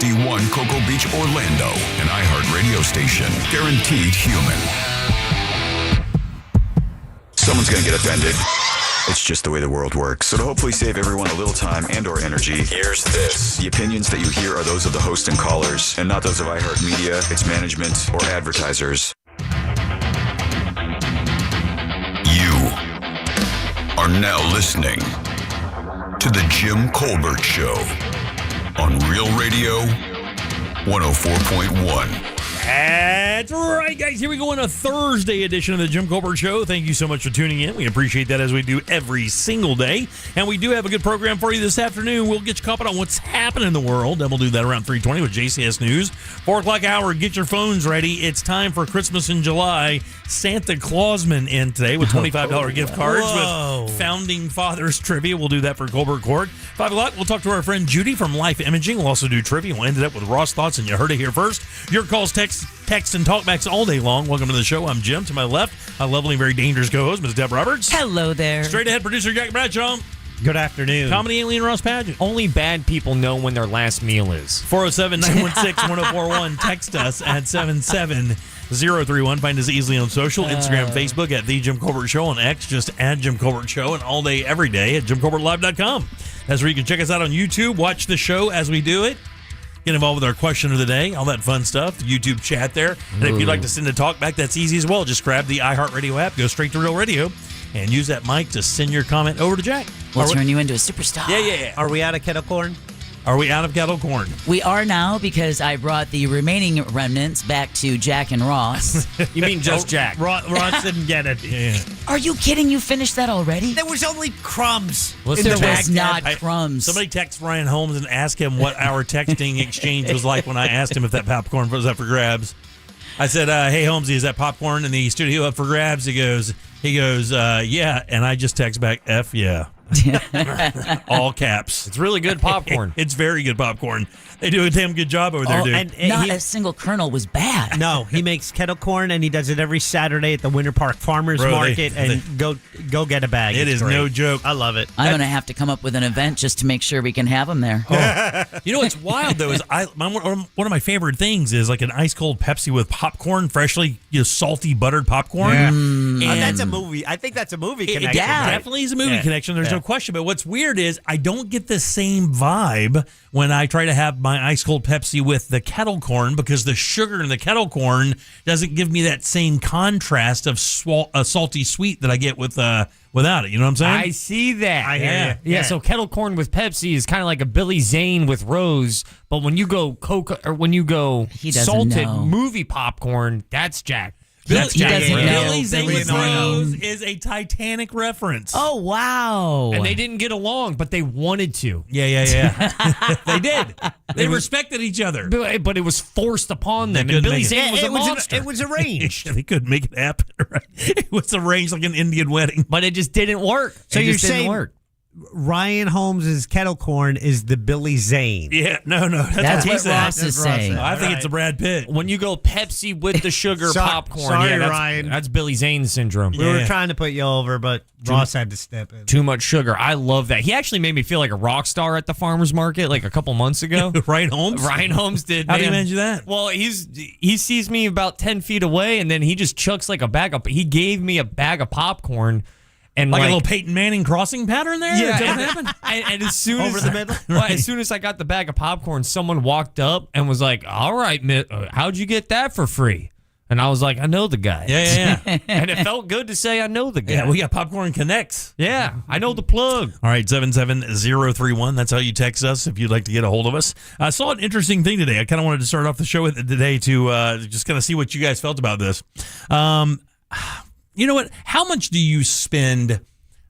HD1 Cocoa Beach, Orlando, an iHeart radio station. Guaranteed human. Someone's going to get offended. It's just the way the world works. So to hopefully save everyone a little time and or energy, here's this. The opinions that you hear are those of the host and callers, and not those of iHeartMedia, its management, or advertisers. You are now listening to The Jim Colbert Show on Real Radio 104.1. That's right, guys. Here we go on a Thursday edition of the Jim Colbert Show. Thank you so much for tuning in. We appreciate that, as we do every single day. And we do have a good program for you this afternoon. We'll get you caught up on what's happening in the world. And we'll do that around 3:20 with JCS News. 4 o'clock hour, get your phones ready. It's time for Christmas in July. Santa Clausman in today with $25 gift cards with Founding Fathers trivia. We'll do that for Colbert Court. 5 o'clock, we'll talk to our friend Judy from Life Imaging. We'll also do trivia. We'll end it up with Ross Thoughts, and you heard it here first. Your calls, text, and talkbacks all day long. Welcome to the show. I'm Jim. To my left, a lovely, very dangerous co-host, Ms. Deb Roberts. Hello there. Straight ahead, producer Jack Bradshaw. Good afternoon. Comedy alien Ross Padgett. Only bad people know when their last meal is. 407-916-1041. Text us at 77031. Find us easily on social. Instagram, Facebook at The Jim Colbert Show. On X, just add Jim Colbert Show. And all day, every day at JimColbertLive.com. That's where you can check us out on YouTube. Watch the show as we do it. Get involved with our question of the day, all that fun stuff, the YouTube chat there. And if you'd like to send a talk back, that's easy as well. Just grab the iHeartRadio app, go straight to Real Radio, and use that mic to send your comment over to Jack. We'll turn you into a superstar. Yeah. Are we out of kettle corn? Are we out of kettle corn? We are now, because I brought the remaining remnants back to Jack and Ross. You mean just Jack? Ross didn't get it. Yeah. Are you kidding? You finished that already? There was only crumbs. There was not crumbs. Somebody text Ryan Holmes and ask him what our texting exchange was like when I asked him if that popcorn was up for grabs. I said, hey, Holmesy, is that popcorn in the studio up for grabs? He goes, yeah. And I just text back, F yeah. All caps. It's really good popcorn. It's very good popcorn. They do a damn good job over there, dude. And Not a single kernel was bad. no, he makes kettle corn, and he does it every Saturday at the Winter Park Farmers Market. Go get a bag. It is great. no joke. I love it. I'm going to have to come up with an event just to make sure we can have them there. You know what's wild though is one of my favorite things is like an ice cold Pepsi with popcorn, freshly salty buttered popcorn. Yeah. And That's a movie. I think that's a movie It connection. definitely is a movie connection. There's Yeah. no question. But what's weird is I don't get the same vibe when I try to have my ice cold Pepsi with the kettle corn, because the sugar in the kettle corn doesn't give me that same contrast of salty sweet that I get with without it. You know what I'm saying? I see that. I hear you. Yeah, so kettle corn with Pepsi is kind of like a Billy Zane with Rose, but when you go He doesn't salted know. movie popcorn, that's Jack. That's Billy, Jack. Billy Billy Zane with Zane. Rose is a Titanic reference. Oh, wow. And they didn't get along, but they wanted to. Yeah. They did. They respected each other. But it was forced upon them. They And couldn't Billy make it. Zane was a it monster. it was arranged. They couldn't make it happen. Right? It was arranged like an Indian wedding. but it just didn't work. So it you're just didn't saying work. Ryan Holmes' kettle corn is the Billy Zane. Yeah, no. That's he what said. Ross is saying. I think it's a Brad Pitt. When you go Pepsi with the sugar popcorn, sorry, that's, Ryan. that's Billy Zane syndrome. We were trying to put you over, but Ross had to step in. Too much sugar. I love that. He actually made me feel like a rock star at the farmer's market like a couple months ago. Ryan Holmes? Ryan Holmes did. How do you man. manage that? Well, he sees me about 10 feet away, and then he just chucks like a bag of. He gave me a bag of popcorn, and Like a little Peyton Manning crossing pattern there? Yeah, Is that what happened? and as soon Over as the middle? well, as soon as I got the bag of popcorn, someone walked up and was like, "All right, how'd you get that for free?" And I was like, "I know the guy." Yeah. And it felt good to say I know the guy. Yeah, we got Popcorn Connects. Yeah, I know the plug. All right, 77031. That's how you text us if you'd like to get a hold of us. I saw an interesting thing today. I kind of wanted to start off the show with it today to just kind of see what you guys felt about this. You know what? How much do you spend?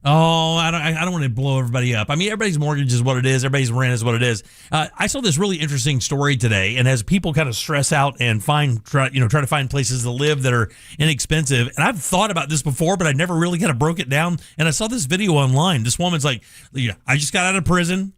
Oh, I don't want to blow everybody up. I mean, everybody's mortgage is what it is. Everybody's rent is what it is. I saw this really interesting story today, and as people kind of stress out and try to find places to live that are inexpensive, and I've thought about this before, but I never really kind of broke it down. And I saw this video online. This woman's like, I just got out of prison.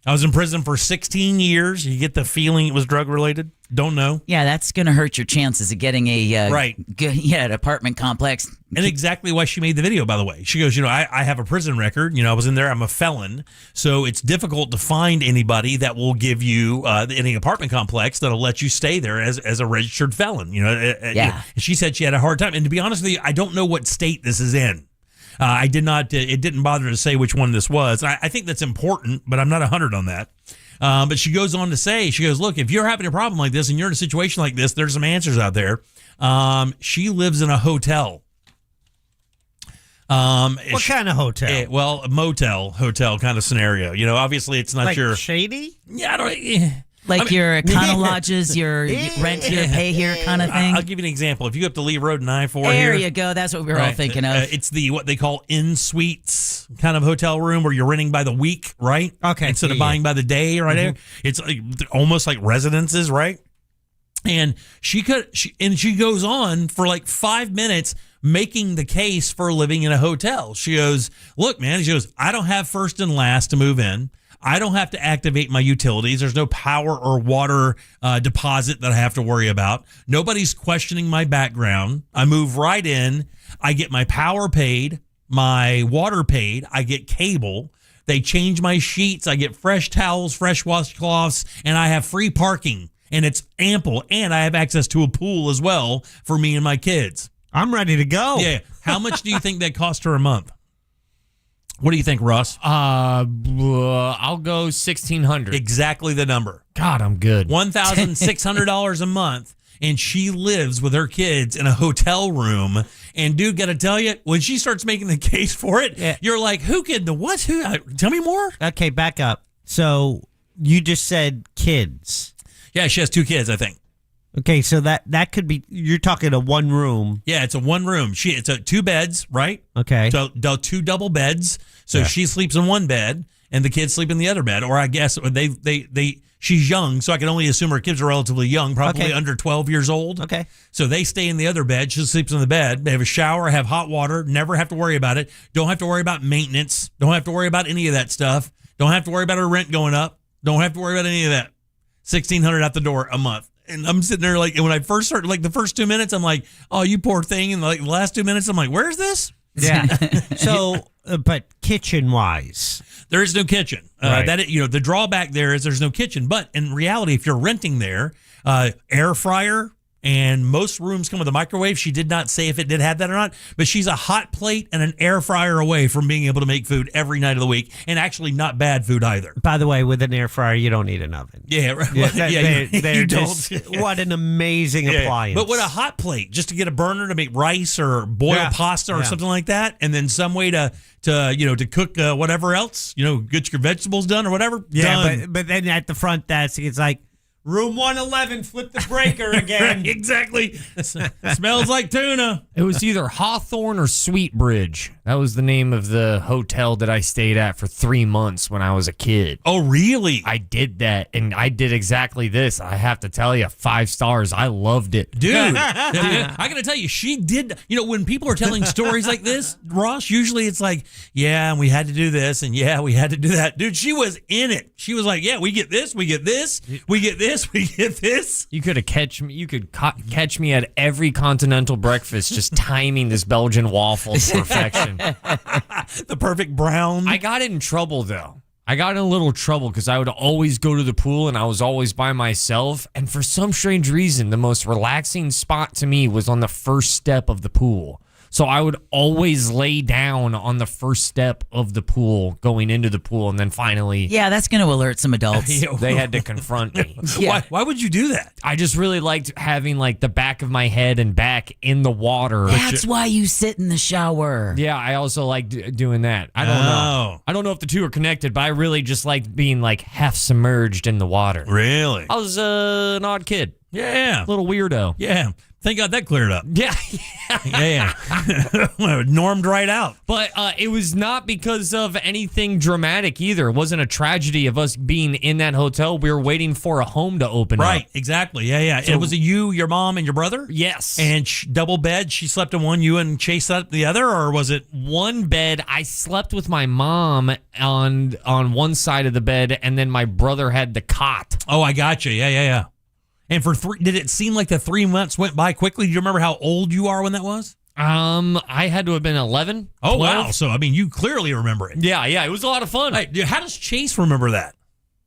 I was in prison for 16 years. You get the feeling it was drug related? Don't know. Yeah, that's going to hurt your chances of getting a good, an apartment complex. And exactly why she made the video, by the way. She goes, I have a prison record. I was in there. I'm a felon. So it's difficult to find anybody that will give you any apartment complex that'll let you stay there as a registered felon. And she said she had a hard time. And to be honest with you, I don't know what state this is in. I did not. It didn't bother to say which one this was. I think that's important, but I'm not 100 on that. But she goes on to say, she goes, look, if you're having a problem like this and you're in a situation like this, there's some answers out there. She lives in a hotel. What kind of hotel? Well, a motel hotel kind of scenario. Obviously it's not like your shady. Yeah, I don't. Like your Econo Lodges, your rent here, pay here kind of thing. I'll give you an example. If you go up to Lee Road and I-4 there here. You go. That's what we were all thinking of. It's what they call in-suites kind of hotel room where you're renting by the week, right? Okay. Instead of buying by the day, right? Mm-hmm. It's almost like residences, right? And she goes on for like 5 minutes making the case for living in a hotel. She goes, look, man, she goes, I don't have first and last to move in. I don't have to activate my utilities. There's no power or water deposit that I have to worry about. Nobody's questioning my background. I move right in. I get my power paid, my water paid. I get cable. They change my sheets. I get fresh towels, fresh washcloths, and I have free parking. And it's ample. And I have access to a pool as well for me and my kids. I'm ready to go. Yeah. How much do you think that cost her a month? What do you think, Russ? I'll go $1,600. Exactly the number. God, I'm good. $1,600 a month, and she lives with her kids in a hotel room. And dude, got to tell you, when she starts making the case for it, you're like, who could the what? Who? Tell me more. Okay, back up. So you just said kids. Yeah, she has 2 kids, I think. Okay, so that could be, you're talking a one room. Yeah, it's a one room. It's 2 beds, right? Okay. So 2 double beds. So she sleeps in one bed and the kids sleep in the other bed. Or I guess she's young, so I can only assume her kids are relatively young, probably under 12 years old. Okay. So they stay in the other bed. She sleeps in the bed. They have a shower, have hot water, never have to worry about it. Don't have to worry about maintenance. Don't have to worry about any of that stuff. Don't have to worry about her rent going up. Don't have to worry about any of that. $1,600 out the door a month. And I'm sitting there like, and when I first started, like the first 2 minutes, I'm like, oh, you poor thing. And like the last 2 minutes, I'm like, where's this? Yeah. So, but kitchen wise, there is no kitchen. Right. The drawback there is there's no kitchen. But in reality, if you're renting there, air fryer. And most rooms come with a microwave. She did not say if it did have that or not, but she's a hot plate and an air fryer away from being able to make food every night of the week, and actually not bad food either. By the way, with an air fryer, you don't need an oven. Yeah, right. You don't. What an amazing appliance. But with a hot plate, just to get a burner to make rice or boil pasta or something like that, and then some way to cook whatever else, get your vegetables done or whatever. Yeah, done. but then at the front desk, it's like, room 111, flip the breaker again. Right, exactly. Smells like tuna. It was either Hawthorne or Sweetbridge. That was the name of the hotel that I stayed at for 3 months when I was a kid. Oh, really? I did that, and I did exactly this. I have to tell you, 5 stars. I loved it. Dude, I got to tell you, she did. When people are telling stories like this, Ross, usually it's like, yeah, and we had to do this, and yeah, we had to do that. Dude, she was in it. She was like, yeah, we get this, we get this, we get this, we get this. You could have catch me. You could catch me at every continental breakfast, just timing this Belgian waffle to perfection. The perfect brown. I got in trouble though. I got in a little trouble because I would always go to the pool and I was always by myself. And for some strange reason, the most relaxing spot to me was on the first step of the pool. So I would always lay down on the first step of the pool, going into the pool, and then finally... Yeah, that's going to alert some adults. They had to confront me. Yeah. Why would you do that? I just really liked having like the back of my head and back in the water. That's why you sit in the shower. Yeah, I also like doing that. I don't know. I don't know if the two are connected, but I really just liked being like half submerged in the water. Really? I was an odd kid. Yeah. Little weirdo. Yeah. Thank God that cleared up. Yeah. Yeah. Normed right out. But it was not because of anything dramatic either. It wasn't a tragedy of us being in that hotel. We were waiting for a home to open up. Right. Exactly. Yeah. Yeah. And was it you, your mom, and your brother? Yes. And double bed. She slept in one, you and Chase slept in the other, or was it? One bed, I slept with my mom on one side of the bed, and then my brother had the cot. Oh, I got you. Yeah. Yeah. Yeah. And for did it seem like the 3 months went by quickly? Do you remember how old you are when that was? I had to have been 11. Oh, 12. wow. So, I mean, you clearly remember it. Yeah, it was a lot of fun. Hey, how does Chase remember that?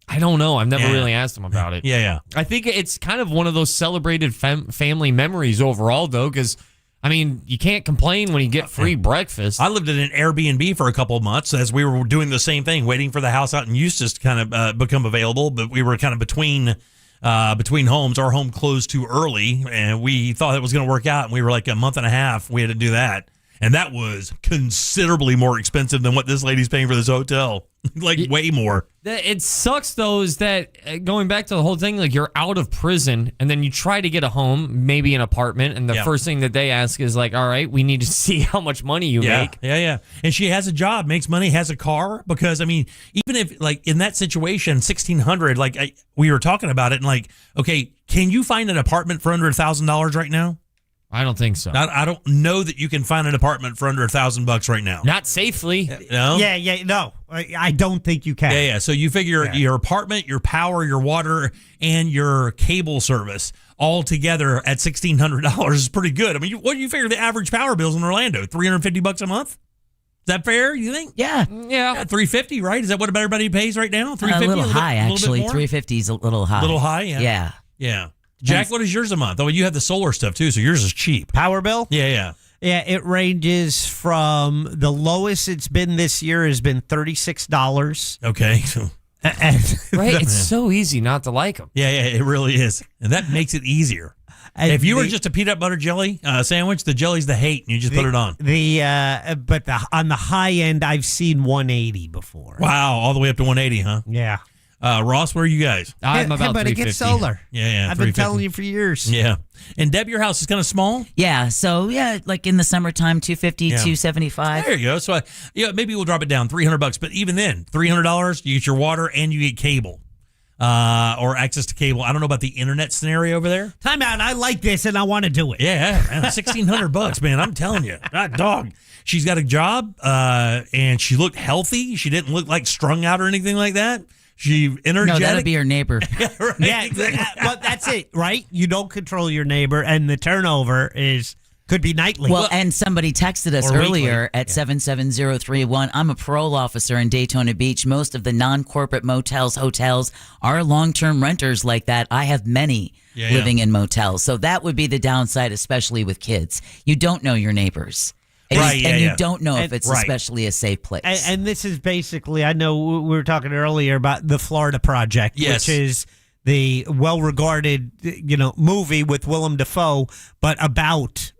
I don't know. I've never Yeah. really asked him about it. Yeah. I think it's kind of one of those celebrated family memories overall, though, because, I mean, you can't complain when you get free breakfast. I lived in an Airbnb for a couple of months as we were doing the same thing, waiting for the house out in Eustis to kind of become available, but we were kind of between homes. Our home closed too early, and we thought it was going to work out, and we were like a month and a half. We had to do that, and that was considerably more expensive than what this lady's paying for this hotel. Like way more. It sucks, though, is that going back to the whole thing, like you're out of prison and then you try to get a home, maybe an apartment, and the first thing that they ask is like, all right, we need to see how much money you make. Yeah. And she has a job, makes money, has a car, because, I mean, even if, like, in that situation, 1,600, like, we were talking about it, and like, okay, can you find an apartment for under $1,000 right now? I don't think so. I don't know that you can find an apartment for under $1,000 right now. Not safely. No? Yeah, no. I don't think you can. Yeah. So you figure your apartment, your power, your water, and your cable service all together at $1,600 is pretty good. I mean, what do you figure the average power bills in Orlando? $350 a month? Is that fair, you think? Yeah. Yeah, $350, right? Is that what everybody pays right now? $350? A little high, actually. $350 $350 is a little high. A little high, yeah. Yeah. Jack, what is yours a month? Oh, you have the solar stuff too, so yours is cheap. Power bill? Yeah. Yeah, it ranges from the lowest it's been this year has been $36. Okay. Right? It's so easy not to like them. Yeah, it really is. And that makes it easier. And if you were just a peanut butter jelly sandwich, the jelly's the hate, and you just put it on. But on the high end, I've seen 180 before. Wow, all the way up to 180, huh? Yeah. Ross, where are you guys? I'm about but it 350. gets solar. Yeah, I've been 350. telling you for years. Yeah. And Deb, your house is kind of small? Yeah. So, like in the summertime, 250, Yeah. 275. There you go. So, maybe we'll drop it down, $300. But even then, $300, you get your water and you get cable. Or access to cable. I don't know about the internet scenario over there. Time out. I like this and I want to do it. Yeah, man, $1,600, man. I'm telling you, that dog. She's got a job, and she looked healthy. She didn't look like strung out or anything like that. She energetic. No, that'd be your neighbor. Right, Yeah, exactly. well, that's it, right? You don't control your neighbor, and the turnover could be nightly. Well, and somebody texted us Or earlier weekly. at 77031. I'm a parole officer in Daytona Beach. Most of the non-corporate motels, hotels are long-term renters like that. I have many living in motels. So that would be the downside, especially with kids. You don't know your neighbors. And, Right, and yeah. you don't know if And- it's right. especially a safe place. and this is basically, I know we were talking earlier about the Florida Project, Yes. which is the well-regarded, movie with Willem Dafoe, but about,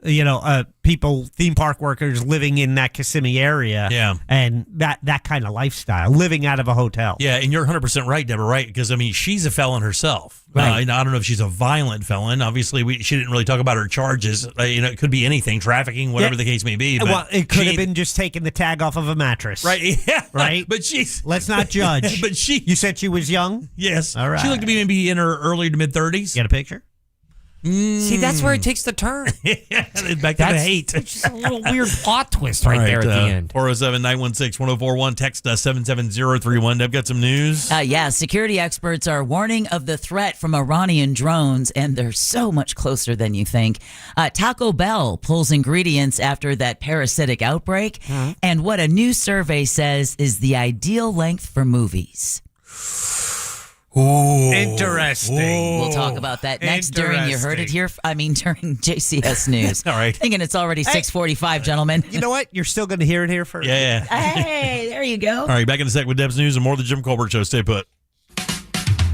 people, theme park workers living in that Kissimmee area. Yeah. And that kind of lifestyle, living out of a hotel. Yeah, and you're 100% right, Deborah, right? Because, I mean, she's a felon herself. Right. I don't know if she's a violent felon. Obviously, she didn't really talk about her charges. It could be anything, trafficking, whatever Yeah. the case may be. But Well, it could she- have been just taking the tag off of a mattress. Right, yeah. Right? But she's... Let's not judge. But she... You said she was young? Yes. All right. She looked to be maybe in her early to mid-30s. Get a picture? See, that's where it takes the turn. Back to the hate. It's just a little weird plot twist right there at the end. 407-916-1041. Text 77031. Deb, got some news? Security experts are warning of the threat from Iranian drones, and they're so much closer than you think. Taco Bell pulls ingredients after that parasitic outbreak, and what a new survey says is the ideal length for movies. Ooh. Interesting. We'll talk about that next during You Heard It Here. During JCS News. All right. Thinking it's already 6:45, gentlemen. You know what? You're still going to hear it here first. Yeah. Hey, there you go. All right, back in a sec with Deb's News and more of the Jim Colbert Show. Stay put.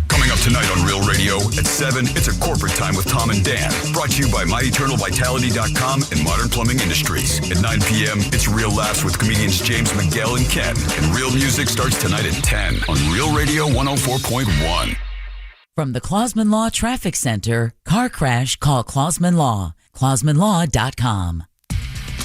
Coming up tonight on Real Radio at 7, it's a corporate time with Tom and Dan. Brought to you by MyEternalVitality.com and Modern Plumbing Industries. At 9 p.m., it's Real Laughs with comedians James McGill and Ken. And Real Music starts tonight at 10 on Real Radio 104.1. From the Clausman Law Traffic Center, car crash, call Clausman Law. ClausmanLaw.com.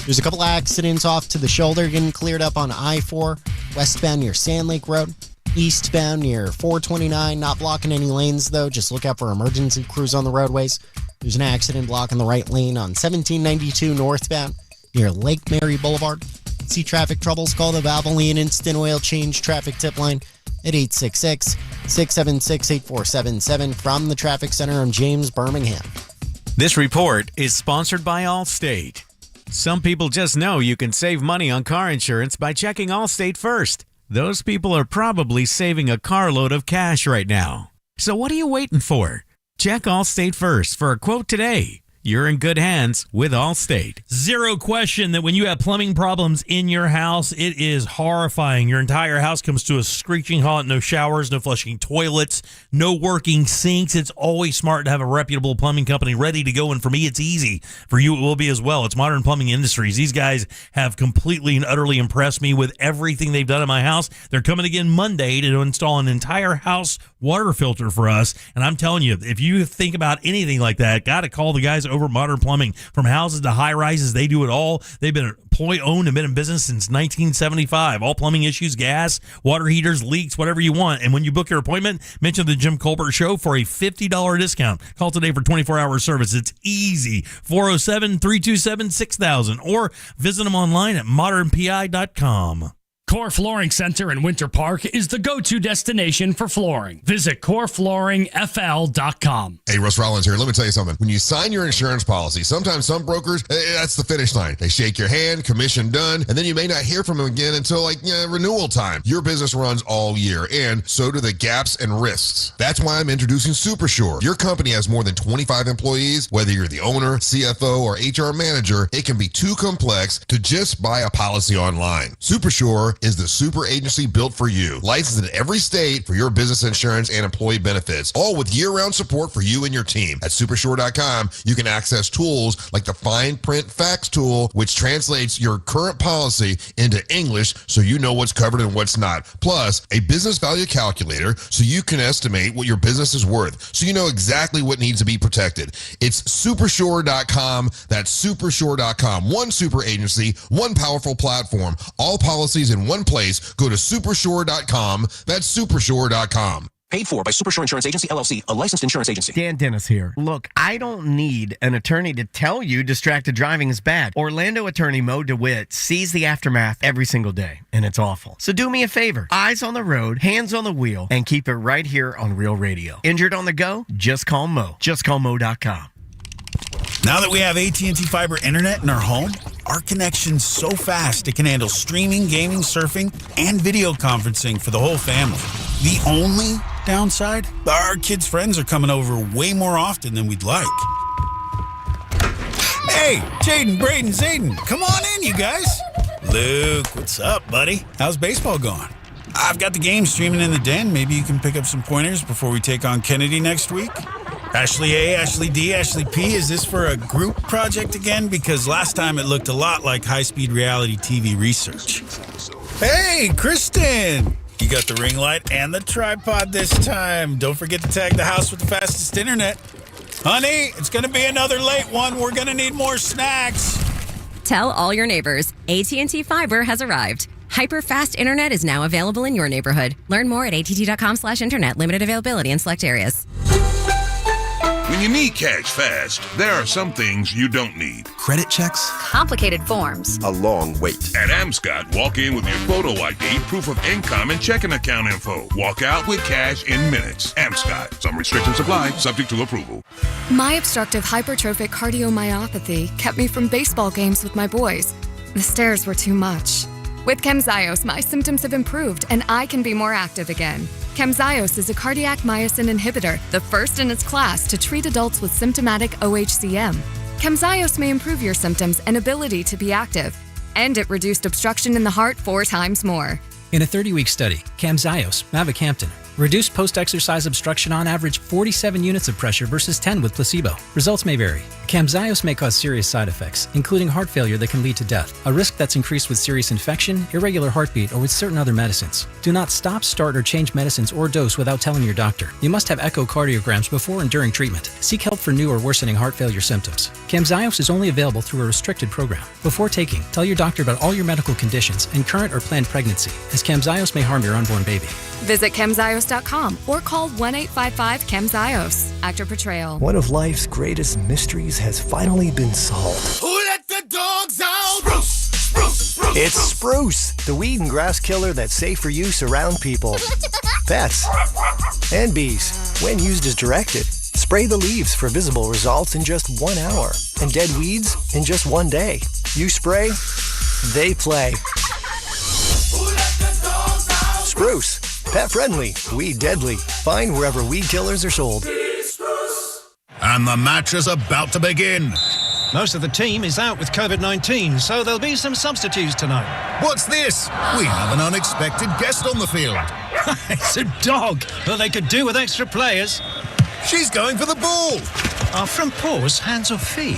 There's a couple accidents off to the shoulder getting cleared up on I-4, westbound near Sand Lake Road, eastbound near 429, not blocking any lanes though. Just look out for emergency crews on the roadways. There's an accident blocking the right lane on 1792 northbound near Lake Mary Boulevard. See traffic troubles, call the Valvoline Instant Oil Change traffic tip line at 866-676-8477. From the traffic center, I'm James Birmingham. This report is sponsored by Allstate. Some people just know you can save money on car insurance by checking Allstate first. Those people are probably saving a carload of cash right now. So what are you waiting for? Check Allstate first for a quote today. You're in good hands with Allstate. Zero question that when you have plumbing problems in your house, it is horrifying. Your entire house comes to a screeching halt. No showers, no flushing toilets, no working sinks. It's always smart to have a reputable plumbing company ready to go. And for me, it's easy. For you, it will be as well. It's Modern Plumbing Industries. These guys have completely and utterly impressed me with everything they've done in my house. They're coming again Monday to install an entire house water filter for us. And I'm telling you, if you think about anything like that, got to call the guys over Modern Plumbing. From houses to high rises, they do it all. They've been employee owned and been in business since 1975. All plumbing issues, gas, water heaters, leaks, whatever you want. And when you book your appointment, mention the Jim Colbert Show for a $50 discount. Call today for 24-hour service. It's easy. 407-327-6000 or visit them online at modernpi.com. Core Flooring Center in Winter Park is the go-to destination for flooring. Visit coreflooringfl.com. Hey, Russ Rollins here. Let me tell you something. When you sign your insurance policy, sometimes some brokers, that's the finish line. They shake your hand, commission done, and then you may not hear from them again until renewal time. Your business runs all year, and so do the gaps and risks. That's why I'm introducing SuperSure. Your company has more than 25 employees. Whether you're the owner, CFO, or HR manager, it can be too complex to just buy a policy online. SuperSure is the super agency built for you. Licensed in every state for your business insurance and employee benefits, all with year-round support for you and your team. At supersure.com, you can access tools like the fine print fax tool, which translates your current policy into English so you know what's covered and what's not. Plus, a business value calculator so you can estimate what your business is worth, so you know exactly what needs to be protected. It's supersure.com. That's supersure.com. One super agency, one powerful platform, all policies in one place. Go to supersure.com. That's supersure.com. Paid for by Supersure Insurance Agency, LLC, a licensed insurance agency. Dan Dennis here. Look, I don't need an attorney to tell you distracted driving is bad. Orlando attorney Mo DeWitt sees the aftermath every single day, and it's awful. So do me a favor. Eyes on the road, hands on the wheel, and keep it right here on Real Radio. Injured on the go? Just call Mo. Just call Mo.com. Now that we have AT&T Fiber Internet in our home, our connection's so fast it can handle streaming, gaming, surfing, and video conferencing for the whole family. The only downside? Our kids' friends are coming over way more often than we'd like. Hey, Jaden, Braden, Zayden, come on in, you guys. Luke, what's up, buddy? How's baseball going? I've got the game streaming in the den. Maybe you can pick up some pointers before we take on Kennedy next week. Ashley A, Ashley D, Ashley P, is this for a group project again? Because last time it looked a lot like high-speed reality TV research. Hey, Kristen! You got the ring light and the tripod this time. Don't forget to tag the house with the fastest internet. Honey, it's going to be another late one. We're going to need more snacks. Tell all your neighbors, AT&T Fiber has arrived. Hyper-fast internet is now available in your neighborhood. Learn more at att.com/internet. Limited availability in select areas. When you need cash fast, there are some things you don't need. Credit checks. Complicated forms. A long wait. At Amscot, walk in with your photo ID, proof of income, and checking account info. Walk out with cash in minutes. Amscot. Some restrictions apply, subject to approval. My obstructive hypertrophic cardiomyopathy kept me from baseball games with my boys. The stairs were too much. With Camzyos, my symptoms have improved and I can be more active again. Camzyos is a cardiac myosin inhibitor, the first in its class to treat adults with symptomatic OHCM. Camzyos may improve your symptoms and ability to be active, and it reduced obstruction in the heart 4 times more. In a 30-week study, Camzyos, mavacamten, Reduced post-exercise obstruction on average 47 units of pressure versus 10 with placebo. Results may vary. Camzyos may cause serious side effects, including heart failure that can lead to death, a risk that's increased with serious infection, irregular heartbeat, or with certain other medicines. Do not stop, start, or change medicines or dose without telling your doctor. You must have echocardiograms before and during treatment. Seek help for new or worsening heart failure symptoms. Camzyos is only available through a restricted program. Before taking, tell your doctor about all your medical conditions and current or planned pregnancy, as Camzyos may harm your unborn baby. Visit Camzyos.com or call 1-855-CHEMZYOS. Actor portrayal. One of life's greatest mysteries has finally been solved. Who let the dogs out? Spruce! Spruce! Spruce! It's Spruce, the weed and grass killer that's safe for use around people, pets, and bees. When used as directed, spray the leaves for visible results in just 1 hour, and dead weeds in just 1 day. You spray, they play. Spruce, pet friendly, weed deadly. Find wherever weed killers are sold. And the match is about to begin. Most of the team is out with COVID-19, so there'll be some substitutes tonight. What's this? We have an unexpected guest on the field. It's a dog, but they could do with extra players. She's going for the ball. Are front paws hands or feet?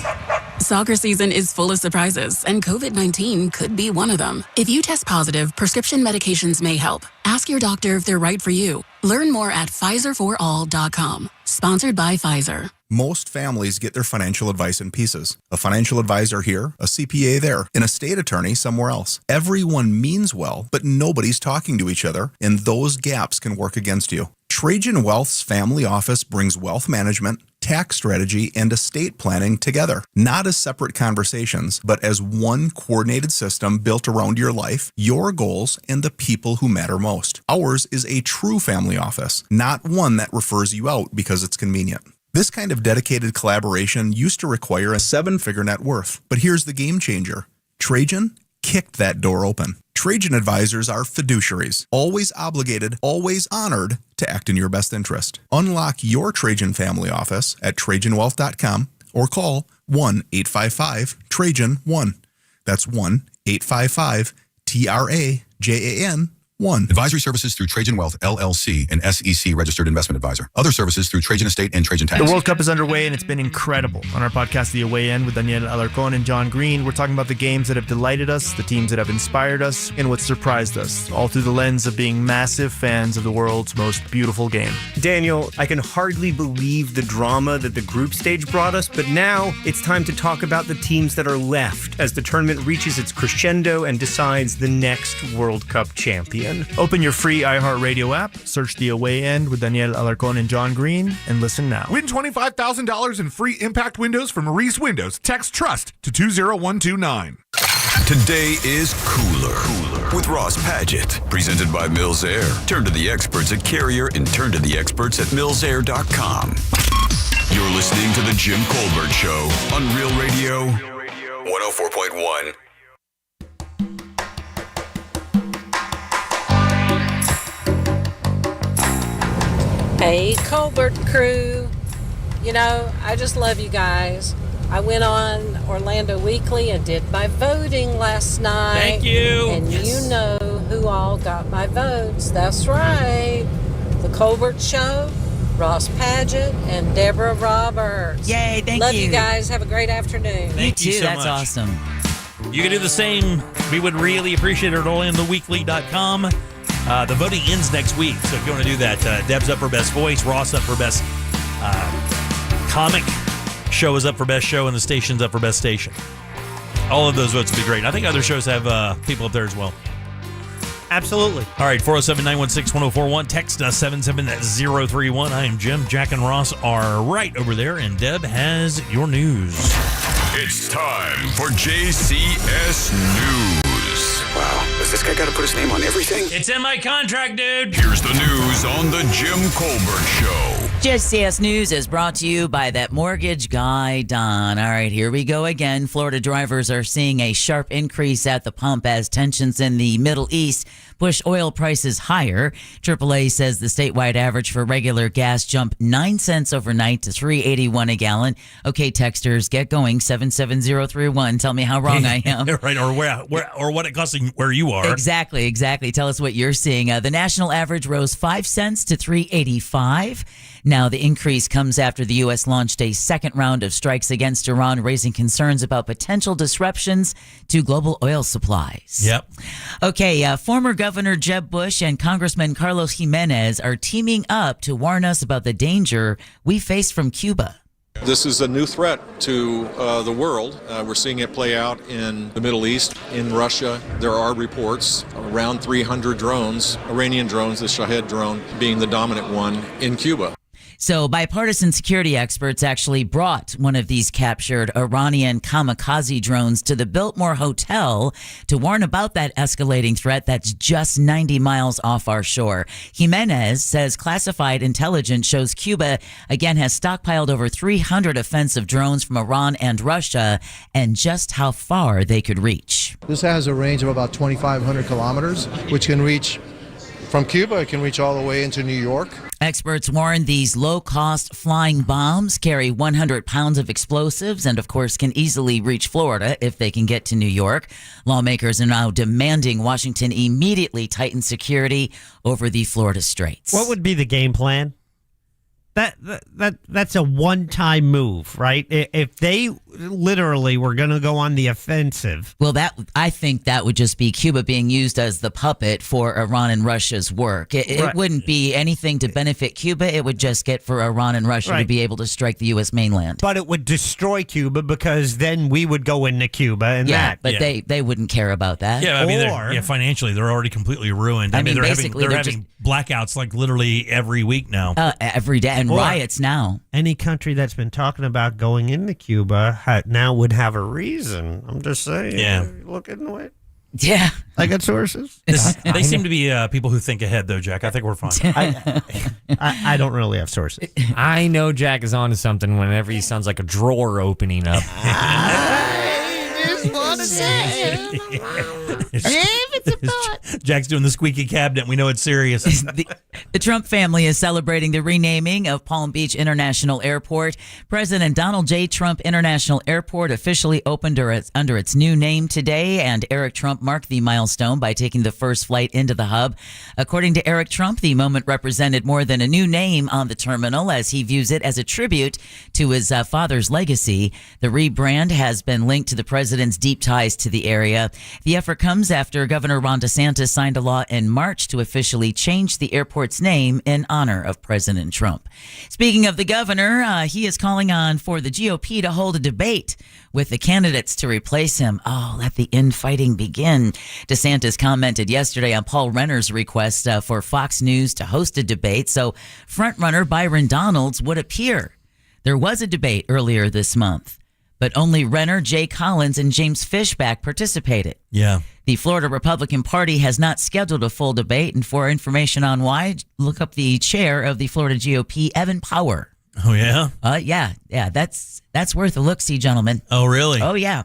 Soccer season is full of surprises, and COVID-19 could be one of them. If you test positive, prescription medications may help. Ask your doctor if they're right for you. Learn more at PfizerForAll.com. Sponsored by Pfizer. Most families get their financial advice in pieces. A financial advisor here, a CPA there, an estate attorney somewhere else. Everyone means well, but nobody's talking to each other, and those gaps can work against you. Trajan Wealth's family office brings wealth management, tax strategy, and estate planning together, not as separate conversations, but as one coordinated system built around your life, your goals, and the people who matter most. Ours is a true family office, not one that refers you out because it's convenient. This kind of dedicated collaboration used to require a 7-figure net worth, but here's the game changer. Trajan kicked that door open. Trajan advisors are fiduciaries, always obligated, always honored to act in your best interest. Unlock your Trajan family office at TrajanWealth.com or call 1-855-TRAJAN-1. That's 1-855-TRAJAN-1. Advisory services through Trajan Wealth, LLC, an SEC registered investment advisor. Other services through Trajan Estate and Trajan Tax. The World Cup is underway and it's been incredible. On our podcast, The Away End with Daniel Alarcón and John Green, we're talking about the games that have delighted us, the teams that have inspired us, and what surprised us, all through the lens of being massive fans of the world's most beautiful game. Daniel, I can hardly believe the drama that the group stage brought us, but now it's time to talk about the teams that are left as the tournament reaches its crescendo and decides the next World Cup champion. Open your free iHeartRadio app, search The Away End with Daniel Alarcón and John Green, and listen now. Win $25,000 in free impact windows from Reese Windows. Text TRUST to 20129. Today is Cooler with Ross Padgett, presented by Mills Air. Turn to the experts at Carrier and turn to the experts at millsair.com. You're listening to The Jim Colbert Show on Real Radio 104.1. Hey, Colbert crew. You know, I just love you guys. I went on Orlando Weekly and did my voting last night. Thank you. And you know who all got my votes. That's right. The Colbert Show, Ross Padgett, and Deborah Roberts. Yay, thank love you. Love you guys. Have a great afternoon. Thank you so That's much. awesome. You can do the same. We would really appreciate it at OrlandoWeekly.com. The voting ends next week, so if you want to do that, Deb's up for Best Voice, Ross up for Best Comic, Show is up for Best Show, and the station's up for Best Station. All of those votes would be great. I think other shows have people up there as well. Absolutely. All right, 407-916-1041. Text us 77031. I am Jim. Jack and Ross are right over there, and Deb has your news. It's time for JCS News. Wow, does this guy got to put his name on everything? It's in my contract, dude. Here's the news on the Jim Colbert Show. Just CS News is brought to you by that mortgage guy, Don. All right, here we go again. Florida drivers are seeing a sharp increase at the pump as tensions in the Middle East push oil prices higher. AAA says the statewide average for regular gas jumped 9 cents overnight to $3.81 a gallon. Okay, texters, get going. 77031. Tell me how wrong I am. Right, or where or what it costs where you are. Exactly. Tell us what you're seeing. The national average rose 5 cents to $3.85. Now, the increase comes after the U.S. launched a second round of strikes against Iran, raising concerns about potential disruptions to global oil supplies. Yep. Okay, former Governor Jeb Bush and Congressman Carlos Jimenez are teaming up to warn us about the danger we face from Cuba. This is a new threat to the world. We're seeing it play out in the Middle East, in Russia. There are reports around 300 drones, Iranian drones, the Shahed drone being the dominant one in Cuba. So bipartisan security experts actually brought one of these captured Iranian kamikaze drones to the Biltmore Hotel to warn about that escalating threat that's just 90 miles off our shore. Jimenez says classified intelligence shows Cuba again has stockpiled over 300 offensive drones from Iran and Russia and just how far they could reach. This has a range of about 2,500 kilometers, which can reach from Cuba, it can reach all the way into New York. Experts warn these low-cost flying bombs carry 100 pounds of explosives and, of course, can easily reach Florida if they can get to New York. Lawmakers are now demanding Washington immediately tighten security over the Florida Straits. What would be the game plan? That's a one-time move, right? If they literally were going to go on the offensive. Well, I think that would just be Cuba being used as the puppet for Iran and Russia's work. It wouldn't be anything to benefit Cuba. It would just get for Iran and Russia to be able to strike the U.S. mainland. But it would destroy Cuba because then we would go into Cuba and they wouldn't care about that. Yeah, I mean, financially, they're already completely ruined. I mean, they're having blackouts like literally every week now. Every day. And riots now. Any country that's been talking about going into Cuba now would have a reason. I'm just saying. Yeah. Look into it. Yeah. I got sources. They seem to be people who think ahead, though, Jack. I think we're fine. I don't really have sources. I know Jack is onto something whenever he sounds like a drawer opening up. I just want to say Jack's doing the squeaky cabinet. We know it's serious. The Trump family is celebrating the renaming of Palm Beach International Airport. President Donald J. Trump International Airport officially opened under its new name today, and Eric Trump marked the milestone by taking the first flight into the hub. According to Eric Trump, the moment represented more than a new name on the terminal, as he views it as a tribute to his father's legacy. The rebrand has been linked to the president's deep ties to the area. The effort comes after Governor Ron DeSantis signed a law in March to officially change the airport's name in honor of President Trump. Speaking of the governor, he is calling on for the GOP to hold a debate with the candidates to replace him. Oh, let the infighting begin. DeSantis commented yesterday on Paul Renner's request for Fox News to host a debate, so frontrunner Byron Donalds would appear. There was a debate earlier this month, but only Renner, Jay Collins, and James Fishback participated. Yeah. The Florida Republican Party has not scheduled a full debate, and for information on why, look up the chair of the Florida GOP, Evan Power. Oh, yeah? Yeah, that's worth a look-see, gentlemen. Oh, really? Oh, yeah.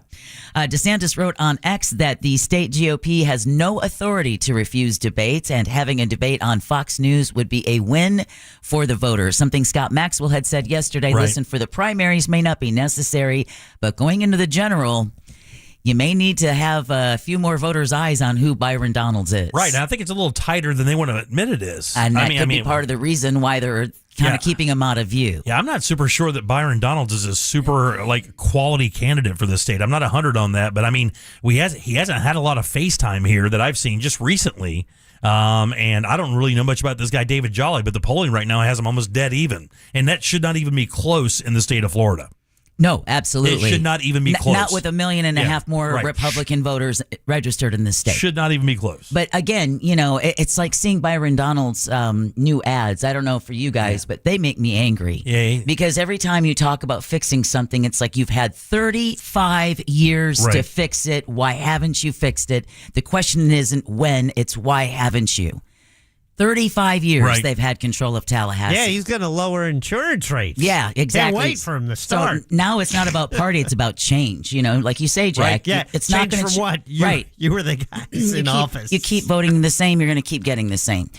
DeSantis wrote on X that the state GOP has no authority to refuse debates, and having a debate on Fox News would be a win for the voters. Something Scott Maxwell had said yesterday. Right. Listen, for the primaries may not be necessary, but going into the general, you may need to have a few more voters' eyes on who Byron Donalds is. Right. And I think it's a little tighter than they want to admit it is. And that could be part of the reason why they're kind of keeping him out of view. Yeah, I'm not super sure that Byron Donalds is a super quality candidate for the state. I'm not 100 on that, but I mean, he hasn't had a lot of FaceTime here that I've seen just recently. And I don't really know much about this guy, David Jolly, but the polling right now has him almost dead even. And that should not even be close in the state of Florida. No, absolutely. It should not even be close. Not with 1.5 million more Republican voters registered in the state. Should not even be close. But again, it's like seeing Byron Donalds' new ads. I don't know for you guys, but they make me angry. Yeah. Because every time you talk about fixing something, it's like you've had 35 years to fix it. Why haven't you fixed it? The question isn't when, it's why haven't you? 35 years Right. they've had control of Tallahassee. Yeah, he's going to lower insurance rates. Yeah, exactly. Can't wait for him to start. So now it's not about party; it's about change. You know, like you say, Jack. Right, yeah. It's Change not going from what? You were the guys in office. You keep voting the same, you're going to keep getting the same.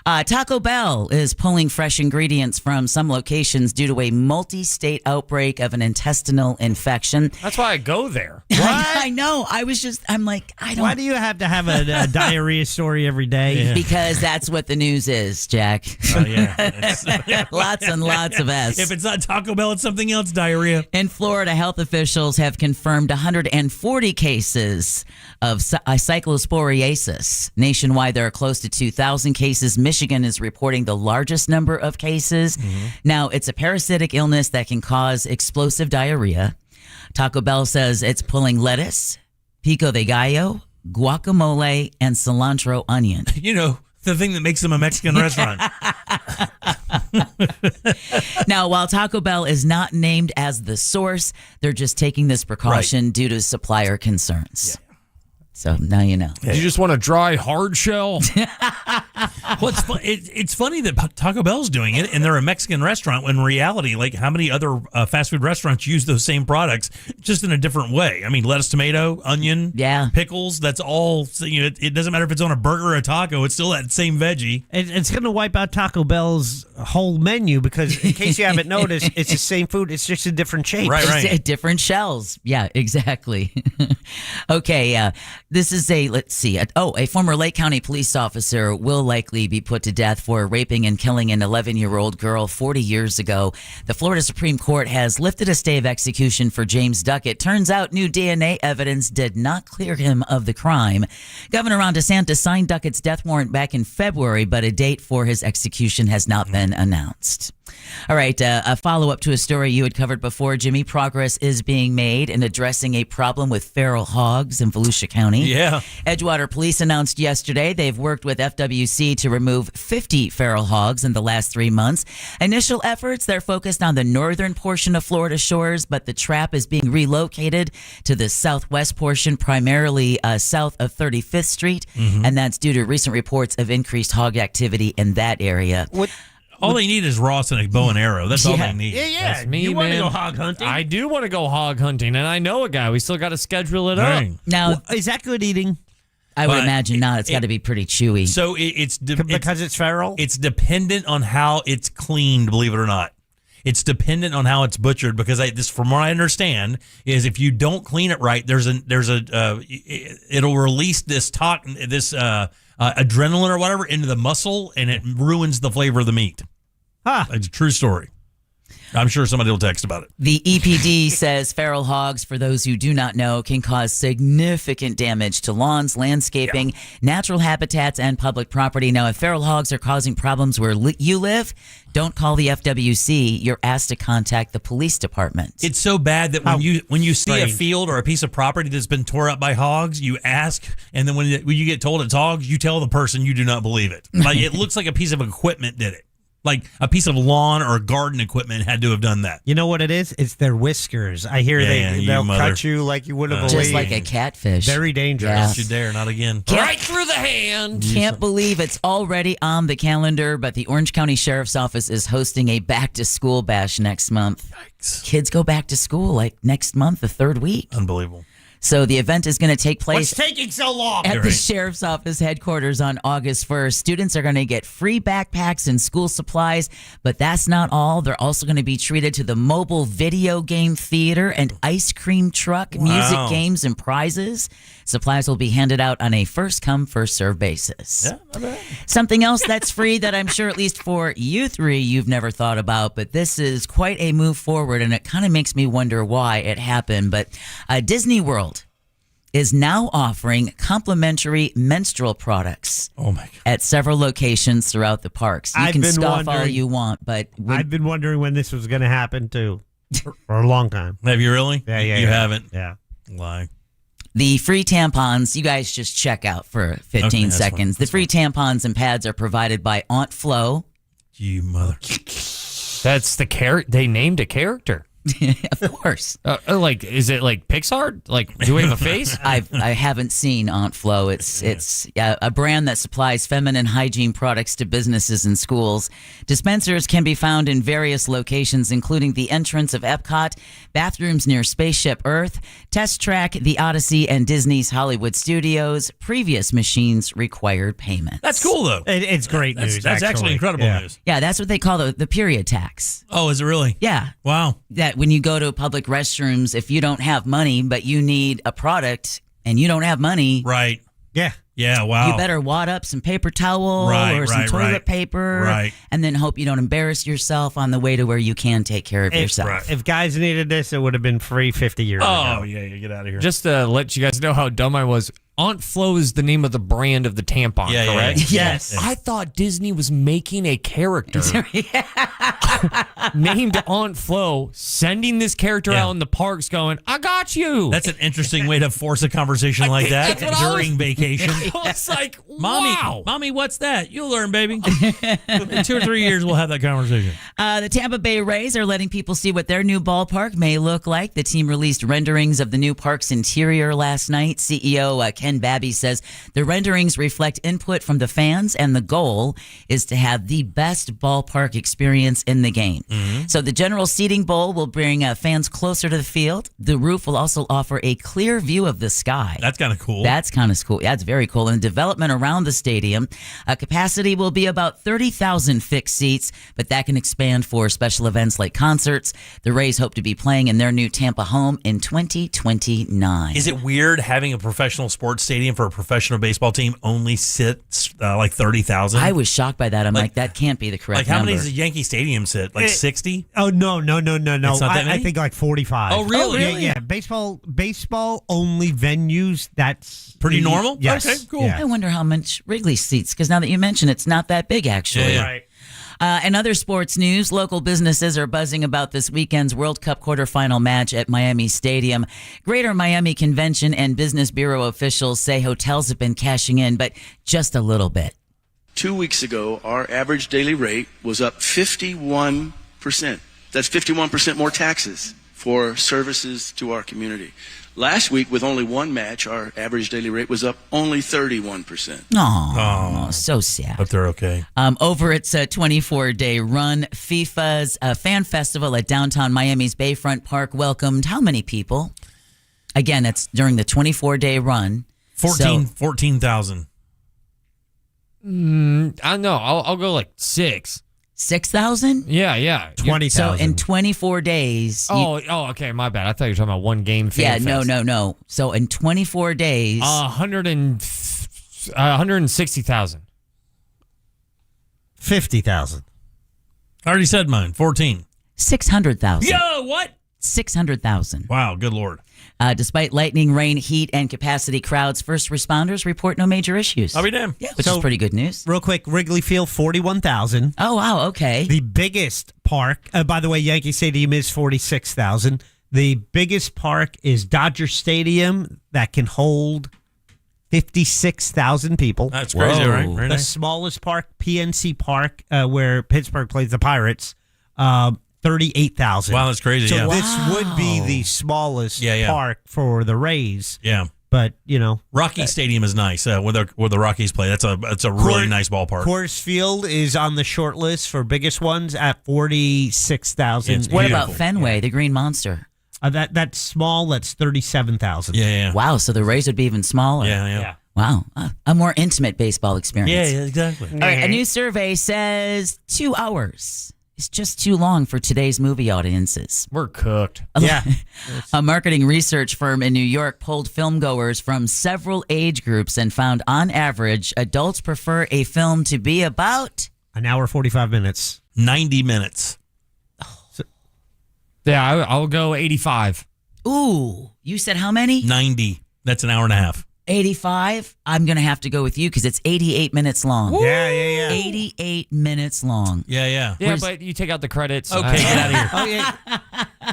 Taco Bell is pulling fresh ingredients from some locations due to a multi-state outbreak of an intestinal infection. That's why I go there. I know. I'm like, I don't. Why do you have to have a diarrhea story every day? Because that's what the news is, Jack. Oh, yeah. Lots and lots of S. If it's not Taco Bell, it's something else, diarrhea. In Florida, health officials have confirmed 140 cases of cyclosporiasis. Nationwide, there are close to 2,000 cases. Michigan is reporting the largest number of cases. Now, it's a parasitic illness that can cause explosive diarrhea. Taco Bell says it's pulling lettuce, pico de gallo, guacamole, and cilantro onion. You know, the thing that makes them a Mexican restaurant. Now, while Taco Bell is not named as the source, they're just taking this precaution due to supplier concerns. So now you know. You just want a dry hard shell? Well, it's funny that Taco Bell's doing it, and they're a Mexican restaurant. When in reality, like how many other fast food restaurants use those same products, just in a different way? I mean, lettuce, tomato, onion, pickles. That's all. You know, it doesn't matter if it's on a burger or a taco. It's still that same veggie. It's going to wipe out Taco Bell's whole menu because, in case you haven't noticed, it's the same food. It's just a different shape. It's different shells. Yeah, exactly. Okay, this is a former Lake County police officer will likely be put to death for raping and killing an 11-year-old girl 40 years ago. The Florida Supreme Court has lifted a stay of execution for James Duckett. Turns out new DNA evidence did not clear him of the crime. Governor Ron DeSantis signed Duckett's death warrant back in February, but a date for his execution has not been announced. All right, a follow-up to a story you had covered before, Jimmy. Progress is being made in addressing a problem with feral hogs in Volusia County. Yeah. Edgewater Police announced yesterday they've worked with FWC to remove 50 feral hogs in the last 3 months. Initial efforts, they're focused on the northern portion of Florida shores, but the trap is being relocated to the southwest portion, primarily south of 35th Street, and that's due to recent reports of increased hog activity in that area. All they need is Ross and a bow and arrow. That's all they need. Yeah. That's me, you want to man. go hog hunting? I do want to go hog hunting, and I know a guy. We still got to schedule it up. Now, is that good eating? I would imagine not. It's got to be pretty chewy. So it's because it's feral? It's dependent on how it's cleaned, believe it or not. It's dependent on how it's butchered because this, from what I understand, is if you don't clean it right, it'll release this adrenaline or whatever into the muscle, and it ruins the flavor of the meat. It's a true story. I'm sure somebody will text about it. The EPD says feral hogs, for those who do not know, can cause significant damage to lawns, landscaping, natural habitats, and public property. Now, if feral hogs are causing problems where you live, don't call the FWC. You're asked to contact the police department. It's so bad that when you see a field or a piece of property that's been tore up by hogs, you ask, and then when you get told it's hogs, you tell the person you do not believe it. Like it looks like a piece of equipment did it. Like a piece of lawn or garden equipment had to have done that. You know what it is? It's their whiskers. I hear they'll cut you like you wouldn't believe. Just like a catfish. Very dangerous. Don't you dare, not again. Right through the hand. Can't believe it's already on the calendar, but the Orange County Sheriff's Office is hosting a back-to-school bash next month. Yikes. Kids go back to school like next month, the third week. Unbelievable. So the event is going to take place What's taking so long? at the Sheriff's Office headquarters on August 1st. Students are going to get free backpacks and school supplies, but that's not all. They're also going to be treated to the mobile video game theater and ice cream truck, music, games, and prizes. Supplies will be handed out on a first-come, first-served basis. Yeah, not bad. Something else that's free that I'm sure, at least for you three, you've never thought about, but this is quite a move forward, and it kind of makes me wonder why it happened. But Disney World is now offering complimentary menstrual products at several locations throughout the parks. You can scoff all you want, but I've been wondering when this was going to happen, too, for a long time. Have you really? Yeah. You haven't? Yeah. Lie. the free tampons, you guys just check out for 15 seconds. The free tampons and pads are provided by Aunt Flo. You mother. That's the character. They named a character. Of course. Like, is it like Pixar? Like, do we have a face? I haven't seen Aunt Flo. It's a brand that supplies feminine hygiene products to businesses and schools. Dispensers can be found in various locations, including the entrance of Epcot, bathrooms near Spaceship Earth, Test Track, the Odyssey, and Disney's Hollywood Studios. Previous machines required payment. That's cool, though. It's great news. That's actually incredible news. Yeah, that's what they call the period tax. Oh, is it really? Yeah. Wow. That when you go to public restrooms, if you don't have money, but you need a product and you don't have money. Right. Yeah. Yeah, wow. You better wad up some paper towel or some toilet paper. Right. And then hope you don't embarrass yourself on the way to where you can take care of yourself. If guys needed this, it would have been free 50 years ago. Oh, yeah, get out of here. Just to let you guys know how dumb I was, Aunt Flo is the name of the brand of the tampon, correct? Yes. I thought Disney was making a character named Aunt Flo, sending this character out in the parks going, I got you. That's an interesting way to force a conversation like that during vacation. I was like, wow. Mommy, what's that? You'll learn, baby. In 2 or 3 years, we'll have that conversation. The Tampa Bay Rays are letting people see what their new ballpark may look like. The team released renderings of the new park's interior last night. CEO Ken Babby says the renderings reflect input from the fans, and the goal is to have the best ballpark experience in the game. Mm-hmm. So the general seating bowl will bring fans closer to the field. The roof will also offer a clear view of the sky. That's kind of cool. That's kind of cool. Yeah, it's very cool. And development around the stadium, capacity will be about 30,000 fixed seats, but that can expand for special events like concerts. The Rays hope to be playing in their new Tampa home in 2029. Is it weird having a professional sports stadium for a professional baseball team only sits like 30,000? I was shocked by that. I'm like, that can't be the correct Like, how number. many does a Yankee Stadium sit? Like 60? Oh, no. It's not that I many? think like 45. Oh, really? Yeah. Baseball only venues, that's pretty normal? Yes. Okay, cool. Yeah. I wonder how much Wrigley seats, because now that you mention it's not that big, actually. Yeah. Right. In other sports news, local businesses are buzzing about this weekend's World Cup quarterfinal match at Miami Stadium. Greater Miami Convention and Business Bureau officials say hotels have been cashing in, but just a little bit. 2 weeks ago, our average daily rate was up 51%. That's 51% more taxes for services to our community. Last week, with only one match, our average daily rate was up only 31%. Oh, so sad. But they're okay. Over its 24-day run, FIFA's fan festival at downtown Miami's Bayfront Park welcomed how many people? Again, it's during the 24-day run. 14,000. I don't know. I'll go like 6. 6,000? Yeah. 20,000. So in 24 days. Okay. My bad. I thought you were talking about one game. Yeah, Fan Fest. no. So in 24 days. 160,000. 50,000. I already said mine. 14. 600,000. Yo, what? 600,000. Wow, good Lord. Despite lightning, rain, heat, and capacity crowds, first responders report no major issues. I'll be damned. Yeah, which is pretty good news. Real quick, Wrigley Field, 41,000. Oh, wow, okay. The biggest park, by the way, Yankee Stadium is 46,000. The biggest park is Dodger Stadium that can hold 56,000 people. That's crazy, right? Very The nice. smallest park, PNC Park, where Pittsburgh plays the Pirates, 38,000. Wow, that's crazy. So yeah. this would be the smallest park for the Rays. Yeah. But, you know. Rocky Stadium is nice where the Rockies play. That's a really nice ballpark. Coors Field is on the short list for biggest ones at 46,000. What about Fenway, the Green Monster? That's small. That's 37,000. Yeah. Wow, so the Rays would be even smaller. Yeah. Wow, a more intimate baseball experience. Yeah, exactly. All right, a new survey says 2 hours is just too long for today's movie audiences. We're cooked. Yeah. A marketing research firm in New York polled filmgoers from several age groups and found on average adults prefer a film to be about an hour 45 minutes. 90 minutes. Yeah, I'll go 85. Ooh, you said how many? 90. That's an hour and a half. 85. I'm going to have to go with you because it's 88 minutes long. Yeah. 88 minutes long. Yeah. Yeah, but you take out the credits. Okay, get out of here. Oh, yeah.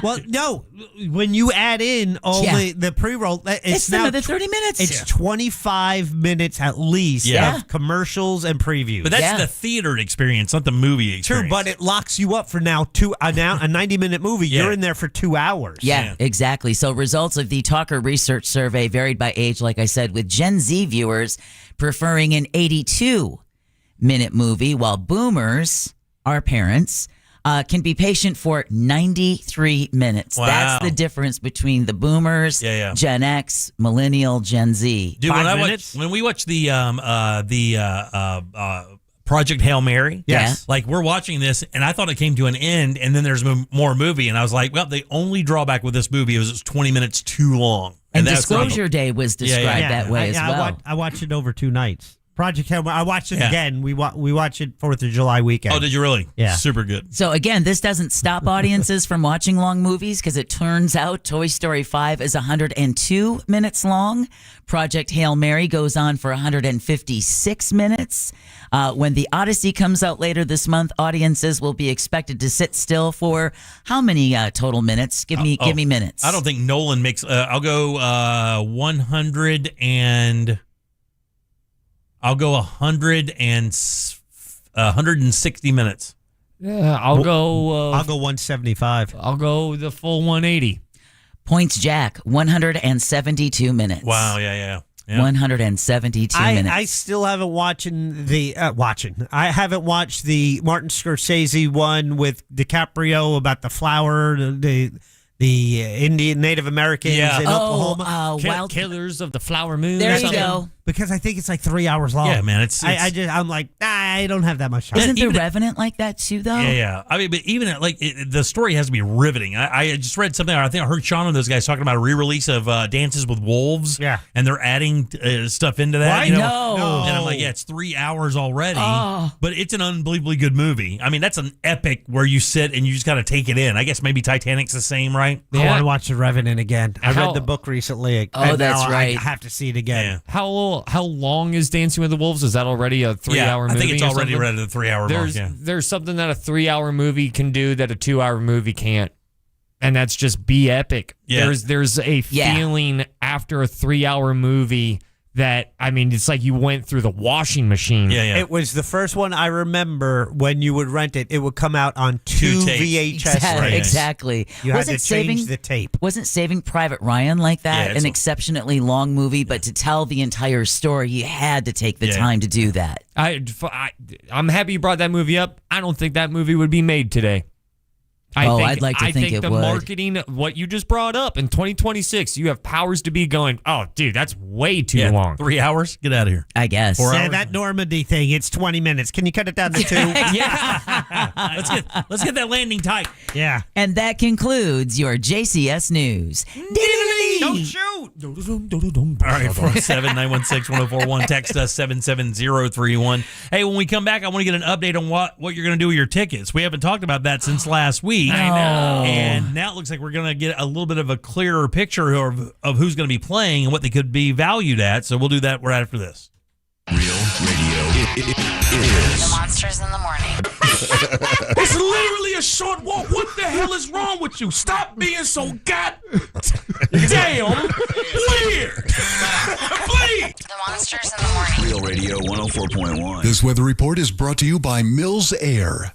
Well, no. When you add in only the pre-roll, it's now another 30 minutes. It's 25 minutes at least of commercials and previews. But that's the theater experience, not the movie experience. True, but it locks you up for now a 90-minute movie. You're in there for 2 hours. Yeah, exactly. So results of the Talker Research Survey varied by age, like I said, with Gen Z viewers preferring an 82-minute movie, while boomers, our parents, can be patient for 93 minutes. Wow. That's the difference between the boomers, Gen X, millennial, Gen Z. Dude, when we watch the Project Hail Mary, like we're watching this, and I thought it came to an end, and then there's more movie, and I was like, well, the only drawback with this movie was it was 20 minutes too long. And Disclosure Day was described that way as well. I watched it over 2 nights. Project Hail Mary. I watched it again. We watched it 4th of July weekend. Oh, did you really? Yeah. Super good. So again, this doesn't stop audiences from watching long movies because it turns out Toy Story 5 is 102 minutes long. Project Hail Mary goes on for 156 minutes. When The Odyssey comes out later this month, audiences will be expected to sit still for how many total minutes? Give me minutes. I don't think Nolan makes. I'll go 100 and. I'll go 160 minutes. Yeah, I'll go 175. I'll go the full 180. Points Jack, 172 minutes. Wow, yeah. 172 minutes. I still haven't watched I haven't watched the Martin Scorsese one with DiCaprio about the flower, the Indian Native Americans in Oklahoma. Wild Killers of the Flower Moon. There you go. Because I think it's like 3 hours long. Yeah, man. I'm like, I don't have that much time. Isn't The Revenant like that too, though? Yeah. I mean, but even the story has to be riveting. I just read something. I think I heard Sean and those guys talking about a re-release of Dances with Wolves. Yeah, and they're adding stuff into that. Why? No. And I'm like, it's 3 hours already, but it's an unbelievably good movie. I mean, that's an epic where you sit and you just got to take it in. I guess maybe Titanic's the same, right? I want to watch The Revenant again. I read the book recently. Oh, that's right. I have to see it again. Yeah. How long is Dancing with the Wolves? Is that already a 3-hour movie? I think it's already read at the 3-hour mark. There's something that a 3-hour movie can do that a 2-hour movie can't, and that's just be epic. Yeah. There's a feeling after a 3-hour movie that, I mean, it's like you went through the washing machine. Yeah. It was the first one I remember when you would rent it. It would come out on two VHS tapes. Exactly. You had to change the tape. Wasn't Saving Private Ryan like that? An exceptionally long movie, but to tell the entire story, you had to take the time to do that. I'm happy you brought that movie up. I don't think that movie would be made today. I'd like to think it would. I think the marketing, what you just brought up, in 2026, you have powers to be going, oh, dude, that's way too long. 3 hours? Get out of here. I guess. 4 hours? That Normandy thing, it's 20 minutes. Can you cut it down to 2? Let's get that landing tight. Yeah. And that concludes your JCS News. Don't shoot. All right, 407-916-1041. Text us 77031. Hey, when we come back, I want to get an update on what you're going to do with your tickets. We haven't talked about that since last week. I know. And now it looks like we're going to get a little bit of a clearer picture of who's going to be playing and what they could be valued at. So we'll do that right after this. Real radio. It is. The Monsters in the Morning. It's literally a short walk. What the hell is wrong with you? Stop being so damn weird. Please. The Monsters in the Morning. Real Radio 104.1. This weather report is brought to you by Mills Air.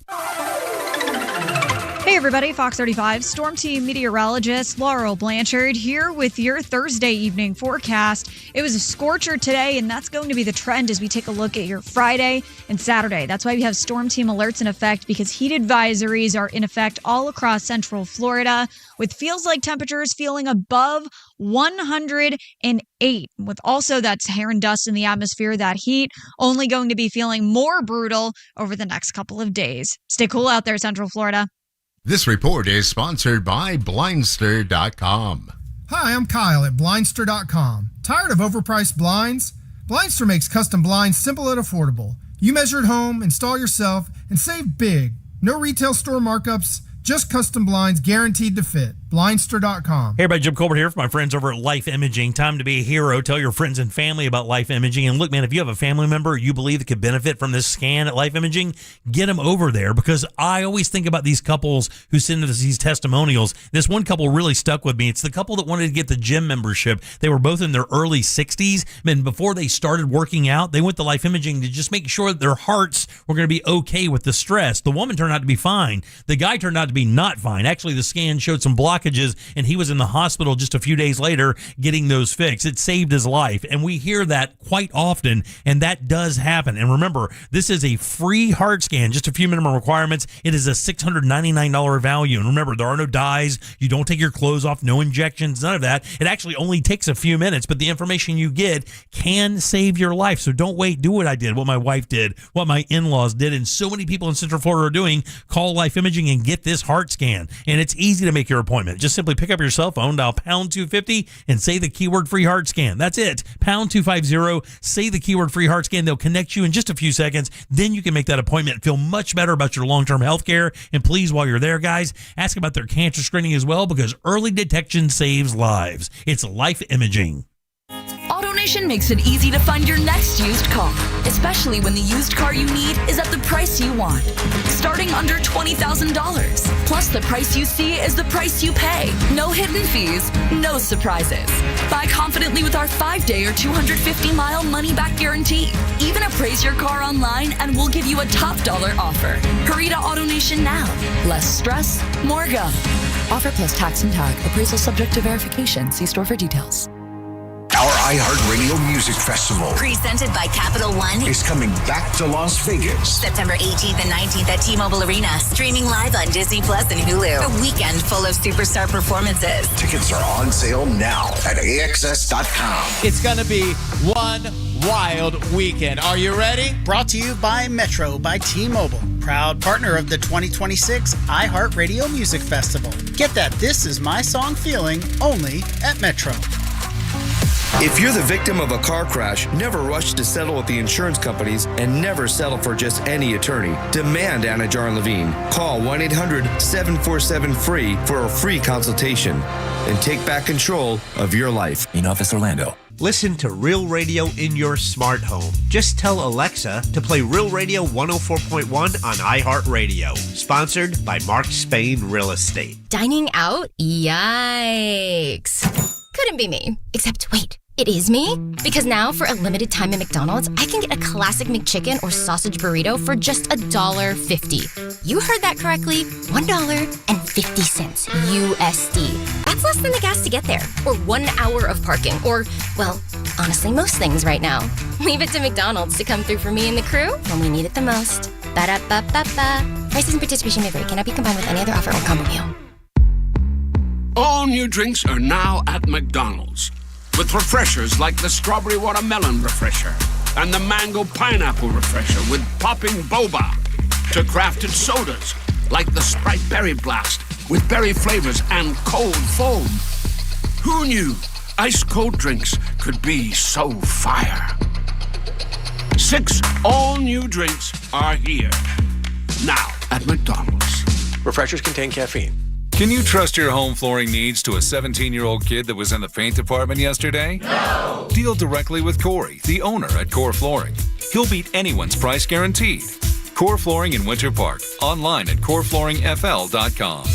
Hey everybody, Fox 35 Storm Team meteorologist Laurel Blanchard here with your Thursday evening forecast. It was a scorcher today, and that's going to be the trend as we take a look at your Friday and Saturday. That's why we have Storm Team alerts in effect, because heat advisories are in effect all across central Florida, with feels-like temperatures feeling above 108. With also that's hair and dust in the atmosphere, that heat only going to be feeling more brutal over the next couple of days. Stay cool out there, central Florida. This report is sponsored by Blindster.com. Hi, I'm Kyle at Blindster.com. Tired of overpriced blinds? Blindster makes custom blinds simple and affordable. You measure at home, install yourself, and save big. No retail store markups, just custom blinds guaranteed to fit. Blindster.com. Hey everybody, Jim Colbert here for my friends over at Life Imaging. Time to be a hero. Tell your friends and family about Life Imaging. And look, man, if you have a family member you believe that could benefit from this scan at Life Imaging, get them over there, because I always think about these couples who send us these testimonials. This one couple really stuck with me. It's the couple that wanted to get the gym membership. They were both in their early 60s, and before they started working out, they went to Life Imaging to just make sure that their hearts were going to be okay with the stress. The woman turned out to be fine. The guy turned out to be not fine. Actually, the scan showed some blockages, and he was in the hospital just a few days later getting those fixed. It saved his life, and we hear that quite often, and that does happen. And remember, this is a free heart scan, just a few minimum requirements. It is a $699 value, and remember, there are no dyes. You don't take your clothes off, no injections, none of that. It actually only takes a few minutes, but the information you get can save your life. So don't wait. Do what I did, what my wife did, what my in-laws did, and so many people in Central Florida are doing. Call Life Imaging and get this heart scan, and it's easy to make your appointment. Just simply pick up your cell phone, dial pound 250, and say the keyword free heart scan. That's it. Pound 250, say the keyword free heart scan. They'll connect you in just a few seconds. Then you can make that appointment and feel much better about your long-term health care. And please, while you're there, guys, ask about their cancer screening as well, because early detection saves lives. It's Life Imaging. AutoNation makes it easy to find your next used car, especially when the used car you need is at the price you want. Starting under $20,000. Plus, the price you see is the price you pay. No hidden fees, no surprises. Buy confidently with our 5-day or 250-mile money-back guarantee. Even appraise your car online and we'll give you a top dollar offer. Hurry to AutoNation now. Less stress, more go. Offer plus tax and tag. Appraisal subject to verification. See store for details. Our iHeartRadio Music Festival, presented by Capital One, is coming back to Las Vegas. September 18th and 19th at T-Mobile Arena. Streaming live on Disney Plus and Hulu. A weekend full of superstar performances. Tickets are on sale now at AXS.com. It's going to be one wild weekend. Are you ready? Brought to you by Metro by T-Mobile. Proud partner of the 2026 iHeartRadio Music Festival. Get that This Is My Song feeling only at Metro. If you're the victim of a car crash, never rush to settle with the insurance companies and never settle for just any attorney. Demand Anna Jar and Levine. Call 1-800-747-FREE for a free consultation and take back control of your life. In Office Orlando. Listen to Real Radio in your smart home. Just tell Alexa to play Real Radio 104.1 on iHeartRadio. Sponsored by Mark Spain Real Estate. Dining out? Yikes. Couldn't be me. Except, wait, it is me? Because now, for a limited time at McDonald's, I can get a classic McChicken or sausage burrito for just $1.50. You heard that correctly. $1.50 USD. That's less than the gas to get there. Or 1 hour of parking. Or, well, honestly, most things right now. Leave it to McDonald's to come through for me and the crew when we need it the most. Ba-da-ba-ba-ba. Prices and participation may vary. Cannot be combined with any other offer or combo meal. All new drinks are now at McDonald's, with refreshers like the Strawberry Watermelon Refresher and the Mango Pineapple Refresher with popping boba, to crafted sodas like the Sprite Berry Blast with berry flavors and cold foam. Who knew ice-cold drinks could be so fire? 6 all-new drinks are here, now at McDonald's. Refreshers contain caffeine. Can you trust your home flooring needs to a 17-year-old kid that was in the paint department yesterday? No! Deal directly with Corey, the owner at Core Flooring. He'll beat anyone's price guaranteed. Core Flooring in Winter Park. Online at coreflooringfl.com.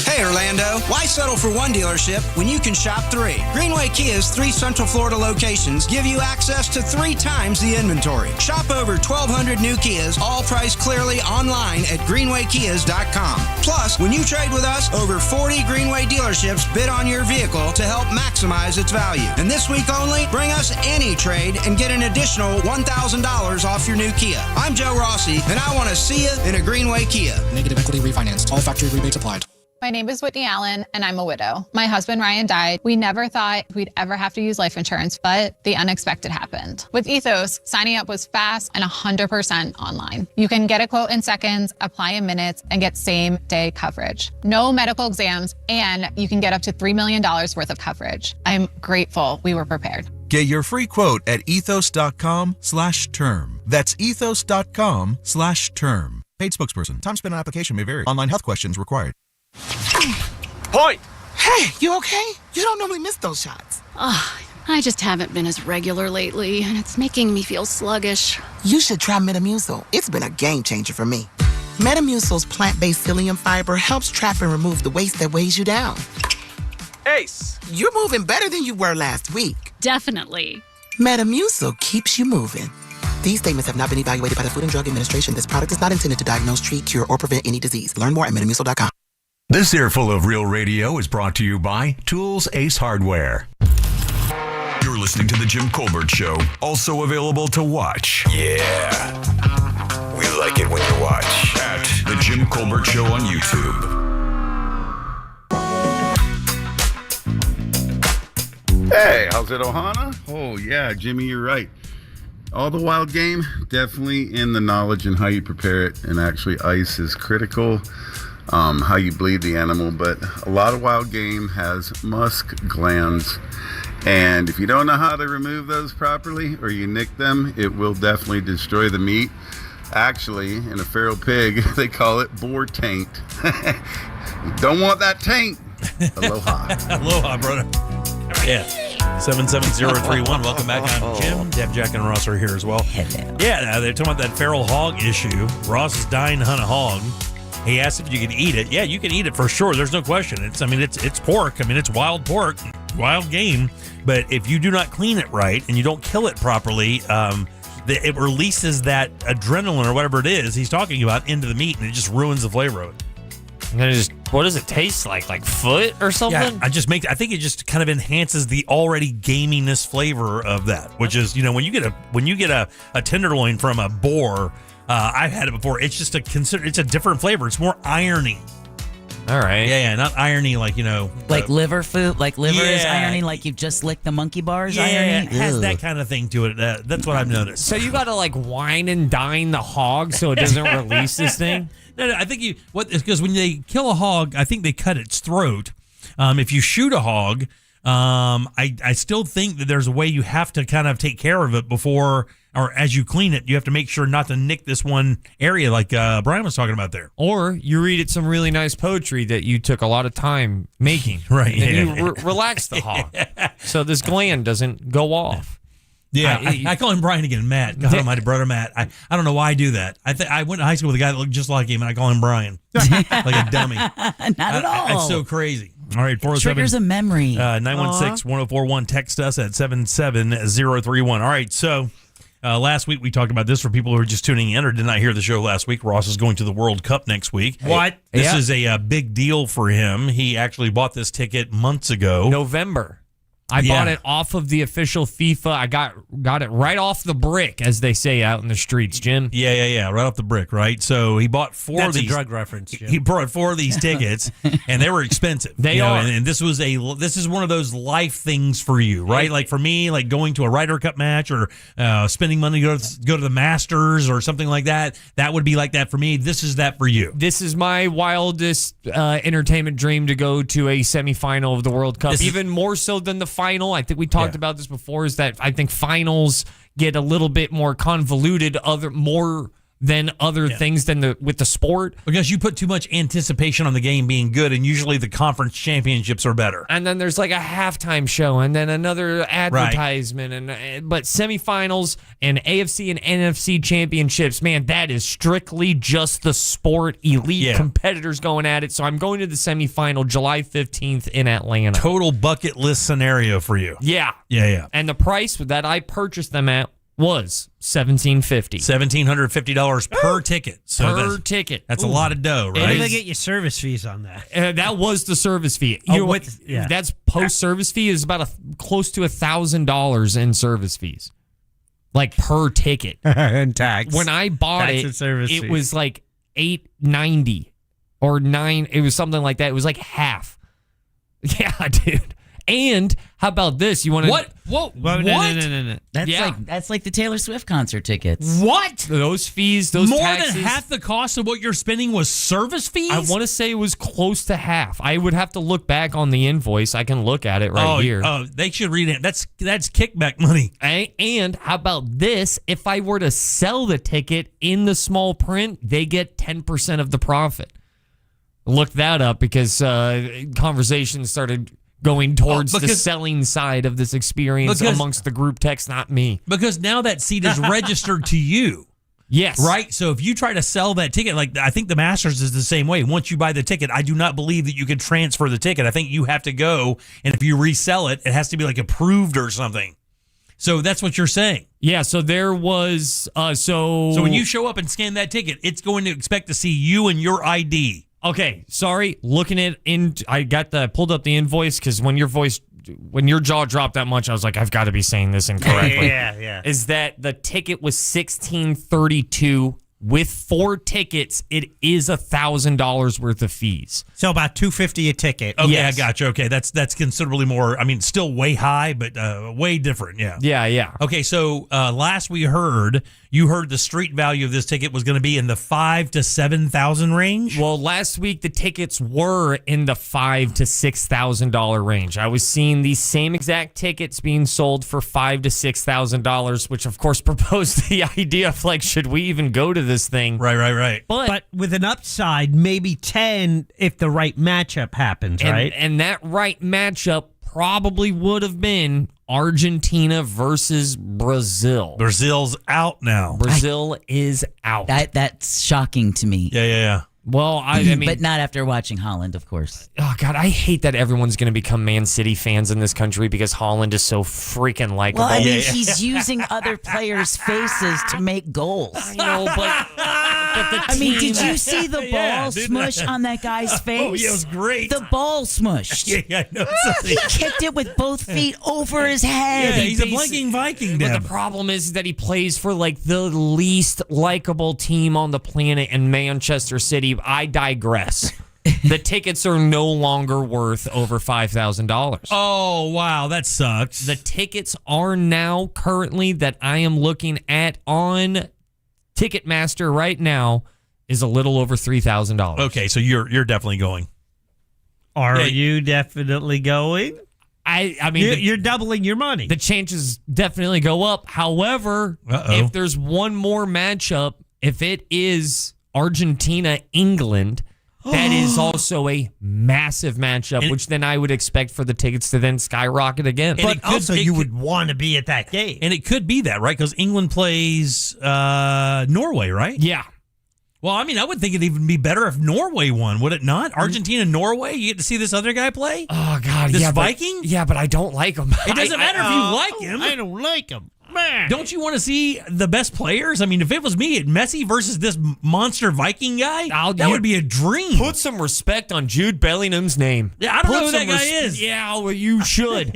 Hey Orlando, why settle for one dealership when you can shop 3? Greenway Kia's 3 Central Florida locations give you access to 3 times the inventory. Shop over 1,200 new Kias, all priced clearly online at greenwaykias.com. Plus, when you trade with us, over 40 Greenway dealerships bid on your vehicle to help maximize its value. And this week only, bring us any trade and get an additional $1,000 off your new Kia. I'm Joe Rossi, and I want to see you in a Greenway Kia. Negative equity refinanced. All factory rebates applied. My name is Whitney Allen, and I'm a widow. My husband, Ryan, died. We never thought we'd ever have to use life insurance, but the unexpected happened. With Ethos, signing up was fast and 100% online. You can get a quote in seconds, apply in minutes, and get same-day coverage. No medical exams, and you can get up to $3 million worth of coverage. I'm grateful we were prepared. Get your free quote at ethos.com/term. That's ethos.com/term. Paid spokesperson. Time spent on application may vary. Online health questions required. Point! Hey, you okay? You don't normally miss those shots. I just haven't been as regular lately, and it's making me feel sluggish. You should try Metamucil. It's been a game changer for me. Metamucil's plant-based psyllium fiber helps trap and remove the waste that weighs you down. Ace! You're moving better than you were last week. Definitely. Metamucil keeps you moving. These statements have not been evaluated by the Food and Drug Administration. This product is not intended to diagnose, treat, cure, or prevent any disease. Learn more at metamucil.com. This earful of Real Radio is brought to you by Tools Ace Hardware. You're listening to The Jim Colbert Show, also available to watch. Yeah. We like it when you watch at The Jim Colbert Show on YouTube. Hey, how's it, Ohana? Oh, yeah, Jimmy, you're right. All the wild game, definitely in the knowledge and how you prepare it. And actually, ice is critical. How you bleed the animal, but a lot of wild game has musk glands, and if you don't know how to remove those properly or you nick them, it will definitely destroy the meat. Actually, in a feral pig, they call it boar taint. You don't want that taint. Aloha. Aloha, brother. Yeah. 77031. Welcome back on Jim. Deb, Jack, and Ross are here as well. Hello. Yeah, they're talking about that feral hog issue. Ross is dying to hunt a hog. He asked if you could eat it. Yeah, you can eat it for sure. There's no question. It's pork. I mean, it's wild pork, wild game. But if you do not clean it right and you don't kill it properly, it releases that adrenaline or whatever it is he's talking about into the meat, and it just ruins the flavor of it. And then what does it taste like? Like foot or something? Yeah, I think it just kind of enhances the already gaminess flavor of that, which is, when you get a tenderloin from a boar. I've had it before. It's just it's a different flavor. It's more irony. All right. Yeah, not irony like, like liver food, like liver is irony, like you just licked the monkey bars irony. It has that kind of thing to it. That's what I've noticed. So you got to wine and dine the hog so it doesn't release this thing? No, I think because when they kill a hog, I think they cut its throat. If you shoot a hog, I still think that there's a way you have to kind of take care of it before or as you clean it. You have to make sure not to nick this one area like Brian was talking about there. Or you read it some really nice poetry that you took a lot of time making. Right. And you relax the hog so this gland doesn't go off. Yeah, I call him Brian again, Matt. God almighty, brother Matt. I don't know why I do that. I went to high school with a guy that looked just like him, and I call him Brian. Like a dummy. Not at all. It's so crazy. All right, 407. Triggers a memory. 916-1041. Text us at 77031. All right, so last week we talked about this for people who are just tuning in or did not hear the show last week. Ross is going to the World Cup next week. What? This is a big deal for him. He actually bought this ticket months ago. November. I bought it off of the official FIFA. I got it right off the brick, as they say out in the streets, Jim. Yeah, right off the brick, right? So he bought four of these. That's a drug reference, Jim. He bought 4 of these tickets, and they were expensive. They are. And this is one of those life things for you, right? Like for me, like going to a Ryder Cup match or spending money to go to the Masters or something like that. That would be like that for me. This is that for you. This is my wildest entertainment dream to go to a semifinal of the World Cup, even more so than the final. I think we talked about this before, is that I think finals get a little bit more convoluted more than other things than with the sport. Because you put too much anticipation on the game being good, and usually the conference championships are better. And then there's like a halftime show and then another advertisement. But semifinals and AFC and NFC championships, man, that is strictly just the sport, elite competitors going at it. So I'm going to the semifinal July 15th in Atlanta. Total bucket list scenario for you. Yeah. Yeah. And the price that I purchased them at was $1,750 per ticket. So per ticket. That's a lot of dough, right? And they get you service fees on that. That was the service fee. That's post-service fee is about close to $1,000 in service fees, like per ticket and tax. When I bought it was like $890 or $9. It was something like that. It was like half. Yeah, dude. And how about this? You want to what? Whoa! What? No. That's like the Taylor Swift concert tickets. What? Those fees, those more taxes, than half the cost of what you're spending was service fees. I want to say it was close to half. I would have to look back on the invoice. I can look at it here. Oh, they should read it. That's kickback money. And how about this? If I were to sell the ticket in the small print, they get 10% of the profit. look that up because conversations started going towards the selling side of this experience amongst the group text, not me. Because now that seat is registered to you. Yes. Right? So if you try to sell that ticket, like I think the Masters is the same way. Once you buy the ticket, I do not believe that you can transfer the ticket. I think you have to go, and if you resell it, it has to be like approved or something. So that's what you're saying. Yeah, so there was... So when you show up and scan that ticket, it's going to expect to see you and your ID. Okay, sorry. Looking at... I pulled up the invoice because when your jaw dropped that much, I was like, I've got to be saying this incorrectly. Yeah. Is that the ticket was $1,632. With 4 tickets, it is $1,000 worth of fees. So about $250 a ticket. Okay, Yes. I got you. Okay, that's considerably more. I mean, still way high, but way different. Yeah. Yeah. Okay, so last you heard the street value of this ticket was going to be in the $5,000 to $7,000 range. Well, last week the tickets were in the $5,000 to $6,000 range. I was seeing these same exact tickets being sold for $5,000 to $6,000, which of course proposed the idea of like, should we even go to this thing? Right. But with an upside, maybe 10 if the right matchup happens, right? And that right matchup probably would have been Argentina versus Brazil. Brazil's out now. Brazil is out. That's shocking to me. Yeah. Well, I mean, but not after watching Holland, of course. Oh God, I hate that everyone's going to become Man City fans in this country because Holland is so freaking likable. Well, I mean, he's using other players' faces to make goals. I know, but I mean, did you see the ball smush on that guy's face? Oh, yeah, it was great. The ball smushed. Yeah, I know. He kicked it with both feet over his head. Yeah, he's a blinking Viking. But the problem is that he plays for like the least likable team on the planet in Manchester City. I digress. The tickets are no longer worth over $5,000. Oh, wow, that sucks. The tickets are now currently that I am looking at on Ticketmaster right now is a little over $3,000. Okay, so you're definitely going. Are you definitely going? I mean, you're doubling your money. The chances definitely go up. However, if there's one more matchup, if it is Argentina-England, that is also a massive matchup, which then I would expect for the tickets to then skyrocket again. But also, you would want to be at that game. And it could be that, right? Because England plays Norway, right? Yeah. Well, I mean, I would think it'd even be better if Norway won, would it not? Argentina, Norway, you get to see this other guy play? Oh, God. This Viking? But I don't like him. It doesn't matter if you like him. I don't like him. Man. Don't you want to see the best players? I mean, if it was me, Messi versus this monster Viking guy, that would be a dream. Put some respect on Jude Bellingham's name. Yeah, I don't know who that guy is. Yeah, well, you should.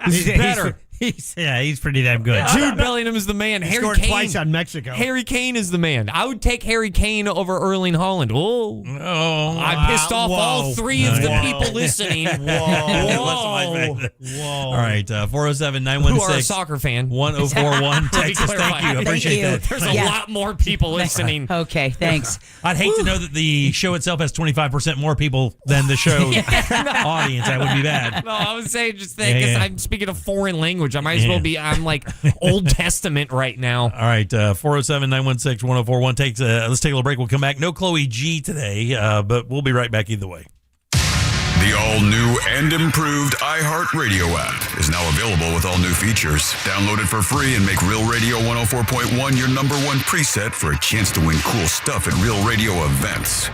He's better. He's pretty damn good. Jude Bellingham is the man. He Harry scored Kane, twice on Mexico. Harry Kane is the man. I would take Harry Kane over Erling Haaland. I pissed off all 3 of the people listening. Whoa. All right, 407-916. Who are a soccer fan. 1041. Texas, thank you. I appreciate that. There's a lot more people listening. Okay, thanks. I'd hate to know that the show itself has 25% more people than the show audience. That would be bad. No, I was saying just because I'm speaking a foreign language. I might as well be, I'm like Old Testament right now. All right, 407-916-1041. Let's take a little break. We'll come back. No Chloe G today, but we'll be right back either way. The all-new and improved iHeartRadio app is now available with all new features. Download it for free and make Real Radio 104.1 your number one preset for a chance to win cool stuff at Real Radio events.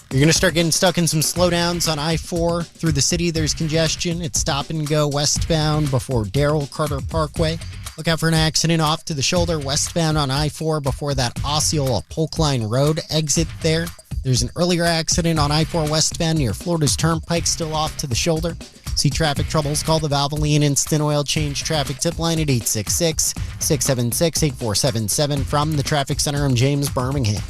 You're going to start getting stuck in some slowdowns on I-4 through the city. There's congestion. It's stop and go westbound before Darrell Carter Parkway. Look out for an accident off to the shoulder westbound on I-4 before that Osceola Polk Line Road exit there. There's an earlier accident on I-4 westbound near Florida's Turnpike, still off to the shoulder. See traffic troubles, call the Valvoline Instant Oil Change traffic tip line at 866-676-8477 from the Traffic Center in James, Birmingham.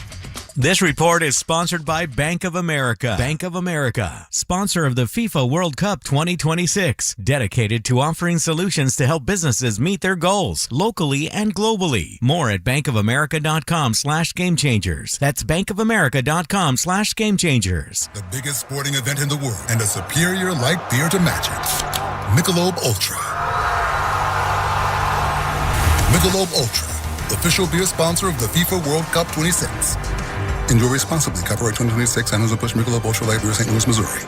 This report is sponsored by Bank of America. Bank of America, sponsor of the FIFA World Cup 2026, dedicated to offering solutions to help businesses meet their goals locally and globally. More at bankofamerica.com/gamechangers. That's bankofamerica.com/gamechangers. The biggest sporting event in the world and a superior light beer to match it. Michelob Ultra. Michelob Ultra, official beer sponsor of the FIFA World Cup 26. Enjoy responsibly. Copyright 2026, Anheuser-Busch Michelob Ultra Light Beer, St. Louis, Missouri.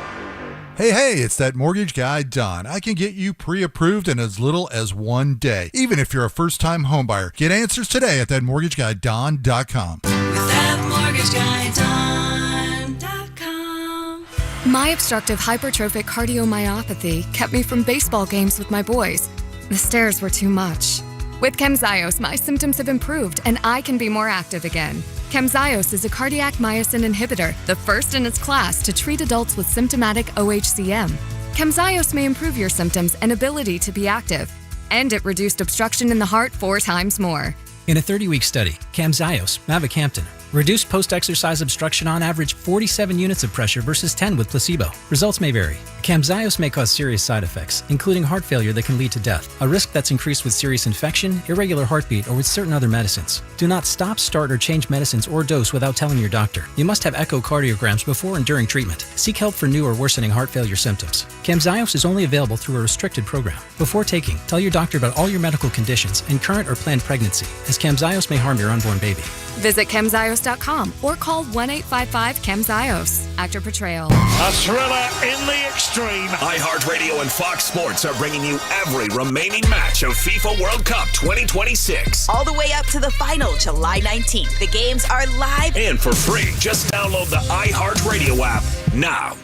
Hey, it's that mortgage guy, Don. I can get you pre-approved in as little as 1 day, even if you're a first-time homebuyer. Get answers today at thatmortgageguyDon.com. ThatmortgageguyDon.com. My obstructive hypertrophic cardiomyopathy kept me from baseball games with my boys. The stairs were too much. With Camzyos, my symptoms have improved and I can be more active again. Camzyos is a cardiac myosin inhibitor, the first in its class to treat adults with symptomatic OHCM. Camzyos may improve your symptoms and ability to be active, and it reduced obstruction in the heart 4 times more. In a 30-week study, Camzyos, mavacamten, reduced post-exercise obstruction on average 47 units of pressure versus 10 with placebo. Results may vary. Camzyos may cause serious side effects, including heart failure that can lead to death, a risk that's increased with serious infection, irregular heartbeat, or with certain other medicines. Do not stop, start, or change medicines or dose without telling your doctor. You must have echocardiograms before and during treatment. Seek help for new or worsening heart failure symptoms. Camzyos is only available through a restricted program. Before taking, tell your doctor about all your medical conditions and current or planned pregnancy, as Camzyos may harm your unborn baby. Visit Camzyos.com or call 1-855-CAMZYOS. Actor Portrayal. A thriller in the extreme. iHeartRadio and Fox Sports are bringing you every remaining match of FIFA World Cup 2026. All the way up to the final, July 19th. The games are live and for free. Just download the iHeartRadio app now.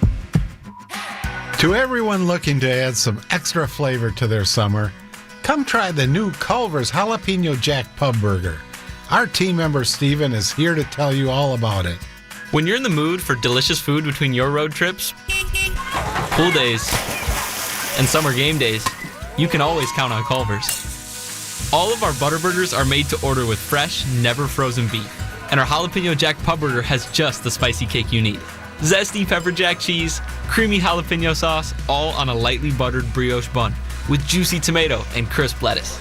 To everyone looking to add some extra flavor to their summer, come try the new Culver's Jalapeno Jack Pub Burger. Our team member Steven is here to tell you all about it. When you're in the mood for delicious food between your road trips, pool days, and summer game days, you can always count on Culver's. All of our butter burgers are made to order with fresh, never frozen beef. And our Jalapeno Jack Pub Burger has just the spicy kick you need. Zesty pepper jack cheese, creamy jalapeno sauce, all on a lightly buttered brioche bun with juicy tomato and crisp lettuce.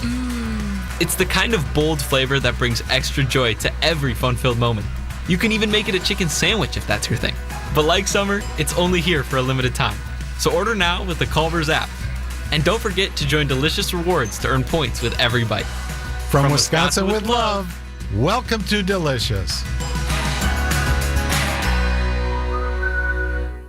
It's the kind of bold flavor that brings extra joy to every fun-filled moment. You can even make it a chicken sandwich if that's your thing. But like summer, it's only here for a limited time. So order now with the Culver's app. And don't forget to join Delicious Rewards to earn points with every bite. From Wisconsin with love, welcome to Delicious.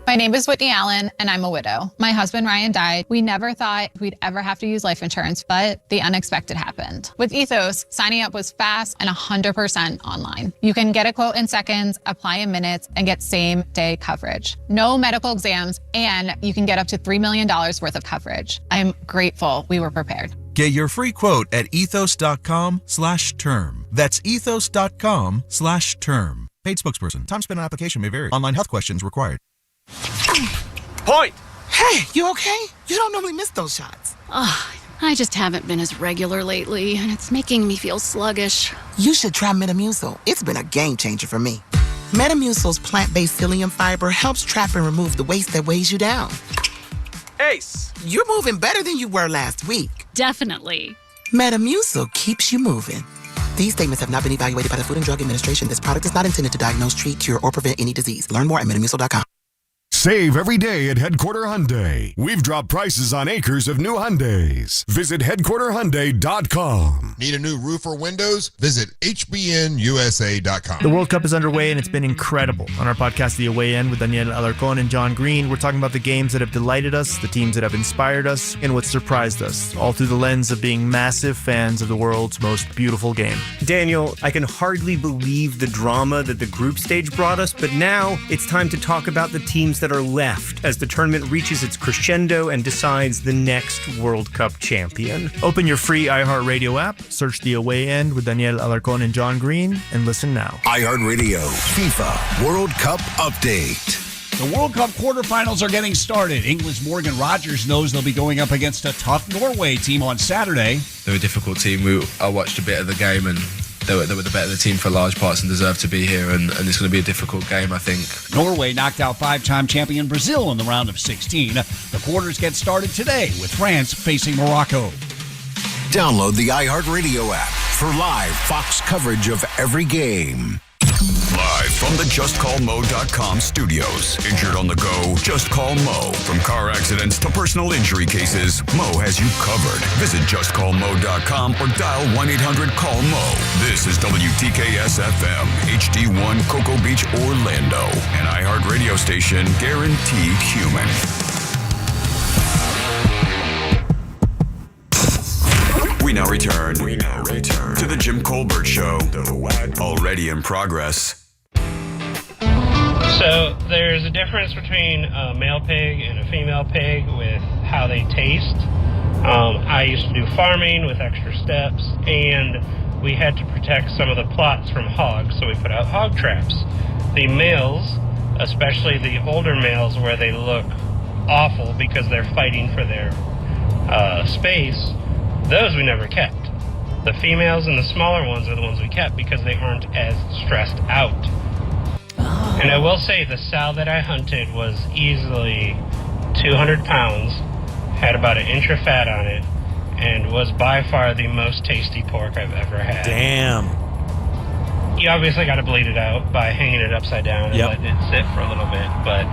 My name is Whitney Allen, and I'm a widow. My husband, Ryan, died. We never thought we'd ever have to use life insurance, but the unexpected happened. With Ethos, signing up was fast and 100% online. You can get a quote in seconds, apply in minutes, and get same-day coverage. No medical exams, and you can get up to $3 million worth of coverage. I'm grateful we were prepared. Get your free quote at ethos.com/term. That's ethos.com/term. Paid spokesperson. Time spent on application may vary. Online health questions required. Point! Hey, you okay? You don't normally miss those shots. I just haven't been as regular lately, and it's making me feel sluggish. You should try Metamucil. It's been a game changer for me. Metamucil's plant-based psyllium fiber helps trap and remove the waste that weighs you down. Ace! You're moving better than you were last week. Definitely. Metamucil keeps you moving. These statements have not been evaluated by the Food and Drug Administration. This product is not intended to diagnose, treat, cure, or prevent any disease. Learn more at Metamucil.com. Save every day at Headquarter Hyundai. We've dropped prices on acres of new Hyundais. Visit headquarterhyundai.com. Need a new roof or windows? Visit hbnusa.com. The World Cup is underway and it's been incredible. On our podcast, The Away End with Daniel Alarcon and John Green, we're talking about the games that have delighted us, the teams that have inspired us, and what surprised us, all through the lens of being massive fans of the world's most beautiful game. Daniel, I can hardly believe the drama that the group stage brought us, but now it's time to talk about the teams that are left as the tournament reaches its crescendo and decides the next World Cup champion. Open your free iHeartRadio app, search The Away End with Daniel Alarcon and John Green, and listen now. iHeartRadio FIFA World Cup Update. The World Cup quarterfinals are getting started. England's Morgan Rogers knows they'll be going up against a tough Norway team on Saturday. They're a difficult team. I watched a bit of the game and they were the better team for large parts and deserve to be here, and it's going to be a difficult game, I think. Norway knocked out five-time champion Brazil in the round of 16. The quarters get started today with France facing Morocco. Download the iHeartRadio app for live Fox coverage of every game. Live From the JustCallMo.com studios. Injured on the go? Just call Mo. From car accidents to personal injury cases, Mo has you covered. Visit JustCallMo.com or dial 1-800-CALL-MO. This is WTKS-FM, HD1 Cocoa Beach, Orlando. An iHeart radio station guaranteed human. We now return to the Jim Colbert Show. Already in progress. So there's a difference between a male pig and a female pig with how they taste. I used to do farming with extra steps, and we had to protect some of the plots from hogs, so we put out hog traps. The males, especially the older males where they look awful because they're fighting for their space, those we never kept. The females and the smaller ones are the ones we kept because they aren't as stressed out. And I will say the sow that I hunted was easily 200 pounds, had about an inch of fat on it, and was by far the most tasty pork I've ever had. Damn. You obviously got to bleed it out by hanging it upside down and letting it sit for a little bit, but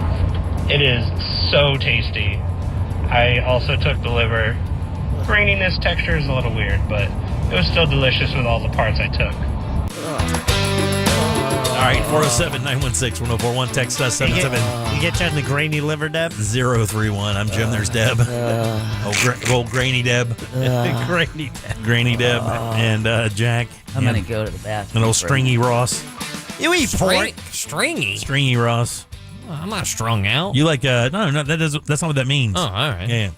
it is so tasty. I also took the liver. Graininess texture is a little weird, but it was still delicious with all the parts I took. All right, 407-916-1041. Text us 77. You get you on the grainy liver, Deb? 031. I'm Jim. There's Deb. Old Grainy Deb. Grainy Deb. Grainy Deb. And Jack. I'm going to go to the bathroom. And old Stringy Ross. You eat pork. Stringy? Stringy Ross. Well, I'm not strung out. You like, no, that's not what that means. Oh, all right. Yeah.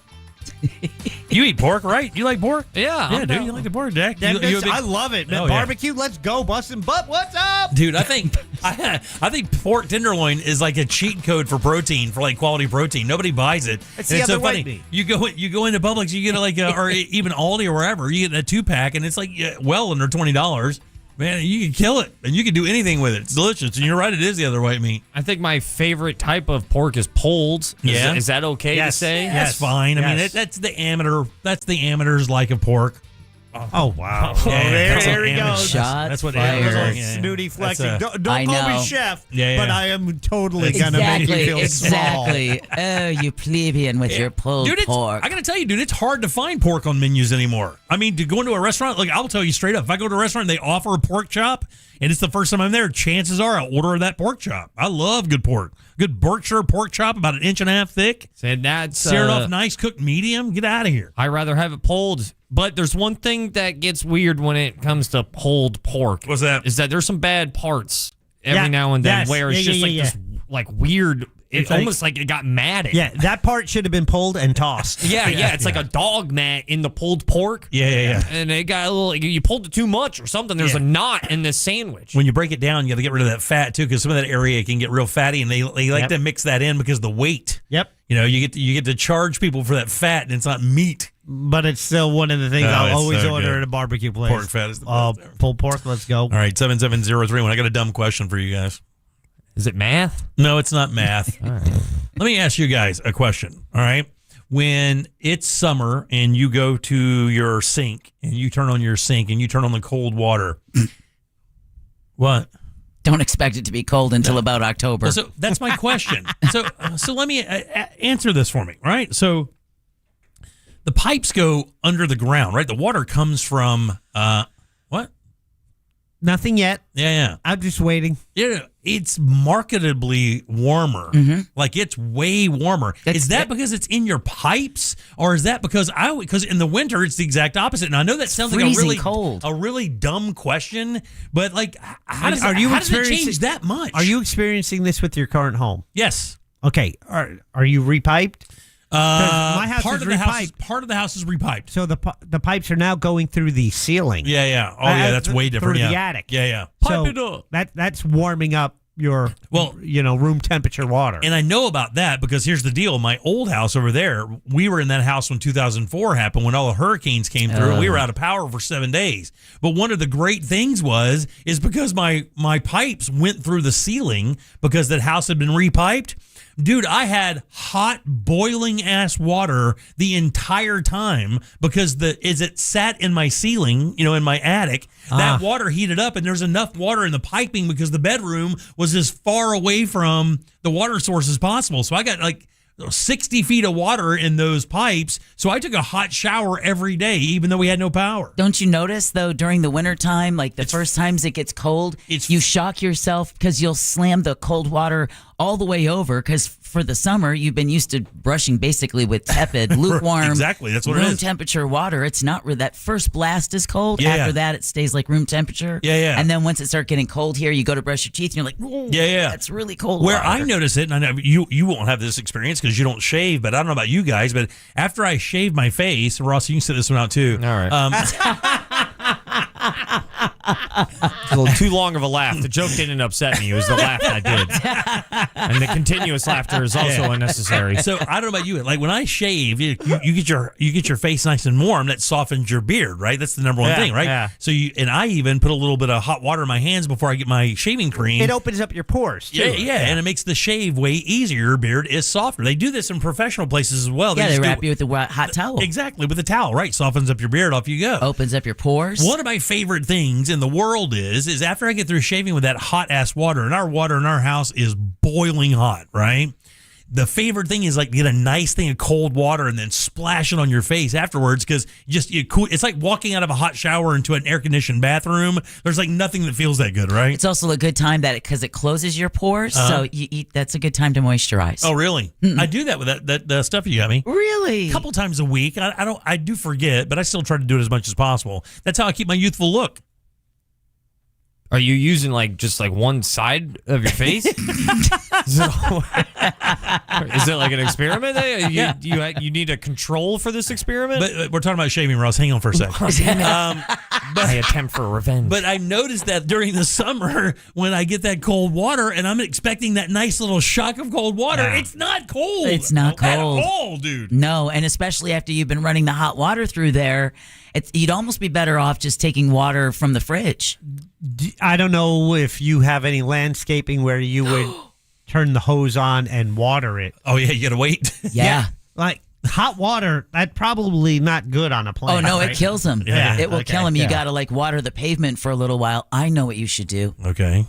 You eat pork, right? You like pork? Yeah, dude. You like the pork, Jack? I love it. Oh, barbecue, let's go. Busting butt. What's up? Dude, I think pork tenderloin is like a cheat code for protein, for like quality protein. Nobody buys it. It's the other so way. funny. You go into Publix, you get like or even Aldi or wherever, you get a 2-pack, and it's like well under $20. Man, you can kill it, and you can do anything with it. It's delicious, and you're right, it is the other white meat. I think my favorite type of pork is pulled. Is that okay to say? Yes. That's fine. I mean, that's the amateur. That's the amateur's like of pork. Oh, wow. There he goes. That's what amateurs like. Snooty flexing. Don't I call know. me chef, Yeah. but I am totally going to make you feel small. Exactly. Oh, you plebeian with your pulled pork. I got to tell you, dude, it's hard to find pork on menus anymore. I mean, to go into a restaurant, like I'll tell you straight up, if I go to a restaurant and they offer a pork chop, and it's the first time I'm there, chances are I'll order that pork chop. I love good pork. Good Berkshire pork chop, about 1.5 inches thick. And that's seared off nice, cooked medium. Get out of here. I'd rather have it pulled. But there's one thing that gets weird when it comes to pulled pork. What's that? Is that there's some bad parts every now and then where it's just this like weird. It's almost like it got matted. Yeah, that part should have been pulled and tossed. Yeah. It's like a dog mat in the pulled pork. Yeah. And it got a little. You pulled it too much or something. There's a knot in this sandwich. When you break it down, you got to get rid of that fat too, because some of that area can get real fatty, and they like to mix that in because of the weight. Yep. You know, you get to charge people for that fat, and it's not meat. But it's still one of the things I'll always so order good. at a barbecue place. Pork fat is the best. Pulled pork, let's go. All right, 77031. I got a dumb question for you guys. Is it math? No, it's not math. All right. Let me ask you guys a question. All right. When it's summer and you go to your sink and you turn on your sink and you turn on the cold water, what? Don't expect it to be cold until about October. Well, so that's my question. So let me answer this for me. Right. So the pipes go under the ground, right? The water comes from what? Nothing yet. Yeah. I'm just waiting. Yeah, it's marketably warmer. Mm-hmm. Like it's way warmer. Is that because it's in your pipes, or is that because in the winter it's the exact opposite? And I know that sounds like a really dumb question, but like how does it change that much? Are you experiencing this with your current home? Yes. Okay. Are you repiped? My house part is of the repiped. Part of the house is repiped. So the pipes are now going through the ceiling. Yeah. Oh yeah, that's way different. Through the attic. Yeah. Pipe it up. That's warming up your room temperature water. And I know about that because here's the deal. My old house over there, we were in that house when 2004 happened, when all the hurricanes came through. And we were out of power for 7 days. But one of the great things is because my pipes went through the ceiling because that house had been repiped. Dude, I had hot, boiling ass water the entire time because as it sat in my ceiling, in my attic, that water heated up, and there's enough water in the piping because the bedroom was as far away from the water source as possible. So I got 60 feet of water in those pipes. So I took a hot shower every day, even though we had no power. Don't you notice, though, during the wintertime, first times it gets cold, you shock yourself because you'll slam the cold water all the way over because for the summer, you've been used to brushing basically with tepid, lukewarm, exactly. That's what it room is. temperature water. It's not that first blast is cold. Yeah, After that, it stays like room temperature. Yeah. And then once it starts getting cold here, you go to brush your teeth and you're like, "Whoa, that's really cold Where water." I notice it, and I know you won't have this experience because you don't shave, but I don't know about you guys, but after I shave my face, Ross, you can sit this one out too. All right. It's a little too long of a laugh. The joke didn't upset me. It was the laugh I did. And the continuous laughter is also unnecessary. So I don't know about you. Like when I shave, you get your face nice and warm. That softens your beard, right? That's the number one thing, right? Yeah. So I even put a little bit of hot water in my hands before I get my shaving cream. It opens up your pores, too. Yeah, and it makes the shave way easier. Your beard is softer. They do this in professional places as well. They wrap you with the hot towel. Exactly, with the towel, right? Softens up your beard, off you go. Opens up your pores. One of my favorite things in the world is after I get through shaving with that hot ass water, and our water in our house is boiling hot, right? The favorite thing is get a nice thing of cold water and then splash it on your face afterwards because it's like walking out of a hot shower into an air conditioned bathroom. There's nothing that feels that good, right? It's also a good time because it closes your pores, so that's a good time to moisturize. Oh, really? I do that with that stuff you got me. Really? A couple times a week. I do forget, but I still try to do it as much as possible. That's how I keep my youthful look. Are you using just one side of your face? Is it like an experiment? You need a control for this experiment? But we're talking about shaving, Ross. Hang on for a second. I attempt for revenge. But I noticed that during the summer when I get that cold water and I'm expecting that nice little shock of cold water, it's not cold. It's not cold at all, dude. No, and especially after you've been running the hot water through there, you'd almost be better off just taking water from the fridge. I don't know if you have any landscaping where you would turn the hose on and water it. Oh, yeah, you got to wait. Yeah. Like hot water, that's probably not good on a plant. Oh, no, right? It kills them. Yeah. It will kill them. You Yeah. got to water the pavement for a little while. I know what you should do. Okay.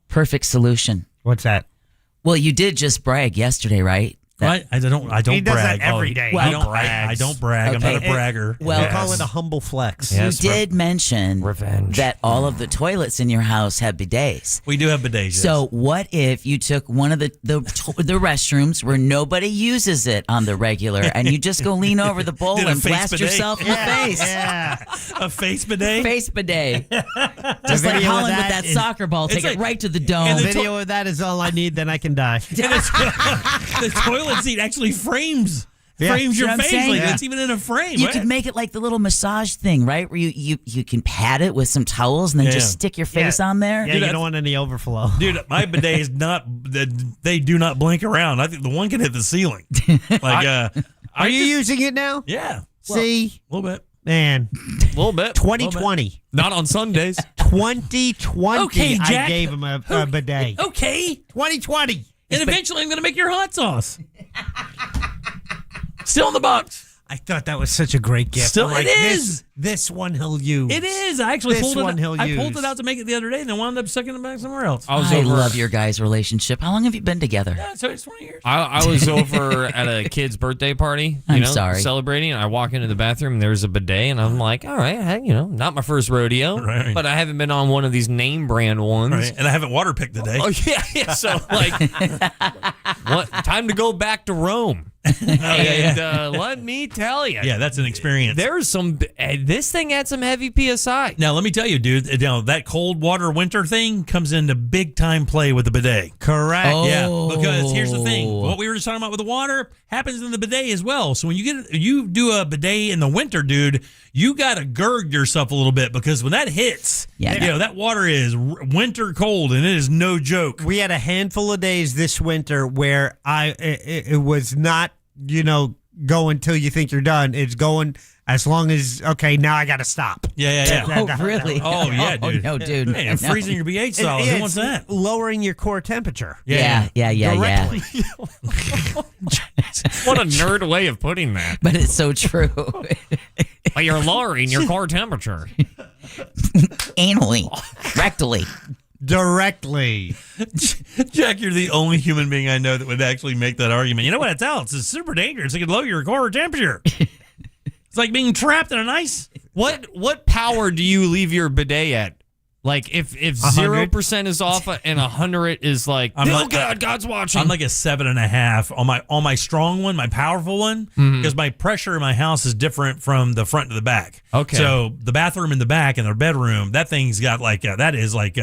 Perfect solution. What's that? Well, you did just brag yesterday, right? Right? I don't He does brag. that every day. Well, He I don't brag. Okay. I'm not a bragger. Well, We call it a humble flex. You did mention revenge. that all of the toilets in your house have bidets. We do have bidets. Yes. So what if you took one of the restrooms where nobody uses it on the regular and you just go lean over the bowl Did a and face blast bidet? yourself in the face? Yeah. A face bidet? Face bidet. Just like video of Holland with that that is- soccer ball. it's Take like- it right to the A dome. video of that is all I need, then I can die. The toilet seat actually frames your See what I'm face. saying? It's even in a frame. You right? could make it like the little massage thing, right? Where you can pat it with some towels and then just stick your face on there. Yeah, you don't want any overflow. Dude, my bidet is not. They do not blink around. I think the one can hit the ceiling. Are you using it now? Yeah. See? A little bit. Man. A little bit. 2020. Not on Sundays. 2020. Okay, Jack. I gave him a bidet. Okay. 2020. And eventually I'm going to make your hot sauce. Still in the box. I thought that was such a great gift. Still, I'm like, it is. This one he'll use. It is. I actually This pulled it. one he'll I use. pulled it out to make it the other day, and then wound up sucking it back somewhere else. I love your guys' relationship. How long have you been together? Yeah, so it's 20 years. I was over at a kid's birthday party, I'm sorry. celebrating. And I walk into the bathroom, and there's a bidet, and I'm like, all right, not my first rodeo, Right. but I haven't been on one of these name brand ones. Right. And I haven't water picked today. Oh yeah. So what? Time to go back to Rome. And let me tell you, Yeah, that's an experience. there's some. This thing had some heavy PSI. Now, let me tell you, dude, that cold water winter thing comes into big time play with the bidet. Correct. Oh. Yeah, because here's the thing. What we were just talking about with the water happens in the bidet as well. So when you do a bidet in the winter, dude, you got to gird yourself a little bit because when that hits, that water is winter cold and it is no joke. We had a handful of days this winter where it was not, go until you think you're done. It's going as long as, okay, now I got to stop. Yeah. Really? Oh, yeah, Oh, dude. no, dude. Man, No. freezing your BH solid. Who wants that? Lowering your core temperature. Yeah. Directly. What a nerd way of putting that. But it's so true. Like you're lowering your core temperature. Anally. Rectally. Directly. Jack, you're the only human being I know that would actually make that argument. You know what? It's Alex. It's super dangerous. It could lower your core temperature. It's like being trapped in an ice. What power do you leave your bidet at? Like if 0% is off and 100 is like, God's watching. I'm like a 7.5 on my strong one, my powerful one, because my pressure in my house is different from the front to the back. Okay. So the bathroom in the back and their bedroom, that thing's got like that is like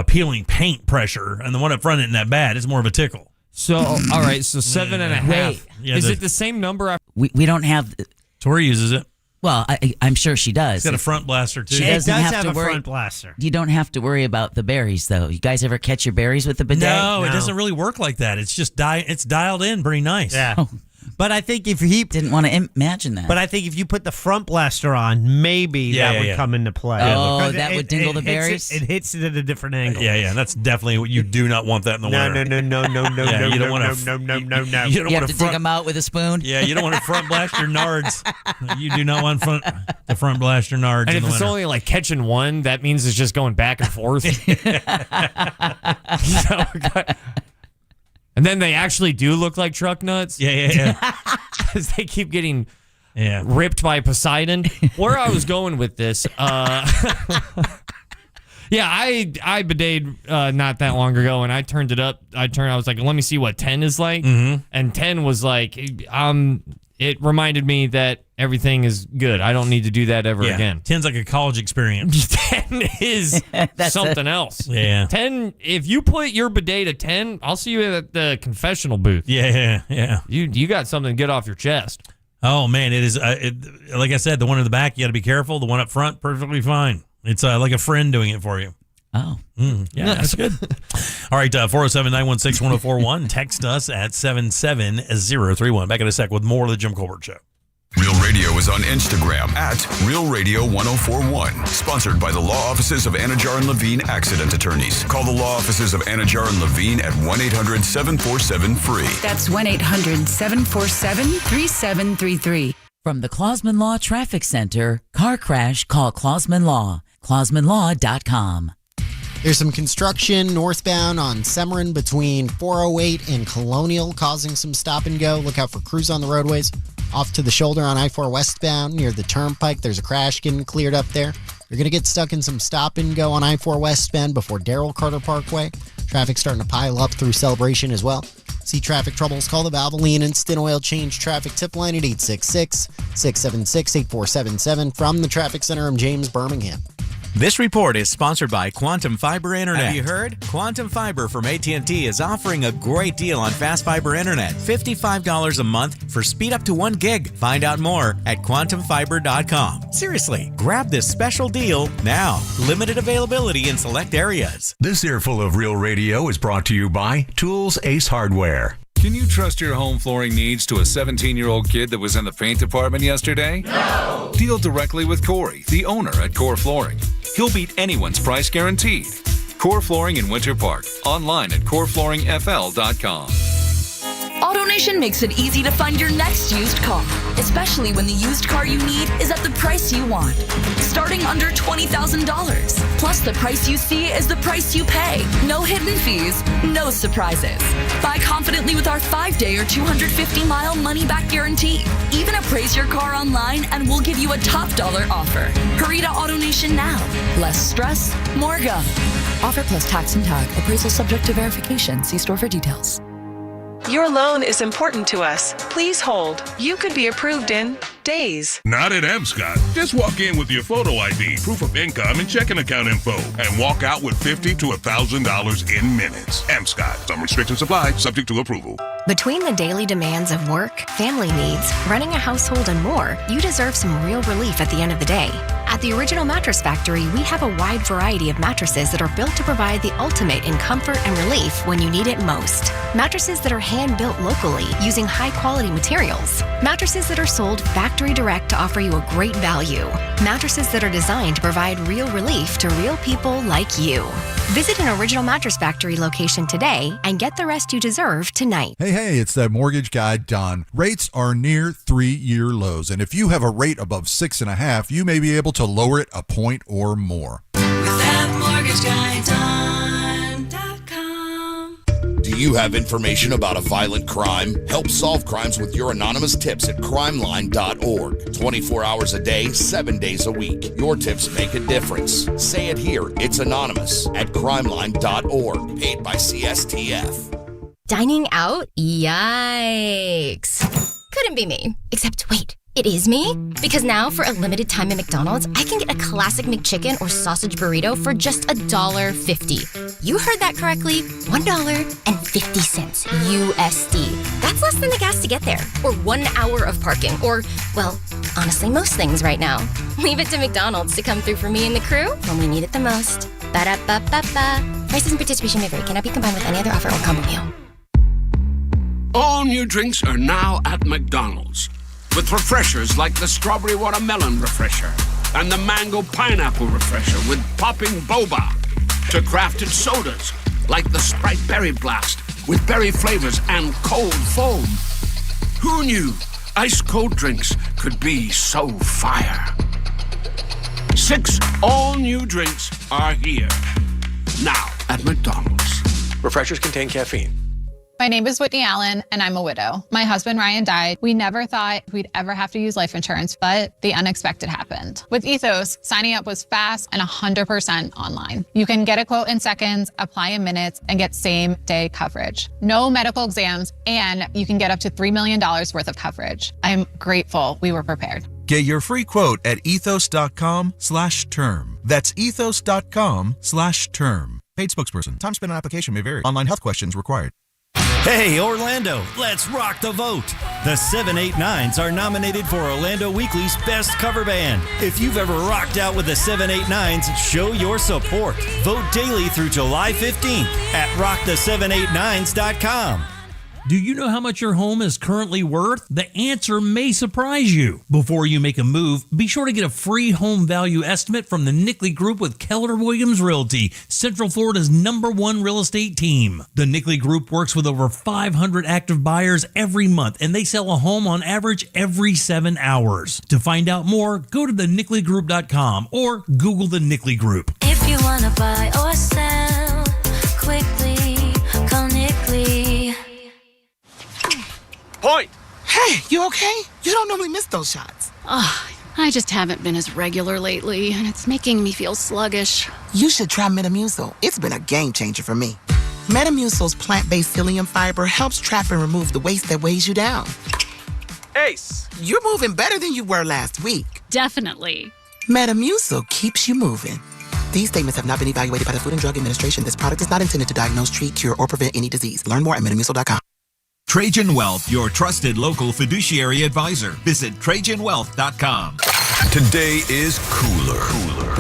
peeling paint pressure, and the one up front isn't that bad. It's more of a tickle. So all right, so 7.5. Wait. Yeah, is it the same number? We don't have. Tori uses it. Well, I'm sure she does. It's got a front blaster too. She It doesn't does have have to a worry. front blaster. You don't have to worry about the berries, though. You guys ever catch your berries with the bidet? No, it doesn't really work like that. It's just it's dialed in pretty nice. Yeah. But I think if he didn't want to imagine that. But I think if you put the front blaster on, maybe that would come into play. Oh, Because that would dingle the berries? It hits it at a different angle. Yeah. That's definitely what you do not want that in the winter. No. You don't want to. No. You don't You want have to dig them out with a spoon? Yeah, you don't want to front blast your nards. You do not want the front blast your nards And in if the it's winter. only like catching one, that means it's just going back and forth. And then they actually do look like truck nuts. Yeah. Because they keep getting ripped by Poseidon. Where I was going with this, I bideted not that long ago, and I turned it up. I was like, let me see what 10 is like. Mm-hmm. And 10 was like, it reminded me that everything is good. I don't need to do that ever again. 10's like a college experience. 10 is something else. Yeah. 10, if you put your bidet to 10, I'll see you at the confessional booth. Yeah. You got something to get off your chest. Oh, man, it is. Like I said, the one in the back, you got to be careful. The one up front, perfectly fine. It's like a friend doing it for you. Oh. Yeah, that's good. All right, 407-916-1041. Text us at 77031. Back in a sec with more of the Jim Colbert Show. Real Radio is on Instagram at Real Radio 1041. Sponsored by the law offices of Anajar and Levine Accident Attorneys. Call the law offices of Anajar and Levine at 1-800-747-FREE. That's 1-800-747-3733. From the Clausman Law Traffic Center, car crash, call Clausman Law. ClausmanLaw.com. There's some construction northbound on Semorin between 408 and Colonial causing some stop and go. Look out for crews on the roadways. Off to the shoulder on I-4 westbound near the Turnpike. There's a crash getting cleared up there. You're going to get stuck in some stop and go on I-4 westbound before Darrell Carter Parkway. Traffic starting to pile up through Celebration as well. See traffic troubles, call the Valvoline Instant Oil Change Traffic Tip Line at 866-676-8477. From the Traffic Center, I'm James Birmingham. This report is sponsored by Quantum Fiber Internet. Have you heard? Quantum Fiber from AT&T is offering a great deal on fast fiber internet. $55 a month for speed up to 1 gig. Find out more at quantumfiber.com. Seriously, grab this special deal now. Limited availability in select areas. This earful of Real Radio is brought to you by Tools Ace Hardware. Can you trust your home flooring needs to a 17-year-old kid that was in the paint department yesterday? No! Deal directly with Corey, the owner at Core Flooring. He'll beat anyone's price guaranteed. Core Flooring in Winter Park. Online at coreflooringfl.com. AutoNation makes it easy to find your next used car, especially when the used car you need is at the price you want. Starting under $20,000. Plus, the price you see is the price you pay. No hidden fees, no surprises. Buy confidently with our 5-day or 250-mile money-back guarantee. Even appraise your car online and we'll give you a top dollar offer. Hurry to AutoNation now. Less stress, more go. Offer plus tax and tag. Appraisal subject to verification. See store for details. Your loan is important to us. Please hold. You could be approved in days. Not at MScott. Just walk in with your photo ID, proof of income, and checking account info, and walk out with $50 to $1,000 in minutes. MScott. Some restrictions apply, subject to approval. Between the daily demands of work, family needs, running a household, and more, you deserve some real relief at the end of the day. At the Original Mattress Factory, we have a wide variety of mattresses that are built to provide the ultimate in comfort and relief when you need it most. Mattresses that are hand-built locally using high-quality materials. Mattresses that are sold factory direct to offer you a great value. Mattresses that are designed to provide real relief to real people like you. Visit an Original Mattress Factory location today and get the rest you deserve tonight. Hey, it's that mortgage guy, Don. Rates are near 3-year lows, and if you have a rate above 6.5, you may be able to lower it a point or more. Do you have information about a violent crime? Help solve crimes with your anonymous tips at crimeline.org. 24 hours a day, 7 days a week. Your tips make a difference. Say it here. It's anonymous at crimeline.org. Paid by CSTF. Dining out? Yikes. Couldn't be me. Except, wait, it is me? Because now, for a limited time at McDonald's, I can get a classic McChicken or sausage burrito for just $1.50. You heard that correctly. $1.50 USD. That's less than the gas to get there. Or 1 hour of parking. Or, well, honestly, most things right now. Leave it to McDonald's to come through for me and the crew when we need it the most. Ba-da-ba-ba-ba. Prices and participation may vary. Cannot be combined with any other offer or combo meal. All new drinks are now at McDonald's. With refreshers like the Strawberry Watermelon Refresher and the Mango Pineapple Refresher with popping boba. To crafted sodas like the Sprite Berry Blast with berry flavors and cold foam. Who knew ice cold drinks could be so fire? 6 all-new drinks are here. Now at McDonald's. Refreshers contain caffeine. My name is Whitney Allen, and I'm a widow. My husband, Ryan, died. We never thought we'd ever have to use life insurance, but the unexpected happened. With Ethos, signing up was fast and 100% online. You can get a quote in seconds, apply in minutes, and get same-day coverage. No medical exams, and you can get up to $3 million worth of coverage. I'm grateful we were prepared. Get your free quote at ethos.com/term. That's ethos.com/term. Paid spokesperson. Time spent on application may vary. Online health questions required. Hey, Orlando, let's rock the vote. The 789s are nominated for Orlando Weekly's Best Cover Band. If you've ever rocked out with the 789s, show your support. Vote daily through July 15th at rockthe789s.com. Do you know how much your home is currently worth? The answer may surprise you. Before you make a move, be sure to get a free home value estimate from the Nickley Group with Keller Williams Realty, Central Florida's #1 real estate team. The Nickley Group works with over 500 active buyers every month, and they sell a home on average every 7 hours. To find out more, go to thenickley.com or Google the Nickley Group. If you want to buy or sell quickly, call Nickley. Point! Hey, you okay? You don't normally miss those shots. I just haven't been as regular lately, and it's making me feel sluggish. You should try Metamucil. It's been a game changer for me. Metamucil's plant-based psyllium fiber helps trap and remove the waste that weighs you down. Ace! You're moving better than you were last week. Definitely. Metamucil keeps you moving. These statements have not been evaluated by the Food and Drug Administration. This product is not intended to diagnose, treat, cure, or prevent any disease. Learn more at Metamucil.com. Trajan Wealth, your trusted local fiduciary advisor. Visit TrajanWealth.com. Today is Cooler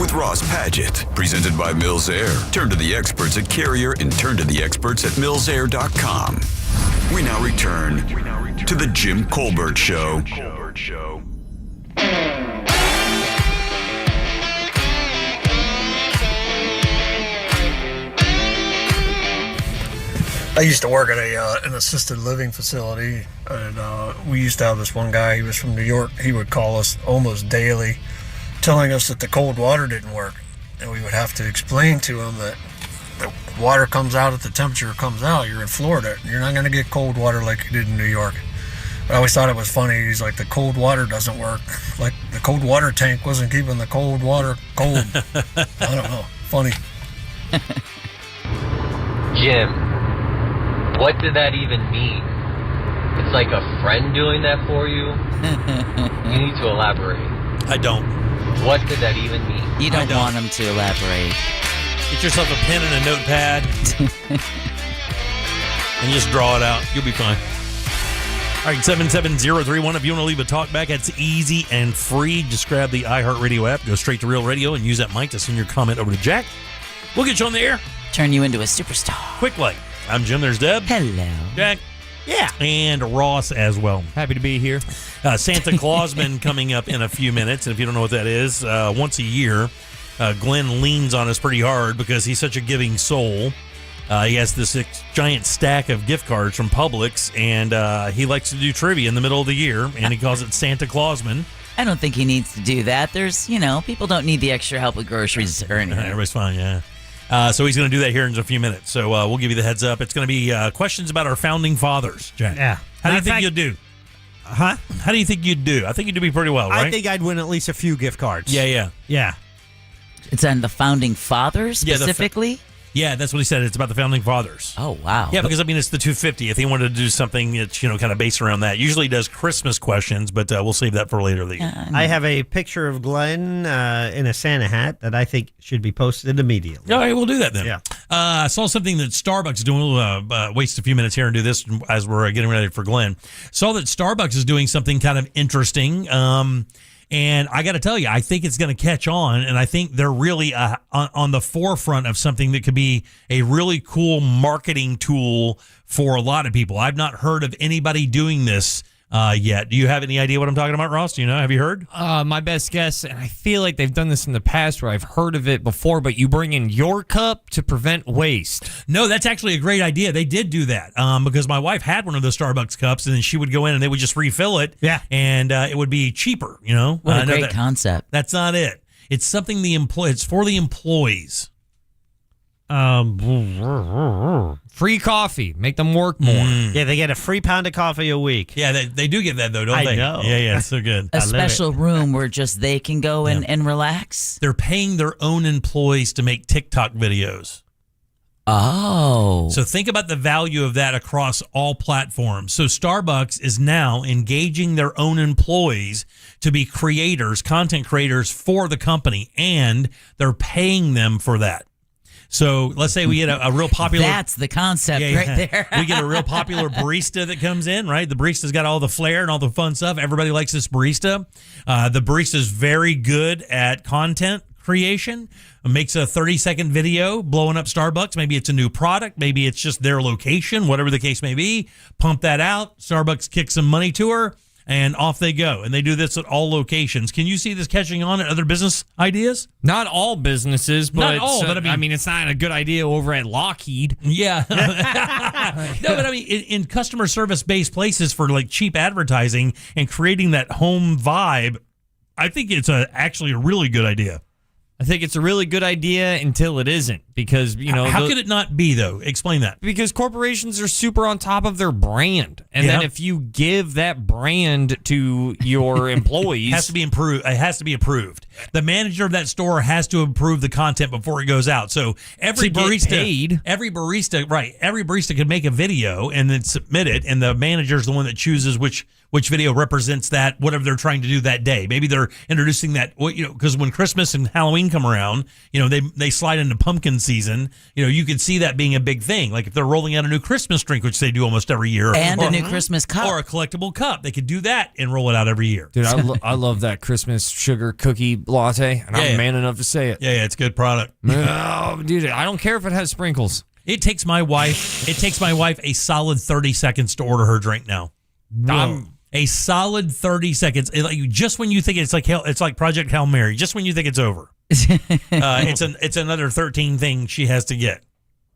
with Ross Padgett. Presented by Mills Air. Turn to the experts at Carrier and turn to the experts at MillsAir.com. We now return to the Jim Colbert Show. I used to work at an assisted living facility, and we used to have this one guy. He was from New York. He would call us almost daily, telling us that the cold water didn't work, and we would have to explain to him that the water comes out at the temperature it comes out. You're in Florida. You're not going to get cold water like you did in New York. But I always thought it was funny. He's like, the cold water doesn't work. Like the cold water tank wasn't keeping the cold water cold. I don't know. Funny. Jim. What did that even mean? It's like a friend doing that for you? You need to elaborate. I don't. What did that even mean? You don't want him to elaborate. Get yourself a pen and a notepad and just draw it out. You'll be fine. All right, 77031. If you want to leave a talk back, it's easy and free. Just grab the iHeartRadio app, go straight to Real Radio, and use that mic to send your comment over to Jack. We'll get you on the air. Turn you into a superstar. Quickly. I'm Jim. There's Deb. Hello. Jack. Yeah. And Ross as well. Happy to be here. Santa Clausman coming up in a few minutes. And if you don't know what that is, once a year, Glenn leans on us pretty hard because he's such a giving soul. He has this giant stack of gift cards from Publix, and he likes to do trivia in the middle of the year, and he calls it Santa Clausman. I don't think he needs to do that. There's, people don't need the extra help with groceries or anything. Everybody's fine, yeah. So he's going to do that here in a few minutes. So we'll give you the heads up. It's going to be questions about our founding fathers, Jack. Yeah. How do you think you'd do? Huh? How do you think you'd do? I think you'd do pretty well, right? I think I'd win at least a few gift cards. Yeah. It's on the founding fathers specifically? Yeah, that's what he said. It's about the founding fathers. Oh, wow. Yeah, because, it's the 250th. He wanted to do something that's, kind of based around that. Usually he does Christmas questions, but we'll save that for later in the year. I have a picture of Glenn in a Santa hat that I think should be posted immediately. All right, we'll do that then. Yeah. I saw something that Starbucks is doing. We'll waste a few minutes here and do this as we're getting ready for Glenn. Saw that Starbucks is doing something kind of interesting. And I got to tell you, I think it's going to catch on, and I think they're really on the forefront of something that could be a really cool marketing tool for a lot of people. I've not heard of anybody doing this yet. Do you have any idea what I'm talking about, Ross? Do you know? Have you heard? My best guess, and I feel like they've done this in the past where I've heard of it before, but you bring in your cup to prevent waste. No, that's actually a great idea. They did do that because my wife had one of those Starbucks cups, and then she would go in and they would just refill it. Yeah. And it would be cheaper, What a great concept. That's not it. It's something it's for the employees. Free coffee. Make them work more. Yeah, they get a free pound of coffee a week. Yeah, they do get that, though, don't they? I know. Yeah, it's so good. A special room where just they can go and relax. They're paying their own employees to make TikTok videos. Oh. So think about the value of that across all platforms. So Starbucks is now engaging their own employees to be content creators for the company, and they're paying them for that. So let's say we get a real popular... That's the concept right there. We get a real popular barista that comes in, right? The barista's got all the flair and all the fun stuff. Everybody likes this barista. The barista's very good at content creation. Makes a 30-second video blowing up Starbucks. Maybe it's a new product. Maybe it's just their location, whatever the case may be. Pump that out. Starbucks kicks some money to her, and off they go. And they do this at all locations. Can you see this catching on at other business ideas? Not all businesses, but, not all, but I mean, it's not a good idea over at Lockheed. Yeah. No, but I mean, in customer service-based places for like cheap advertising and creating that home vibe, I think it's actually a really good idea. I think it's a really good idea until it isn't, because how could it not be though? Explain that. Because corporations are super on top of their brand, and then if you give that brand to your employees, it has to be improved. It has to be approved. The manager of that store has to approve the content before it goes out. So every barista can make a video and then submit it, and the manager is the one that chooses which video represents that, whatever they're trying to do that day. Maybe they're introducing that, because when Christmas and Halloween come around, they slide into pumpkin season. You could see that being a big thing. Like if they're rolling out a new Christmas drink, which they do almost every year. And a new Christmas cup. Or a collectible cup. They could do that and roll it out every year. Dude, I love that Christmas sugar cookie latte, and I'm man enough to say it. Yeah, it's a good product. Oh, dude, I don't care if it has sprinkles. It takes my wife a solid 30 seconds to order her drink now. A solid 30 seconds. Just when you think it's like Project Hail Mary. Just when you think it's over, it's another 13 thing she has to get,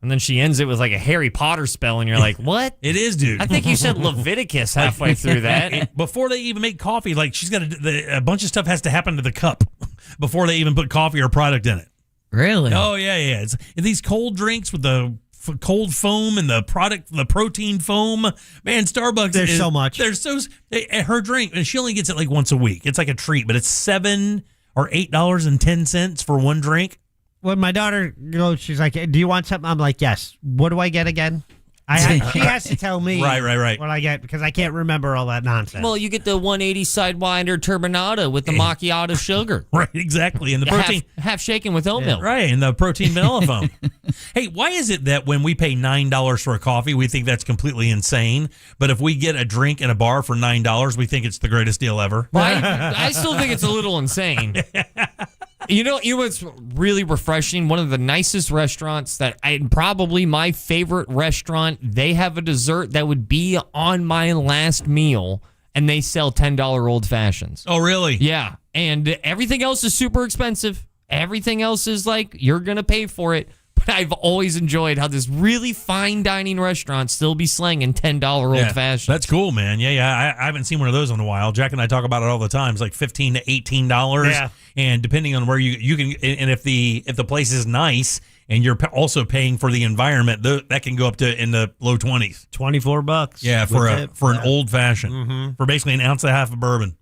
and then she ends it with like a Harry Potter spell, and you're like, "What?" It is, dude. I think you said Leviticus halfway through that. Before they even make coffee, like she's got a bunch of stuff has to happen to the cup before they even put coffee or product in it. Really? Oh yeah. It's these cold drinks with the cold foam and the protein foam. Man, Starbucks. There's so much. Her drink, and she only gets it like once a week. It's like a treat, but it's $7 or $8.10 for one drink. When my daughter, she's like, "Do you want something?" I'm like, "Yes." What do I get again? She has to tell me Right. what I get because I can't remember all that nonsense. Well, you get the 180 Sidewinder Turbinado with the macchiato sugar. Right, exactly. And the protein. Half shaken with oat milk. Right, and the protein vanilla foam. Hey, why is it that when we pay $9 for a coffee, we think that's completely insane? But if we get a drink in a bar for $9, we think it's the greatest deal ever? Well, I still think it's a little insane. You know what's really refreshing? One of the nicest restaurants probably my favorite restaurant, they have a dessert that would be on my last meal, and they sell $10 old fashions. Oh, really? Yeah. And everything else is super expensive. Everything else is like, you're going to pay for it. But I've always enjoyed how this really fine dining restaurant still be slanging $10 old fashions. That's cool, man. Yeah. I haven't seen one of those in a while. Jack and I talk about it all the time. It's like $15 to $18. Yeah. And depending on where you can, and if the place is nice and you're also paying for the environment, that can go up to in the low 20s. $24. Yeah, for an old fashioned, for basically an ounce and a half of bourbon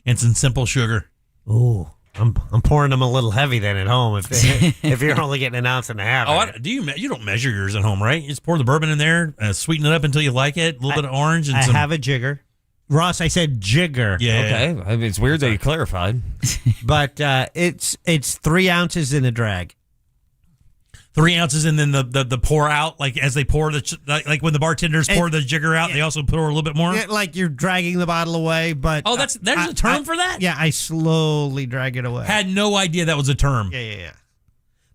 and some simple sugar. Ooh. I'm pouring them a little heavy then at home if you're only getting an ounce and a half. Oh, you don't measure yours at home, right? You just pour the bourbon in there, sweeten it up until you like it, a little bit of orange. And I have a jigger. Ross, I said jigger. Yeah. Okay. I mean, it's weird that you clarified. But it's 3 ounces in a drag. 3 ounces, and then the pour out, like as they pour like when the bartenders pour the jigger out, they also pour a little bit more. Yeah, like you're dragging the bottle away, but there's a term for that. Yeah, I slowly drag it away. Had no idea that was a term. Yeah.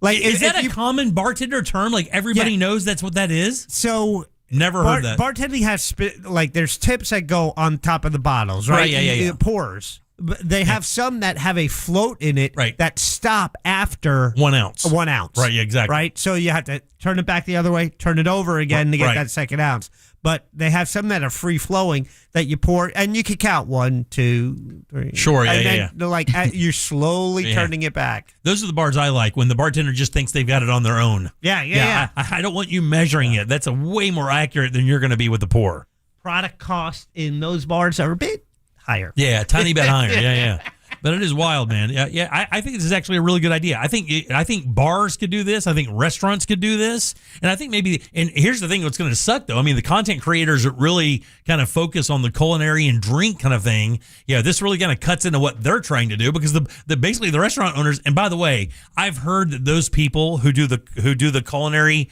Like, is that a common bartender term? Like everybody knows that's what that is. So never heard that. Bartending has like there's tips that go on top of the bottles, right? Yeah. It pours. But they have some that have a float in it that stop after 1 ounce. 1 ounce. Right, exactly. Right? So you have to turn it back the other way, turn it over again to get that second ounce. But they have some that are free flowing that you pour, and you can count 1, 2, 3. Sure, and yeah. then they're like you're slowly turning it back. Those are the bars I like when the bartender just thinks they've got it on their own. Yeah. I don't want you measuring it. That's a way more accurate than you're going to be with the pour. Product costs in those bars are a bit higher. Yeah, a tiny bit higher. Yeah. But it is wild, man. Yeah. I think this is actually a really good idea. I think bars could do this. I think restaurants could do this. And I think maybe. And here's the thing: what's going to suck, though. I mean, the content creators that really kind of focus on the culinary and drink kind of thing. Yeah, this really kind of cuts into what they're trying to do because basically the restaurant owners. And by the way, I've heard that those people who do the culinary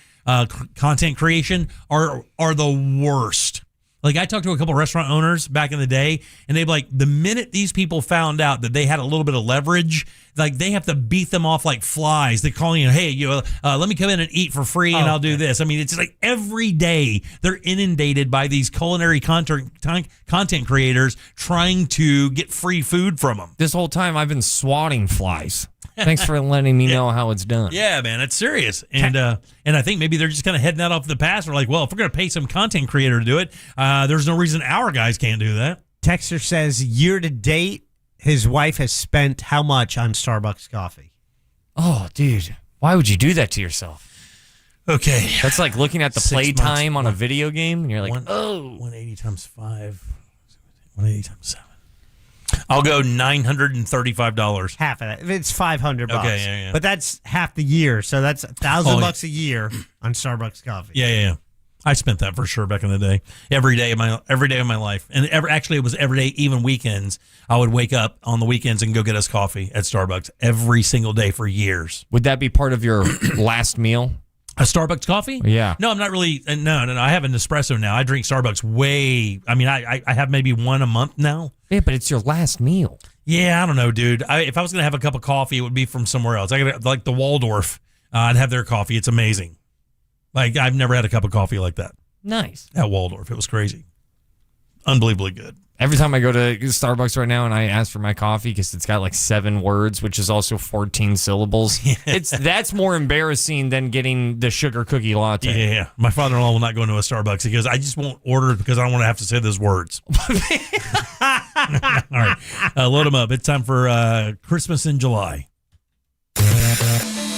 content creation are the worst. Like, I talked to a couple of restaurant owners back in the day, and they'd be like, the minute these people found out that they had a little bit of leverage, like, they have to beat them off like flies. They're calling you, hey, let me come in and eat for free, and I'll do this. I mean, it's like every day they're inundated by these culinary content creators trying to get free food from them. This whole time, I've been swatting flies. Thanks for letting me know how it's done. Yeah, man, it's serious. And I think maybe they're just kind of heading that off the pass. They're like, well, if we're going to pay some content creator to do it, there's no reason our guys can't do that. Texter says year to date, his wife has spent how much on Starbucks coffee? Oh, dude. Why would you do that to yourself? Okay. That's like looking at the play time on a video game, and you're like, 180 times 5. 180 times 7. I'll go $935. Half of that. It's $500. Okay, yeah. But that's half the year, so that's $1,000 a year on Starbucks coffee. Yeah. I spent that for sure back in the day. Every day of my life, and actually it was every day, even weekends. I would wake up on the weekends and go get us coffee at Starbucks every single day for years. Would that be part of your last meal? A Starbucks coffee? Yeah. No, I'm not really. No. I have an espresso now. I drink Starbucks I have maybe one a month now. Yeah, but it's your last meal. Yeah, I don't know, dude. If I was going to have a cup of coffee, it would be from somewhere else. Like the Waldorf. I'd have their coffee. It's amazing. Like, I've never had a cup of coffee like that. Nice. At Waldorf. It was crazy. Unbelievably good. Every time I go to Starbucks right now and I ask for my coffee because it's got like 7 words, which is also 14 syllables, that's more embarrassing than getting the sugar cookie latte. Yeah. My father-in-law will not go into a Starbucks. He goes, I just won't order it because I don't want to have to say those words. All right. Load them up. It's time for Christmas in July.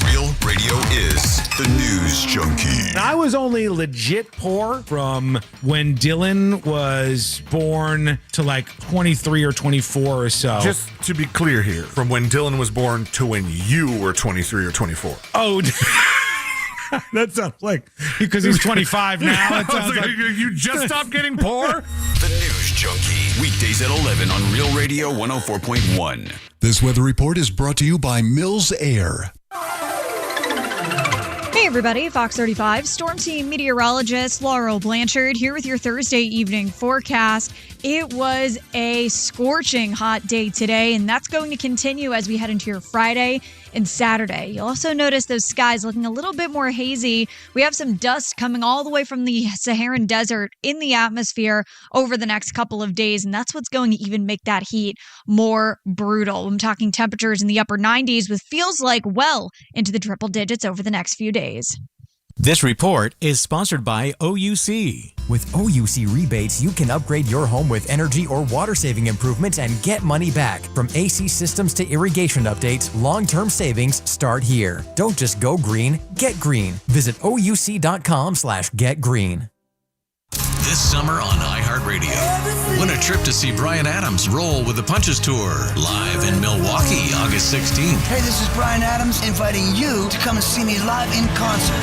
Real Radio is the News Junkie. I was only legit poor from when Dylan was born to like 23 or 24 or so. Just to be clear here, from when Dylan was born to when you were 23 or 24. Oh, That sounds like because he's 25 now. It sounds like you just stopped getting poor. The News Junkie. Weekdays at 11 on Real Radio 104.1. This weather report is brought to you by Mills Air. Hey everybody, Fox 35 Storm Team meteorologist Laurel Blanchard here with your Thursday evening forecast. It was a scorching hot day today, and that's going to continue as we head into your Friday and Saturday. You'll also notice those skies looking a little bit more hazy. We have some dust coming all the way from the Saharan desert in the atmosphere over the next couple of days, and that's what's going to even make that heat more brutal. I'm talking temperatures in the upper 90s with feels like well into the triple digits over the next few days. This report is sponsored by OUC. With OUC rebates, you can upgrade your home with energy or water-saving improvements and get money back. From AC systems to irrigation updates, long-term savings start here. Don't just go green, get green. Visit OUC.com/getgreen. This summer on iHeartRadio, win a trip to see Bryan Adams roll with the Punches Tour, live in Milwaukee, August 16th. Hey, this is Bryan Adams inviting you to come and see me live in concert.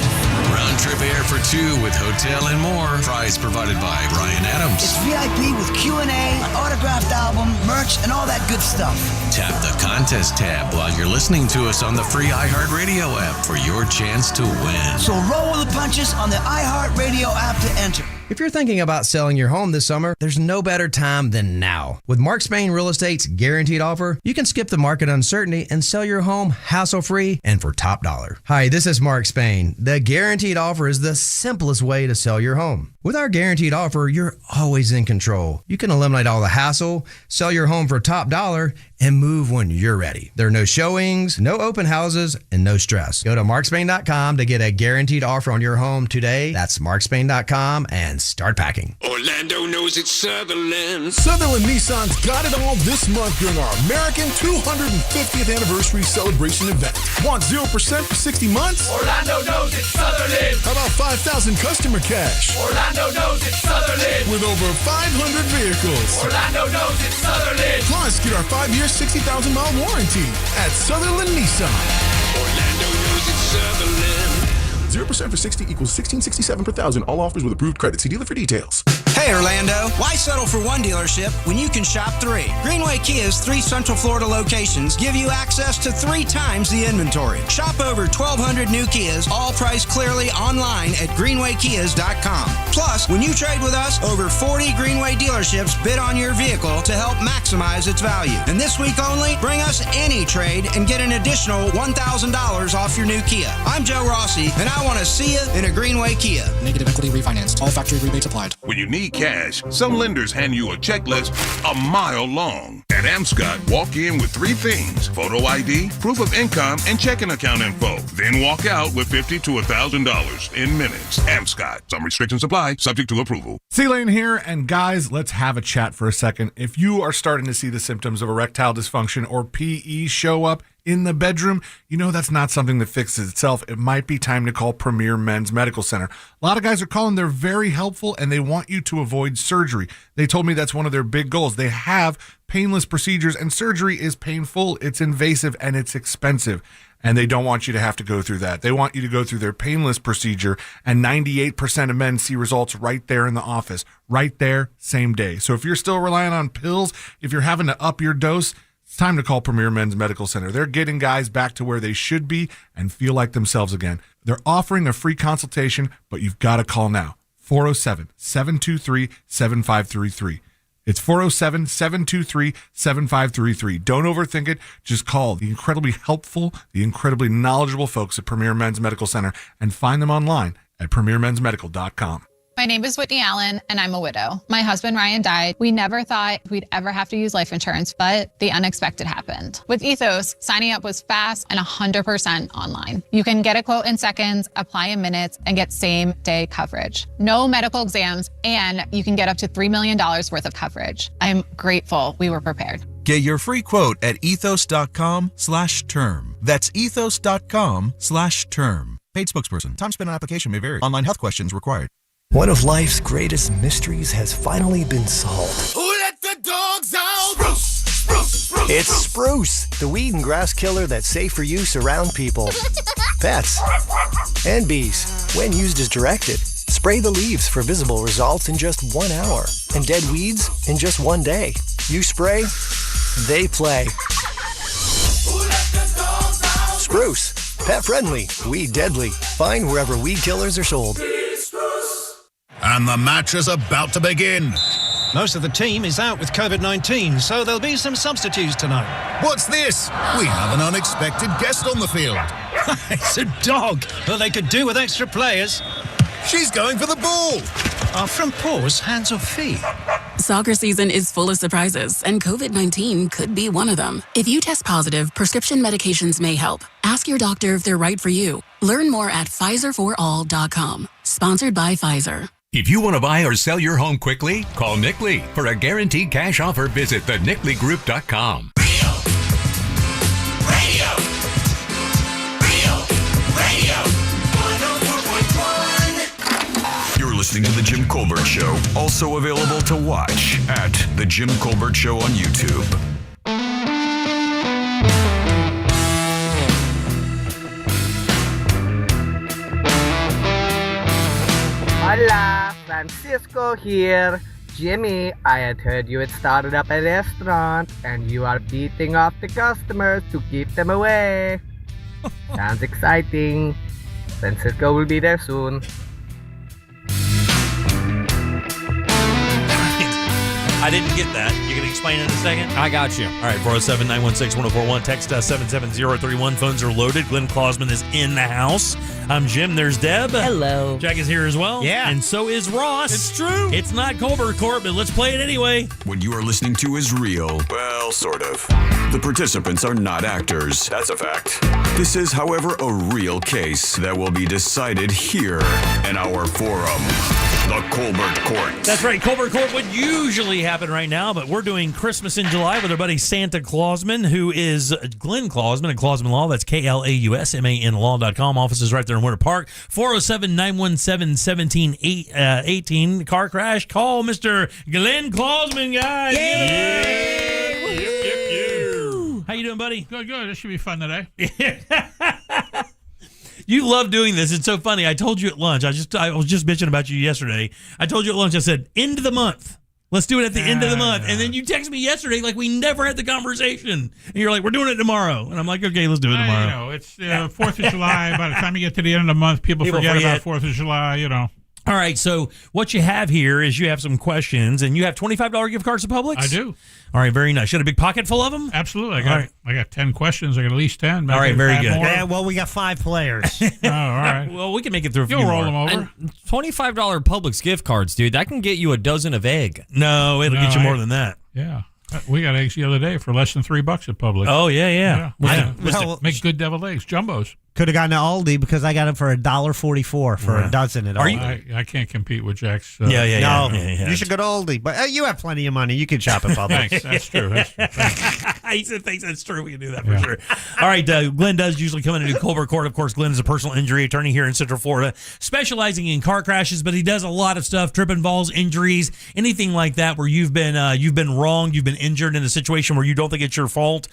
Round trip air for two with hotel and more. Prize provided by Bryan Adams. It's VIP with Q&A, an autographed album, merch, and all that good stuff. Tap the contest tab while you're listening to us on the free iHeartRadio app for your chance to win. So roll with the punches on the iHeartRadio app to enter. If you're thinking about selling your home this summer, there's no better time than now. With Mark Spain Real Estate's guaranteed offer, you can skip the market uncertainty and sell your home hassle-free and for top dollar. Hi, this is Mark Spain. The guaranteed offer is the simplest way to sell your home. With our guaranteed offer, you're always in control. You can eliminate all the hassle, sell your home for top dollar, and move when you're ready. There are no showings, no open houses, and no stress. Go to markspain.com to get a guaranteed offer on your home today. That's markspain.com and start packing. Orlando knows it's Sutherland. Sutherland Nissan's got it all this month during our American 250th anniversary celebration event. Want 0% for 60 months? Orlando knows it's Sutherland. How about 5,000 customer cash? Orlando knows it's Sutherland. With over 500 vehicles. Orlando knows it's Sutherland. Plus, get our 5-year, 60,000-mile warranty at Sutherland Nissan. Orlando knows it's Sutherland. 0% for 60 equals $1,667 per thousand. All offers with approved credit. See dealer for details. Hey, Orlando. Why settle for one dealership when you can shop 3? Greenway Kia's 3 Central Florida locations give you access to 3 times the inventory. Shop over 1,200 new Kias, all priced clearly online at greenwaykias.com. Plus, when you trade with us, over 40 Greenway dealerships bid on your vehicle to help maximize its value. And this week only, bring us any trade and get an additional $1,000 off your new Kia. I'm Joe Rossi, and I want to see you in a Greenway Kia. Negative equity refinanced. All factory rebates applied. When you need cash, some lenders hand you a checklist a mile long. At Amscot, walk in with 3 things: photo ID, proof of income, and checking account info. Then walk out with $50 to $1,000 in minutes. Amscot. Some restrictions apply, subject to approval. C-Lane here, and guys, let's have a chat for a second. If you are starting to see the symptoms of erectile dysfunction or PE show up in the bedroom, you know that's not something that fixes itself. It might be time to call Premier Men's Medical Center. A lot of guys are calling. They're very helpful, and they want you to avoid surgery. They told me that's one of their big goals. They have painless procedures, and surgery is painful, it's invasive, and it's expensive. And they don't want you to have to go through that. They want you to go through their painless procedure, and 98% of men see results right there in the office, right there, same day. So if you're still relying on pills, if you're having to up your dose, it's time to call Premier Men's Medical Center. They're getting guys back to where they should be and feel like themselves again. They're offering a free consultation, but you've got to call now. 407-723-7533. It's 407-723-7533. Don't overthink it. Just call the incredibly helpful, the incredibly knowledgeable folks at Premier Men's Medical Center and find them online at premiermensmedical.com. My name is Whitney Allen, and I'm a widow. My husband, Ryan, died. We never thought we'd ever have to use life insurance, but the unexpected happened. With Ethos, signing up was fast and 100% online. You can get a quote in seconds, apply in minutes, and get same-day coverage. No medical exams, and you can get up to $3 million worth of coverage. I'm grateful we were prepared. Get your free quote at ethos.com/term. That's ethos.com/term. Paid spokesperson. Time spent on application may vary. Online health questions required. One of life's greatest mysteries has finally been solved. Who let the dogs out? Spruce, spruce, spruce. It's Spruce, the weed and grass killer that's safe for use around people. Pets. And bees, when used as directed. Spray the leaves for visible results in just 1 hour. And dead weeds in just 1 day. You spray, they play. Spruce, pet friendly, weed deadly. Find wherever weed killers are sold. And the match is about to begin. Most of the team is out with COVID-19, so there'll be some substitutes tonight. What's this? We have an unexpected guest on the field. It's a dog. Well, they could do with extra players. She's going for the ball. Are front paws hands or feet? Soccer season is full of surprises, and COVID-19 could be one of them. If you test positive, prescription medications may help. Ask your doctor if they're right for you. Learn more at PfizerForAll.com. Sponsored by Pfizer. If you want to buy or sell your home quickly, call Nick Lee. For a guaranteed cash offer, visit theNickLeeGroup.com. Radio 104.1. You're listening to The Jim Colbert Show, also available to watch at The Jim Colbert Show on YouTube. Hola, Francisco here. Jimmy, I had heard you had started up a restaurant and you are beating off the customers to keep them away. Sounds exciting. Francisco will be there soon. I didn't get that. You can explain in a second? I got you. All right, 407-916-1041. Text us 77031. Phones are loaded. Glenn Klausman is in the house. I'm Jim. There's Deb. Hello. Jack is here as well. Yeah. And so is Ross. It's true. It's not Colbert Court, but let's play it anyway. What you are listening to is real. Well, sort of. The participants are not actors. That's a fact. This is, however, a real case that will be decided here in our forum. The Colbert Court. That's right. Colbert Court would usually happen right now, but we're doing Christmas in July with our buddy Santa Clausman, who is Glenn Klausman at Klausman Law. That's KLAUSMAN Law.com. Office is right there in Winter Park. 407-917-1718. Car crash. Call Mr. Glenn Klausman, guys. How you doing, buddy? Good. This should be fun today. You love doing this. It's so funny. I told you at lunch. I was just bitching about you yesterday. I told you at lunch. I said, end of the month. Let's do it at the end of the month. And then you texted me yesterday like we never had the conversation. And you're like, we're doing it tomorrow. And I'm like, okay, let's do it tomorrow. You know, it's 4th of July. By the time you get to the end of the month, people forget about 4th of July, you know. All right, so what you have here is you have some questions, and you have $25 gift cards to Publix? I do. All right, very nice. You got a big pocket full of them? Absolutely. I got 10 questions. I got at least 10. All right, very good. Yeah, well, we got 5 players. Oh, all right. Well, we can make it through a few You'll roll more. them over. And $25 Publix gift cards, dude. That can get you a dozen of egg. No, it'll get you more than that. Yeah. We got eggs the other day for less than $3 at Publix. Oh, yeah. Make good deviled eggs, jumbos. Could have gotten to Aldi because I got them for $1.44 for a dozen at Aldi. I can't compete with Jack's. No, you should go to Aldi. But you have plenty of money. You can shop at Publix. Thanks. That's true. He thinks that's true. We can do that for sure. All right. Glenn does usually come in and do Colbert Court. Of course, Glenn is a personal injury attorney here in Central Florida, specializing in car crashes, but he does a lot of stuff, trip and falls, injuries, anything like that where you've been wronged, you've been injured in a situation where you don't think it's your fault.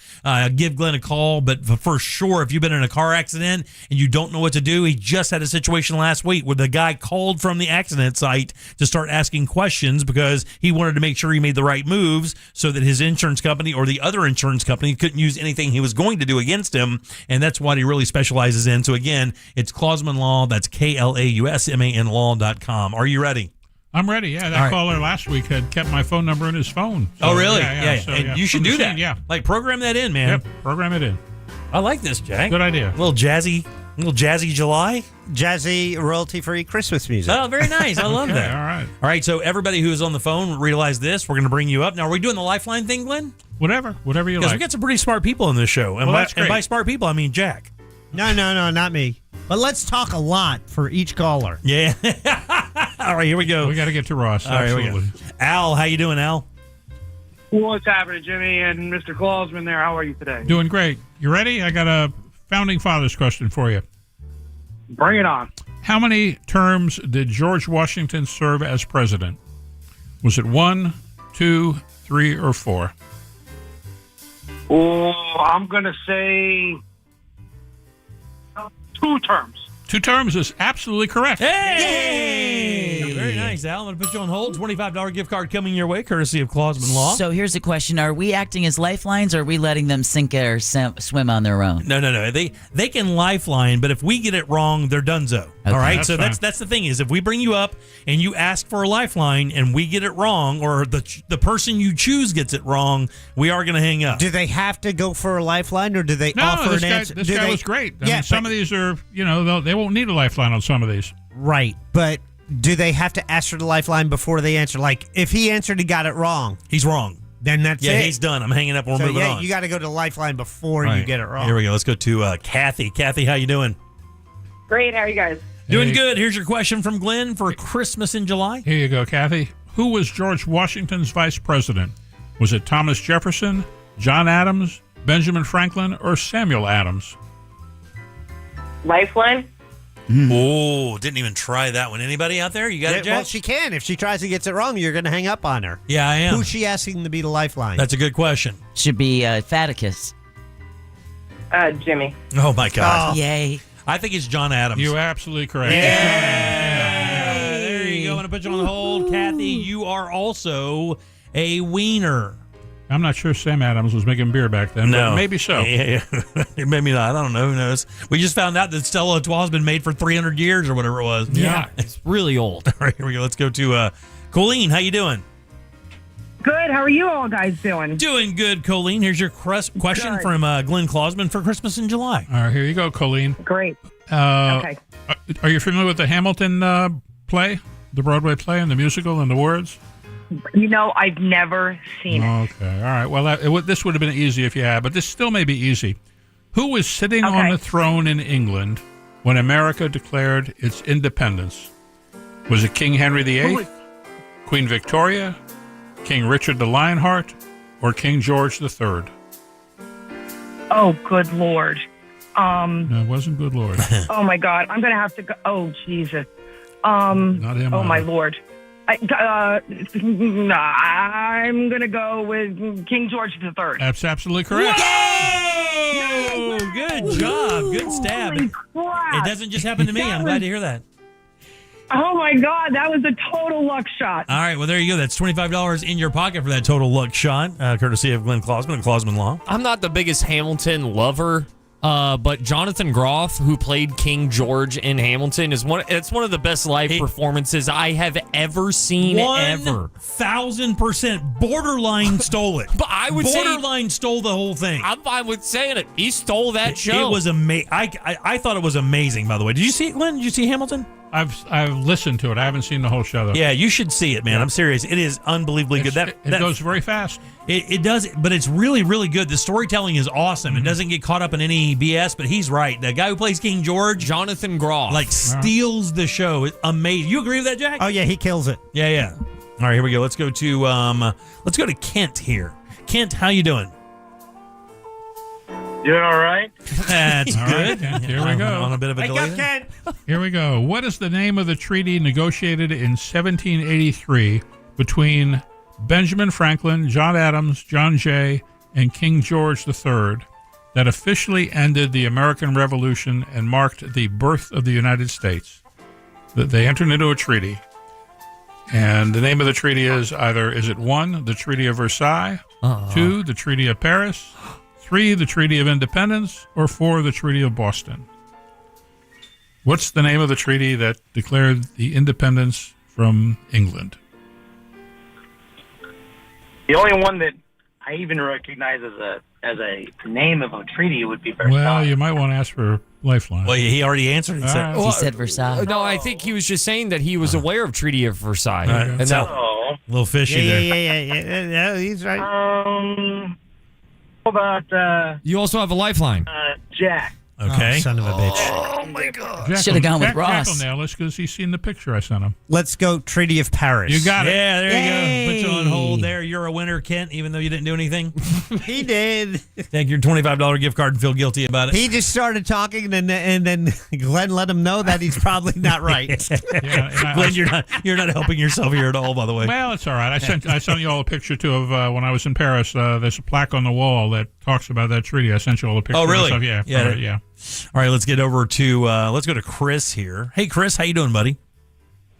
Give Glenn a call. But for sure, if you've been in a car accident and you don't know what to do, he just had a situation last week where the guy called from the accident site to start asking questions because he wanted to make sure he made the right moves so that his insurance company or the other insurance company couldn't use anything he was going to do against him. And that's what he really specializes in. So again, it's Klausman Law. That's KLAUSMAN Law.com. Are you ready? I'm ready. Yeah, that caller last week had kept my phone number in his phone. So, really? Yeah. So, and you should do that. Yeah. Like program that in, man. Yep, program it in. I like this, Jack. Good idea. A little jazzy July. Jazzy royalty-free Christmas music. Oh, very nice. I love that. All right. So everybody who is on the phone, realize this. We're going to bring you up. Now, are we doing the Lifeline thing, Glenn? Whatever you like. Because we got some pretty smart people in this show. And, that's great. And by smart people, I mean Jack. No, not me. But let's talk a lot for each caller. Yeah. All right, here we go. We got to get to Ross. All right, absolutely. here we go. Al, how you doing, Al? What's happening, Jimmy and Mr. Klausman there? How are you today? Doing great. You ready? I got a Founding Fathers question for you. Bring it on. How many terms did George Washington serve as president? Was it 1, 2, 3, or 4? Oh, I'm going to say 2 terms. 2 terms is absolutely correct. Hey! Very nice, Al. I'm going to put you on hold. $25 gift card coming your way, courtesy of Clausman Law. So here's the question. Are we acting as lifelines, or are we letting them sink or swim on their own? No. They can lifeline, but if we get it wrong, they're donezo. All right? That's the thing is, if we bring you up and you ask for a lifeline and we get it wrong, or the person you choose gets it wrong, we are going to hang up. Do they have to go for a lifeline, or do they offer an answer? This guy was great. I mean, some of these are, they won't need a lifeline on some of these. Right, but do they have to ask for the lifeline before they answer? Like, if he answered and got it wrong, he's wrong. Then that's it. Yeah, he's done. I'm hanging up. We're moving on. You got to go to the lifeline before you get it wrong. Here we go. Let's go to Kathy. Kathy, how you doing? Great. How are you guys? Doing good. Here's your question from Glenn for Christmas in July. Here you go, Kathy. Who was George Washington's vice president? Was it Thomas Jefferson, John Adams, Benjamin Franklin, or Samuel Adams? Lifeline? Oh, didn't even try that one. Anybody out there? You got it, Jack? Well, she can. If she tries to get it wrong, you're going to hang up on her. Yeah, I am. Who's she asking to be the lifeline? That's a good question. Should be Faticus. Jimmy. Oh, my God. Oh. Yay. I think it's John Adams. You're absolutely correct. Yeah. There you go. I'm going to put you on hold. Kathy, you are also a wiener. I'm not sure Sam Adams was making beer back then, but maybe so. Yeah. Maybe not. I don't know. Who knows? We just found out that Stella Artois has been made for 300 years or whatever it was. Yeah. It's really old. All right, here we go. Let's go to Colleen. How you doing? Good. How are you all guys doing? Doing good, Colleen. Here's your question from Glenn Clausman for Christmas in July. All right, here you go, Colleen. Great. Okay. Are you familiar with the Hamilton play, the Broadway play, and the musical and the words? I've never seen it. Okay. All right. Well, this would have been easy if you had, but this still may be easy. Who was sitting on the throne in England when America declared its independence? Was it King Henry VIII, Queen Victoria, King Richard the Lionheart, or King George III? Oh, good Lord. No, it wasn't good Lord. Oh, my God. I'm going to have to go. Oh, Jesus. Not him. Oh, my Lord. I'm going to go with King George III. That's absolutely correct. Whoa! Good job. Good stab. Holy crap. It doesn't just happen to me. I'm glad to hear that. Oh, my God. That was a total luck shot. All right. Well, there you go. That's $25 in your pocket for that total luck shot, courtesy of Glenn Clausman and Clausman Law. I'm not the biggest Hamilton lover. But Jonathan Groff, who played King George in Hamilton, it's one of the best live performances I have ever seen. 1,000% borderline stole it. But I would borderline stole the whole thing. I'm fine with saying it. He stole that show. It was amazing. I thought it was amazing. By the way, did you see it, Glenn? Did you see Hamilton? I've listened to it. I haven't seen the whole show though. Yeah, you should see it, man. I'm serious. It is unbelievably good. It goes very fast. It does, but it's really, really good. The storytelling is awesome. It doesn't get caught up in any BS, but he's right. The guy who plays King George, Jonathan Groff, steals the show. It's amazing. You agree with that, Jack? Oh yeah, he kills it. Yeah. All right, here we go. Let's go to Kent here. Kent, how you doing? Doing all right. That's all good. Right, here we go. On a bit of a delay. Here we go. What is the name of the treaty negotiated in 1783 between Benjamin Franklin, John Adams, John Jay, and King George III that officially ended the American Revolution and marked the birth of the United States? That they entered into a treaty, and the name of the treaty is it 1, the Treaty of Versailles, 2, the Treaty of Paris, 3, the Treaty of Independence, or 4, the Treaty of Boston? What's the name of the treaty that declared the independence from England? The only one that I even recognize as a name of a treaty would be Versailles. Well, you might want to ask for Lifeline. Well, he already answered. He said Versailles. No, I think he was just saying that he was aware of Treaty of Versailles. And that, little fishy there. Yeah, he's right. How about you also have a lifeline. Jack? Okay. Oh, son of a bitch. Oh my God. Should have gone with Ross. Jack will nail this because he's seen the picture I sent him. Let's go Treaty of Paris. You got it. Yeah, there you go. Put you on hold there. You're a winner, Kent, even though you didn't do anything. He did. Take your $25 gift card and feel guilty about it. He just started talking, and then Glenn let him know that he's probably not right. Glenn, you're not helping yourself here at all, by the way. Well, it's all right. I sent you all a picture too of when I was in Paris. There's a plaque on the wall that talks about that treaty. I sent you all the pictures. Oh, really? And stuff. Yeah. Yeah. All right, let's get over to let's go to Chris here. Hey, Chris, how you doing, buddy?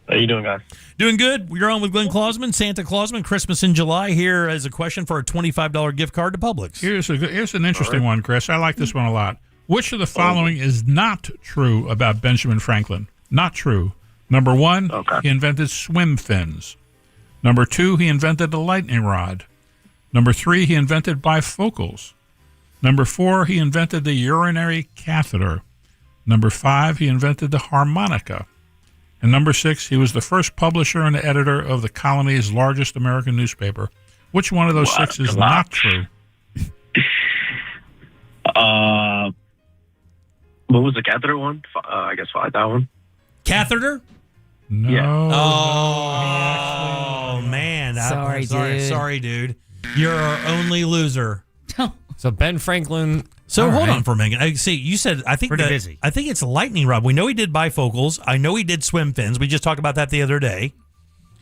How you doing, guys? Doing good. We're on with Glenn Clausman, Santa Clausman, Christmas in July. Here as a question for a $25 gift card to Publix. Here's an interesting one, Chris. I like this one a lot. Which of the following is not true about Benjamin Franklin? Not true. Number 1, he invented swim fins. Number 2, he invented the lightning rod. Number 3, he invented bifocals. Number 4, he invented the urinary catheter. Number 5, he invented the harmonica. And number 6, he was the first publisher and editor of the colony's largest American newspaper. Which one of those 6 is not true? What was the catheter one? I guess that one. Catheter? No. Yeah. Oh, man. Sorry, dude. You're our only loser. So Ben Franklin. So hold on for a minute. I see. You said I think Pretty busy. I think it's a lightning rod. We know he did bifocals. I know he did swim fins. We just talked about that the other day.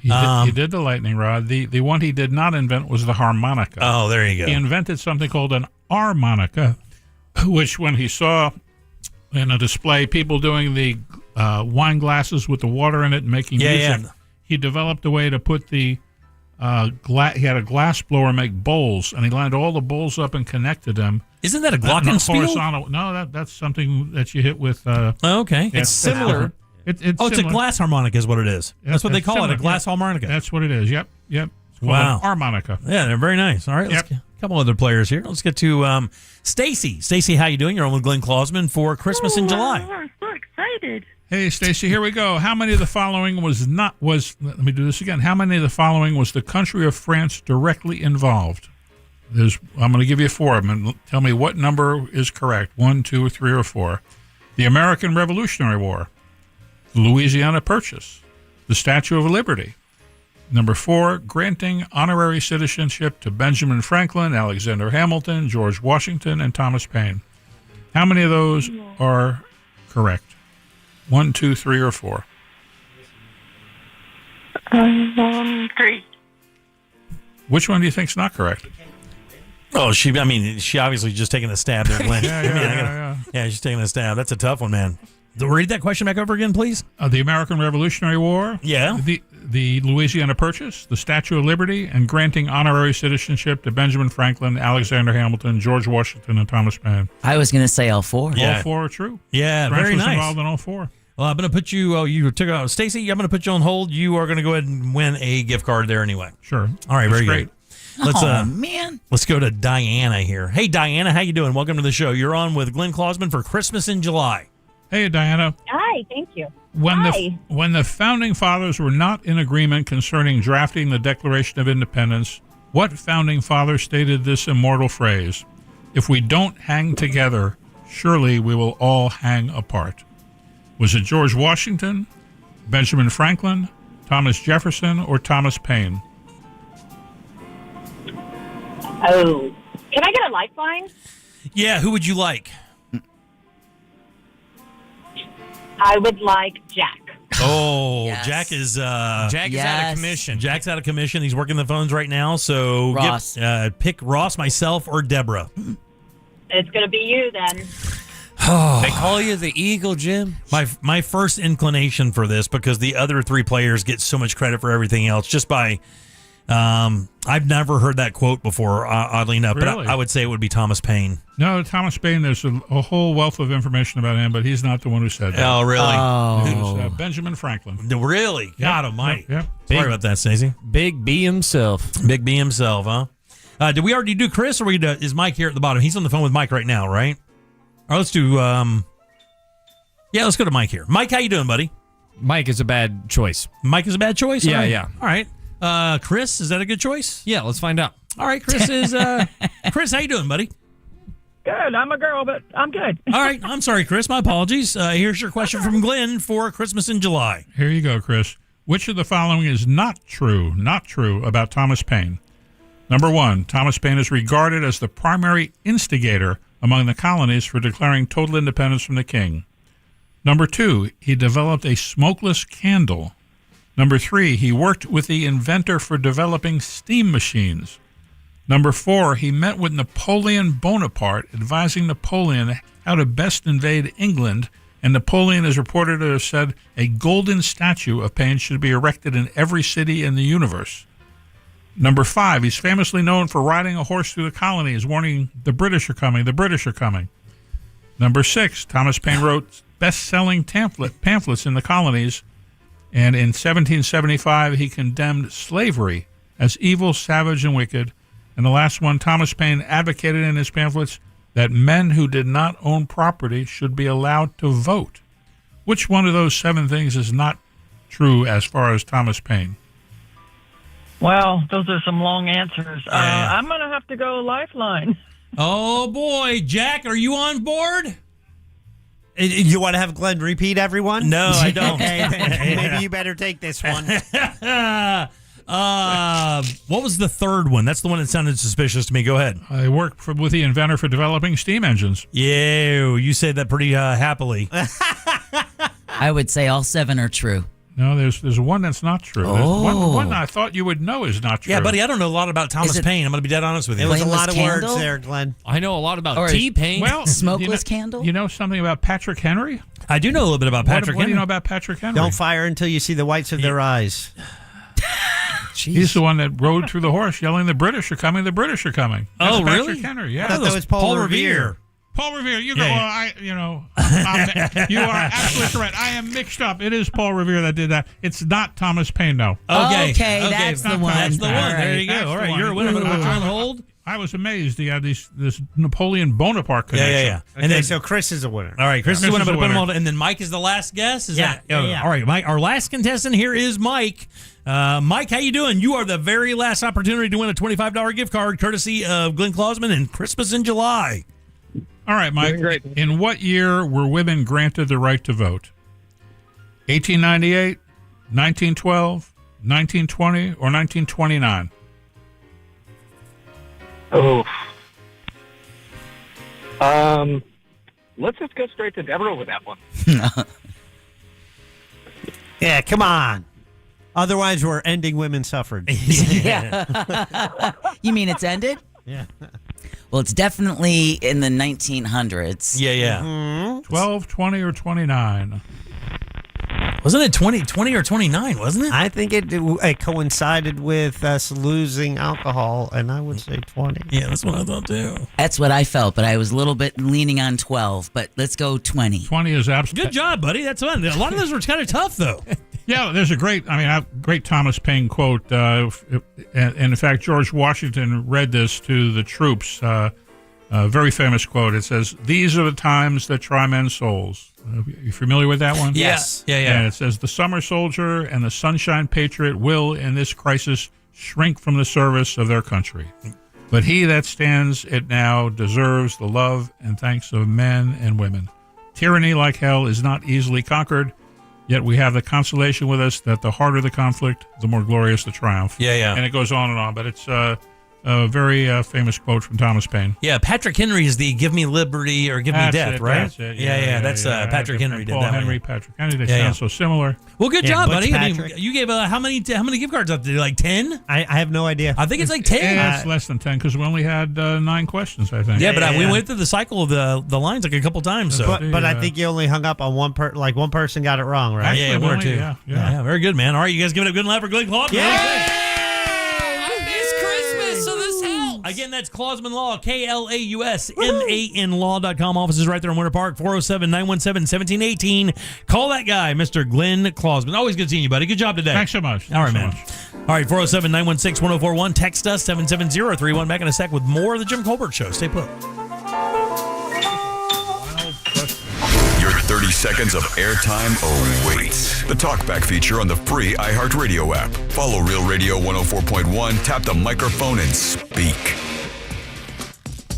He did the lightning rod. The one he did not invent was the harmonica. Oh, there you go. He invented something called an harmonica, which when he saw in a display people doing the wine glasses with the water in it and making music, he developed a way to put the he had a glass blower make bowls, and he lined all the bowls up and connected them. Isn't that a glockenspiel? No, that's something that you hit with. Okay. It's similar. It's a glass harmonica is what it is. That's what they call it, a glass harmonica. That's what it is. Yep. It's called Wow. an harmonica. Yeah, they're very nice. All right, let's get a couple other players here. Let's get to Stacy. Stacy, how you doing? You're on with Glenn Clausman for Christmas in July. I'm so excited. Hey, Stacy, here we go. How many of the following let me do this again. How many of the following was the country of France directly involved? I'm going to give you 4 of them and tell me what number is correct. 1, 2, 3, or 4. The American Revolutionary War, the Louisiana Purchase, the Statue of Liberty. Number 4, granting honorary citizenship to Benjamin Franklin, Alexander Hamilton, George Washington, and Thomas Paine. How many of those are correct? 1, 2, 3, or 4? 3. Which one do you think's not correct? Oh, she obviously just taking a stab there, Glenn. Yeah. She's taking a stab. That's a tough one, man. Read that question back over again, please. The American Revolutionary War. Yeah. The Louisiana Purchase, the Statue of Liberty, and granting honorary citizenship to Benjamin Franklin, Alexander Hamilton, George Washington, and Thomas Paine. I was going to say all 4. Yeah. All 4 are true. Yeah, France very was nice. involved in all 4. Well, I'm going to put you. You took out Stacy. I'm going to put you on hold. You are going to go ahead and win a gift card there anyway. Sure. All right. That's Very great. good. Let's man. Let's go to Diana here. Hey, Diana, how you doing? Welcome to the show. You're on with Glenn Clausman for Christmas in July. Hey, Diana. Hi, thank you. When the Founding Fathers were not in agreement concerning drafting the Declaration of Independence, what Founding Father stated this immortal phrase? If we don't hang together, surely we will all hang apart. Was it George Washington, Benjamin Franklin, Thomas Jefferson, or Thomas Paine? Oh, can I get a lifeline? Yeah, who would you like? I would like Jack. Oh, Yes. Jack is Jack is out of commission. Jack's out of commission. He's working the phones right now. So Ross. pick Ross, myself, or Deborah. It's going to be you then. They call you the Eagle, Jim. My first inclination for this, because the other 3 players get so much credit for everything else, just by I've never heard that quote before, oddly enough, Really? but I would say it would be Thomas Paine. No, Thomas Paine, there's a whole wealth of information about him, but he's not the one who said that. Oh, really? It was Benjamin Franklin. Really? Yep. God almighty. Yep. Sorry about that, Stacey. Big B himself. Big B himself, huh? Did we already do Chris, or is Mike here at the bottom? He's on the phone with Mike right now, right? Or let's do, let's go to Mike here. Mike, how you doing, buddy? Mike is a bad choice. Mike is a bad choice? Yeah, All right. yeah. All right. Chris, is that a good choice? Yeah, let's find out. All right, Chris is, Chris, how you doing, buddy? Good. I'm a girl, but I'm good. All right. I'm sorry, Chris. My apologies. Here's your question from Glenn for Christmas in July. Here you go, Chris. Which of the following is not true about Thomas Paine? Number 1, Thomas Paine is regarded as the primary instigator among the colonies for declaring total independence from the king. Number 2, he developed a smokeless candle. Number 3, he worked with the inventor for developing steam machines. Number 4, he met with Napoleon Bonaparte, advising Napoleon how to best invade England, and Napoleon is reported to have said a golden statue of Paine should be erected in every city in the universe. Number 5, he's famously known for riding a horse through the colonies, warning the British are coming, the British are coming. Number 6, Thomas Paine wrote best-selling pamphlets in the colonies, and in 1775 he condemned slavery as evil, savage, and wicked. And the last one, Thomas Paine advocated in his pamphlets that men who did not own property should be allowed to vote. Which one of those 7 things is not true as far as Thomas Paine? Well, those are some long answers. I'm going to have to go Lifeline. Oh, boy. Jack, are you on board? You want to have Glenn repeat everyone? No, I don't. Okay, maybe you better take this one. What was the third one? That's the one that sounded suspicious to me. Go ahead. I worked with the inventor for developing steam engines. Yeah, you said that pretty happily. I would say all 7 are true. No, there's one that's not true. Oh. One I thought you would know is not true. Yeah, buddy, I don't know a lot about Thomas Paine. I'm going to be dead honest with you. It was a Flameless lot of candle? words there, Glenn. I know a lot about Or T-Pain. Well, Smokeless candle? You know something about Patrick Henry? I do know a little bit about Patrick What do Henry. you know about Patrick Henry? Don't fire until you see the whites of their eyes. He's the one that rode through the horse yelling, the British are coming, the British are coming. That's Oh, really? Patrick Henry, yeah. I thought that was Paul Revere. Paul Revere, you Yeah, go, yeah. you are absolutely correct. I am mixed up. It is Paul Revere that did that. It's not Thomas Paine, though. Okay, that's the one. That's the one. All There you go. That's All the right, one. you're a winner. I'm going to put you on hold. I was amazed he had this Napoleon Bonaparte connection. Yeah. And then, so Chris is a winner. All right, Chris is the winner, Chris is but the put him winner. on, and then Mike is the last guess. Is Yeah, that? yeah. All right, Mike. Our last contestant here is Mike. Mike, how you doing? You are the very last opportunity to win a $25 gift card, courtesy of Glenn Klausman and Christmas in July. All right, Mike. Great. In what year were women granted the right to vote? 1898, 1912, 1920, or 1929? Oh. Let's just go straight to Deborah with that one. Yeah, come on. Otherwise, we're ending women's suffrage. Yeah. You mean it's ended? Yeah. Well, it's definitely in the 1900s. Yeah. 12, 20, or 29? Wasn't it 20 or 29, wasn't it? I think it coincided with us losing alcohol, and I would say 20. Yeah, that's what I thought, too. That's what I felt, but I was a little bit leaning on 12, but let's go 20. 20 is absolutely. Good job, buddy. That's fun. A lot of those were kind of tough, though. Yeah, there's a great Thomas Paine quote. And in fact, George Washington read this to the troops. A very famous quote. It says, "These are the times that try men's souls." You familiar with that one? Yes. Yeah. And it says, "The summer soldier and the sunshine patriot will, in this crisis, shrink from the service of their country. But he that stands it now deserves the love and thanks of men and women. Tyranny, like hell, is not easily conquered, yet we have the consolation with us that the harder the conflict, the more glorious the triumph." Yeah. And it goes on, but it's a very famous quote from Thomas Paine. Yeah, Patrick Henry is the "Give me liberty" or "Give me death," right? That's it. Yeah. That's Patrick Henry did Paul that. Henry, one. Patrick Henry. They sound so similar. Well, good Yeah, job, Butch buddy. I mean, Patrick. you gave how many gift cards up there? Like 10? I have no idea. I think it's like 10. It's less than 10 because we only had 9 questions, I think. Yeah, but we went through the cycle of the lines like a couple times. So. But I think you only hung up on one one person got it wrong, right? Yeah, one or two. Yeah. Very good, man. All right, you guys give it a good laugh for Glenn Klausman. Yeah. Again, that's Klausman Law, KLAUSMAN Law.com. Offices right there in Winter Park, 407-917-1718. Call that guy, Mr. Glenn Klausman. Always good seeing you, buddy. Good job today. Thanks so much. All right, man. All right, 407-916-1041. Text us, 770-31. Back in a sec with more of the Jim Colbert Show. Stay put. Your 30 seconds of airtime awaits. The Talkback feature on the free iHeartRadio app. Follow Real Radio 104.1, tap the microphone, and speak.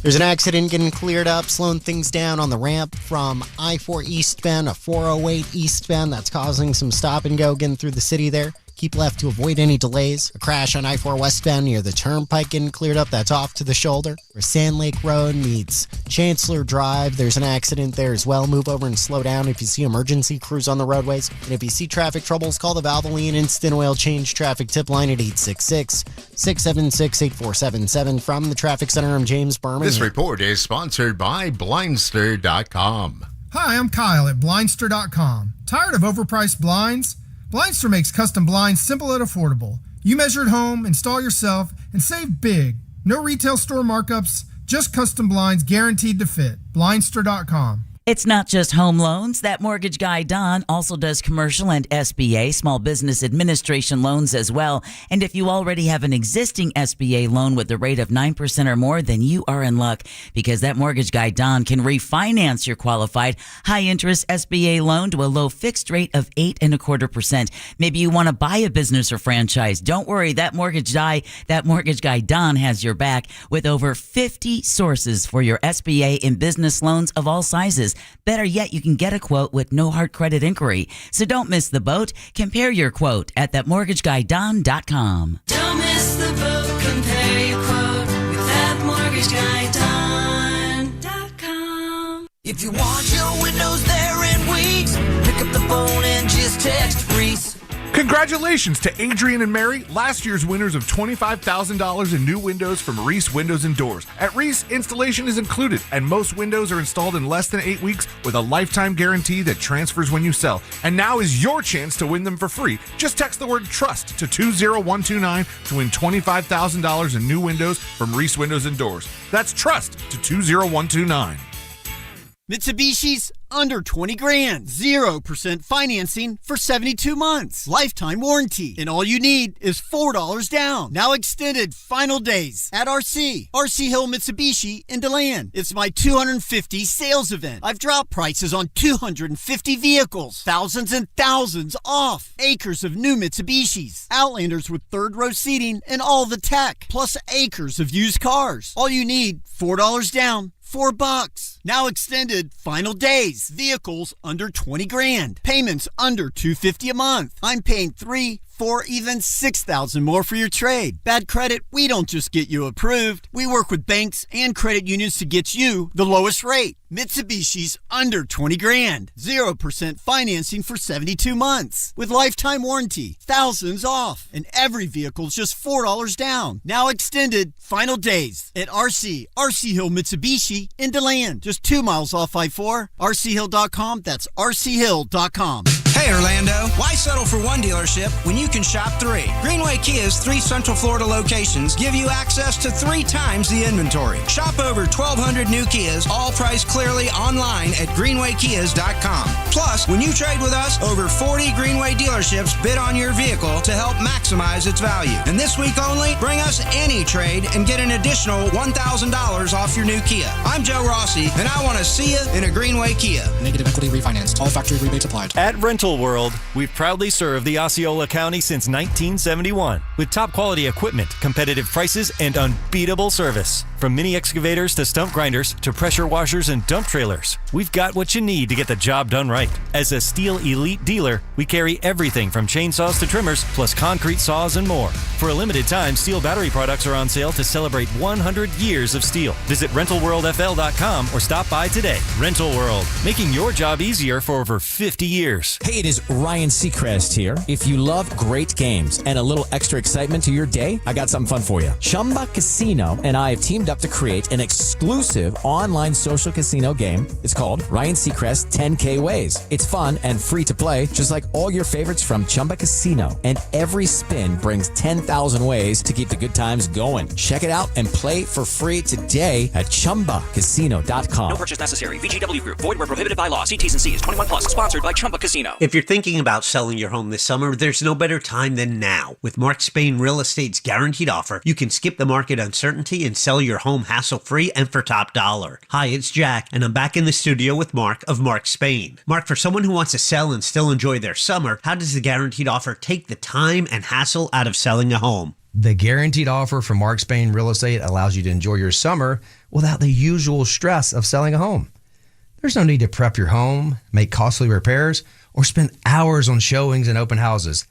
There's an accident getting cleared up, slowing things down on the ramp from I-4 eastbound to 408 eastbound. That's causing some stop and go getting through the city there. Keep left to avoid any delays. A crash on I-4 westbound near the Turnpike getting cleared up. That's off to the shoulder. Where Sand Lake Road meets Chancellor Drive, there's an accident there as well. Move over and slow down if you see emergency crews on the roadways. And if you see traffic troubles, call the Valvoline Instant Oil Change Traffic Tip Line at 866-676-8477. From the Traffic Center, I'm James Berman. This report is sponsored by Blindster.com. Hi, I'm Kyle at Blindster.com. Tired of overpriced blinds? Blindster makes custom blinds simple and affordable. You measure at home, install yourself, and save big. No retail store markups, just custom blinds guaranteed to fit. Blindster.com. It's not just home loans. That mortgage guy, Don, also does commercial and SBA, Small Business Administration loans as well. And if you already have an existing SBA loan with a rate of 9% or more, then you are in luck, because that mortgage guy, Don, can refinance your qualified high-interest SBA loan to a low fixed rate of 8.25%. Maybe you want to buy a business or franchise. Don't worry, that mortgage guy, Don, has your back with over 50 sources for your SBA and business loans of all sizes. Better yet, you can get a quote with no hard credit inquiry. So don't miss the boat. Compare your quote at thatmortgageguyDon.com. Don't miss the boat. Compare your quote with thatmortgageguyDon.com. If you want your windows there in weeks, pick up the phone and just text Reese. Congratulations to Adrian and Mary, last year's winners of $25,000 in new windows from Reese Windows and Doors. At Reese, installation is included, and most windows are installed in less than 8 weeks with a lifetime guarantee that transfers when you sell. And now is your chance to win them for free. Just text the word TRUST to 20129 to win $25,000 in new windows from Reese Windows and Doors. That's TRUST to 20129. Mitsubishi's under 20 grand. 0% financing for 72 months. Lifetime warranty. And all you need is $4 down. Now extended final days at RC Hill Mitsubishi in DeLand. It's my 250 sales event. I've dropped prices on 250 vehicles. Thousands and thousands off. Acres of new Mitsubishis. Outlanders with third row seating and all the tech. Plus acres of used cars. All you need, $4 down. $4. Now extended final days. Vehicles under 20 grand. Payments under $250 a month. I'm paying $3,000, $4,000, even $6,000 more for your trade. Bad credit, we don't just get you approved. We work with banks and credit unions to get you the lowest rate. Mitsubishi's under 20 grand. 0% financing for 72 months. With lifetime warranty. Thousands off. And every vehicle's just $4 down. Now extended final days at RC Hill Mitsubishi in DeLand. Just 2 miles off I-4. RCHill.com. That's RCHill.com. Hey Orlando, why settle for one dealership when you can shop 3? Greenway Kia's 3 Central Florida locations give you access to 3 times the inventory. Shop over 1,200 new Kias, all priced clearly online at greenwaykias.com. Plus, when you trade with us, over 40 Greenway dealerships bid on your vehicle to help maximize its value. And this week only, bring us any trade and get an additional $1,000 off your new Kia. I'm Joe Rossi, and I want to see you in a Greenway Kia. Negative equity refinanced. All factory rebates applied. At Rental World, we've proudly served the Osceola County since 1971 with top quality equipment, competitive prices, and unbeatable service. From mini excavators to stump grinders to pressure washers and dump trailers, we've got what you need to get the job done right. As a Steel Elite dealer, we carry everything from chainsaws to trimmers, plus concrete saws and more. For a limited time, Steel battery products are on sale to celebrate 100 years of Steel. Visit RentalWorldFL.com or stop by today. Rental World, making your job easier for over 50 years. Hey, it is Ryan Seacrest here. If you love great games and a little extra excitement to your day, I got something fun for you. Chumba Casino and I have teamed up to create an exclusive online social casino game. It's called Ryan Seacrest 10K Ways. It's fun and free to play, just like all your favorites from Chumba Casino. And every spin brings 10,000 ways to keep the good times going. Check it out and play for free today at ChumbaCasino.com. No purchase necessary. VGW Group. Void where prohibited by law. See T's and C's. 21 plus. Sponsored by Chumba Casino. If you're thinking about selling your home this summer, there's no better time than now. With Mark Spain Real Estate's guaranteed offer, you can skip the market uncertainty and sell your home hassle-free and for top dollar. Hi, it's Jack, and I'm back in the studio with Mark of Mark Spain. Mark, for someone who wants to sell and still enjoy their summer, how does the guaranteed offer take the time and hassle out of selling a home? The guaranteed offer from Mark Spain Real Estate allows you to enjoy your summer without the usual stress of selling a home. There's no need to prep your home, make costly repairs, or spend hours on showings and open houses.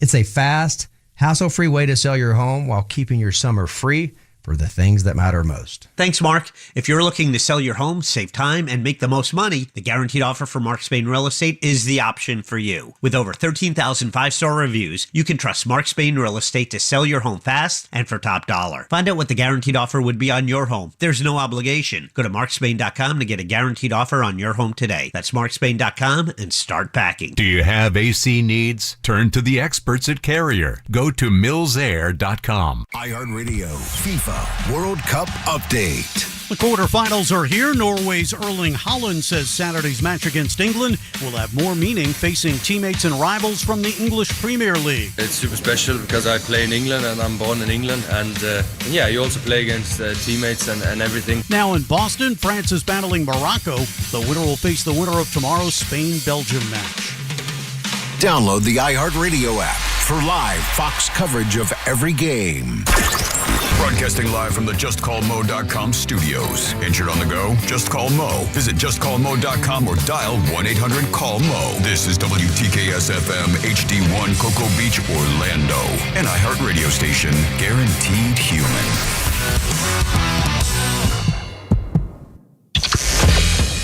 It's a fast, hassle-free way to sell your home while keeping your summer free for the things that matter most. Thanks, Mark. If you're looking to sell your home, save time, and make the most money, the Guaranteed Offer from Mark Spain Real Estate is the option for you. With over 13,000 five-star reviews, you can trust Mark Spain Real Estate to sell your home fast and for top dollar. Find out what the Guaranteed Offer would be on your home. There's no obligation. Go to markspain.com to get a Guaranteed Offer on your home today. That's markspain.com and start packing. Do you have AC needs? Turn to the experts at Carrier. Go to millsair.com. iHeartRadio FIFA World Cup update. The quarterfinals are here. Norway's Erling Haaland says Saturday's match against England will have more meaning facing teammates and rivals from the English Premier League. It's super special because I play in England and I'm born in England. And yeah, you also play against teammates and everything. Now in Boston, France is battling Morocco. The winner will face the winner of tomorrow's Spain-Belgium match. Download the iHeartRadio app for live Fox coverage of every game. Broadcasting live from the JustCallMo.com studios. Injured on the go? Just call Mo. Visit JustCallMo.com or dial 1-800-CALL-MO. This is WTKS-FM HD1 Cocoa Beach, Orlando. An iHeartRadio station. Guaranteed human.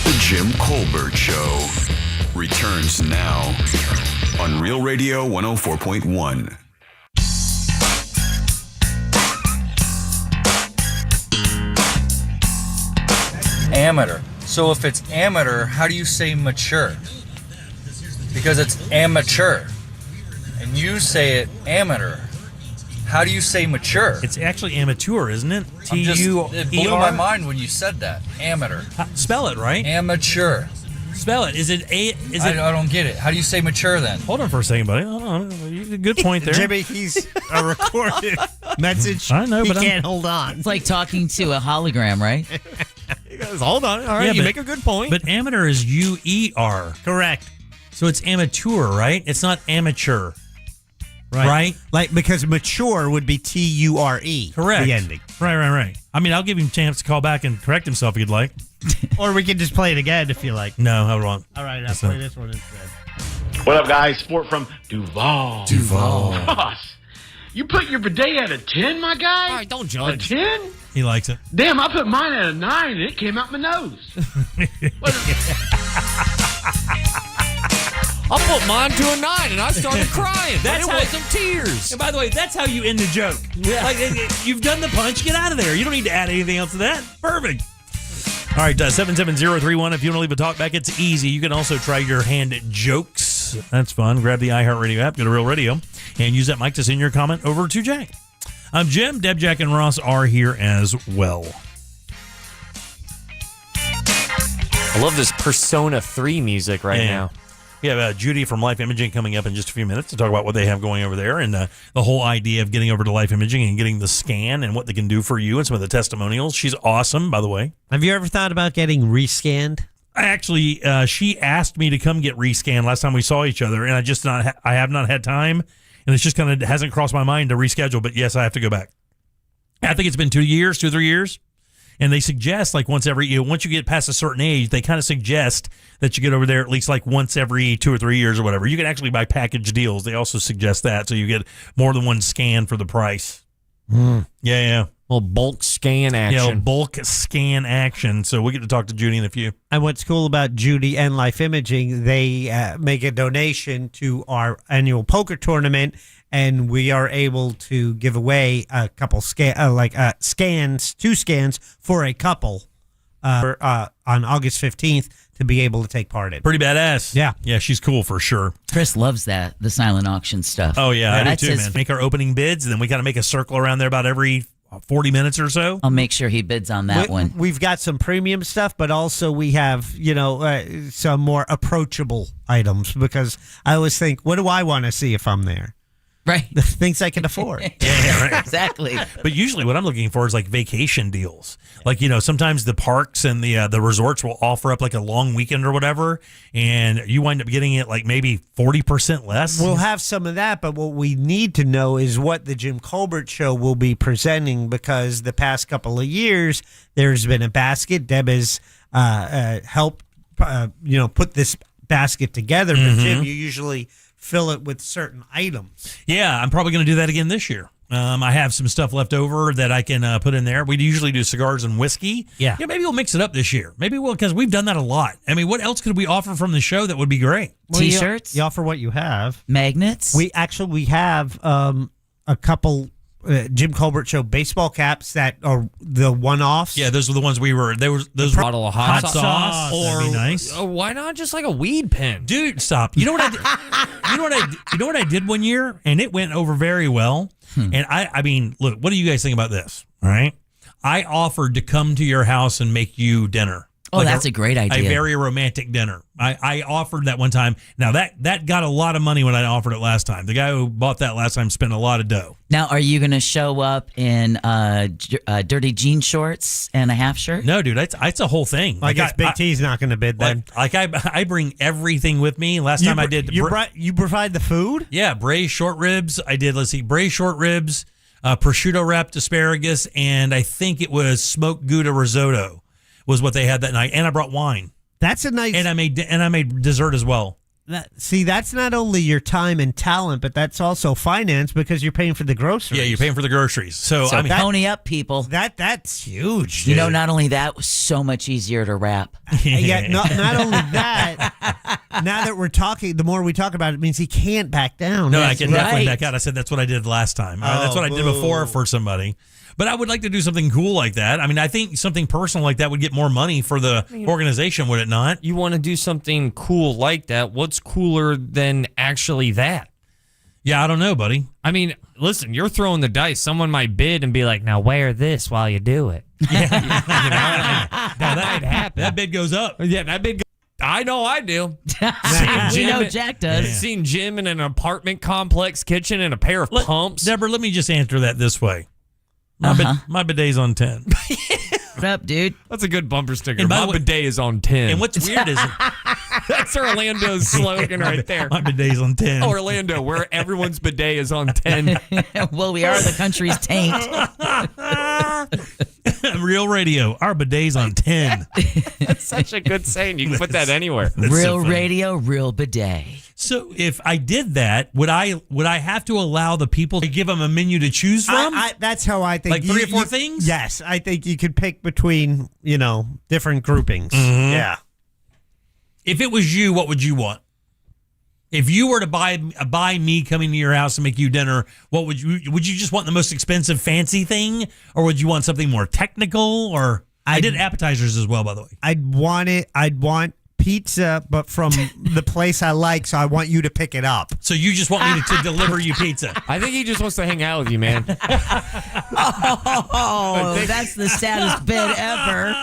The Jim Colbert Show returns now on Real Radio 104.1. Amateur. So if it's amateur, how do you say mature? Because it's amateur. And you say it amateur. How do you say mature? It's actually amateur, isn't it? It blew my mind when you said that. Amateur. Spell it, right? Amateur. Spell it. Is it a? Is it? I don't get it. How do you say mature then? Hold on for a second, buddy. Hold on. Good point there, Jimmy. He's a recorded message. I know, but he can't hold on. It's like talking to a hologram, right? He goes, hold on. All right, you make a good point. But amateur is UER. Correct. So it's amateur, right? It's not amateur. Right? Like, because mature would be TURE. Correct. The ending. Right. I mean, I'll give him a chance to call back and correct himself if you'd like. Or we can just play it again if you like. No, I won't. All right, I'll play this one instead. What up, guys? Sport from Duval. Boss, you put your bidet at a 10, my guy? All right, don't judge. A 10? He likes it. Damn, I put mine at a 9 and it came out my nose. I put mine to a 9 and I started crying. That's it was some tears. And by the way, that's how you end the joke. Yeah. Like, you've done the punch. Get out of there. You don't need to add anything else to that. Perfect. All right, 77031. If you want to leave a talk back, it's easy. You can also try your hand at jokes. That's fun. Grab the iHeartRadio app, go to Real Radio, and use that mic to send your comment over to Jack. I'm Jim. Deb, Jack, and Ross are here as well. I love this Persona 3 music right now. We have Judy from Life Imaging coming up in just a few minutes to talk about what they have going over there and the whole idea of getting over to Life Imaging and getting the scan and what they can do for you and some of the testimonials. She's awesome, by the way. Have you ever thought about getting rescanned? Actually, she asked me to come get rescanned last time we saw each other, and I have not had time, and it's just kind of hasn't crossed my mind to reschedule. But yes, I have to go back. I think it's been 2 years, 2 or 3 years. And they suggest like once you get past a certain age, they kind of suggest that you get over there at least like once every 2 or 3 years or whatever. You can actually buy package deals. They also suggest that. So you get more than one scan for the price. Yeah. Well, bulk scan action. Yeah, bulk scan action. So we get to talk to Judy in a few. And what's cool about Judy and Life Imaging, they make a donation to our annual poker tournament, and we are able to give away a couple scans, 2 scans for a couple on August 15th to be able to take part in. Pretty badass. Yeah, she's cool for sure. Chris loves that, the silent auction stuff. Oh, yeah, I do too, man. Make our opening bids, and then we got to make a circle around there about every 40 minutes or so. I'll make sure he bids on that one. We've got some premium stuff, but also we have, some more approachable items, because I always think, what do I want to see if I'm there? Right. The things I can afford. Yeah, right. Exactly. But usually what I'm looking for is like vacation deals. Like, sometimes the parks and the resorts will offer up like a long weekend or whatever, and you wind up getting it like maybe 40% less. We'll have some of that, but what we need to know is what the Jim Colbert Show will be presenting, because the past couple of years there's been a basket. Deb has helped put this basket together. But Jim, you usually fill it with certain items. Yeah, I'm probably going to do that again this year. I have some stuff left over that I can put in there. We usually do cigars and whiskey. Yeah. Maybe we'll mix it up this year. Maybe we'll, because we've done that a lot. I mean, what else could we offer from the show that would be great? T-shirts? You offer what you have. Magnets? We have a couple Jim Colbert Show baseball caps that are the one-offs. Yeah, those were the ones those bottle of hot sauce. Or That'd be nice. Why not just like a weed pen? Dude, stop. You know what I did? You know what I did one year, and it went over very well. And I mean, look, what do you guys think about this? All right, I offered to come to your house and make you dinner. Oh, that's a great idea. A very romantic dinner. I offered that one time. Now that got a lot of money when I offered it last time. The guy who bought that last time spent a lot of dough. Now, are you going to show up in dirty jean shorts and a half shirt? No, dude, it's a whole thing. I guess Big T's not going to bid then. I bring everything with me. Last time I did. You provide the food? Yeah, braised short ribs. I did. Let's see, braised short ribs, prosciutto wrapped asparagus, and I think it was smoked Gouda risotto was what they had that night. And I brought wine. That's a nice. And I made dessert as well. That's not only your time and talent, but that's also finance because you're paying for the groceries. Yeah, you're paying for the groceries. So I mean, pony up, people. That's huge. You know, not only that, it was so much easier to wrap. Yeah, not only that. Now that we're talking, the more we talk about it, means he can't back down. No, I can definitely back out. I said that's what I did last time. That's what I did before for somebody. But I would like to do something cool like that. I mean, I think something personal like that would get more money for the organization, would it not? You want to do something cool like that. What's cooler than actually that? Yeah, I don't know, buddy. I mean, listen, you're throwing the dice. Someone might bid and be like, now wear this while you do it. Now that might happen. That bid goes up. Yeah, that bid goes I know I do. We know Jack does. Seen Jim in an apartment complex kitchen and a pair of pumps. Deborah, let me just answer that this way. My bidet's on 10. What up, dude? That's a good bumper sticker. And by My the way- bidet is on 10. And what's weird is That's Orlando's slogan right there. my bidet's on 10. Orlando, where everyone's bidet is on 10. Well, we are the country's taint. Real radio. Our bidet's on 10. That's such a good saying. You can put that anywhere. Real radio, real bidet. So if I did that, would I have to allow the people to give them a menu to choose from? That's how I think. Like 3 or 4 things? Yes, I think you could pick between, different groupings. Mhm. Yeah. If it was you, what would you want? If you were to buy me coming to your house and make you dinner, what would you just want the most expensive fancy thing, or would you want something more technical? Or I did appetizers as well, by the way. I'd want pizza, but from the place I like, so I want you to pick it up. So you just want me to deliver you pizza? I think he just wants to hang out with you, man. Oh, that's the saddest bid ever.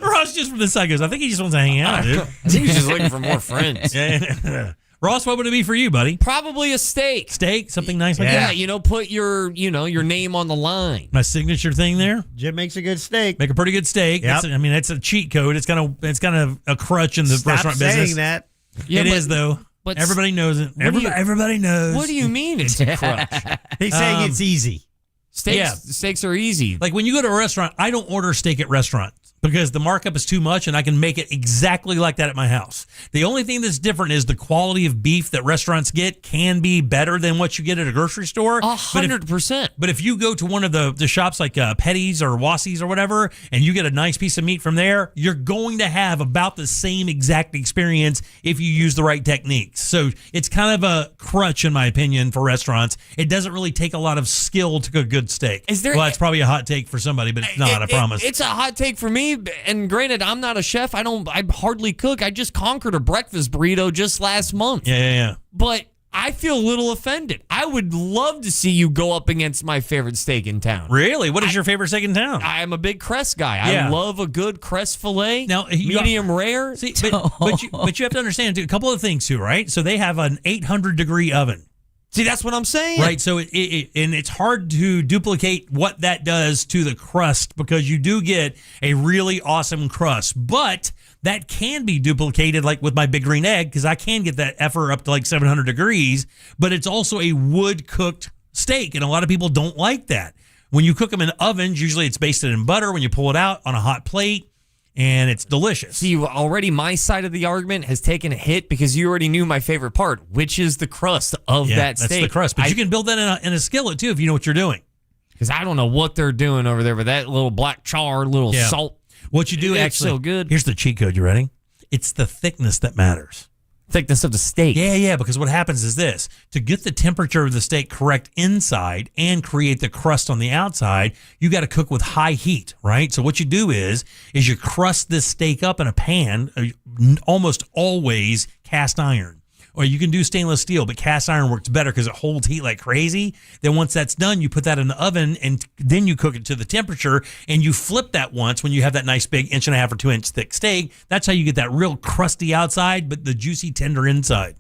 Ross just from the side goes, I think he just wants to hang out, dude. I think he's just looking for more friends. Yeah. Ross, what would it be for you, buddy? Probably a steak. Steak? Something nice like Yeah, that? put your name on the line. My signature thing there? Jim makes a good steak. Make a pretty good steak. Yep. That's a cheat code. It's kind of a crutch in the Stop restaurant saying business. that. It is, though. But everybody knows it. Everybody knows. What do you mean it's a crutch? He's saying it's easy. Steaks are easy. Like when you go to a restaurant, I don't order steak at restaurants because the markup is too much and I can make it exactly like that at my house. The only thing that's different is the quality of beef that restaurants get can be better than what you get at a grocery store. 100%. But if you go to one of the shops like Petty's or Wassie's or whatever, and you get a nice piece of meat from there, you're going to have about the same exact experience if you use the right techniques. So it's kind of a crutch, in my opinion, for restaurants. It doesn't really take a lot of skill to cook a good steak. Well, it's probably a hot take for somebody, but it's not, I promise. It's a hot take for me, and granted, I'm not a chef. I hardly cook. I just conquered a breakfast burrito just last month. Yeah. But I feel a little offended. I would love to see you go up against my favorite steak in town. Really? What is your favorite steak in town? I'm a big crest guy. Yeah. I love a good crest fillet. Now, medium rare. See, but you have to understand a couple of things too, right? So they have an 800-degree oven. See, that's what I'm saying. Right, so and it's hard to duplicate what that does to the crust because you do get a really awesome crust, but that can be duplicated like with my Big Green Egg because I can get that effer up to like 700 degrees, but it's also a wood-cooked steak, and a lot of people don't like that. When you cook them in ovens, usually it's basted in butter. When you pull it out on a hot plate, and it's delicious. See, already my side of the argument has taken a hit because you already knew my favorite part, which is the crust of that steak. That's the crust. But you can build that in a skillet, too, if you know what you're doing. Because I don't know what they're doing over there, but that little black char, little salt. What you do it's actually, so good. Here's the cheat code. You ready? It's the thickness that matters. Thickness of the steak. Yeah, because what happens is this. To get the temperature of the steak correct inside and create the crust on the outside, you got to cook with high heat, right? So what you do is you crust this steak up in a pan, almost always cast iron. Or you can do stainless steel, but cast iron works better because it holds heat like crazy. Then once that's done, you put that in the oven, and then you cook it to the temperature, and you flip that once when you have that nice big 1.5 or 2 inch thick steak. That's how you get that real crusty outside, but the juicy, tender inside.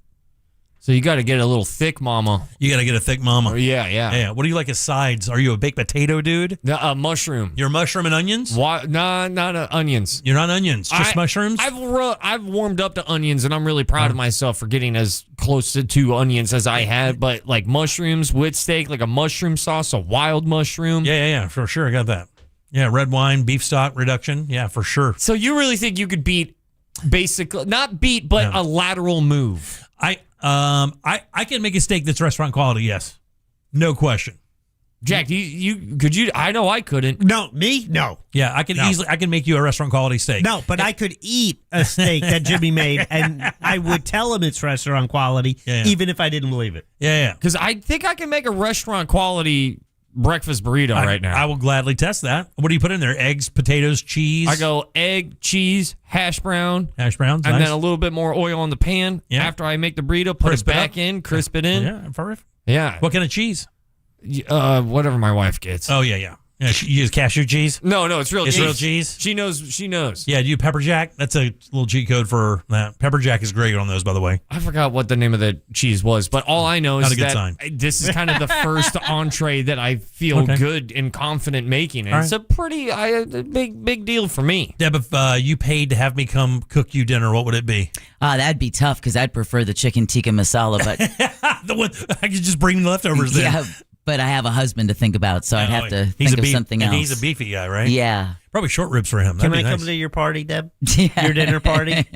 So you got to get a little thick mama. You got to get a thick mama. Yeah. What do you like as sides? Are you a baked potato dude? Mushroom. You're mushroom and onions? Nah, not onions. You're not onions, just mushrooms? I've warmed up to onions, and I'm really proud of myself for getting as close to onions as I had. But like mushrooms with steak, like a mushroom sauce, a wild mushroom. Yeah, for sure. I got that. Yeah, red wine, beef stock reduction. Yeah, for sure. So you really think you could beat, basically, not beat, but a lateral move? I can make a steak that's restaurant quality, yes. No question. Jack, could you? I know I couldn't. No, me? No. Yeah, I can make you a restaurant quality steak. No, but I could eat a steak that Jimmy made, and I would tell him it's restaurant quality, even if I didn't believe it. Yeah. Because I think I can make a restaurant quality breakfast burrito right now. I will gladly test that. What do you put in there? Eggs, potatoes, cheese? I go egg, cheese, hash browns, and nice. Then a little bit more oil on the pan. Yeah. After I make the burrito, put it back in, crisp it in. Yeah, perfect. Yeah. What kind of cheese? Whatever my wife gets. Oh, yeah. Yeah, you use cashew cheese? No, it's real cheese. It's real cheese? She knows. Yeah, do you pepper jack? That's a little cheat code for that. Pepper jack is great on those, by the way. I forgot what the name of the cheese was, but all I know is that this is kind of the first entree that I feel good and confident making. And it's a pretty big deal for me. Deb, if you paid to have me come cook you dinner, what would it be? That'd be tough because I'd prefer the chicken tikka masala, but the one I could just bring the leftovers then. Yeah. But I have a husband to think about, so I'd have to think of something else. And he's a beefy guy, right? Yeah. Probably short ribs for him. Can I nice. come to your party, Deb? Yeah. Your dinner party?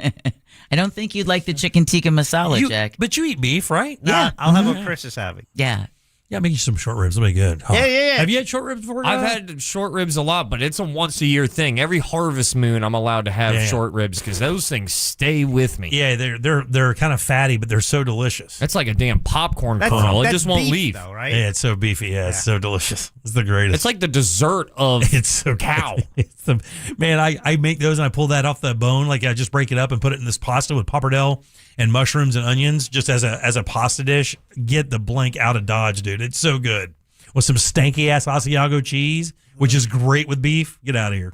I don't think you'd like the chicken tikka masala, Jack. But you eat beef, right? Yeah. I'll have what Chris is having. Yeah. Yeah, make you some short ribs. It'll be good. Oh. Yeah. Have you had short ribs before? I've had short ribs a lot, but it's a once-a-year thing. Every harvest moon, I'm allowed to have short ribs because those things stay with me. Yeah, they're kind of fatty, but they're so delicious. That's like a damn popcorn kernel. It just won't beef, leave. Though, right? Yeah, it's so beefy. Yeah, it's so delicious. It's the greatest. It's like the dessert of it's so cow. Man, I make those and I pull that off the bone. Like I just break it up and put it in this pasta with pappardelle and mushrooms and onions just as a pasta dish. Get the blank out of Dodge, dude. It's so good. With some stanky ass Asiago cheese, which is great with beef. Get out of here.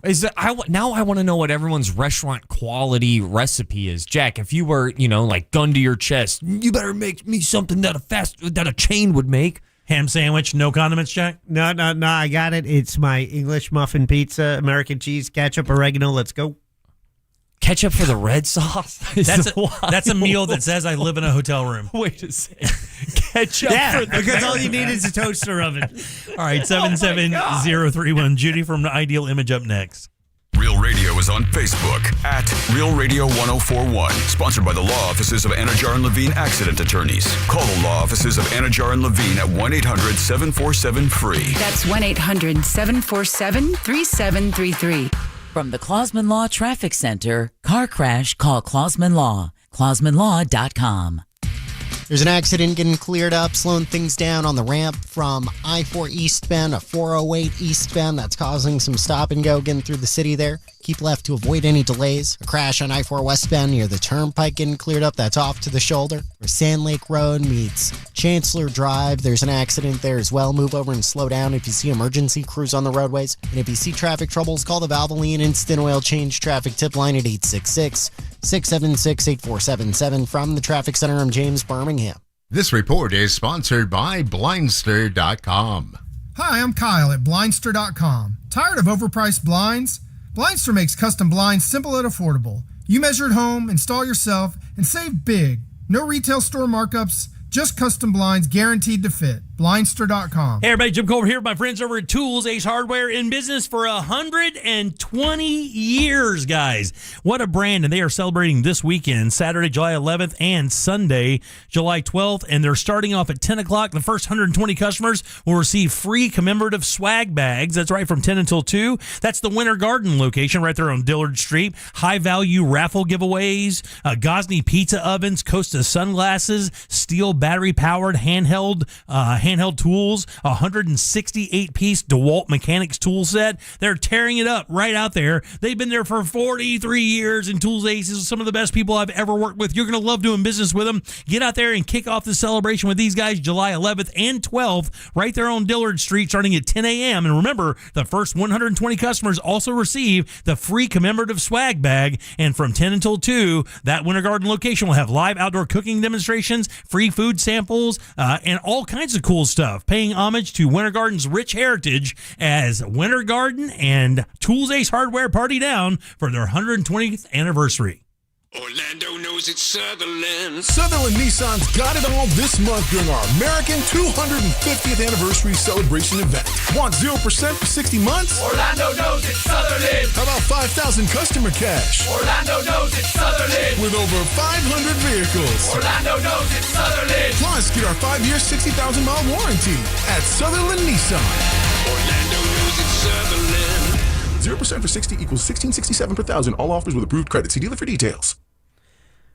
Now I want to know what everyone's restaurant quality recipe is. Jack, if you were, like gun to your chest, you better make me something that a chain would make. Ham sandwich, no condiments, Jack? No, I got it. It's my English muffin pizza, American cheese, ketchup, oregano. Let's go. Ketchup for the red sauce? That's a meal that says I live in a hotel room. Wait a second. Ketchup for the because all you need is a toaster oven. All right, 77031. Judy from the Ideal Image up next. Real Radio is on Facebook at Real Radio 1041. Sponsored by the law offices of Anajar and Levine Accident Attorneys. Call the law offices of Anajar and Levine at 1-800-747-FREE. That's 1-800-747-3733. From the Clausman Law Traffic Center, car crash, call Clausman Law. ClausmanLaw.com. There's an accident getting cleared up, slowing things down on the ramp from I-4 eastbound to 408 eastbound. That's causing some stop and go getting through the city there. Keep left to avoid any delays. A crash on I-4 westbound near the Turnpike getting cleared up. That's off to the shoulder. Where Sand Lake Road meets Chancellor Drive. There's an accident there as well. Move over and slow down if you see emergency crews on the roadways. And if you see traffic troubles, call the Valvoline Instant Oil Change Traffic Tip Line at 866-676-8477. From the Traffic Center, I'm James Birmingham. This report is sponsored by Blindster.com. Hi, I'm Kyle at Blindster.com. Tired of overpriced blinds? Blindster makes custom blinds simple and affordable. You measure at home, install yourself, and save big. No retail store markups, just custom blinds guaranteed to fit. Blindster.com. Hey everybody, Jim Colbert here with my friends over at Tools Ace Hardware, in business for 120 years, guys. What a brand, and they are celebrating this weekend, Saturday, July 11th and Sunday, July 12th, and they're starting off at 10 o'clock. The first 120 customers will receive free commemorative swag bags. That's right, from 10 until 2. That's the Winter Garden location right there on Dillard Street. High-value raffle giveaways, Gosney pizza ovens, Costa sunglasses, steel battery-powered handheld tools, 168-piece DeWalt Mechanics tool set. They're tearing it up right out there. They've been there for 43 years, and Tools Ace is some of the best people I've ever worked with. You're going to love doing business with them. Get out there and kick off the celebration with these guys July 11th and 12th right there on Dillard Street starting at 10 a.m. And remember, the first 120 customers also receive the free commemorative swag bag. And from 10 until 2, that Winter Garden location will have live outdoor cooking demonstrations, free food samples, and all kinds of cool stuff, paying homage to Winter Garden's rich heritage as Winter Garden and Tools Ace Hardware party down for their 120th anniversary. Orlando knows it's Sutherland. Sutherland Nissan's got it all this month during our American 250th anniversary celebration event. Want 0% for 60 months? Orlando knows it's Sutherland. How about 5,000 customer cash? Orlando knows it's Sutherland. With over 500 vehicles. Orlando knows it's Sutherland. Plus, get our 5-year, 60,000-mile warranty at Sutherland Nissan. Orlando knows it's Sutherland. 0% for 60 equals $1,667 per thousand. All offers with approved credit. See dealer for details.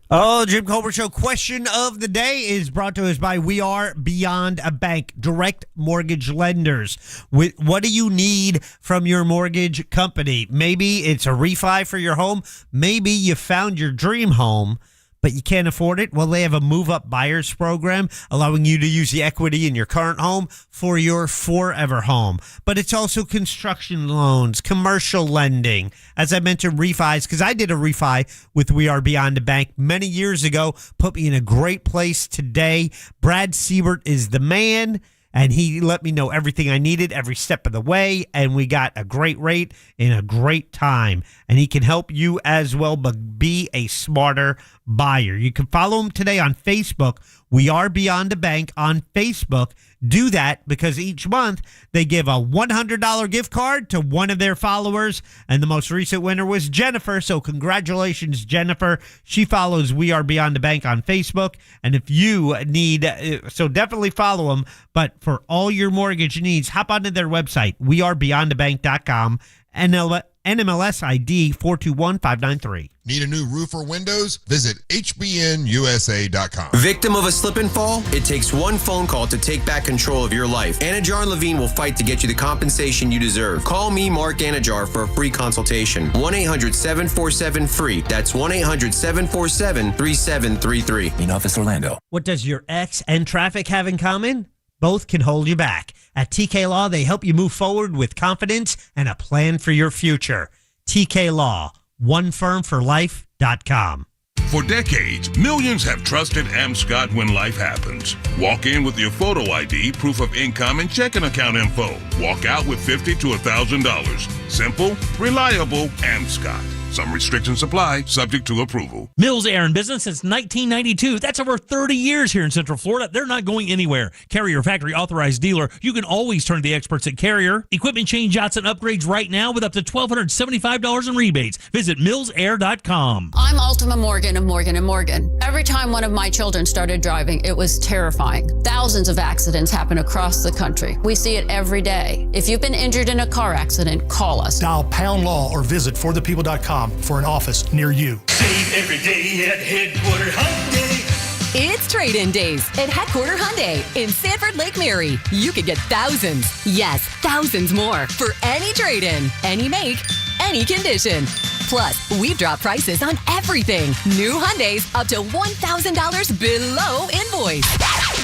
Oh, Jim Colbert Show question of the day is brought to us by We Are Beyond a Bank, direct mortgage lenders. What do you need from your mortgage company? Maybe it's a refi for your home. Maybe you found your dream home, but you can't afford it. Well, they have a move-up buyers program allowing you to use the equity in your current home for your forever home. But it's also construction loans, commercial lending. As I mentioned, refis, because I did a refi with We Are Beyond a Bank many years ago, put me in a great place today. Brad Siebert is the man, and he let me know everything I needed every step of the way, and we got a great rate in a great time. And he can help you as well, but be a smarter buyer. You can follow him today on Facebook. We Are Beyond a Bank on Facebook. Do that because each month they give a $100 gift card to one of their followers, and the most recent winner was Jennifer. So congratulations, Jennifer. She follows We Are Beyond the Bank on Facebook, and if you need, so definitely follow them. But for all your mortgage needs, hop onto their website, wearebeyondthebank.com, NMLS ID 421593. Need a new roof or windows? Visit HBNUSA.com. Victim of a slip and fall? It takes one phone call to take back control of your life. Anajar and Levine will fight to get you the compensation you deserve. Call me, Mark Anajar, for a free consultation. 1-800-747-FREE. That's 1-800-747-3733. In Office Orlando. What does your ex and traffic have in common? Both can hold you back. At TK Law, they help you move forward with confidence and a plan for your future. TK Law, onefirmforlife.com. For decades, millions have trusted AmScott when life happens. Walk in with your photo ID, proof of income, and checking account info. Walk out with $50 to $1,000. Simple, reliable, AmScott. Some restrictions apply, subject to approval. Mills Air in business since 1992. That's over 30 years here in Central Florida. They're not going anywhere. Carrier factory authorized dealer. You can always turn to the experts at Carrier. Equipment changeouts and upgrades right now with up to $1,275 in rebates. Visit millsair.com. I'm Ultima Morgan of Morgan & Morgan. Every time one of my children started driving, it was terrifying. Thousands of accidents happen across the country. We see it every day. If you've been injured in a car accident, call us. Dial pound law or visit forthepeople.com for an office near you. Save every day at Headquarter Hyundai. It's trade-in days at Headquarter Hyundai in Sanford Lake Mary. You could get thousands, yes, thousands more for any trade-in, any make, any condition. Plus, we've dropped prices on everything. New Hyundais up to $1,000 below invoice.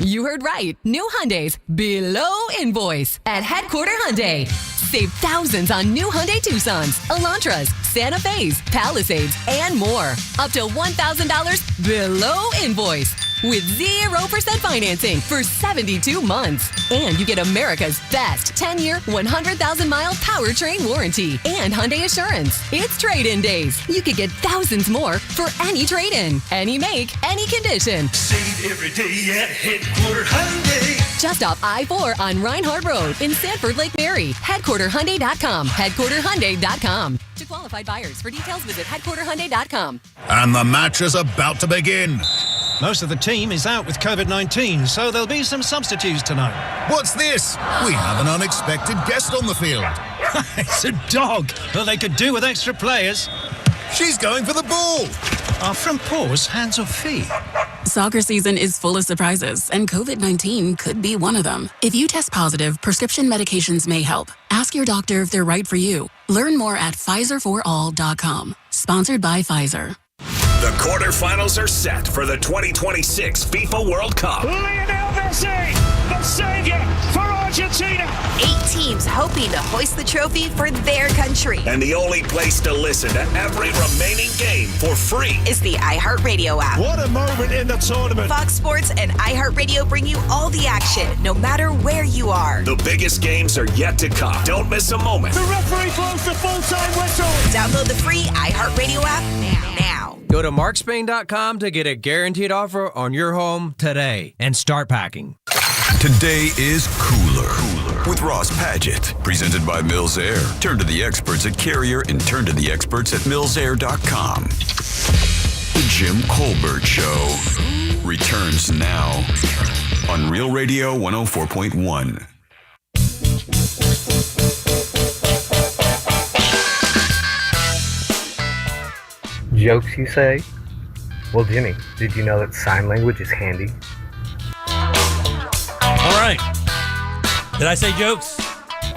You heard right. New Hyundais below invoice at Headquarter Hyundai. Save thousands on new Hyundai Tucsons, Elantras, Santa Fe's, Palisades, and more. Up to $1,000 below invoice. With 0% financing for 72 months. And you get America's best 10-year, 100,000-mile powertrain warranty and Hyundai Assurance. It's trade-in days. You could get thousands more for any trade-in, any make, any condition. Save every day at Headquarter Hyundai. Just off I-4 on Reinhardt Road in Sanford, Lake Mary. HeadquarterHyundai.com. HeadquarterHyundai.com. To qualified buyers. For details, visit HeadquarterHyundai.com. And the match is about to begin. Most of the team is out with COVID-19, so there'll be some substitutes tonight. What's this? We have an unexpected guest on the field. It's a dog. Well, they could do with extra players. She's going for the ball. Are front paws hands or feet? Soccer season is full of surprises, and COVID-19 could be one of them. If you test positive, prescription medications may help. Ask your doctor if they're right for you. Learn more at PfizerForAll.com. Sponsored by Pfizer. The quarterfinals are set for the 2026 FIFA World Cup. Lionel Messi, the savior for Argentina. 8 teams hoping to hoist the trophy for their country. And the only place to listen to every remaining game for free is the iHeartRadio app. What a moment in the tournament. Fox Sports and iHeartRadio bring you all the action, no matter where you are. The biggest games are yet to come. Don't miss a moment. The referee blows the full-time whistle. Download the free iHeartRadio app now. Go to markspain.com to get a guaranteed offer on your home today and start packing. Today is Cooler with Ross Padgett, presented by Mills Air. Turn to the experts at Carrier and turn to the experts at millsair.com. The Jim Colbert Show returns now on Real Radio 104.1. Jokes, you say? Well, Jimmy, did you know that sign language is handy? All right. Did I say jokes?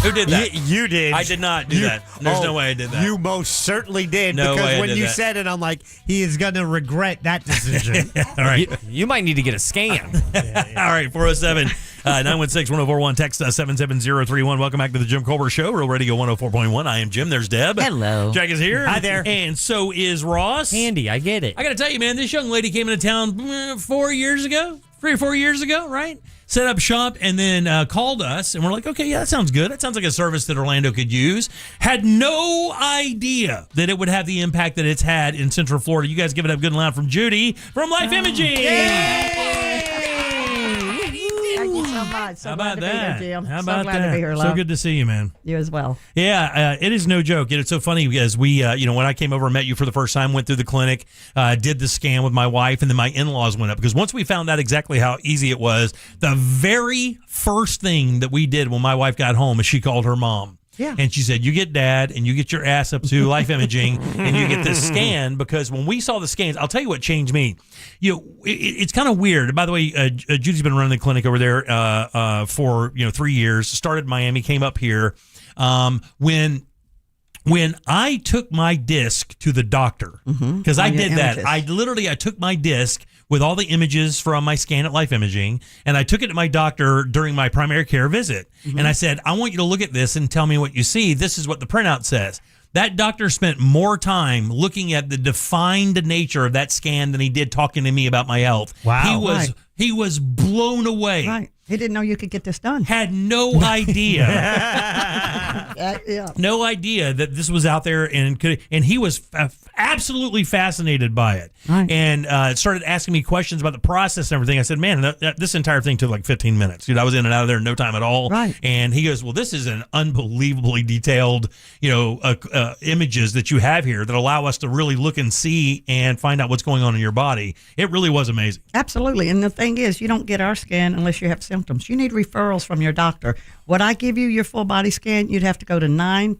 Who did that? You did. I did not do that. There's no way I did that. You most certainly did. No because way I when did you that. said it, I'm like, he is going to regret that decision. All right. You might need to get a scan. All right, 407 916 1041, text 77031. Welcome back to the Jim Colbert Show, Real Radio 104.1. I am Jim. There's Deb. Hello. Jack is here. Hi there. And so is Ross. Handy, I get it. I got to tell you, man, this young lady came into town 4 years ago, 3 or 4 years ago, right? Set up shop and then called us, and we're like, okay, yeah, that sounds good. That sounds like a service that Orlando could use. Had no idea that it would have the impact that it's had in Central Florida. You guys give it up good and loud from Judy from Life Imaging. Thank you so much. So How glad about to be that? here, Jim. How so about glad that? to be here, love. So good to see you, man. You as well. Yeah, it is no joke. It's so funny because we, when I came over and met you for the first time, went through the clinic, did the scan with my wife, and then my in-laws went up. Because once we found out exactly how easy it was, the very first thing that we did when my wife got home is she called her mom. Yeah. And she said, you get Dad and you get your ass up to Life Imaging and you get this scan, because when we saw the scans, I'll tell you what changed me. It's kind of weird. By the way, Judy's been running the clinic over there for 3 years. Started in Miami, came up here. When I took my disc to the doctor, because I did that. I took my disc with all the images from my scan at Life Imaging, and I took it to my doctor during my primary care visit. And I said, I want you to look at this and tell me what you see. This is what the printout says. That doctor spent more time looking at the defined nature of that scan than he did talking to me about my health. Wow. He was blown away. Right. He didn't know you could get this done. Had no idea. Yeah. No idea that this was out there, and he was absolutely fascinated by it. Right. And started asking me questions about the process and everything. I said, man, this entire thing took like 15 minutes. Dude, I was in and out of there in no time at all. Right. And he goes, well, this is an unbelievably detailed, images that you have here that allow us to really look and see and find out what's going on in your body. It really was amazing. Absolutely. And the thing is, you don't get our scan unless you have symptoms. You need referrals from your doctor. Would I give you your full body scan? You'd have to go to 9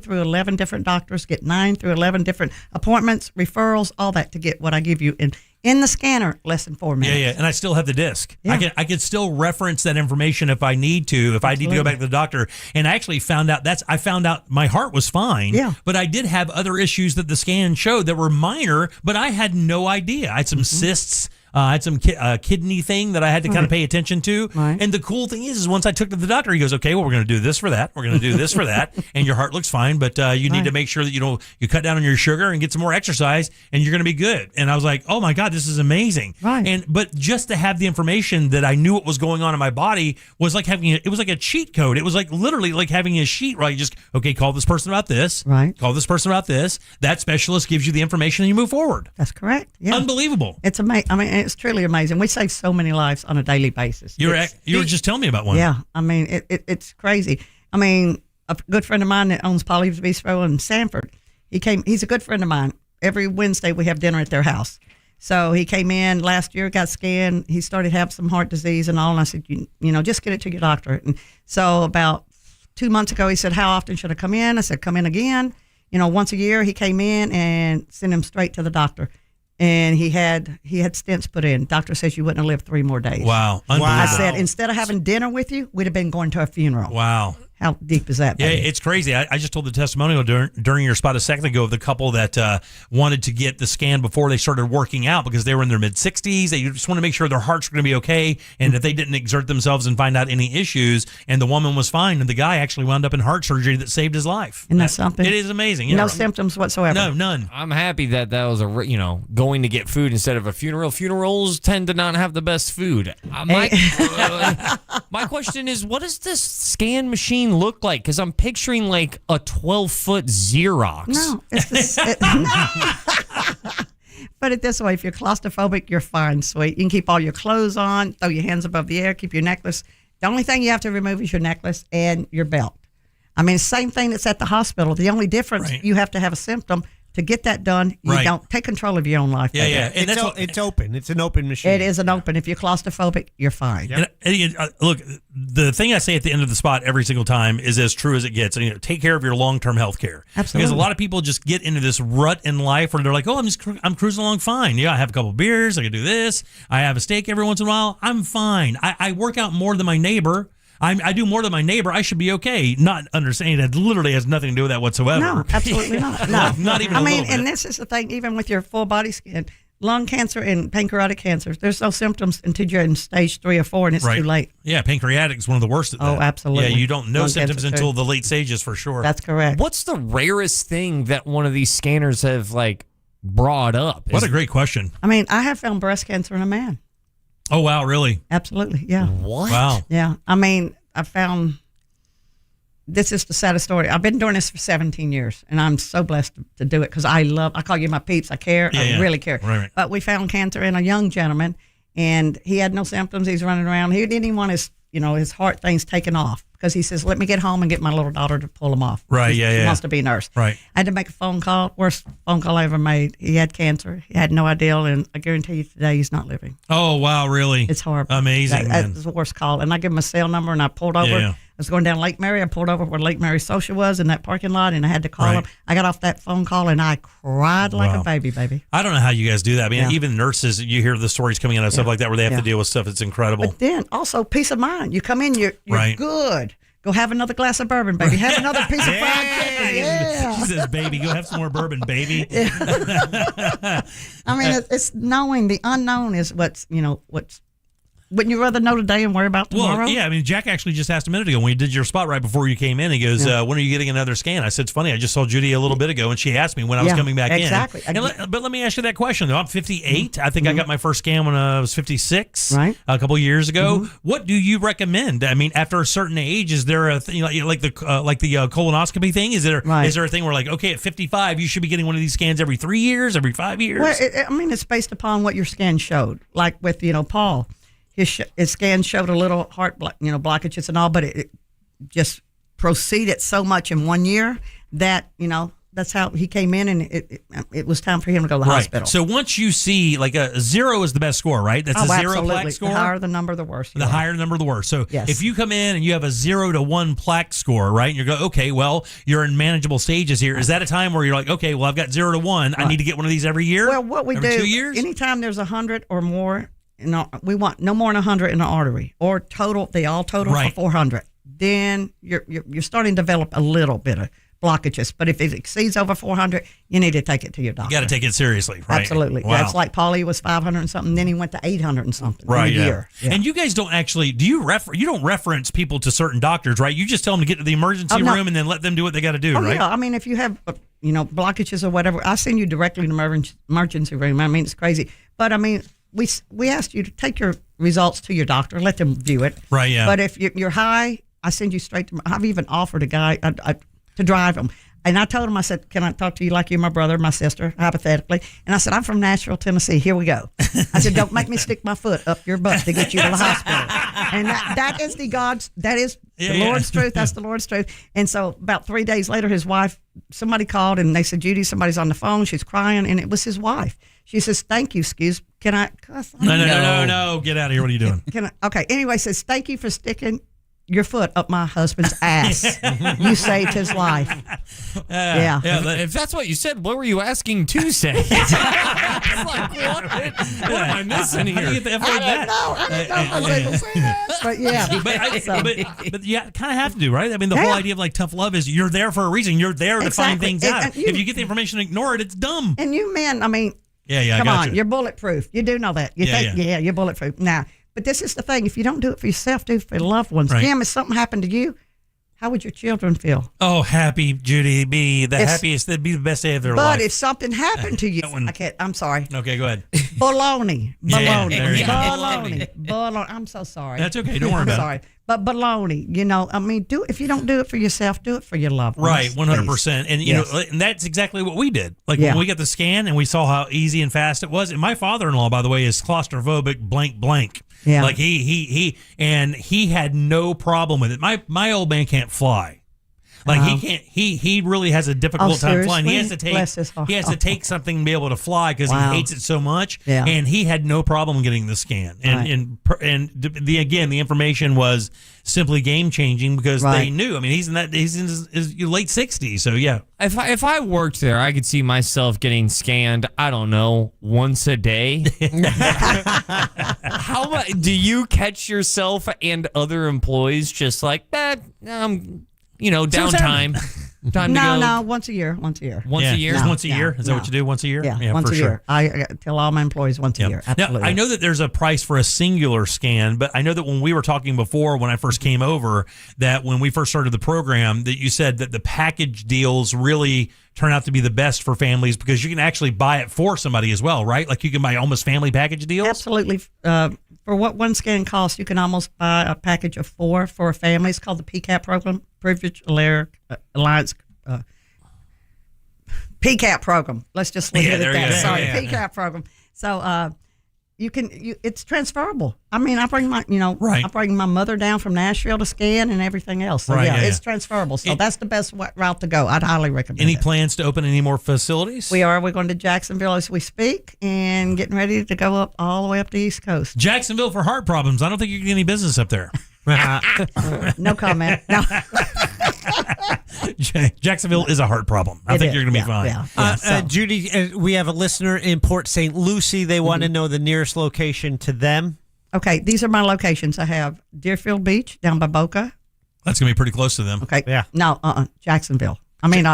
through 11 different doctors, get 9 through 11 different appointments, referrals, all that to get what I give you in the scanner, less than 4 minutes. Yeah, and I still have the disc. Yeah. I can still reference that information if I need to, if I need to go back to the doctor. And I actually found out my heart was fine. Yeah. But I did have other issues that the scan showed that were minor, but I had no idea. I had some cysts. I had some kidney thing that I had to kind of pay attention to. Right. And the cool thing is once I took to the doctor, he goes, okay, well, we're going to do this for that. We're going to do this for that. And your heart looks fine, but you need to make sure that you cut down on your sugar and get some more exercise, and you're going to be good. And I was like, oh my God, this is amazing. Right. But just to have the information that I knew what was going on in my body was like it was like a cheat code. It was like literally like having a sheet, right? You just, okay, call this person about this. Right. Call this person about this. That specialist gives you the information and you move forward. That's correct. Yeah. Unbelievable. It's amazing. I mean, it's truly amazing. We save so many lives on a daily basis. You were just telling me about one. Yeah, I mean, it's crazy. I mean, a good friend of mine that owns Polly's Bistro in Sanford, he's a good friend of mine. Every Wednesday we have dinner at their house. So he came in last year, got scanned. He started having some heart disease and all. And I said, you know, just get it to your doctor. And so about 2 months ago, he said, how often should I come in? I said, come in again. You know, once a year. He came in and sent him straight to the doctor. And he had stents put in. Doctor says you wouldn't have lived 3 more days. Wow. I said, instead of having dinner with you, we'd have been going to a funeral. Wow. How deep is that? Yeah, baby? it's crazy. I just told the testimonial during your spot a second ago of the couple that wanted to get the scan before they started working out because they were in their mid-60s. They just want to make sure their hearts were going to be okay and that they didn't exert themselves and find out any issues. And the woman was fine, and the guy actually wound up in heart surgery that saved his life. Isn't that something? It is amazing. No symptoms whatsoever. No, none. I'm happy that was going to get food instead of a funeral. Funerals tend to not have the best food. My question is, what does this scan machine look like? Because I'm picturing like a 12-foot Xerox. No, it's Put it this way: if you're claustrophobic, you're fine, sweet. You can keep all your clothes on, throw your hands above the air, keep your necklace. The only thing you have to remove is your necklace and your belt. I mean, same thing that's at the hospital. The only difference, you have to have a symptom. To get that done, you don't take control of your own life. Yeah. And it's open. It's an open machine. It is an open. If you're claustrophobic, you're fine. Yep. And, look, the thing I say at the end of the spot every single time is as true as it gets. And, take care of your long-term health care. Absolutely. Because a lot of people just get into this rut in life where they're like, oh, I'm cruising along fine. Yeah, I have a couple beers. I can do this. I have a steak every once in a while. I'm fine. I work out more than my neighbor. I do more than my neighbor. I should be okay. Not understanding that literally has nothing to do with that whatsoever. No, absolutely not. No, not even. And this is the thing. Even with your full body scan, lung cancer and pancreatic cancer, there's no symptoms until you're in stage 3 or 4, and it's too late. Yeah, pancreatic is one of the worst at that. Oh, absolutely. Yeah, you don't know Lung symptoms cancer, until the late stages for sure. That's correct. What's the rarest thing that one of these scanners have brought up? What a great question. I mean, I have found breast cancer in a man. Oh wow, really? Absolutely, yeah. What? Wow. Yeah, I mean, I found, this is the saddest story. I've been doing this for 17 years, and I'm so blessed to do it because I call you my peeps. I care. I really care. Right. But we found cancer in a young gentleman, and he had no symptoms. He's running around. He didn't even want his heart things taken off because he says, let me get home and get my little daughter to pull them off. Right, He wants to be a nurse. Right. I had to make a phone call, worst phone call I ever made. He had cancer. He had no idea, and I guarantee you today he's not living. Oh, wow, really? It's horrible. Amazing, man. That's the worst call. And I give him a cell number, and I pulled over. Yeah. I was going down Lake Mary. I pulled over where Lake Mary Social was in that parking lot, and I had to call him. I got off that phone call, and I cried like a baby. I don't know how you guys do that. I mean, even nurses, you hear the stories coming out of stuff like that where they have to deal with stuff. It's incredible. But then also peace of mind. You come in, you're good. Go have another glass of bourbon, baby. Have another piece of fried chicken. Yeah. She says, baby, go have some more bourbon, baby. I mean, it's knowing the unknown is what's. Wouldn't you rather know today and worry about tomorrow? Well, yeah. I mean, Jack actually just asked a minute ago when we did your spot right before you came in. He goes, when are you getting another scan? I said, it's funny. I just saw Judy a little bit ago, and she asked me when I was coming back in. But let me ask you that question, though. I'm 58. I think I got my first scan when I was 56, a couple years ago. What do you recommend? I mean, after a certain age, is there a thing like the colonoscopy thing? Is there a thing where okay, at 55, you should be getting one of these scans every 3 years, every 5 years? Well, it's based upon what your scan showed. Like with Paul. His scan showed a little heart, blockages and all, but it just proceeded so much in 1 year that that's how he came in, and it was time for him to go to the hospital. So once you see a 0 is the best score, right? That's a 0 plaque score. The higher the number, the worse. The higher the number, the worse. So if you come in and you have a 0 to 1 plaque score, right, and you go, okay, well, you're in manageable stages here. Is that a time where you're like, okay, well, I've got 0 to 1. I need to get one of these every year? Well, what we every do, 2 years? Anytime there's 100 or more. We want no more than 100 in the artery, or total. They all total for 400. Then you're starting to develop a little bit of blockages. But if it exceeds over 400, you need to take it to your doctor. You got to take it seriously, right? Absolutely. Wow. Yeah, it's like Paulie was 500 and something. Then he went to 800 and something in a year. Yeah. And you guys don't actually you don't reference people to certain doctors, right? You just tell them to get to the emergency room and then let them do what they got to do, right? Yeah. I mean, if you have blockages or whatever, I send you directly to the emergency room. I mean, it's crazy, but I mean. We asked you to take your results to your doctor, let them view it. Right, yeah. But if you're high, I send you straight to. I've even offered a guy to drive him. And I told him, I said, can I talk to you like you're my brother, my sister, hypothetically? And I said, I'm from Nashville, Tennessee. Here we go. I said, don't make me stick my foot up your butt to get you to the hospital. And that is the Lord's truth. That's the Lord's truth. And so about 3 days later, his wife, somebody called and they said, Judy, somebody's on the phone. She's crying. And it was his wife. She says, thank you, can I cuss? No. Get out of here. What are you doing? Okay. Anyway, says, thank you for sticking your foot up my husband's ass. You saved his life. Yeah. If that's what you said, what were you asking to say? It's like, what am I missing here? I didn't know I was able to say that. But yeah. But you kind of have to do, right? I mean, the whole idea of like tough love is you're there for a reason. You're there to find things out. If you get the information and ignore it, it's dumb. And you men, I mean, come on, you're bulletproof. You do know that. You're bulletproof. Now, but this is the thing. If you don't do it for yourself, do it for your loved ones. Right. Jim, if something happened to you, how would your children feel? Oh, happy, Judy. Be the happiest. That'd be the best day of their life. But if something happened to you, I'm sorry. Okay, go ahead. Baloney. Baloney. Baloney. I'm so sorry. That's okay. Don't worry about it. I'm sorry. But baloney, I mean, if you don't do it for yourself, do it for your loved ones. Right, 100%. And you know, and that's exactly what we did. Like when we got the scan and we saw how easy and fast it was. And my father-in-law, by the way, is claustrophobic blank. Yeah. Like he had no problem with it. My old man can't fly. Like he can't. He really has a difficult time flying. He has to take something to be able to fly because he hates it so much. Yeah. And he had no problem getting the scan. And the information was simply game changing because they knew. I mean, he's in his late 60s. So yeah. If I worked there, I could see myself getting scanned. I don't know, once a day. How much do you catch yourself and other employees just like that? Downtime. Time to go. No, once a year. Once a year? Is that what you do? Once a year? Yeah, once a year. I tell all my employees once a year. Absolutely. Now, I know that there's a price for a singular scan, but I know that when we were talking before, when I first came over, that when we first started the program, that you said that the package deals really turn out to be the best for families because you can actually buy it for somebody as well, right? Like you can buy almost family package deals? Absolutely. For what one scan costs, you can almost buy a package of 4 for a family. It's called the PCAP program, Privilege Alliance PCAP program. Let's just leave it at that. Sorry, PCAP program. So it's transferable. I mean, I bring my mother down from Nashville to scan and everything else. So it's transferable. So that's the best route to go. I'd highly recommend it. Any plans to open any more facilities? We're going to Jacksonville as we speak and getting ready to go up all the way up the East Coast. Jacksonville for heart problems. I don't think you can get any business up there. No comment. No. Jacksonville is a heart problem. I think you're going to be fine. Judy, we have a listener in Port St. Lucie. They want to know the nearest location to them. Okay, these are my locations. I have Deerfield Beach down by Boca. That's going to be pretty close to them. Okay. Yeah. No, Jacksonville. I mean,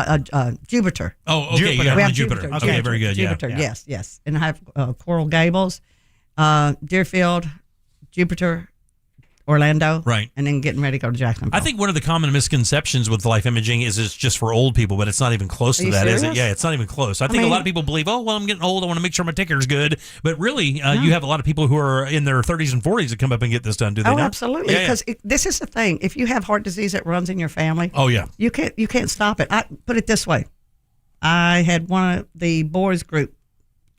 Jupiter. Oh, okay. Jupiter. We have Jupiter. Okay, very good. Jupiter, yes. And I have Coral Gables, Deerfield, Jupiter, Orlando, right, and then getting ready to go to Jacksonville. I think one of the common misconceptions with life imaging is it's just for old people, but it's not even close to that, is it? Yeah, it's not even close. I think a lot of people believe, I'm getting old, I want to make sure my ticker's good, but really, you have a lot of people who are in their 30s and 40s that come up and get this done, do they not? Absolutely, because this is the thing. If you have heart disease that runs in your family, you can't stop it. I put it this way. I had one of the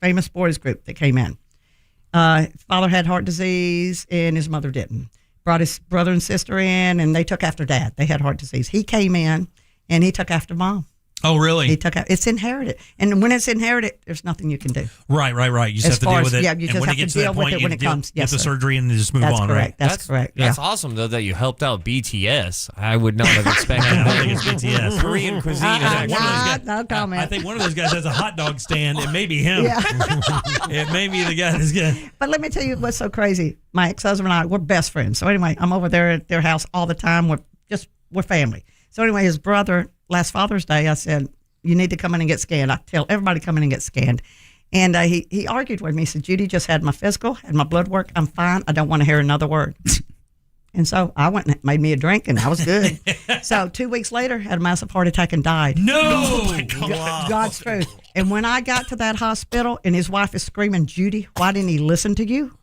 famous boys group that came in. His father had heart disease and his mother didn't. Brought his brother and sister in, and they took after dad. They had heart disease. He came in, and he took after mom. Oh, really? It's inherited. And when it's inherited, there's nothing you can do. Right. You just have to deal with it. Yeah, you just have to deal with it when it comes. Get the surgery and just move on, right? That's correct. That's awesome, though, that you helped out BTS. I would not have expected that. I think it's BTS. Korean cuisine. No comment. I think one of those guys has a hot dog stand. It may be him. Yeah. It may be the guy that's good. But let me tell you what's so crazy. My ex-husband and I, we're best friends. So anyway, I'm over there at their house all the time. We're family. So anyway, his brother, last Father's Day, I said, you need to come in and get scanned. I tell everybody come in and get scanned. And he argued with me. He said, Judy, just had my physical, had my blood work. I'm fine. I don't want to hear another word. And so I went and made me a drink, and I was good. So 2 weeks later, had a massive heart attack and died. No! Oh my God. God's truth. And when I got to that hospital, and his wife is screaming, Judy, why didn't he listen to you?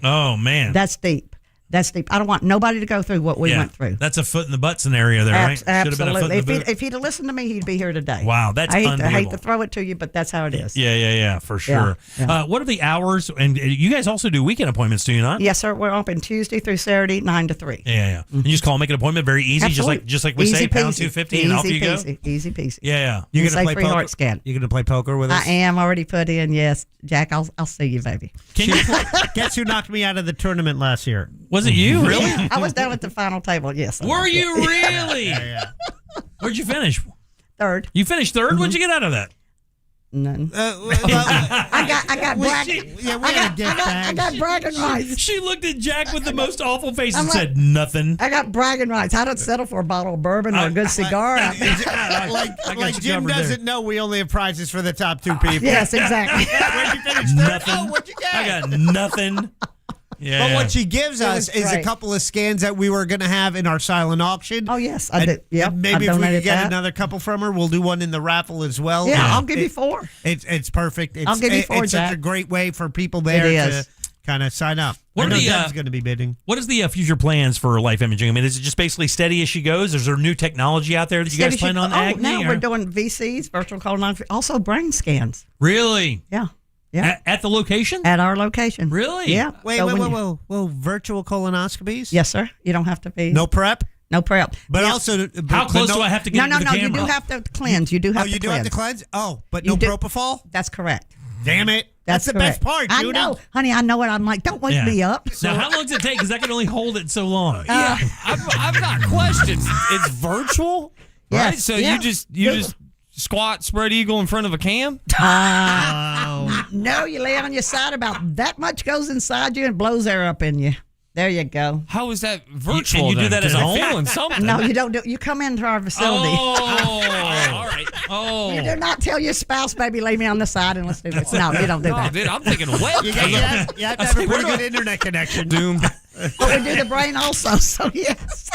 Oh, man. That's deep. That's deep. I don't want nobody to go through what we went through. That's a foot in the butt scenario there, right? Absolutely. If he'd have listened to me, he'd be here today. Wow, that's unbelievable. I hate to throw it to you, but that's how it is. Yeah, for sure. Yeah. What are the hours? And you guys also do weekend appointments, do you not? Yes, sir. We're open Tuesday through Saturday, 9 to 3. Yeah. You just call, make an appointment, very easy, Absolutely. just like we Easy say, pound peasy. 250, and off you go. Easy peasy. Yeah. You're Say gonna play free poker. heart scan. You're gonna play poker with us. I am already put in. Yes, Jack. I'll see you, baby. Guess who knocked me out of the tournament last year? Was it you? Really? I was down at the final table. Yes. Were you really? Yeah. Where'd you finish? Third. You finished third? What'd you get out of that? None. I got bragging. I got bragging rights. She looked at Jack with the most awful face I'm and like, said nothing. I got bragging rights. I don't settle for a bottle of bourbon or a good cigar. Like Jim doesn't know we only have prizes for the top two people. Yes, exactly. Where'd you finish third? Nothing. Oh, what'd you get? I got nothing. Yeah. But what she gives us was is a great. couple of scans that we were going to have in our silent auction. Oh, yes, I did. Yep, and maybe I if we donated could get that. another couple from her, we'll do one in the raffle as well. Yeah, I'll give you 4. It's perfect. I'll give you 4, It's Jack. such a great way for people there is. to kind of sign up. What I are know the, Deb's going to be bidding. What is the future plans for Life Imaging? I mean, is it just basically steady as she goes? Is there new technology out there that you guys plan on acne? Now we're doing VCs, virtual colonoscopy, also brain scans. Really? Yeah. Yeah. At the location? At our location. Really? Yeah. Wait, So when you- whoa. Virtual colonoscopies? Yes, sir. You don't have to be. No prep? No prep. But Yeah. also, How close do I have to get No, to the no. You camera? do have to cleanse. You do have to you do cleanse. have to cleanse? Oh, but You no do- propofol? That's correct. Damn it. That's the correct. best part, I Judy. know. Honey, I know it. I'm like, don't wake me up. Now, how long does it take? Because I can only hold it so long. I've got questions. It's virtual, right? Yes, So yeah. you just squat, spread eagle in front of a cam. No, you lay on your side. About that much goes inside you and blows air up in you. There you go. How is that virtual? and you do then? that at 'Cause I'm home? feeling something. No, you don't do. You come into our facility. Oh, all right. Oh, You do not tell your spouse, baby, lay me on the side and let's do this. No, you don't do no, that. dude, I'm thinking webcam. You have to have a pretty good internet connection. Doom. But we do the brain also, so yes.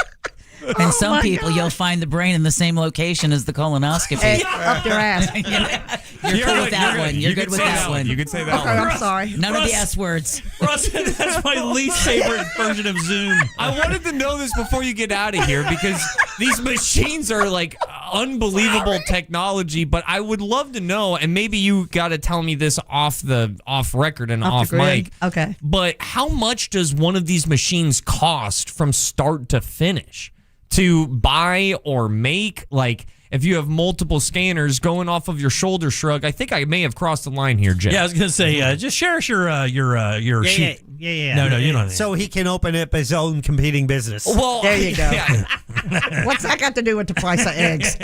And some my people, God. you'll find the brain in the same location as the colonoscopy. Hey, up your ass. You're good with that one. You're good with that one. You could say that Okay, one. I'm sorry. None of the S words. Russ, that's my least favorite version of Zoom. I wanted to know this before you get out of here because these machines are like unbelievable technology, but I would love to know, and maybe you got to tell me this off record and off the grid. mic. Okay. But how much does one of these machines cost from start to finish to buy or make? Like, if you have multiple scanners going off of your shoulder shrug, I think I may have crossed the line here, Jim. Yeah, I was gonna say, just share us your sheet. Yeah. No, you don't. So he can open up his own competing business. Well, There you go. yeah. What's that got to do with the price of eggs?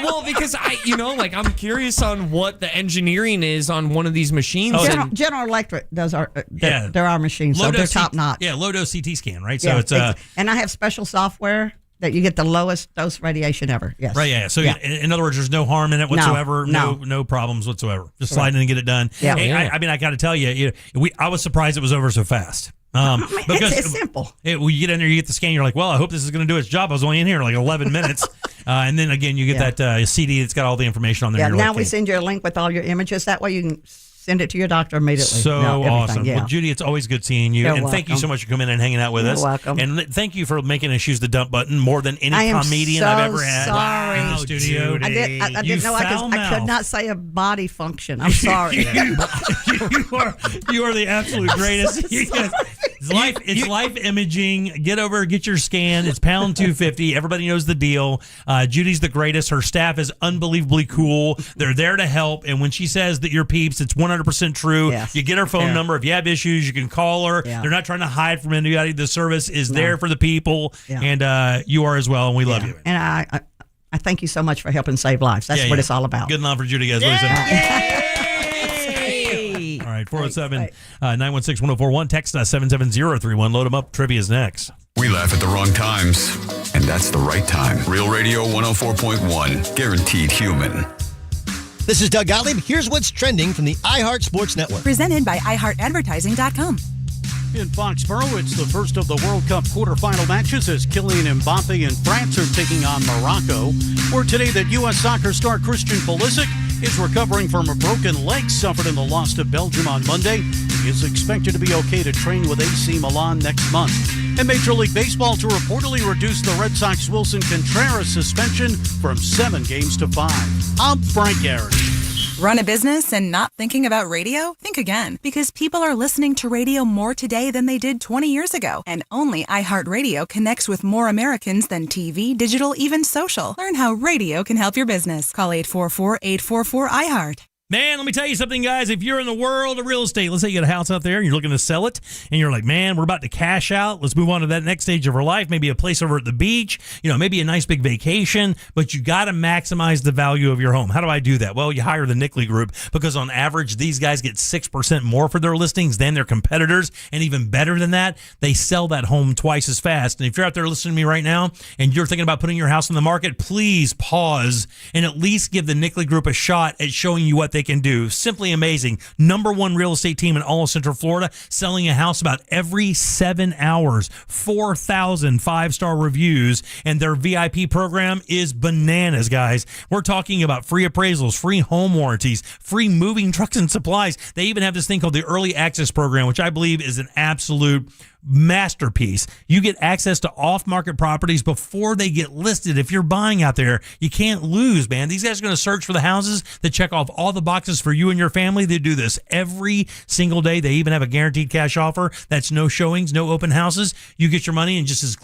Well, because I'm curious on what the engineering is on one of these machines. General Electric does our. Yeah. They're our machines, so they're Low-dose top notch. Yeah, low dose CT scan, right? So Yeah, it's and I have special software that you get the lowest dose radiation ever. Yes. right. Yeah. So Yeah. in other words, there's no harm in it whatsoever. No problems whatsoever. Just slide in and get it done. Yeah. Hey, Yeah. I mean, I got to tell you, I was surprised it was over so fast. Because it's simple. When you get in there, you get the scan. You're like, well, I hope this is going to do its job. I was only in here like 11 minutes, and then again, you get that CD that's got all the information on there. Yeah. and you're Now like, we hey. send you a link with all your images. That way you can send it to your doctor immediately. So everything, awesome. Yeah. Well, Judy, it's always good seeing you. You're and thank you so welcome. much for coming in and hanging out with You're us. welcome. And thank you for making us use the dump button more than any I am comedian so I've ever had sorry. in the studio. I didn't know I could not say a body function. I'm sorry. you are the absolute greatest. It's life imaging. Get your scan. It's pound 250. Everybody knows the deal. Judy's the greatest. Her staff is unbelievably cool. They're there to help. And when she says that you're peeps, it's 100% true. Yes. You get her phone Yeah. number. If you have issues, you can call her. Yeah. They're not trying to hide from anybody. The service is No. there for the people. Yeah. And you are as well. And we love you. And I thank you so much for helping save lives. That's Yeah, what yeah. it's all about. Good enough for Judy, guys. All right, 407-916-1041. Text us 77031. Load them up. Trivia's next. We laugh at the wrong times, and that's the right time. Real Radio 104.1. Guaranteed human. This is Doug Gottlieb. Here's what's trending from the iHeart Sports Network. Presented by iHeartAdvertising.com. In Foxborough, it's the first of the World Cup quarterfinal matches as Kylian Mbappe and France are taking on Morocco. Word today that U.S. soccer star Christian Pulisic is recovering from a broken leg suffered in the loss to Belgium on Monday. is expected to be okay to train with AC Milan next month. And Major League Baseball to reportedly reduce the Red Sox Wilson Contreras suspension from 7 games to 5. I'm Frank Aaron. Run a business and not thinking about radio? Think again, because people are listening to radio more today than they did 20 years ago. And only iHeartRadio connects with more Americans than TV, digital, even social. Learn how radio can help your business. Call 844-844-iHeart. Man, let me tell you something, guys. If you're in the world of real estate, let's say you got a house out there and you're looking to sell it, and you're like, man, we're about to cash out. Let's move on to that next stage of our life. Maybe a place over at the beach, maybe a nice big vacation, but you got to maximize the value of your home. How do I do that? Well, you hire the Nickley Group, because on average, these guys get 6% more for their listings than their competitors. And even better than that, they sell that home twice as fast. And if you're out there listening to me right now and you're thinking about putting your house on the market, please pause and at least give the Nickley Group a shot at showing you what they can do. Simply amazing. Number one real estate team in all of Central Florida, selling a house about every 7 hours. 4,000 5-star reviews, and their VIP program is bananas, guys. We're talking about free appraisals, free home warranties, free moving trucks and supplies. They even have this thing called the Early Access Program, which I believe is an absolute masterpiece. You get access to off-market properties before they get listed. If you're buying out there, you can't lose, man. These guys are going to search for the houses that check off all the boxes for you and your family. They do this every single day. They even have a guaranteed cash offer. That's no showings, no open houses. You get your money in just as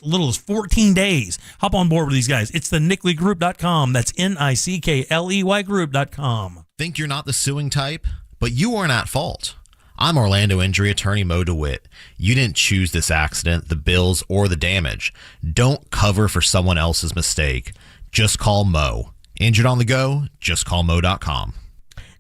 little as 14 days. Hop on board with these guys. It's the NickleyGroup.com. That's NICKLEY Group.com. Think you're not the suing type? But you aren't at fault. I'm Orlando injury attorney Mo DeWitt. You didn't choose this accident, the bills, or the damage. Don't cover for someone else's mistake. Just call Mo. Injured on the go? Just call Mo.com.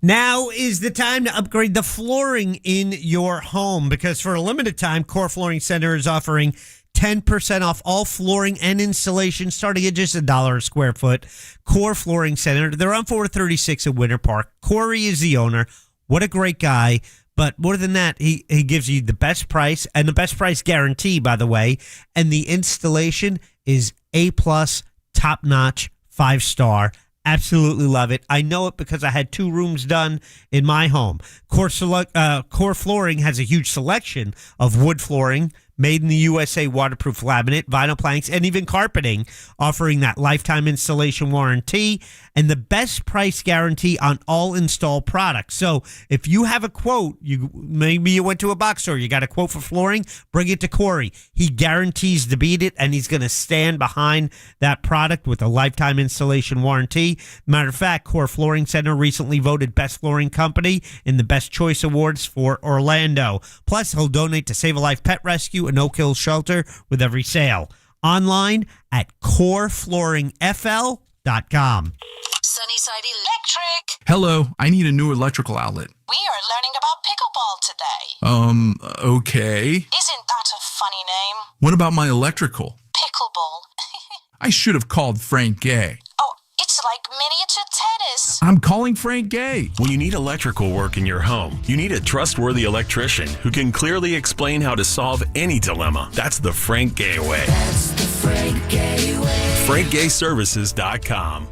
Now is the time to upgrade the flooring in your home, because for a limited time, Core Flooring Center is offering 10% off all flooring and installation starting at just $1 a square foot. Core Flooring Center. They're on 436 at Winter Park. Corey is the owner. What a great guy. But more than that, he gives you the best price, and the best price guarantee, by the way. And the installation is A+, top-notch, 5-star. Absolutely love it. I know it because I had 2 rooms done in my home. Core Flooring has a huge selection of wood flooring, made in the USA, waterproof laminate, vinyl planks, and even carpeting, offering that lifetime installation warranty and the best price guarantee on all installed products. So if you have a quote, maybe you went to a box store, you got a quote for flooring, bring it to Corey. He guarantees to beat it, and he's going to stand behind that product with a lifetime installation warranty. Matter of fact, Core Flooring Center recently voted Best Flooring Company in the Best Choice Awards for Orlando. Plus, he'll donate to Save a Life Pet Rescue and Oak Hill Shelter with every sale. Online at coreflooringfl.com. Sunnyside Electric. Hello, I need a new electrical outlet. We are learning about pickleball today. Okay. Isn't that a funny name? What about my electrical? Pickleball. I should have called Frank Gay. Oh, it's like miniature tennis. I'm calling Frank Gay. When you need electrical work in your home, you need a trustworthy electrician who can clearly explain how to solve any dilemma. That's the Frank Gay way. That's the Frank Gay way. FrankGayServices.com.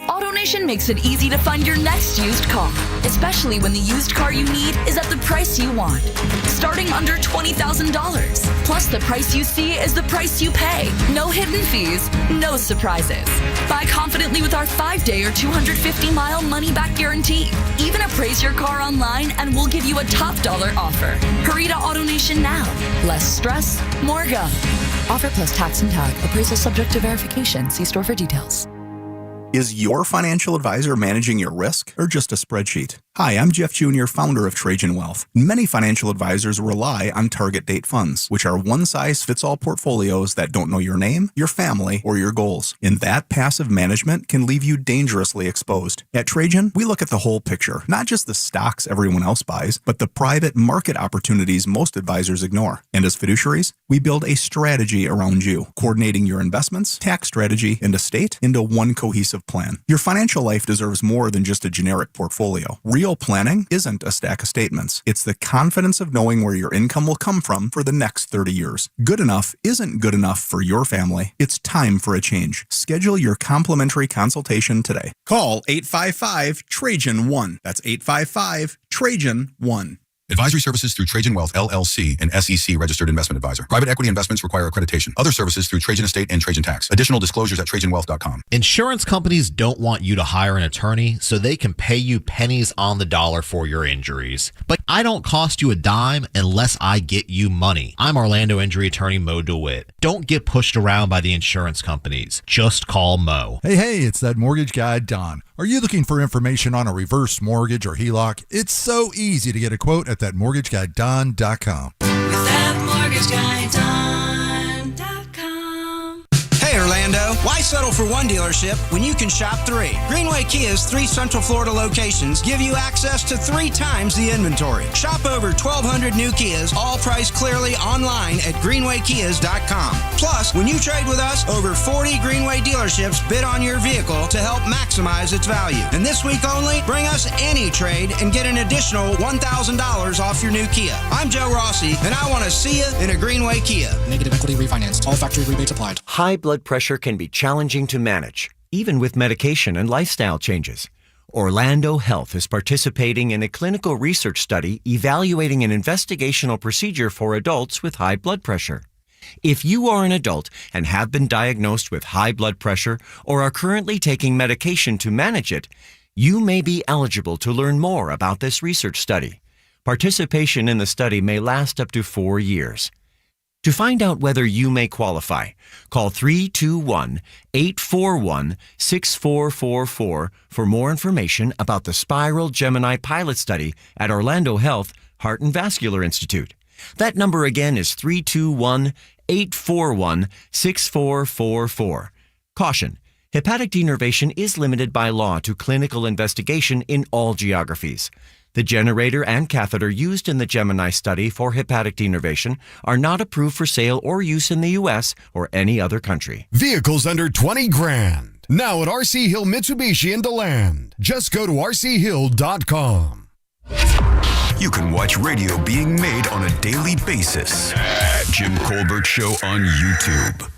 AutoNation makes it easy to find your next used car, especially when the used car you need is at the price you want. Starting under $20,000. Plus, the price you see is the price you pay. No hidden fees, no surprises. Buy confidently with our 5-day or 250-mile money-back guarantee. Even appraise your car online and we'll give you a top dollar offer. Hurry to AutoNation now. Less stress, more go. Offer plus tax and tag. Appraisal subject to verification. See store for details. Is your financial advisor managing your risk or just a spreadsheet? Hi, I'm Jeff Jr., founder of Trajan Wealth. Many financial advisors rely on target date funds, which are one-size-fits-all portfolios that don't know your name, your family, or your goals. And that passive management can leave you dangerously exposed. At Trajan, we look at the whole picture, not just the stocks everyone else buys, but the private market opportunities most advisors ignore. And as fiduciaries, we build a strategy around you, coordinating your investments, tax strategy, and estate into one cohesive plan. Your financial life deserves more than just a generic portfolio. Real planning isn't a stack of statements. It's the confidence of knowing where your income will come from for the next 30 years. Good enough isn't good enough for your family. It's time for a change. Schedule your complimentary consultation today. Call 855-TRAJAN-1. That's 855-TRAJAN-1. Advisory services through Trajan Wealth, LLC, an SEC registered investment advisor. Private equity investments require accreditation. Other services through Trajan Estate and Trajan Tax. Additional disclosures at TrajanWealth.com. Insurance companies don't want you to hire an attorney so they can pay you pennies on the dollar for your injuries. But I don't cost you a dime unless I get you money. I'm Orlando injury attorney Mo DeWitt. Don't get pushed around by the insurance companies. Just call Mo. Hey, it's that mortgage guy, Don. Are you looking for information on a reverse mortgage or HELOC? It's so easy to get a quote at thatmortgageguyDon.com. Hey Orlando, why settle for one dealership when you can shop three? Greenway Kia's 3 Central Florida locations give you access to 3 times the inventory. Shop over 1,200 new Kias, all priced clearly online at greenwaykias.com. Plus, when you trade with us, over 40 Greenway dealerships bid on your vehicle to help maximize its value. And this week only, bring us any trade and get an additional $1,000 off your new Kia. I'm Joe Rossi, and I want to see you in a Greenway Kia. Negative equity refinanced. All factory rebates applied. High blood pressure can be challenging to manage, even with medication and lifestyle changes. Orlando Health is participating in a clinical research study evaluating an investigational procedure for adults with high blood pressure. If you are an adult and have been diagnosed with high blood pressure or are currently taking medication to manage it, you may be eligible to learn more about this research study. Participation in the study may last up to 4 years. To find out whether you may qualify, call 321-841-6444 for more information about the Spiral Gemini pilot study at Orlando Health Heart and Vascular Institute. That number again is 321-841-6444. Caution: hepatic denervation is limited by law to clinical investigation in all geographies. The generator and catheter used in the Gemini study for hepatic denervation are not approved for sale or use in the U.S. or any other country. Vehicles under 20 grand. Now at RC Hill Mitsubishi in DeLand. Just go to rchill.com. You can watch radio being made on a daily basis. Jim Colbert Show on YouTube.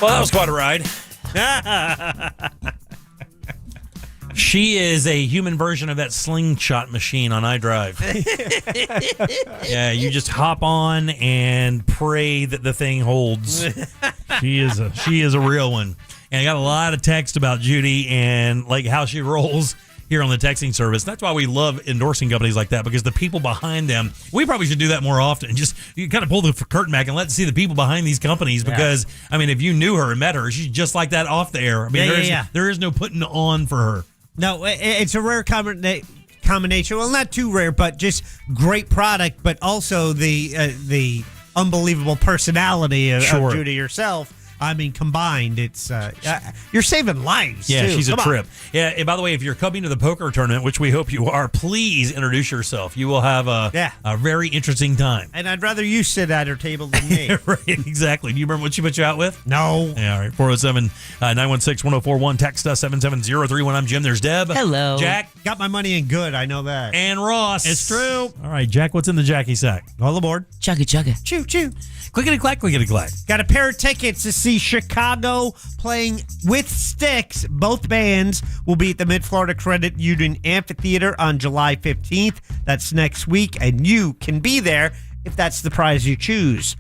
Well, that was quite a ride. She is a human version of that slingshot machine on iDrive. Yeah, you just hop on and pray that the thing holds. She is a real one. And I got a lot of text about Judy and like how she rolls here on the texting service. That's why we love endorsing companies like that, because the people behind them, we probably should do that more often. Just you kind of pull the curtain back and let's see the people behind these companies, because I mean, if you knew her and met her, she's just like that off the air. I mean, there is no putting on for her. No, it's a rare combination. Well, not too rare, but just great product, but also the unbelievable personality of Judy herself. I mean, combined, it's you're saving lives. Yeah, too. she's Come a on. trip. Yeah, and by the way, if you're coming to the poker tournament, which we hope you are, please introduce yourself. You will have a very interesting time. And I'd rather you sit at her table than me. Right, exactly. Do you remember what she put you out with? No. Yeah, all right. 407-916-1041. Text us 77031. I'm Jim. There's Deb. Hello. Jack. Got my money in good. I know that. And Ross. It's true. All right, Jack, what's in the Jackie sack? All aboard. Chugga chugga. Choo choo. Clickety-clack, clickety-clack. Got a pair of tickets to see Chicago playing with Styx. Both bands will be at the Mid-Florida Credit Union Amphitheater on July 15th. That's next week, and you can be there if that's the prize you choose.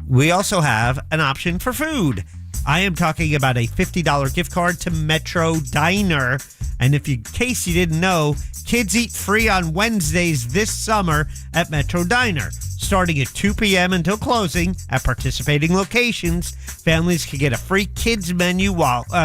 We also have an option for food. I am talking about a $50 gift card to Metro Diner. And if in case you didn't know, kids eat free on Wednesdays this summer at Metro Diner. Starting at 2 p.m. until closing at participating locations, families can get a free kids menu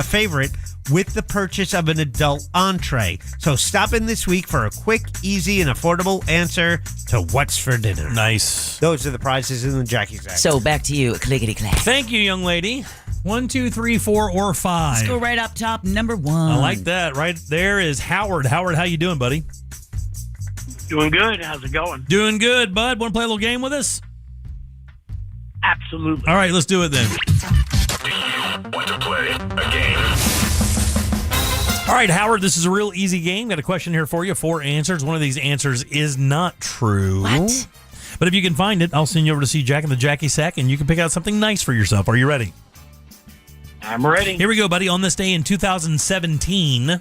favorite with the purchase of an adult entree. So stop in this week for a quick, easy, and affordable answer to what's for dinner. Nice. Those are the prizes in the Jackie sack. So back to you, clickety clack. Thank you, young lady. 1, 2, 3, 4, or 5. Let's go right up top, number 1. I like that. Right there is Howard. Howard, how you doing, buddy? Doing good. How's it going? Doing good, bud. Want to play a little game with us? Absolutely. All right, let's do it then. Want to play a game? All right, Howard, this is a real easy game. Got a question here for you. 4 answers. One of these answers is not true. What? But if you can find it, I'll send you over to see Jack in the Jackie Sack, and you can pick out something nice for yourself. Are you ready? I'm ready. Here we go, buddy. On this day in 2017,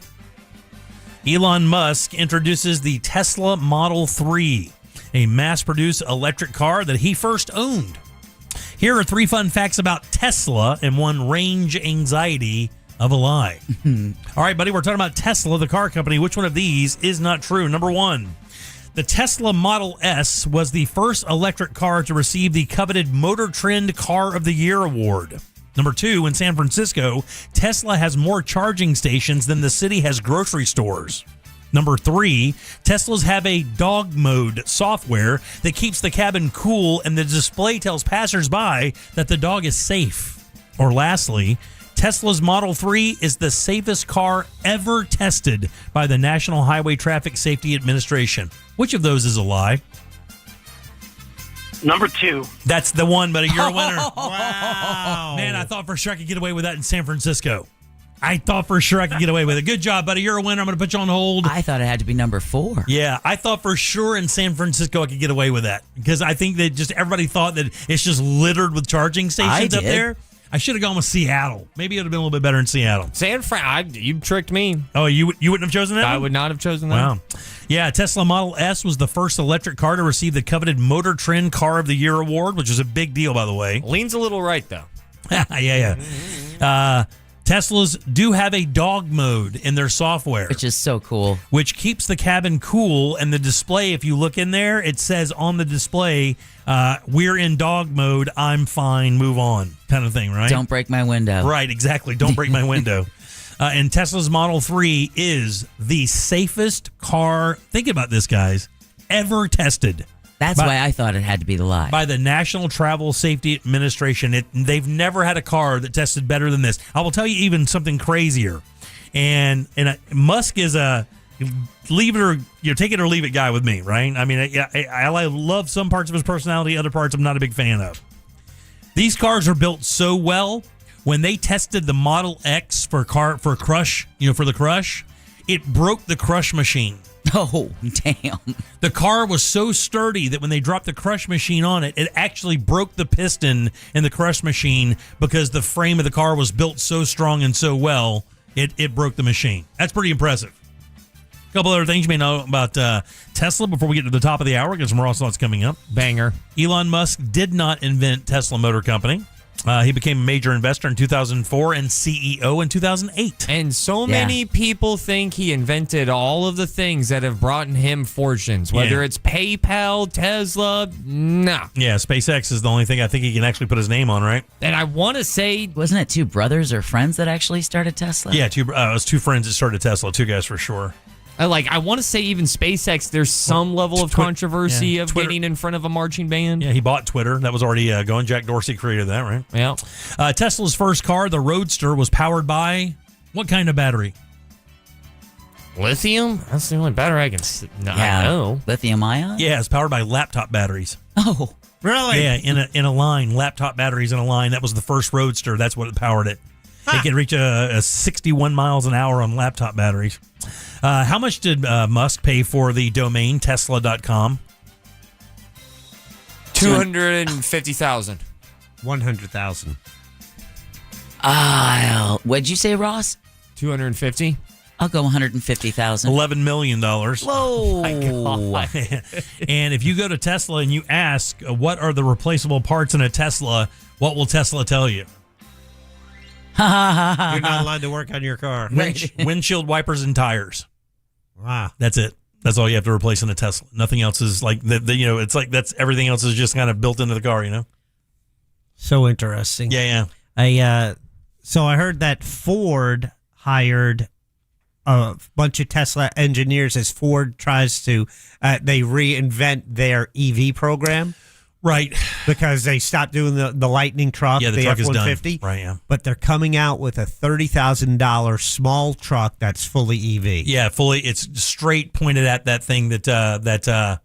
Elon Musk introduces the Tesla Model 3, a mass-produced electric car that he first owned. Here are 3 fun facts about Tesla and 1 range anxiety of a lie. All right, buddy, we're talking about Tesla, the car company. Which one of these is not true? Number 1, the Tesla Model S was the first electric car to receive the coveted Motor Trend Car of the Year award. Number 2, in San Francisco, Tesla has more charging stations than the city has grocery stores. Number 3, Teslas have a dog mode software that keeps the cabin cool and the display tells passersby that the dog is safe. Or lastly, Tesla's Model 3 is the safest car ever tested by the National Highway Traffic Safety Administration. Which of those is a lie? Number 2. That's the one, buddy. You're a winner. Wow. Man, I thought for sure I could get away with that in San Francisco. I thought for sure I could get away with it. Good job, buddy. You're a winner. I'm going to put you on hold. I thought it had to be number 4. Yeah, I thought for sure in San Francisco I could get away with that because I think that just everybody thought that it's just littered with charging stations up there. I should have gone with Seattle. Maybe it would have been a little bit better in Seattle. San Fran, you tricked me. Oh, you wouldn't have chosen that? I would not have chosen that. Wow. Yeah, Tesla Model S was the first electric car to receive the coveted Motor Trend Car of the Year award, which is a big deal, by the way. Leans a little right, though. yeah. Teslas do have a dog mode in their software, which is so cool, which keeps the cabin cool. And the display, if you look in there, it says on the display, we're in dog mode, I'm fine, move on, kind of thing, right? Don't break my window. Right, exactly. Don't break my window. And Tesla's Model 3 is the safest car, think about this, guys, ever tested. That's why I thought it had to be the lie. By the National Travel Safety Administration. They've never had a car that tested better than this. I will tell you even something crazier. And Musk is a leave it or take it or leave it guy with me, right? I mean, I love some parts of his personality, other parts I'm not a big fan of. These cars are built so well. When they tested the Model X for the Crush, it broke the Crush machine. Oh, damn. The car was so sturdy that when they dropped the Crush machine on it, it actually broke the piston in the Crush machine because the frame of the car was built so strong and so well, it broke the machine. That's pretty impressive. A couple other things you may know about Tesla before we get to the top of the hour, because more also thoughts coming up. Banger. Elon Musk did not invent Tesla Motor Company. He became a major investor in 2004 and CEO in 2008. And so many people think he invented all of the things that have brought him fortunes, whether it's PayPal, Tesla, nah. Yeah, SpaceX is the only thing I think he can actually put his name on, right? And I want to say... Wasn't it 2 brothers or friends that actually started Tesla? Yeah, it was 2 friends that started Tesla, 2 guys for sure. I want to say even SpaceX, there's some level of controversy of Twitter. Getting in front of a marching band. Yeah, he bought Twitter. That was already going. Jack Dorsey created that, right? Yeah. Tesla's first car, the Roadster, was powered by what kind of battery? Lithium? That's the only battery I can know. Lithium ion? Yeah, it's powered by laptop batteries. Oh, really? Yeah, in a line, laptop batteries in a line. That was the first Roadster. That's what powered it. It can reach a 61 miles an hour on laptop batteries. How much did Musk pay for the domain Tesla.com? $250,000. 100,000. What'd you say, Ross? 250. I'll go 150,000. $11 million. Whoa! And if you go to Tesla and you ask what are the replaceable parts in a Tesla, what will Tesla tell you? You're not allowed to work on your car. Windshield wipers and tires. Wow. That's it. That's all you have to replace in a Tesla. Nothing else is like it's like that's everything else is just kind of built into the car, So interesting. Yeah. So I heard that Ford hired a bunch of Tesla engineers as Ford tries to they reinvent their EV program. Right. Because they stopped doing the Lightning truck, the truck F-150. Is done. Right, yeah. But they're coming out with a $30,000 small truck that's fully EV. Yeah, fully. It's straight pointed at that thing that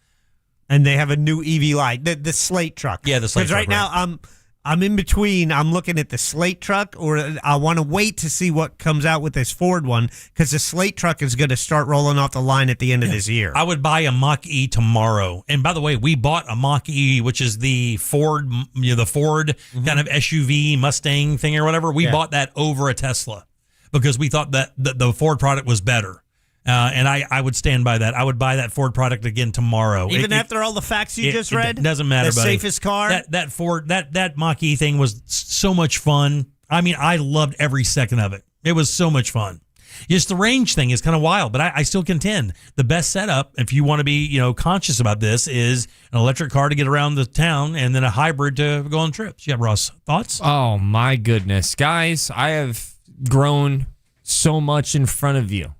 and they have a new EV line, the Slate truck. Yeah, the Slate truck. Because right now I'm in between. I'm looking at the Slate truck, or I want to wait to see what comes out with this Ford one, because the Slate truck is going to start rolling off the line at the end of this year. I would buy a Mach-E tomorrow. And by the way, we bought a Mach-E, which is the Ford, kind of SUV Mustang thing or whatever. We bought that over a Tesla because we thought that the Ford product was better. And I would stand by that. I would buy that Ford product again tomorrow. Even after all the facts you just read? It doesn't matter, the buddy. Safest car? That Ford, that Mach-E thing was so much fun. I mean, I loved every second of it. It was so much fun. Just the range thing is kind of wild, but I still contend the best setup, if you want to be conscious about this, is an electric car to get around the town and then a hybrid to go on trips. Yeah, Ross, thoughts? Oh, my goodness. Guys, I have grown so much in front of you.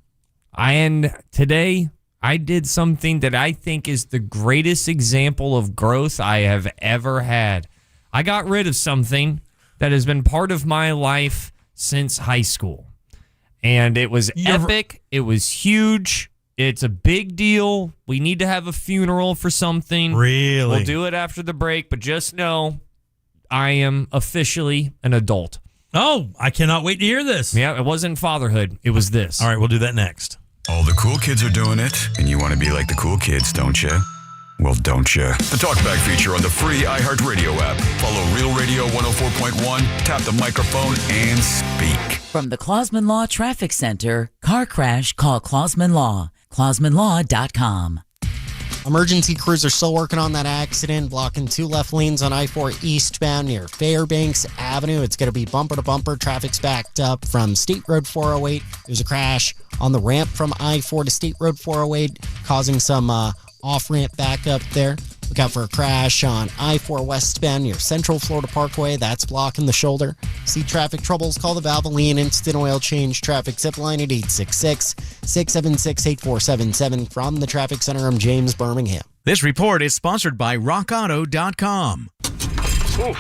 And today, I did something that I think is the greatest example of growth I have ever had. I got rid of something that has been part of my life since high school. And it was epic. It was huge. It's a big deal. We need to have a funeral for something. Really? We'll do it after the break, but just know I am officially an adult. Oh, I cannot wait to hear this. Yeah, it wasn't fatherhood. It was this. All right, we'll do that next. All the cool kids are doing it, and you want to be like the cool kids, don't you? Well, don't you? The Talkback feature on the free iHeartRadio app. Follow Real Radio 104.1, tap the microphone, and speak. From the Clausman Law Traffic Center, car crash, call Clausman Law. ClausmanLaw.com. Emergency crews are still working on that accident, blocking 2 left lanes on I-4 eastbound near Fairbanks Avenue. It's going to be bumper to bumper. Traffic's backed up from State Road 408. There's a crash on the ramp from I-4 to State Road 408, causing some off-ramp backup there. Look out for a crash on I-4 westbound near Central Florida Parkway. That's blocking the shoulder. See traffic troubles? Call the Valvoline Instant Oil Change Traffic Zip Line at 866-676-8477. From the Traffic Center, I'm James Birmingham. This report is sponsored by RockAuto.com. Oof,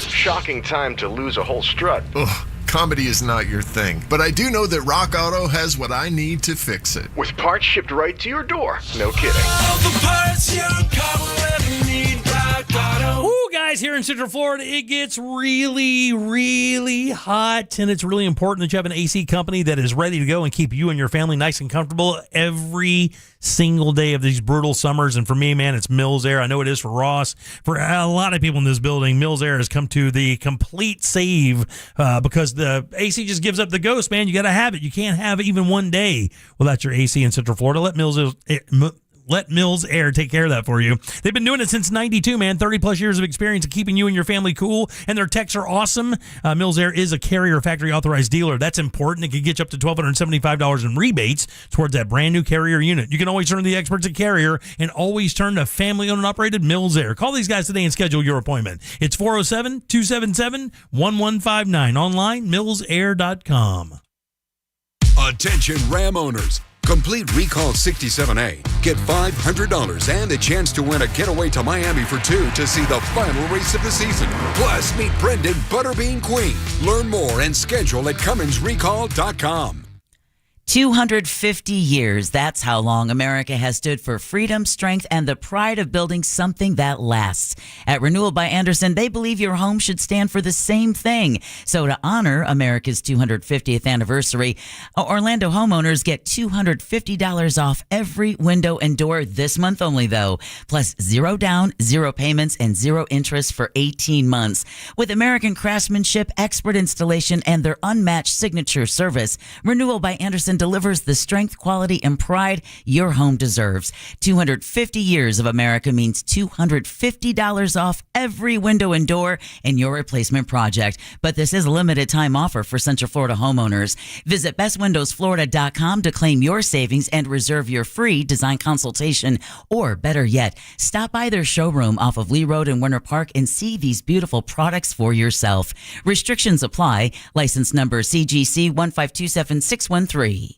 shocking time to lose a whole strut. Ugh. Comedy is not your thing, but I do know that Rock Auto has what I need to fix it. With parts shipped right to your door. No kidding. All the parts your car will ever need, Rock Auto. Ooh, guys, here in Central Florida, it gets really, really hot, and it's really important that you have an AC company that is ready to go and keep you and your family nice and comfortable every single day of these brutal summers. And for me, man, it's Mills Air. I know it is for Ross. For a lot of people in this building, Mills Air has come to the complete save because the AC just gives up the ghost, man. You got to have it. You can't have it even one day without your AC in Central Florida. Let Mills Air take care of that for you. They've been doing it since 92, man. 30 plus years of experience of keeping you and your family cool, and their techs are awesome. Mills Air is a Carrier factory authorized dealer. That's important. It can get you up to $1,275 in rebates towards that brand new Carrier unit. You can always turn to the experts at Carrier and always turn to family owned and operated Mills Air. Call these guys today and schedule your appointment. It's 407-277-1159. Online, millsair.com. Attention Ram owners. Complete Recall 67A. Get $500 and a chance to win a getaway to Miami for 2 to see the final race of the season. Plus, meet Brendan Butterbean Queen. Learn more and schedule at CumminsRecall.com. 250 years. That's how long America has stood for freedom, strength, and the pride of building something that lasts. At Renewal by Andersen, they believe your home should stand for the same thing. So to honor America's 250th anniversary, Orlando homeowners get $250 off every window and door this month only, though. Plus 0 down, 0 payments, and 0 interest for 18 months. With American craftsmanship, expert installation, and their unmatched signature service, Renewal by Andersen delivers the strength, quality, and pride your home deserves. 250 years of America means $250 off every window and door in your replacement project. But this is a limited time offer for Central Florida homeowners. Visit bestwindowsflorida.com to claim your savings and reserve your free design consultation. Or better yet, stop by their showroom off of Lee Road in Winter Park and see these beautiful products for yourself. Restrictions apply. License number CGC 1527613.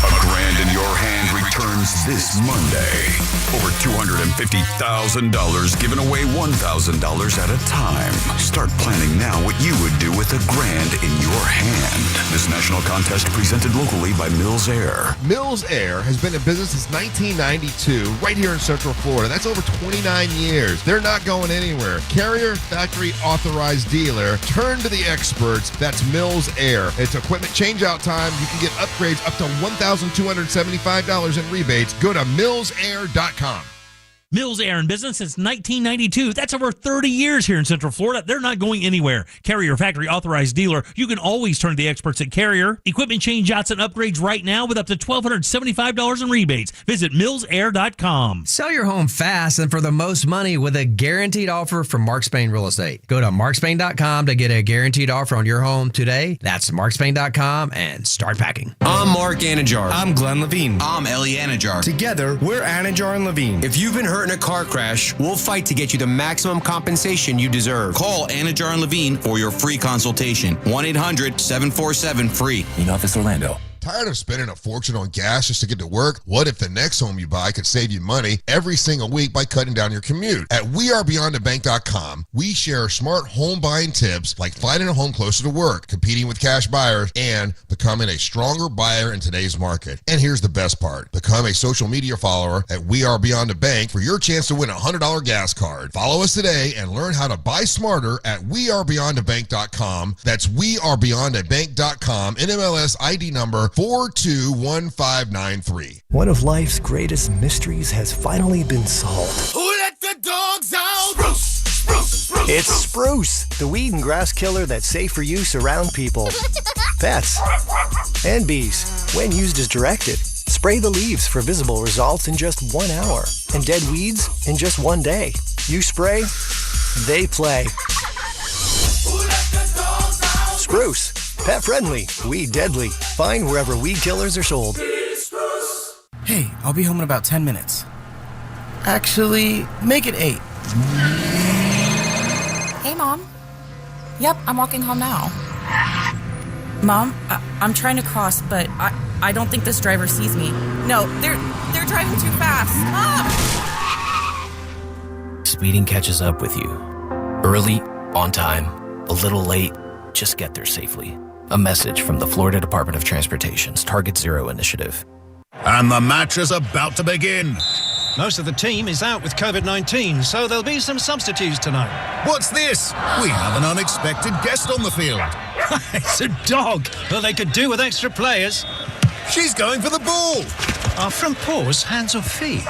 A grand in your hand returns returns this Monday. Over $250,000 given away $1,000 at a time. Start planning now what you would do with $1,000 in your hand. This national contest presented locally by Mills Air. Mills Air has been in business since 1992 right here in Central Florida. That's over 29 years. They're not going anywhere. Carrier, factory, authorized dealer. Turn to the experts. That's Mills Air. It's equipment change-out time. You can get upgrades up to $1,275 in rebates. Go to millsair.com. Mills Air in business since 1992. That's over 30 years here in Central Florida. They're not going anywhere. Carrier factory authorized dealer. You can always turn to the experts at Carrier. Equipment change-outs and upgrades right now with up to $1,275 in rebates. Visit millsair.com. Sell your home fast and for the most money with a guaranteed offer from Mark Spain Real Estate. Go to markspain.com to get a guaranteed offer on your home today. That's markspain.com and start packing. I'm Mark Anajar. I'm Glenn Levine. I'm Ellie Anajar. Together, we're Anajar and Levine. If you've been hurt in a car crash, we'll fight to get you the maximum compensation you deserve. Call Anajar and Levine for your free consultation. 1-800-747-FREE. In Office Orlando. Tired of spending a fortune on gas just to get to work? What if the next home you buy could save you money every single week by cutting down your commute? At WeAreBeyondTheBank.com, we share smart home buying tips like finding a home closer to work, competing with cash buyers, and becoming a stronger buyer in today's market. And here's the best part. Become a social media follower at WeAreBeyondTheBank for your chance to win a $100 gas card. Follow us today and learn how to buy smarter at WeAreBeyondTheBank.com. That's WeAreBeyondTheBank.com. NMLS ID number 421593. One of life's greatest mysteries has finally been solved. Who let the dogs out? Spruce, spruce, spruce. It's Spruce, the weed and grass killer that's safe for use around people, pets, and bees. When used as directed, spray the leaves for visible results in just 1 hour, and dead weeds in just 1 day. You spray, they play. Who let the dogs out? Spruce. Pet friendly, weed deadly. Find wherever weed killers are sold. Hey, I'll be home in about 10 minutes. Actually, make it 8. Hey, Mom. Yep, I'm walking home now. Mom, I'm trying to cross, but I don't think this driver sees me. No, they're driving too fast. Mom! Speeding catches up with you. Early, on time, a little late, just get there safely. A message from the Florida Department of Transportation's Target Zero initiative. And the match is about to begin. Most of the team is out with COVID-19, so there'll be some substitutes tonight. What's this? We have an unexpected guest on the field. It's a dog, but they could do with extra players. She's going for the ball. Are front paws hands or feet?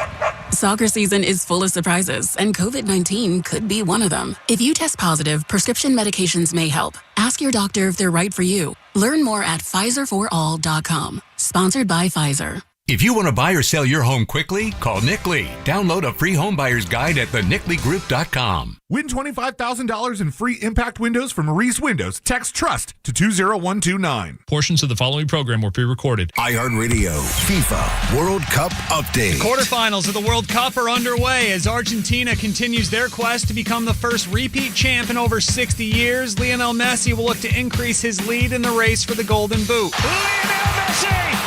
Soccer season is full of surprises, and COVID-19 could be one of them. If you test positive, prescription medications may help. Ask your doctor if they're right for you. Learn more at PfizerForAll.com. Sponsored by Pfizer. If you want to buy or sell your home quickly, call Nick Lee. Download a free home buyer's guide at theNickLeeGroup.com. Win $25,000 in free impact windows from Maurice Windows. Text TRUST to 20129. Portions of the following program were pre-recorded. iHeartRadio FIFA World Cup Update. The quarterfinals of the World Cup are underway as Argentina continues their quest to become the first repeat champ in over 60 years. Lionel Messi will look to increase his lead in the race for the Golden Boot. Lionel Messi!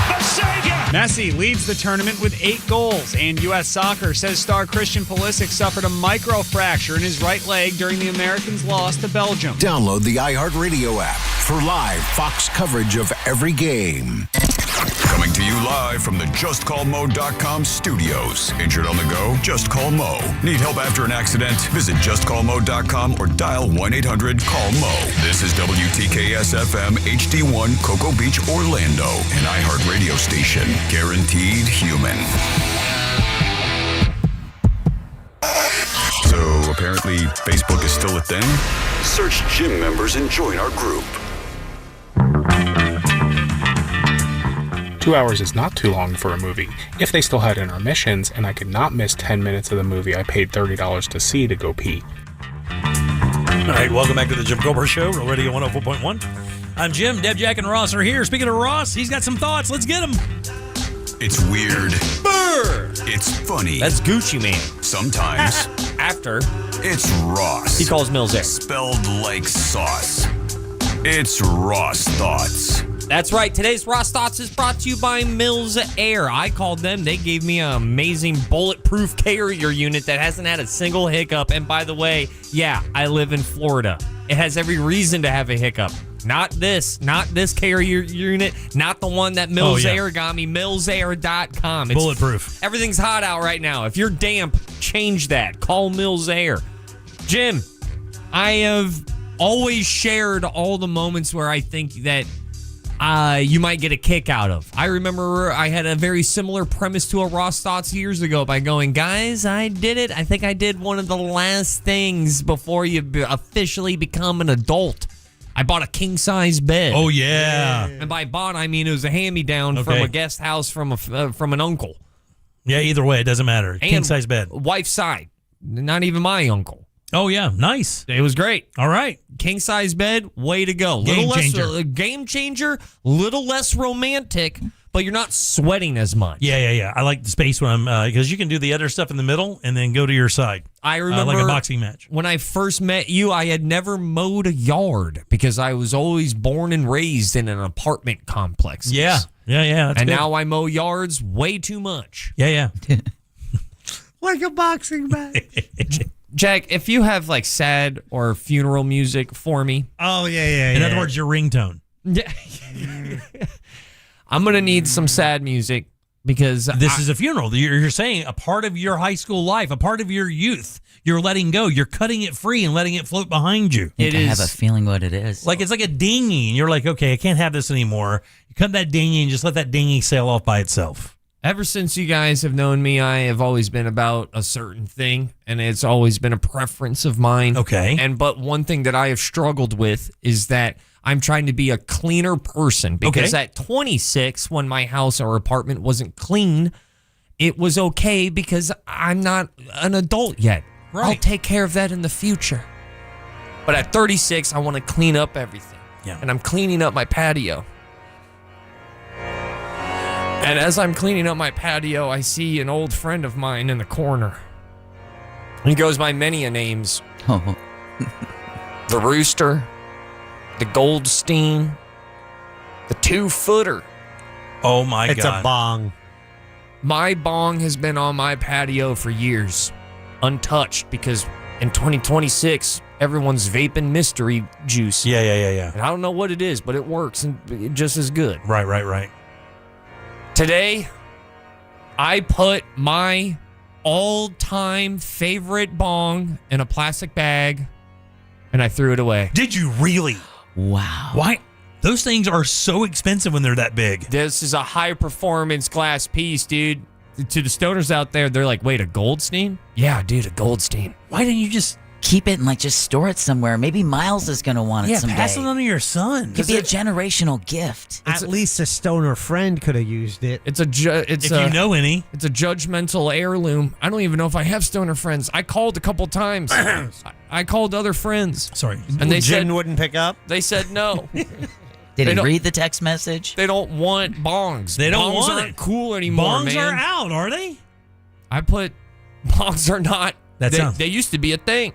The savior! Messi leads the tournament with 8 goals, and U.S. Soccer says star Christian Pulisic suffered a microfracture in his right leg during the Americans' loss to Belgium. Download the iHeartRadio app for live Fox coverage of every game. Coming to you live from the JustCallMo.com studios. Injured on the go? Just call Mo. Need help after an accident? Visit JustCallMo.com or dial 1-800-CALL-MO. This is WTKS-FM HD1 Cocoa Beach, Orlando, an iHeartRadio station. Guaranteed human. So apparently Facebook is still a thing? Search gym members and join our group. 2 hours is not too long for a movie. If they still had intermissions and I could not miss 10 minutes of the movie I paid $30 to see to go pee. All right, welcome back to the Jim Colbert Show, Real Radio 104.1. I'm Jim, Deb, Jack, and Ross are here. Speaking of Ross, he's got some thoughts. Let's get him. It's weird. Burr! It's funny. That's Gucci Mane. Sometimes. After. It's Ross. He calls Mills Air. Spelled like sauce. It's Ross Thoughts. That's right. Today's Ross Thoughts is brought to you by Mills Air. I called them. They gave me an amazing bulletproof carrier unit that hasn't had a single hiccup. And by the way, yeah, I live in Florida. It has every reason to have a hiccup. Not this carrier unit, not the one that Mills Air got me, millsair.com. It's bulletproof. Everything's hot out right now. If you're damp, change that. Call Mills Air. Jim, I have always shared all the moments where I think that you might get a kick out of. I remember I had a very similar premise to a Ross Thoughts years ago by going, guys, I did it. I think I did one of the last things before you officially become an adult. I bought a king-size bed. Oh, yeah. And by bought, I mean it was a hand-me-down from a guest house from an uncle. Yeah, either way, it doesn't matter. King-size bed. Wife's side. Not even my uncle. Oh, yeah. Nice. It was great. All right. King-size bed, way to go. Game changer. Game changer, little less romantic, but you're not sweating as much. Yeah. I like the space when I'm, because you can do the other stuff in the middle and then go to your side. I remember like a boxing match. When I first met you, I had never mowed a yard because I was always born and raised in an apartment complex. Yeah. That's and good. now I mow yards way too much. Yeah. Like a boxing match. Jack, if you have like sad or funeral music for me. Oh, yeah. In other words, your ringtone. Yeah. I'm going to need some sad music because this is a funeral. You're saying a part of your high school life, a part of your youth, you're letting go. You're cutting it free and letting it float behind you. I have a feeling what it is. Like it's like a dinghy, and you're like, okay, I can't have this anymore. You cut that dinghy and just let that dinghy sail off by itself. Ever since you guys have known me, I have always been about a certain thing, and it's always been a preference of mine. Okay. But one thing that I have struggled with is that I'm trying to be a cleaner person because at 26, when my house or apartment wasn't clean, it was okay because I'm not an adult yet. Right. I'll take care of that in the future. But at 36, I want to clean up everything. Yeah. And I'm cleaning up my patio. And as I'm cleaning up my patio, I see an old friend of mine in the corner. He goes by many a names. Oh. The Rooster, the Goldstein, the 2-footer. Oh, my God. It's a bong. My bong has been on my patio for years, untouched, because in 2026, everyone's vaping mystery juice. Yeah. And I don't know what it is, but it works and just as good. Right. Today, I put my all-time favorite bong in a plastic bag, and I threw it away. Did you really? Wow. Why? Those things are so expensive when they're that big. This is a high-performance glass piece, dude. To the stoners out there, they're like, wait, a Goldstein? Yeah, dude, a Goldstein. Why didn't you just keep it and just store it somewhere? Maybe Miles is going to want it someday. Pass it on to your son. Could be a generational gift. At least a stoner friend could have used it. It's a if you know any. It's a judgmental heirloom. I don't even know if I have stoner friends. I called a couple times. I called other friends. Sorry. And they Jen said wouldn't pick up? They said no. Did he read the text message? They don't want bongs. They don't bongs want aren't it. Cool anymore, Bongs man. are out, are they? I put bongs are not. They used to be a thing.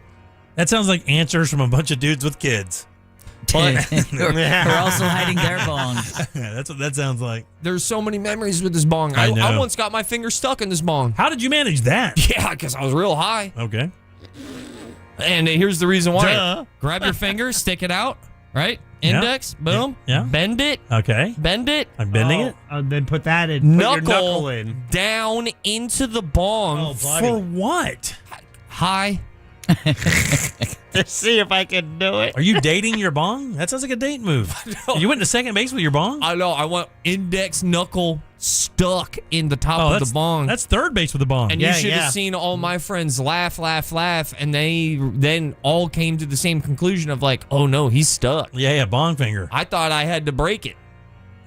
That sounds like answers from a bunch of dudes with kids. But We're also hiding their bongs. That's what that sounds like. There's so many memories with this bong. I know. I once got my finger stuck in this bong. How did you manage that? Yeah, because I was real high. Okay. And here's the reason why. Duh. Grab your finger, stick it out, right? Index, boom. Yeah. Bend it. Okay. Bend it. I'm bending it. Then put that in. Put your Knuckle knuckle in. down into the bong. For what? High. To see if I can do it. Are you dating your bong? That sounds like a date move. You went to second base with your bong? I know. I want index knuckle stuck in the top of the bong. That's third base with the bong. And you should have seen all my friends laugh, and they then all came to the same conclusion of like, oh no, he's stuck. Yeah, bong finger. I thought I had to break it.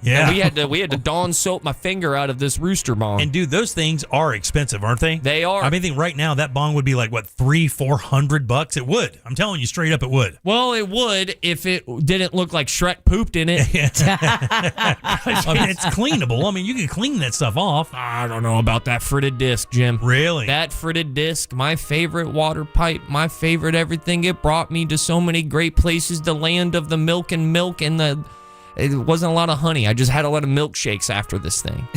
Yeah. And we had to Dawn soap my finger out of this Rooster bong. And dude, those things are expensive, aren't they? They are. I mean, right now that bong would be like what, $300-400? It would. I'm telling you straight up, it would. Well, it would if it didn't look like Shrek pooped in it. I mean, it's cleanable. I mean, you can clean that stuff off. I don't know about that fritted disc, Jim. Really? That fritted disc, my favorite water pipe, my favorite everything. It brought me to so many great places, the land of the milk and It wasn't a lot of honey. I just had a lot of milkshakes after this thing.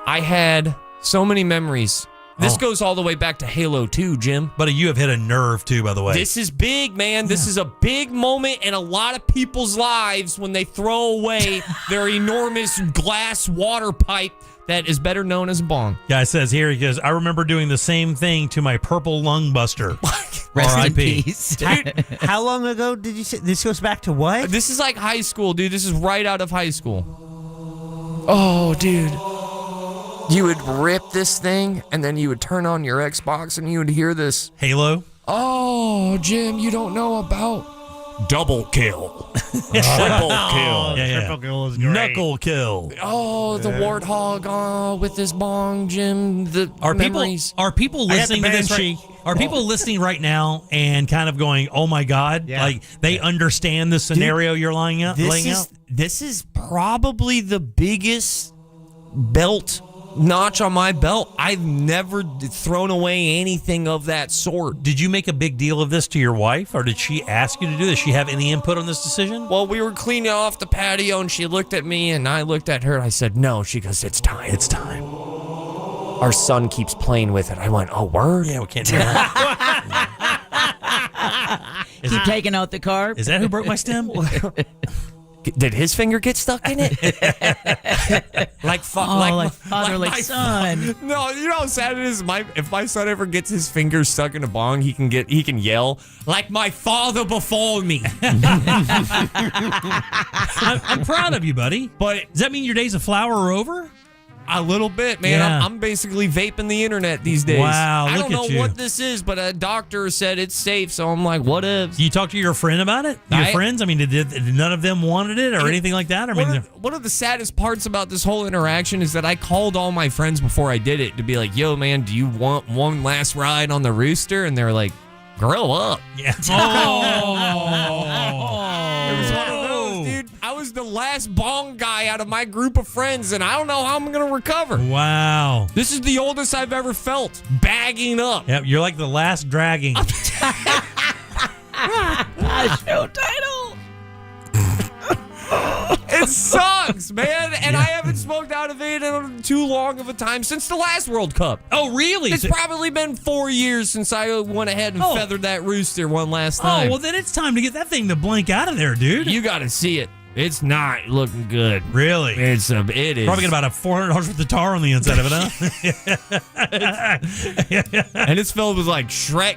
I had so many memories. This goes all the way back to Halo 2, Jim. But you have hit a nerve, too, by the way. This is big, man. This is a big moment in a lot of people's lives when they throw away their enormous glass water pipe that is better known as a bong. Guy says here, he goes, I remember doing the same thing to my purple lung buster. Rest in R.I.P. peace. Dude, how long ago did you say this goes back to what? This is like high school, dude. This is right out of high school. Oh, dude. You would rip this thing, and then you would turn on your Xbox, and you would hear this. Halo? Oh, Jim, you don't know about double kill. Triple kill. Triple kill is great. Knuckle kill. Oh, the warthog with this bong, Jim. The memories. Are people listening to this? Are people listening right now and kind of going, "Oh my God!" Yeah. Like they understand the scenario you're laying out. This is probably the biggest belt notch on my belt. I've never thrown away anything of that sort. Did you make a big deal of this to your wife, or did she ask you to do this? Does she have any input on this decision? Well, we were cleaning off the patio, and she looked at me, and I looked at her, and I said, no. She goes, it's time. It's time. Our son keeps playing with it. I went, oh, word? Yeah, we can't do that. Keep taking out the carb. Is that who broke my stem? Did his finger get stuck in it? like father, like son. No, you know how sad it is. If my son ever gets his finger stuck in a bong, he can yell like my father before me. I'm proud of you, buddy. But does that mean your days of flour are over? A little bit, man. Yeah. I'm basically vaping the internet these days. Wow, I look don't at know you. what this is, but a doctor said it's safe, so I'm like, what if? You talk to your friend about it? Your friends? I mean, did none of them wanted it or anything like that? One of the saddest parts about this whole interaction is that I called all my friends before I did it to be like, yo, man, do you want one last ride on the Rooster? And they're like, grow up. Yeah. It was one of those, dude. I was the last bong guy out of my group of friends, and I don't know how I'm going to recover. Wow. This is the oldest I've ever felt, bagging up. Yep, you're like the last dragging. Show title. It sucks, man. And I haven't smoked out of it in too long of a time since the last World Cup. Oh, really? It's probably been 4 years since I went ahead and feathered that Rooster one last time. Oh, well, then it's time to get that thing to blink out of there, dude. You got to see it. It's not looking good. Really? It is. Probably got about a $400 worth of tar on the inside of it, huh? And it's filled with like Shrek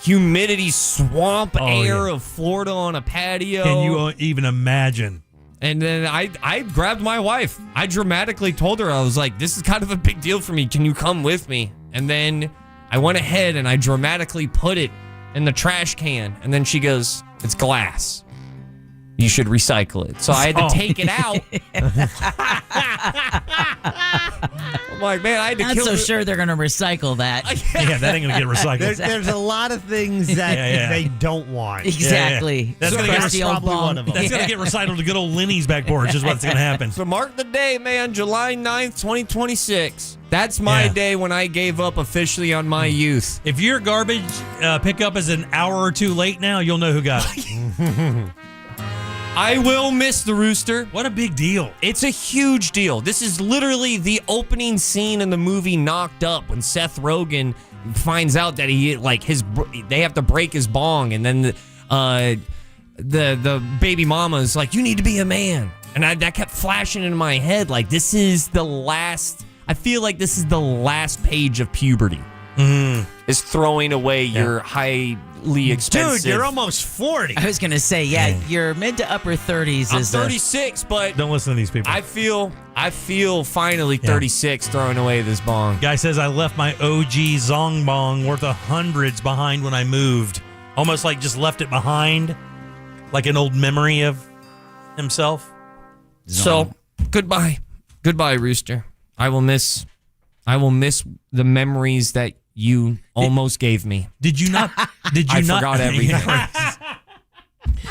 humidity swamp air yeah. of Florida on a patio. Can you even imagine? And then I grabbed my wife. I dramatically told her, I was like, this is kind of a big deal for me. Can you come with me? And then I went ahead and I dramatically put it in the trash can. And then she goes, it's glass. You should recycle it. So I had to take it out. I'm like, man, I had to Not kill so it. sure they're going to recycle that. Yeah, that ain't going to get recycled. There's a lot of things that they don't want. Exactly. That's going to get Crusty old probably bong. one of them. That's going to get recycled to good old Lenny's back porch is what's going to happen. So mark the day, man, July 9th, 2026. That's my day when I gave up officially on my youth. If your garbage pickup is an hour or two late now, you'll know who got it. I will miss the Rooster. What a big deal. It's a huge deal. This is literally the opening scene in the movie Knocked Up when Seth Rogen finds out that they have to break his bong, and then the baby mama is like, you need to be a man. And that kept flashing in my head like this is the last, I feel like this is the last page of puberty. Is throwing away your highly expensive. Dude, you're almost 40. I was going to say, your mid to upper 30s I'm is 36, but don't listen to these people. I feel finally 36 throwing away this bong. Guy says I left my OG Zong bong worth of hundreds behind when I moved. Almost like just left it behind, like an old memory of himself. So goodbye, Rooster. I will miss the memories that you almost gave me. Did you not? I forgot everything.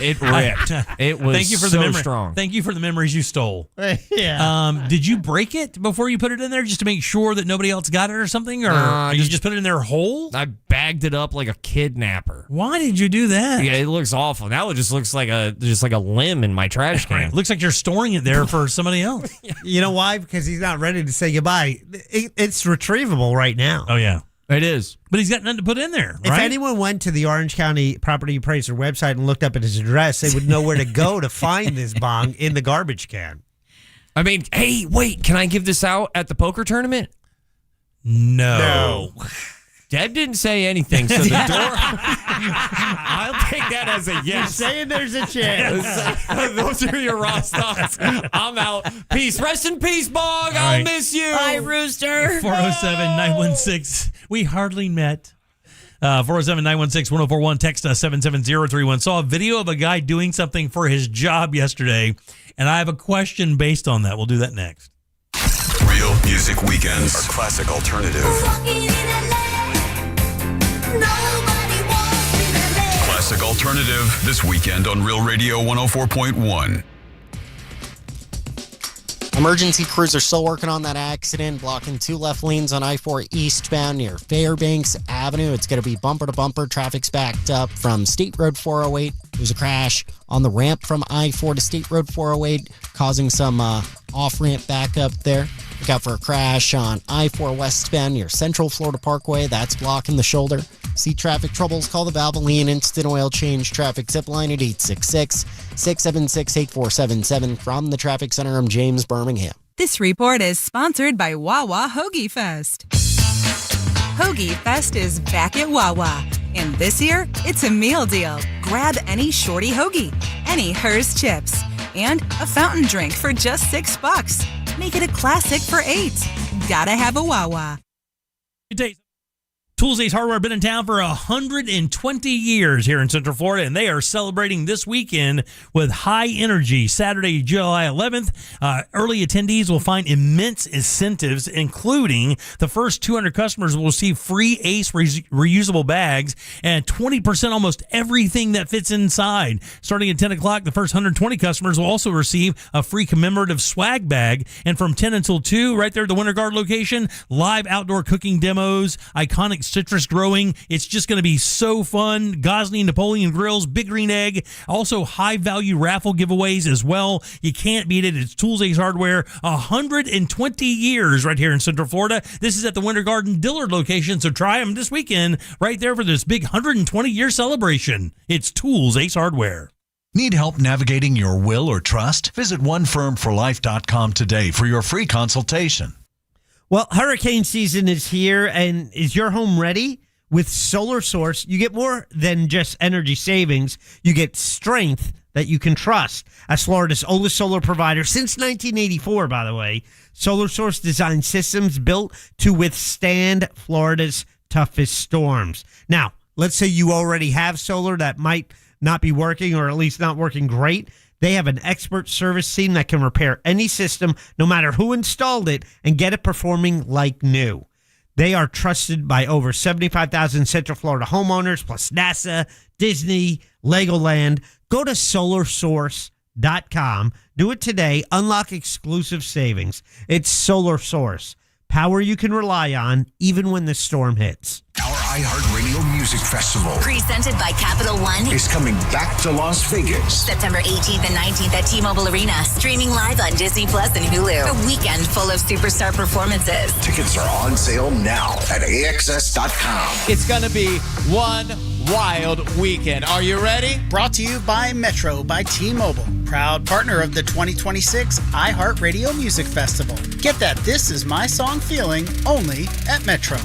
It ripped. It was Thank you for so the memory. strong. Thank you for the memories you stole. Yeah. Did you break it before you put it in there just to make sure that nobody else got it or something? Or you just put it in there whole? I bagged it up like a kidnapper. Why did you do that? Yeah, it looks awful. Now it just looks like a limb in my trash can. It looks like you're storing it there for somebody else. You know why? Because he's not ready to say goodbye. It's retrievable right now. Oh, yeah. It is. But he's got nothing to put in there, If right? anyone went to the Orange County Property Appraiser website and looked up at his address, they would know where to go to find this bong in the garbage can. I mean, hey, wait, can I give this out at the poker tournament? No. Deb didn't say anything, so the door. I'll take that as a yes. You're saying there's a chance. Those are your raw thoughts. I'm out. Peace. Rest in peace, Bog. I'll right. miss you. Bye, Rooster. 407-916. We hardly met. 407-916-1041. Text us 77031. Saw a video of a guy doing something for his job yesterday, and I have a question based on that. We'll do that next. Real Music Weekends are classic alternative. Classic alternative this weekend on Real Radio 104.1. Emergency crews are still working on that accident, blocking 2 left lanes on I-4 eastbound near Fairbanks Avenue. It's going to be bumper to bumper. Traffic's backed up from State Road 408. There's a crash on the ramp from I-4 to State Road 408, causing some off-ramp backup there. Look out for a crash on I-4 westbound near Central Florida Parkway. That's blocking the shoulder. See traffic troubles, call the Valvoline Instant Oil Change Traffic Zip Line at 866-676-8477. From the Traffic Center, I'm James Birmingham. This report is sponsored by Wawa Hoagie Fest. Hoagie Fest is back at Wawa. And this year, it's a meal deal. Grab any shorty hoagie, any Hers chips, and a fountain drink for just $6. Make it a classic for $8. Gotta have a Wawa. Tools Ace Hardware been in town for 120 years here in Central Florida, and they are celebrating this weekend with high energy. Saturday, July 11th, early attendees will find immense incentives, including the first 200 customers will receive free Ace reusable bags and 20% almost everything that fits inside. Starting at 10 o'clock, the first 120 customers will also receive a free commemorative swag bag. And from 10 until 2, right there at the Winter Guard location, live outdoor cooking demos, iconic citrus growing. It's just going to be so fun. Gosney Napoleon grills, Big Green Egg, also high value raffle giveaways as well. You can't beat it. It's Tools Ace Hardware, 120 years right here in Central Florida. This is at the Winter Garden Dillard location, so try them this weekend right there for this big 120-year celebration. It's Tools Ace Hardware. Need help navigating your will or trust? Visit onefirmforlife.com today for your free consultation. Well, hurricane season is here, and is your home ready? With Solar Source, you get more than just energy savings. You get strength that you can trust. As Florida's oldest solar provider since 1984, by the way, Solar Source designs systems built to withstand Florida's toughest storms. Now, let's say you already have solar that might not be working, or at least not working great. They have an expert service team that can repair any system, no matter who installed it, and get it performing like new. They are trusted by over 75,000 Central Florida homeowners, plus NASA, Disney, Legoland. Go to solarsource.com. Do it today. Unlock exclusive savings. It's Solar Source. Power you can rely on, even when the storm hits. Our iHeartRadio Music Festival Presented by Capital One is coming back to Las Vegas. September 18th and 19th at T-Mobile Arena. Streaming live on Disney Plus and Hulu. A weekend full of superstar performances. Tickets are on sale now at AXS.com. It's going to be one wild weekend. Are you ready? Brought to you by Metro by T-Mobile. Proud partner of the 2026 iHeartRadio Music Festival. Get that This Is My Song feeling only at Metro.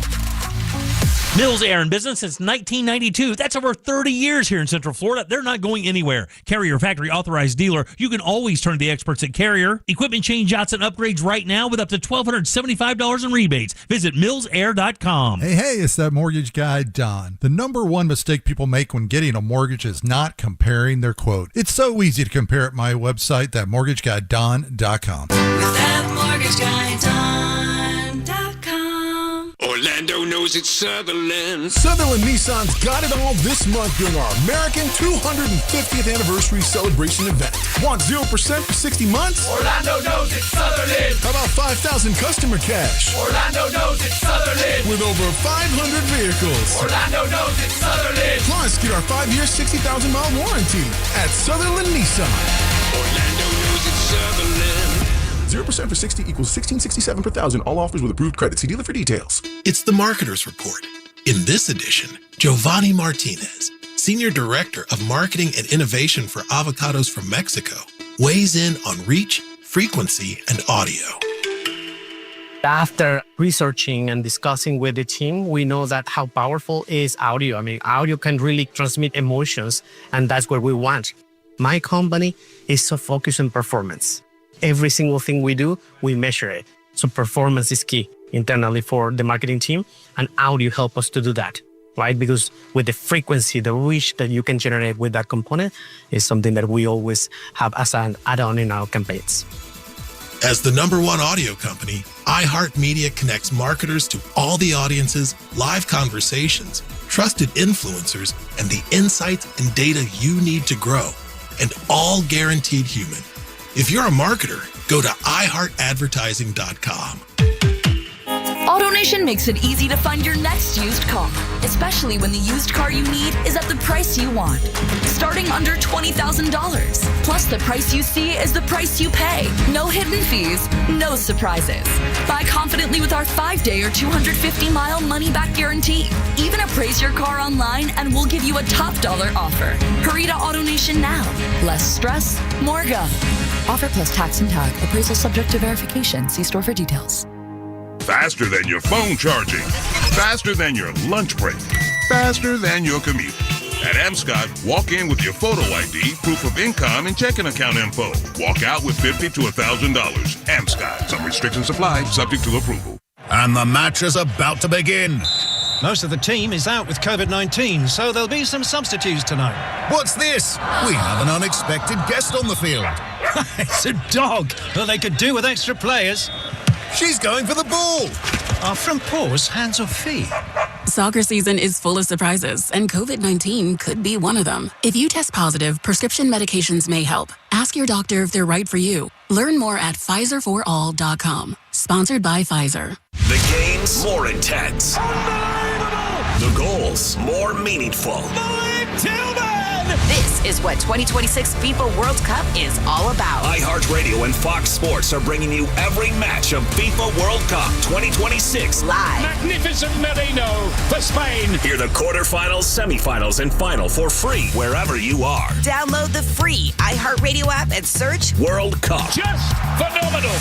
Mills Air in business since 1992. That's over 30 years here in Central Florida. They're not going anywhere. Carrier factory authorized dealer. You can always turn to the experts at Carrier. Equipment change outs and upgrades right now with up to $1,275 in rebates. Visit millsair.com. Hey, it's that mortgage guy, Don. The number one mistake people make when getting a mortgage is not comparing their quote. It's so easy to compare at my website, thatmortgageguyDon.com. With thatmortgageguyDon.com. Orlando knows it's Sutherland. Sutherland Nissan's got it all this month during our American 250th anniversary celebration event. Want 0% for 60 months? Orlando knows it's Sutherland. How about 5,000 customer cash? Orlando knows it's Sutherland. With over 500 vehicles. Orlando knows it's Sutherland. Plus, get our 5-year, 60,000-mile warranty at Sutherland Nissan. Orlando knows it's Sutherland. 0% for 60 equals $16.67 per thousand. All offers with approved credit. See dealer for details. It's the Marketer's Report. In this edition, Giovanni Martinez, Senior Director of Marketing and Innovation for Avocados from Mexico, weighs in on reach, frequency, and audio. After researching and discussing with the team, we know that how powerful is audio. I mean, audio can really transmit emotions, and that's what we want. My company is so focused on performance. Every single thing we do, we measure it. So performance is key internally for the marketing team, and audio help us to do that, right? Because with the frequency, the reach that you can generate with that component is something that we always have as an add-on in our campaigns. As the #1 audio company, iHeartMedia connects marketers to all the audiences, live conversations, trusted influencers, and the insights and data you need to grow, and all guaranteed human. If you're a marketer, go to iHeartAdvertising.com. AutoNation makes it easy to find your next used car, especially when the used car you need is at the price you want. Starting under $20,000. Plus, the price you see is the price you pay. No hidden fees, no surprises. Buy confidently with our 5-day or 250-mile money-back guarantee. Even appraise your car online and we'll give you a top dollar offer. Hurry to AutoNation now. Less stress, more go. Offer plus tax and tag. Appraisal subject to verification. See store for details. Faster than your phone charging. Faster than your lunch break. Faster than your commute. At Amscot, walk in with your photo ID, proof of income, and checking account info. Walk out with $50 to $1,000. Amscot. Some restrictions apply, subject to approval. And the match is about to begin. Most of the team is out with COVID-19, so there'll be some substitutes tonight. What's this? We have an unexpected guest on the field. It's a dog. Well, they could do with extra players. She's going for the ball. Are front paws hands or feet? Soccer season is full of surprises, and COVID-19 could be one of them. If you test positive, prescription medications may help. Ask your doctor if they're right for you. Learn more at PfizerForAll.com. Sponsored by Pfizer. The games more intense. The goals more meaningful. This is what 2026 FIFA World Cup is all about. iHeartRadio and Fox Sports are bringing you every match of FIFA World Cup 2026 live. Magnificent Merino for Spain. Hear the quarterfinals, semifinals, and final for free wherever you are. Download the free iHeartRadio app and search World Cup. Just phenomenal.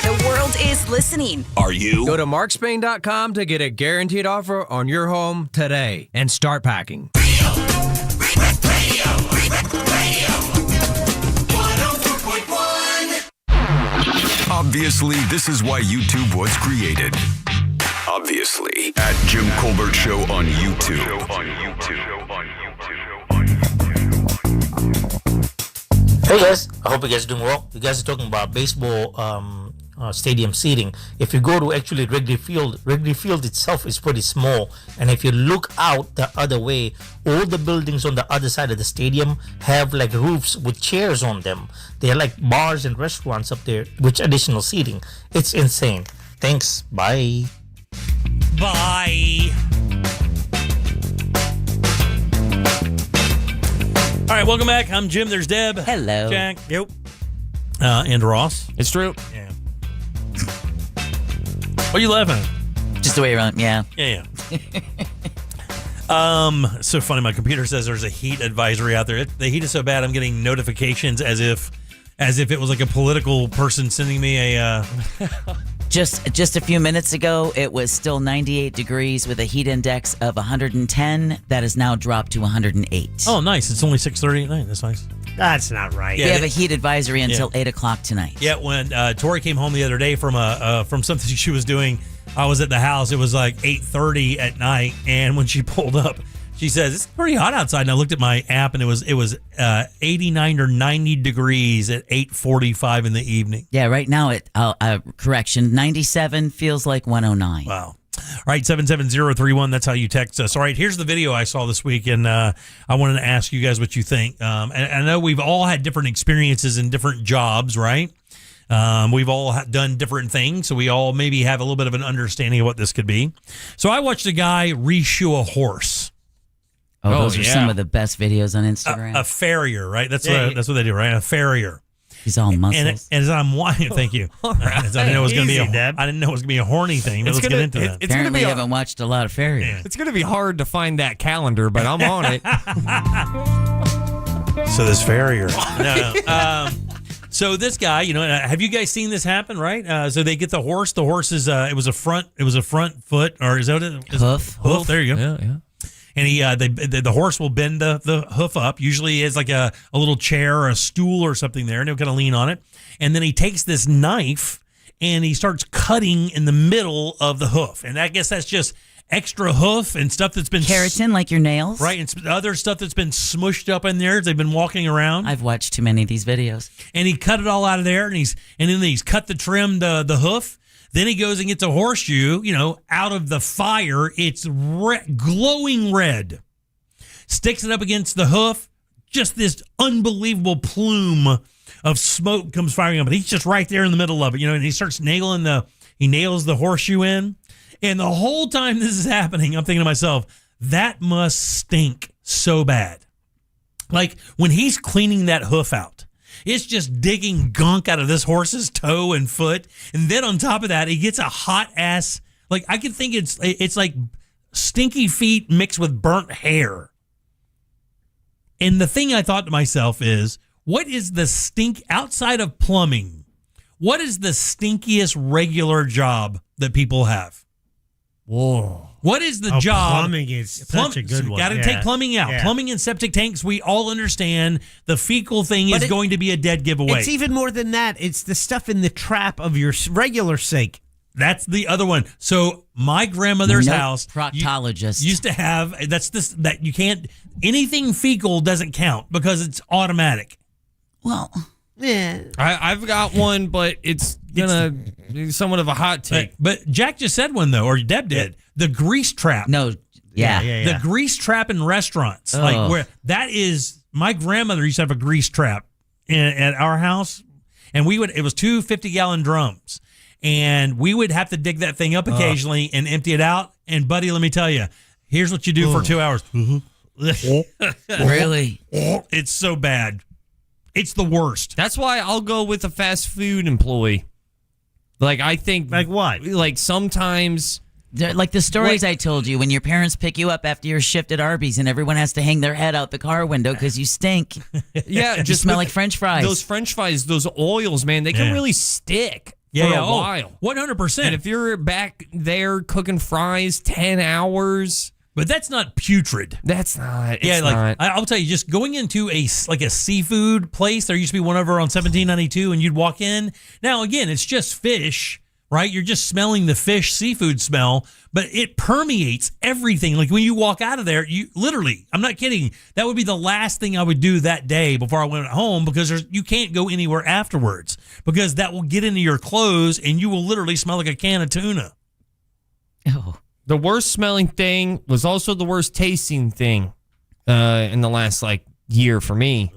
The world is listening. Are you? Go to markspain.com to get a guaranteed offer on your home today and start packing. Obviously, this is why YouTube was created. Obviously, at Jim Colbert Show on YouTube. Hey guys, I hope you guys are doing well. You guys are talking about baseball stadium seating. If you go to actually Wrigley Field itself is pretty small, and if you look out the other way, all the buildings on the other side of the stadium have like roofs with chairs on them. They're like bars and restaurants up there with additional seating. It's insane. Thanks. Bye. Bye. All right, welcome back. I'm Jim. There's Deb. Hello. Jack. Yep. And Ross. It's true. Yeah. What are you laughing at? Just the way around, yeah. Yeah. So funny. My computer says there's a heat advisory out there. The heat is so bad, I'm getting notifications as if it was like a political person sending me a. Just a few minutes ago, it was still 98 degrees with a heat index of 110. That has now dropped to 108. Oh, nice. It's only 6:30 at night. That's nice. That's not right. We have a heat advisory until 8 o'clock tonight. Yeah, when Tori came home the other day from something she was doing, I was at the house. It was like 8:30 at night, and when she pulled up, she says it's pretty hot outside. And I looked at my app, and it was 89 or 90 degrees at 8:45 in the evening. Yeah, right now correction, 97 feels like 109. Wow. All right, 77031. That's how you text us. All right, here's the video I saw this week, and I wanted to ask you guys what you think. And I know we've all had different experiences in different jobs, right? We've all done different things, so we all maybe have a little bit of an understanding of what this could be. So I watched a guy reshoe a horse. Oh, those are some of the best videos on Instagram. A farrier, right? That's what they do, right? A farrier. He's all muscles. And as I'm watching, thank you. I didn't know it was going to be a horny thing. But let's get into that. Apparently, you haven't watched a lot of farriers. Yeah. It's going to be hard to find that calendar, but I'm on it. So this farrier. No. So this guy, have you guys seen this happen? Right. So they get the horse. The horse is it was a front foot, or is that what it is? Hoof. There you go. Yeah. And the horse will bend the hoof up. Usually it's like a little chair or a stool or something there, and he'll kind of lean on it. And then he takes this knife and he starts cutting in the middle of the hoof. And I guess that's just extra hoof and stuff that's been keratin, like your nails, right? And other stuff that's been smushed up in there as they've been walking around. I've watched too many of these videos. And he cut it all out of there, and then he's cut the trim the hoof. Then he goes and gets a horseshoe, out of the fire. It's glowing red. Sticks it up against the hoof. Just this unbelievable plume of smoke comes firing up. But he's just right there in the middle of it, and he starts nails the horseshoe in. And the whole time this is happening, I'm thinking to myself, that must stink so bad. Like when he's cleaning that hoof out, it's just digging gunk out of this horse's toe and foot. And then on top of that, he gets a hot ass, like I could think it's like stinky feet mixed with burnt hair. And the thing I thought to myself is, what is the stink outside of plumbing? What is the stinkiest regular job that people have? Whoa. What is the job? Plumbing is such a good one. Got to take plumbing out. Yeah. Plumbing and septic tanks, we all understand the fecal thing is going to be a dead giveaway. It's even more than that. It's the stuff in the trap of your regular sink. That's the other one. So my grandmother's house, proctologist, used to have that you can't, anything fecal doesn't count because it's automatic. Well, yeah. I've got one, but it's gonna be somewhat of a hot take. But Jack just said one though, or Deb did. The grease trap. No, yeah. The grease trap in restaurants, like where that is. My grandmother used to have a grease trap at our house, and it was 2 50-gallon drums, and we would have to dig that thing up occasionally and empty it out. And buddy, let me tell you, here's what you do for 2 hours. Really? It's so bad. It's the worst. That's why I'll go with a fast food employee. Like I think, like what? Like sometimes. Like the stories I told you when your parents pick you up after your shift at Arby's and everyone has to hang their head out the car window because you stink. Yeah, you smell like French fries. Those French fries, those oils, man, they can really stick for a while. 100%. And if you're back there cooking fries 10 hours. But that's not putrid. That's not. It's not. not. I'll tell you, just going into a seafood place. There used to be one over on 1792, and you'd walk in. Now again, it's just fish. Right? You're just smelling the fish seafood smell, but it permeates everything. Like when you walk out of there, you literally, I'm not kidding, that would be the last thing I would do that day before I went home because you can't go anywhere afterwards because that will get into your clothes and you will literally smell like a can of tuna. Oh. The worst smelling thing was also the worst tasting thing in the last year for me.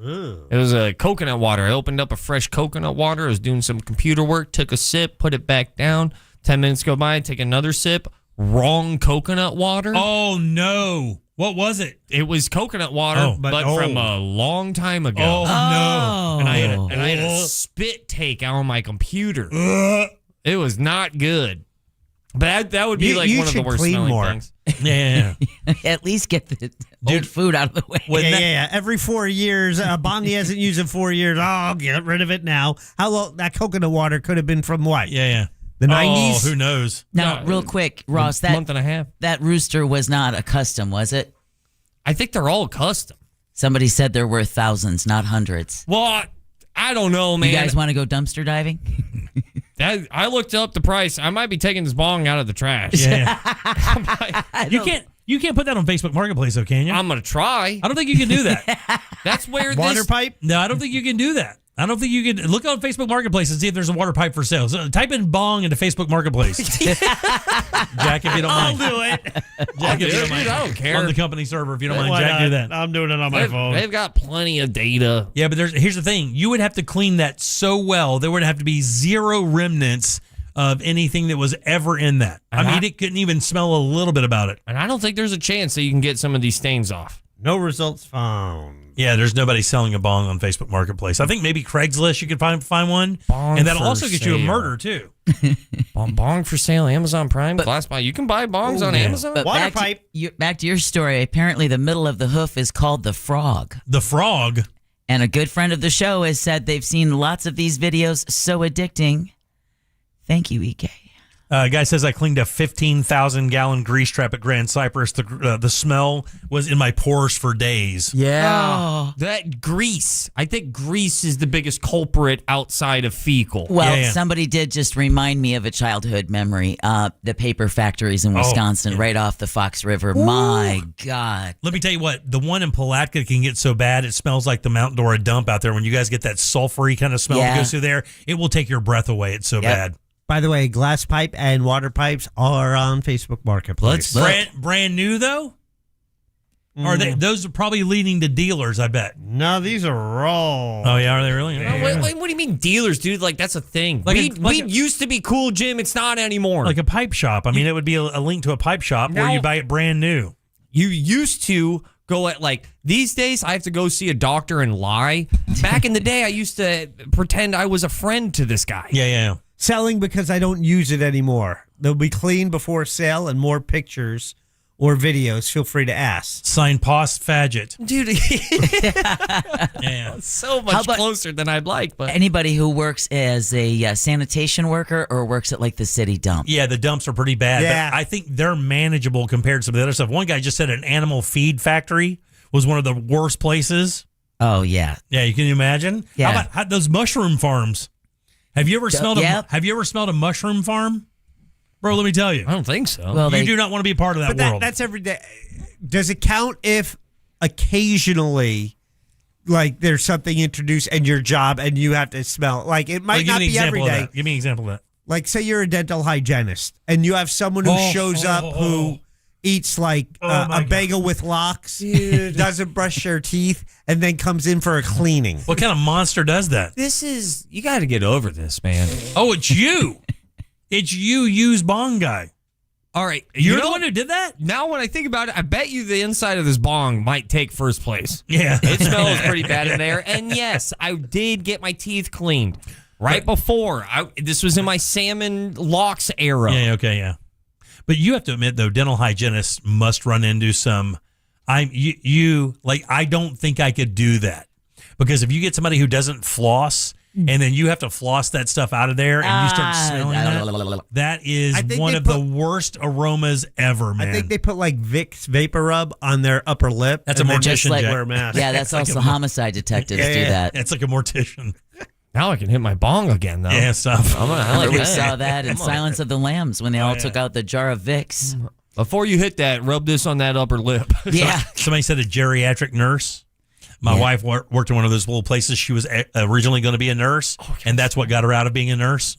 It was a coconut water. I opened up a fresh coconut water. I was doing some computer work, took a sip, put it back down. 10 minutes go by, take another sip. Wrong coconut water. Oh, no. What was it? It was coconut water, but from a long time ago. Oh, no. And I had a spit take out on my compuder. It was not good. But that would be one of the worst smelling things. Yeah. At least get the old food out of the way. Yeah. Every 4 years, Bondi hasn't used it in 4 years. Oh, get rid of it now. How long that coconut water could have been from what? Yeah. The 90s? Oh, who knows? Now, real quick, Ross, that month and a half. That rooster was not a custom, was it? I think they're all custom. Somebody said they're worth thousands, not hundreds. Well, I don't know, man. You guys want to go dumpster diving? I looked up the price. I might be taking this bong out of the trash. Yeah. You can't put that on Facebook Marketplace, though, can you? I'm gonna try. I don't think you can do that. That's where water pipe. No, I don't think you can do that. I don't think you could look on Facebook Marketplace and see if there's a water pipe for sale. So type in bong into Facebook Marketplace. Jack, if you don't mind. I'll do it. Jack, if you don't mind. I don't care. On the company server, if you don't mind. Why Jack, not? do that. I'm doing it on my phone. They've got plenty of data. Yeah, but here's the thing. You would have to clean that so well. There would have to be zero remnants of anything that was ever in that. I mean, it couldn't even smell a little bit about it. And I don't think there's a chance that you can get some of these stains off. No results found. Yeah, there's nobody selling a bong on Facebook Marketplace. I think maybe Craigslist you could find one. Bong and that'll for also get you a sale. murder, too. Bong for sale, Amazon Prime, glass pipe. You can buy bongs on Amazon. But back to your story. Apparently, the middle of the hoof is called the frog. The frog? And a good friend of the show has said they've seen lots of these videos. So addicting. Thank you, EK. Guy says I cleaned a 15,000-gallon grease trap at Grand Cypress. The smell was in my pores for days. Yeah. That grease. I think grease is the biggest culprit outside of fecal. Well, somebody did just remind me of a childhood memory. The paper factories in Wisconsin, right off the Fox River. Ooh. My God. Let me tell you what, the one in Palatka can get so bad it smells like the Mount Dora dump out there. When you guys get that sulfury kind of smell that goes through there, it will take your breath away. It's so bad. By the way, glass pipe and water pipes are on Facebook Marketplace. Brand new, though? Or those are probably leading to dealers, I bet. No, these are raw. Oh, yeah? Are they really? Wait, what do you mean dealers, dude? Like, that's a thing. Weed used to be cool, Jim. It's not anymore. Like a pipe shop. I mean, it would be a link to a pipe shop where you buy it brand new. You used to go at, like, these days I have to go see a doctor and lie. Back in the day, I used to pretend I was a friend to this guy. Yeah. Selling because I don't use it anymore. They'll be clean before sale and more pictures or videos. Feel free to ask. Sign Post Fadget. Dude. Yeah. So much closer than I'd like. But anybody who works as a sanitation worker or works at like the city dump. Yeah, the dumps are pretty bad. Yeah. But I think they're manageable compared to some of the other stuff. One guy just said an animal feed factory was one of the worst places. Oh, yeah. Yeah, you can imagine? Yeah. How about those mushroom farms? Have you ever smelled a mushroom farm? Bro, let me tell you. I don't think so. Well, you do not want to be a part of that world. That's every day. Does it count if occasionally, like, there's something introduced in your job and you have to smell? Like, it might not be every day. Give me an example of that. Like, say you're a dental hygienist and you have someone who shows up who eats like a bagel with lox, doesn't brush their teeth, and then comes in for a cleaning. What kind of monster does that? You got to get over this, man. Oh, it's you. It's you, used bong guy. All right. You're the one who did that? Now, when I think about it, I bet you the inside of this bong might take first place. Yeah. It smells pretty bad in there. And yes, I did get my teeth cleaned right before. This was in my salmon locks era. Yeah. But you have to admit, though, dental hygienists must run into some. I don't think I could do that, because if you get somebody who doesn't floss and then you have to floss that stuff out of there and you start smelling that is one of the worst aromas ever, man. I think they put like Vicks Vapor Rub on their upper lip. That's a mortician. Wear a mask. Yeah, that's also homicide detectives do that. It's like a mortician. Now I can hit my bong again, though. Yeah, stuff. We saw that in Silence of the Lambs when they all took out the jar of Vicks. Before you hit that, rub this on that upper lip. Yeah. Somebody said a geriatric nurse. My wife worked in one of those little places. She was originally going to be a nurse, and that's what got her out of being a nurse.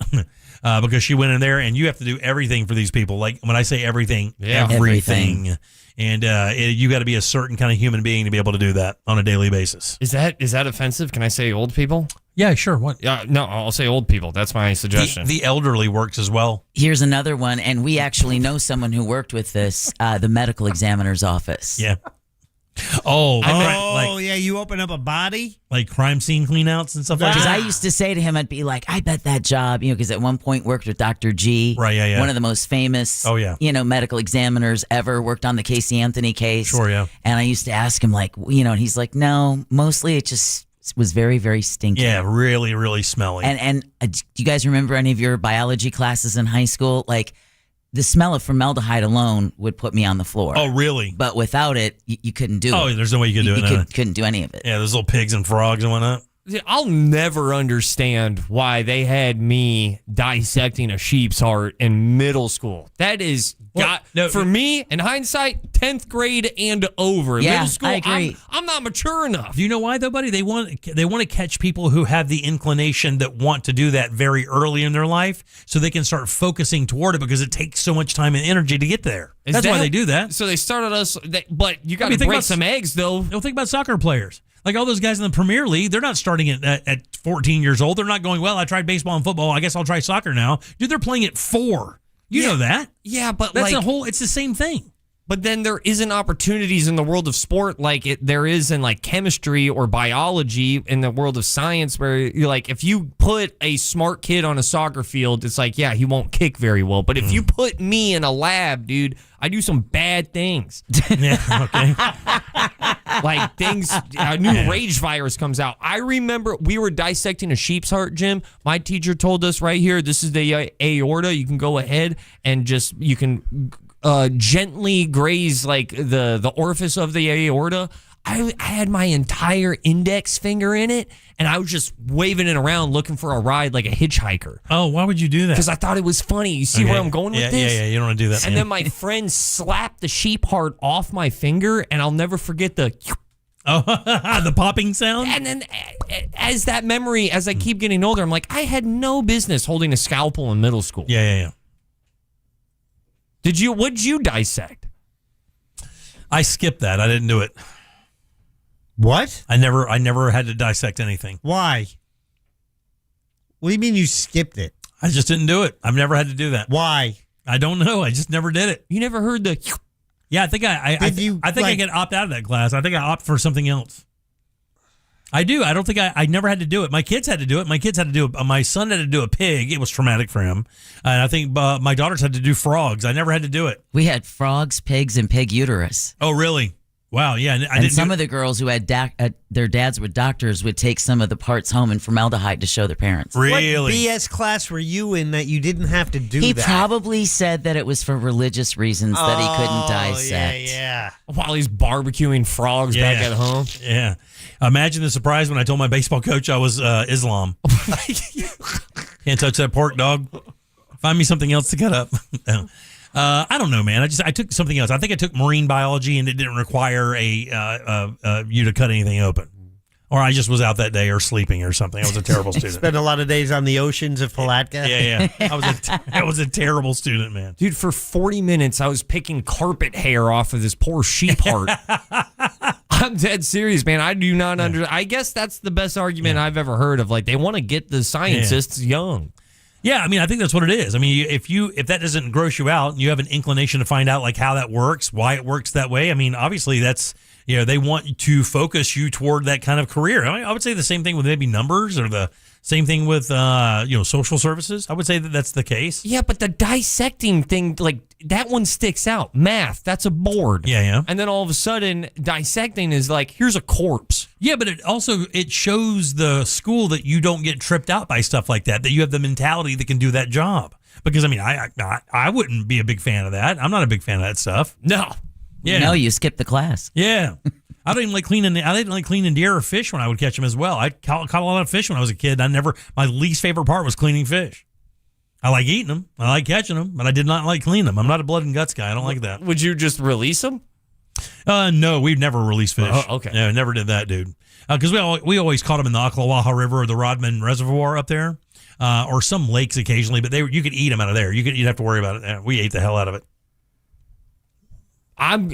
Because she went in there, and you have to do everything for these people. Like, when I say everything, everything. And you got to be a certain kind of human being to be able to do that on a daily basis. Is that offensive? Can I say old people? Yeah, sure. What? No, I'll say old people. That's my suggestion. The elderly works as well. Here's another one, and we actually know someone who worked with this, the medical examiner's office. Yeah. Yeah, you open up a body? Like crime scene cleanouts and stuff like that? Because I used to say to him, I'd be like, I bet that job, because at one point worked with Dr. G. Right, yeah. One of the most famous, medical examiners ever, worked on the Casey Anthony case. Sure, yeah. And I used to ask him, like, and he's like, no, mostly it just was very, very stinky. Yeah, really, really smelly. And do you guys remember any of your biology classes in high school? Like, the smell of formaldehyde alone would put me on the floor. Oh, really? But without it, you couldn't do it. Oh, there's no way you could do it. Couldn't do any of it. Yeah, those little pigs and frogs and whatnot. I'll never understand why they had me dissecting a sheep's heart in middle school. That is, for me, in hindsight, 10th grade and over. Yeah, middle school, I agree. I'm not mature enough. Do you know why, though, buddy? They want to catch people who have the inclination that want to do that very early in their life so they can start focusing toward it because it takes so much time and energy to get there. That's why they do that. So they started us, but you got to break some eggs, though. Don't think about soccer players. Like all those guys in the Premier League, they're not starting at 14 years old. They're not going, well, I tried baseball and football. I guess I'll try soccer now. Dude, they're playing at 4. You know that. Yeah, but that's it's the same thing. But then there isn't opportunities in the world of sport like there is in like chemistry or biology in the world of science where you're like, if you put a smart kid on a soccer field, it's like, yeah, he won't kick very well. But if you put me in a lab, dude, I do some bad things. Yeah, okay. Like things, a new rage virus comes out. I remember we were dissecting a sheep's heart, Jim. My teacher told us right here, this is the aorta. You can go ahead and you can gently graze like the orifice of the aorta. I had my entire index finger in it, and I was just waving it around looking for a ride like a hitchhiker. Oh, why would you do that? Because I thought it was funny. You see where I'm going with this? Yeah, you don't want to do that. And then my friend slapped the sheep heart off my finger, and I'll never forget the popping sound. And then as I keep getting older, I'm like, I had no business holding a scalpel in middle school. Yeah. What'd you dissect? I skipped that. I didn't do it. What? I never had to dissect anything. Why? What do you mean you skipped it? I just didn't do it. I've never had to do that. Why? I don't know. I just never did it. You never heard the... Yeah, I think I get opt out of that class. I think I opt for something else. I do. I don't think I never had to do it. My kids had to do it. My son had to do a pig. It was traumatic for him. And I think my daughters had to do frogs. I never had to do it. We had frogs, pigs, and pig uterus. Oh, really? Wow, yeah. And some of the girls who had their dads were doctors would take some of the parts home in formaldehyde to show their parents. Really? What BS class were you in that you didn't have to do He that? probably said that it was for religious reasons that he couldn't dissect. Yeah. While he's barbecuing frogs back at home. Yeah. Imagine the surprise when I told my baseball coach I was Islam. Can't touch that pork, dog. Find me something else to cut up. I don't know, man. I took something else. I think I took marine biology, and it didn't require you to cut anything open. Or I just was out that day or sleeping or something. I was a terrible student. Spent a lot of days on the oceans of Palatka. Yeah. I was a terrible student, man. Dude, for 40 minutes, I was picking carpet hair off of this poor sheep heart. I'm dead serious, man. I do not understand. I guess that's the best argument I've ever heard of. Like, they want to get the scientists young. Yeah, I mean, I think that's what it is. I mean, if that doesn't gross you out and you have an inclination to find out like how that works, why it works that way, I mean, obviously that's, they want to focus you toward that kind of career. I mean, I would say the same thing with maybe numbers or the same thing with, social services. I would say that that's the case. Yeah, but the dissecting thing, like that one sticks out. Math, that's a board. Yeah. And then all of a sudden, dissecting is like, here's a corpse. Yeah, but it shows the school that you don't get tripped out by stuff like that you have the mentality that can do that job. Because, I mean, I wouldn't be a big fan of that. I'm not a big fan of that stuff. No. Yeah. No, you skipped the class. Yeah. I didn't like cleaning deer or fish when I would catch them as well. I caught a lot of fish when I was a kid. My least favorite part was cleaning fish. I like eating them. I like catching them, but I did not like cleaning them. I'm not a blood and guts guy. I don't like that. Would you just release them? No, we've never released fish. Oh, okay. No, never did that, dude. Because we always caught them in the Ocklawaha River or the Rodman Reservoir up there, or some lakes occasionally. But you could eat them out of there. You'd have to worry about it. We ate the hell out of it.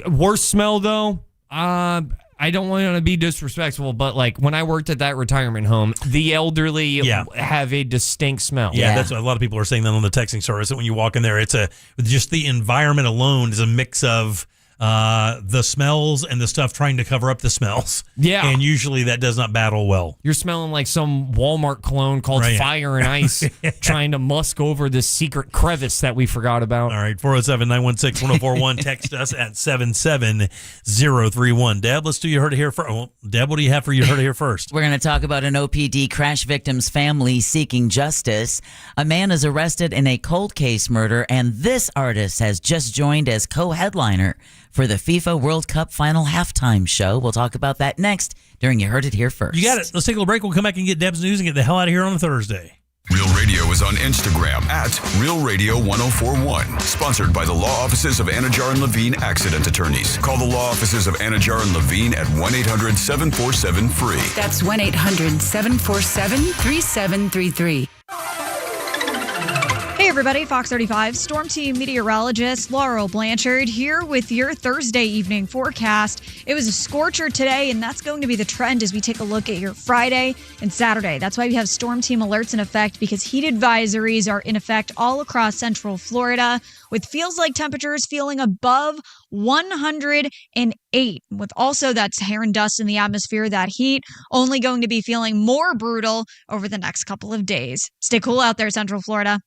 Worst smell though. I don't want to be disrespectful, but like when I worked at that retirement home, the elderly have a distinct smell. Yeah, that's what a lot of people are saying that on the texting service. That when you walk in there, it's just the environment alone is a mix of the smells and the stuff trying to cover up the smells. Yeah. And usually that does not battle well. You're smelling like some Walmart cologne called Fire and Ice trying to musk over this secret crevice that we forgot about. All right, 407-916-1041. Text us at 77031. Deb, let's do You Heard It Here first. Well, Deb, what do you have for You Heard It Here first? We're going to talk about an OPD crash victim's family seeking justice. A man is arrested in a cold case murder, and this artist has just joined as co-headliner for the FIFA World Cup final halftime show. We'll talk about that next during You Heard It Here First. You got it. Let's take a little break. We'll come back and get Deb's news and get the hell out of here on a Thursday. Real Radio is on Instagram at Real Radio 1041. Sponsored by the law offices of Anajar and Levine Accident Attorneys. Call the law offices of Anajar and Levine at 1-800-747-FREE. That's 1-800-747-3733. Hey everybody, Fox 35 Storm Team meteorologist Laurel Blanchard here with your Thursday evening forecast. It was a scorcher today, and that's going to be the trend as we take a look at your Friday and Saturday. That's why we have Storm Team alerts in effect, because heat advisories are in effect all across central Florida, with feels like temperatures feeling above 108. With also that's hair and dust in the atmosphere, that heat only going to be feeling more brutal over the next couple of days. Stay cool out there, Central Florida.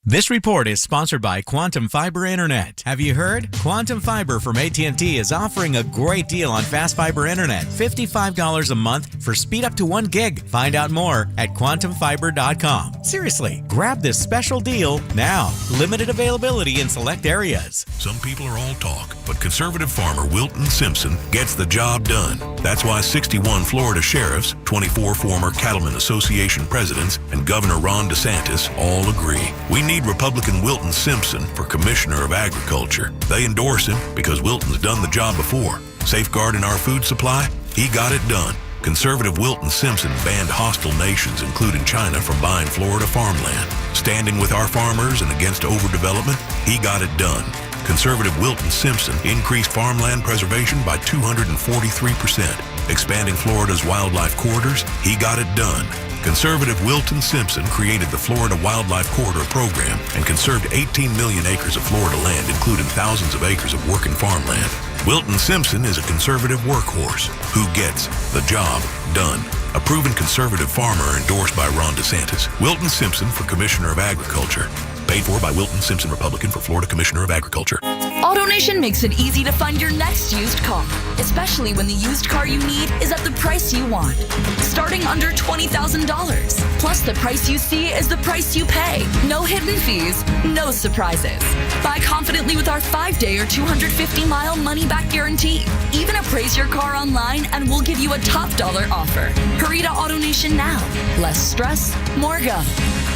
This report is sponsored by Quantum Fiber Internet. Have you heard? Quantum Fiber from AT&T is offering a great deal on fast fiber internet. $55 a month for speed up to 1 gig. Find out more at quantumfiber.com. Seriously, grab this special deal now. Limited availability in select areas. Some people are all talk, but conservative farmer Wilton Simpson gets the job done. That's why 61 Florida sheriffs, 24 former Cattlemen Association presidents, and Governor Ron DeSantis all agree. We need Republican Wilton Simpson for Commissioner of Agriculture. They endorse him because Wilton's done the job before. Safeguarding our food supply, he got it done. Conservative Wilton Simpson banned hostile nations, including China, from buying Florida farmland. Standing with our farmers and against overdevelopment, he got it done. Conservative Wilton Simpson increased farmland preservation by 243%. Expanding Florida's wildlife corridors, he got it done. Conservative Wilton Simpson created the Florida Wildlife Corridor Program and conserved 18 million acres of Florida land, including thousands of acres of working farmland. Wilton Simpson is a conservative workhorse who gets the job done. A proven conservative farmer endorsed by Ron DeSantis. Wilton Simpson for Commissioner of Agriculture. Paid for by Wilton Simpson, Republican, for Florida Commissioner of Agriculture. AutoNation makes it easy to find your next used car, especially when the used car you need is at the price you want. Starting under $20,000. Plus, the price you see is the price you pay. No hidden fees, no surprises. Buy confidently with our 5-day or 250-mile money-back guarantee. Even appraise your car online and we'll give you a top dollar offer. Hurry to AutoNation now. Less stress, more go.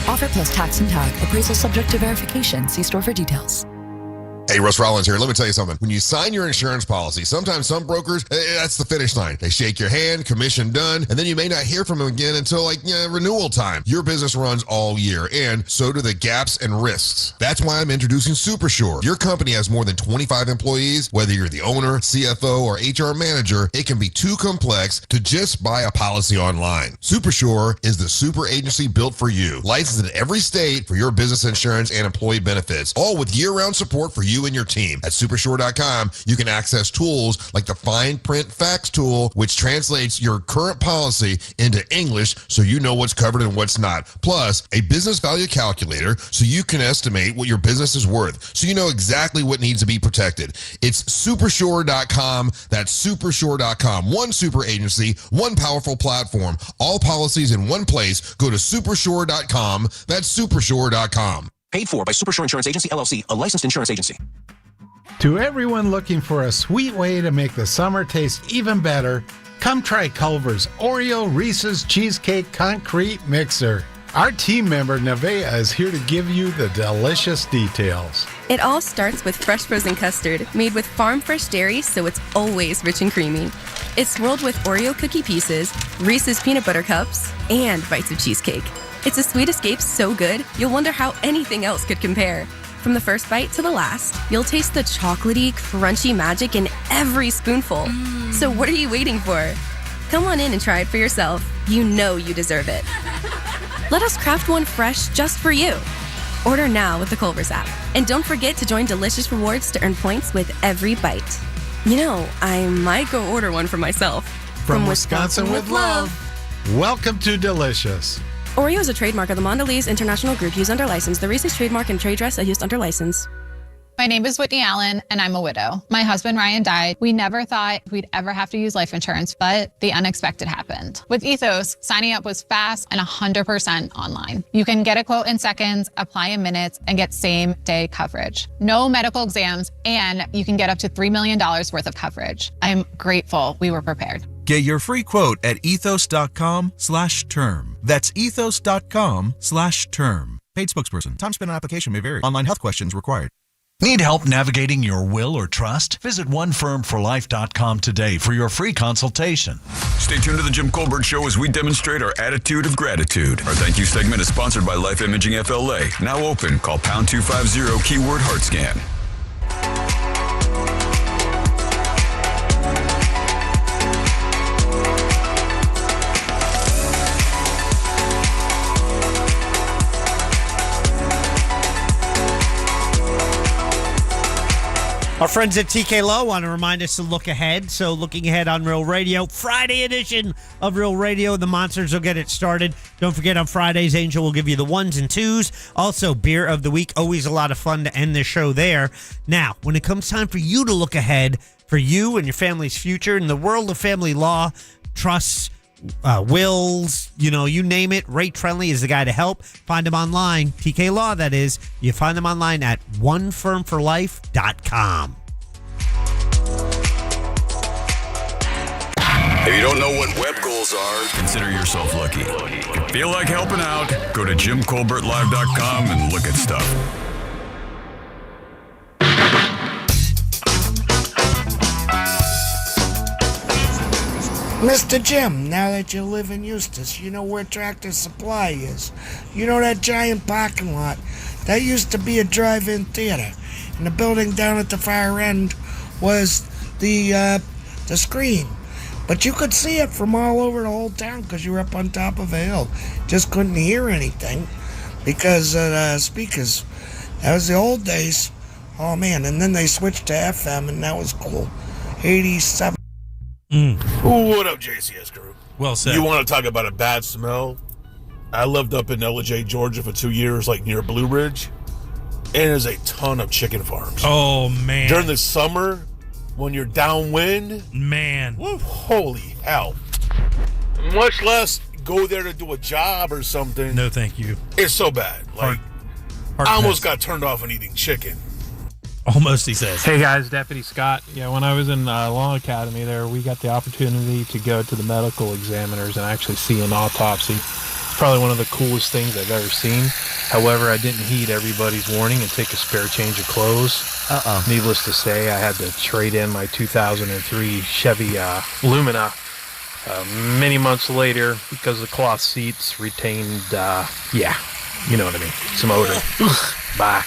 Offer plus tax and tag. Appraisal subject to verification. See store for details. Hey, Russ Rollins here. Let me tell you something. When you sign your insurance policy, sometimes some brokers, that's the finish line. They shake your hand, commission done, and then you may not hear from them again until renewal time. Your business runs all year, and so do the gaps and risks. That's why I'm introducing SuperSure. Your company has more than 25 employees. Whether you're the owner, CFO, or HR manager, it can be too complex to just buy a policy online. SuperSure is the super agency built for you. Licensed in every state for your business insurance and employee benefits, all with year-round support for you and your team. At supersure.com, you can access tools like the fine print fax tool, which translates your current policy into English so you know what's covered and what's not. Plus, a business value calculator so you can estimate what your business is worth, so you know exactly what needs to be protected. It's supersure.com. That's supersure.com. One super agency, one powerful platform, all policies in one place. Go to supersure.com. That's supersure.com. Paid for by Supersure Insurance Agency, LLC, a licensed insurance agency. To everyone looking for a sweet way to make the summer taste even better, come try Culver's Oreo Reese's Cheesecake Concrete Mixer. Our team member Nevaeh is here to give you the delicious details. It all starts with fresh frozen custard made with farm fresh dairy, so it's always rich and creamy. It's swirled with Oreo cookie pieces, Reese's peanut butter cups, and bites of cheesecake. It's a sweet escape so good, you'll wonder how anything else could compare. From the first bite to the last, you'll taste the chocolatey, crunchy magic in every spoonful. So what are you waiting for? Come on in and try it for yourself. You know you deserve it. Let us craft one fresh just for you. Order now with the Culver's app. And don't forget to join Delicious Rewards to earn points with every bite. You know, I might go order one for myself. From Wisconsin with love. Welcome to Delicious. Oreo is a trademark of the Mondelez International Group used under license. The Reese's trademark and trade dress are used under license. My name is Whitney Allen, and I'm a widow. My husband, Ryan, died. We never thought we'd ever have to use life insurance, but the unexpected happened. With Ethos, signing up was fast and 100% online. You can get a quote in seconds, apply in minutes, and get same-day coverage. No medical exams, and you can get up to $3 million worth of coverage. I'm grateful we were prepared. Get your free quote at ethos.com/term. That's ethos.com/term. Paid spokesperson. Time spent on application may vary. Online health questions required. Need help navigating your will or trust? Visit onefirmforlife.com today for your free consultation. Stay tuned to the Jim Colbert Show as we demonstrate our attitude of gratitude. Our thank you segment is sponsored by Life Imaging FLA. Now open. Call pound 250 keyword heart scan. Our friends at TK Low want to remind us to look ahead. So looking ahead on Real Radio, Friday edition of Real Radio, the Monsters will get it started. Don't forget on Fridays, Angel will give you the 1s and 2s. Also, Beer of the Week, always a lot of fun to end the show there. Now, when it comes time for you to look ahead for you and your family's future in the world of family law, trusts, wills, you name it, Ray Trenley is the guy to help. Find him online, TK Law, that is. You find them online at onefirmforlife.com. If you don't know what web goals are, consider yourself lucky. If you feel like helping out, go to JimColbertLive.com and look at stuff. Mr. Jim, now that you live in Eustis, you know where Tractor Supply is. You know that giant parking lot? That used to be a drive-in theater. And the building down at the far end was the screen. But you could see it from all over the whole town because you were up on top of a hill. Just couldn't hear anything because of the speakers. That was the old days. Oh, man. And then they switched to FM, and that was cool. 87. What up, JCS crew? Well said. You want to talk about a bad smell? I lived up in LJ, Georgia for 2 years, like near Blue Ridge. And there's a ton of chicken farms. Oh, man. During the summer, when you're downwind, man, holy hell. Much less go there to do a job or something. No, thank you. It's so bad. Like, I almost got turned off on eating chicken. Almost, he says. Hey guys, Deputy Scott. Yeah, when I was in Law Academy there, we got the opportunity to go to the medical examiners and actually see an autopsy. It's probably one of the coolest things I've ever seen. However, I didn't heed everybody's warning and take a spare change of clothes. Needless to say, I had to trade in my 2003 Chevy Lumina many months later because the cloth seats retained, you know what I mean, some odor. Bye.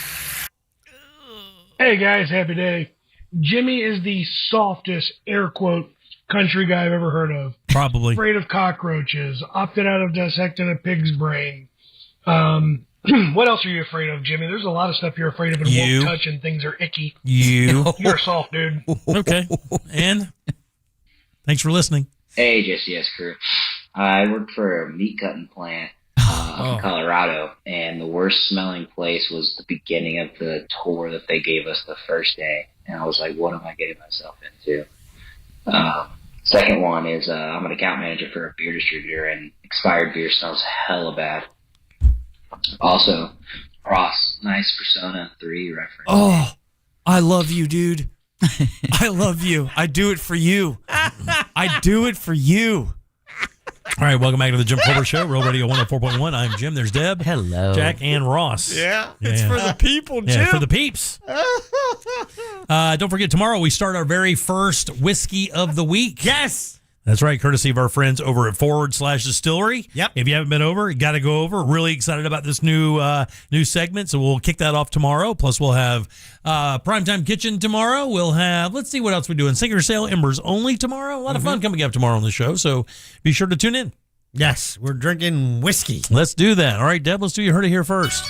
Hey guys, happy day. Jimmy is the softest, air quote, country guy I've ever heard of. Probably. Afraid of cockroaches, opted out of dissecting a pig's brain. What else are you afraid of, Jimmy? There's a lot of stuff you're afraid of and won't touch and things are icky. You. You're a soft dude. Okay. And thanks for listening. Hey, JCS crew. I work for a meat cutting plant. In Colorado, and the worst smelling place was the beginning of the tour that they gave us the first day, and I was like, what am I getting myself into? Second one is I'm an account manager for a beer distributor, and expired beer smells hella bad. Also, Ross, nice Persona 3 reference. Oh, I love you, dude. I love you. I do it for you. I do it for you. All right, welcome back to the Jim Colbert Show, Real Radio 104.1. I'm Jim. There's Deb. Hello. Jack and Ross. It's for the people, Jim. Yeah, for the peeps. Don't forget, tomorrow we start our very first Whiskey of the Week. Yes. That's right, courtesy of our friends over at /Distillery. Yep. If you haven't been over, you got to go over. Really excited about this new segment, so we'll kick that off tomorrow. Plus, we'll have Primetime Kitchen tomorrow. We'll have, let's see what else we're doing. Singer Sale Embers only tomorrow. A lot of fun coming up tomorrow on the show, so be sure to tune in. Yes, we're drinking whiskey. Let's do that. All right, Deb, let's do You Heard It Here first.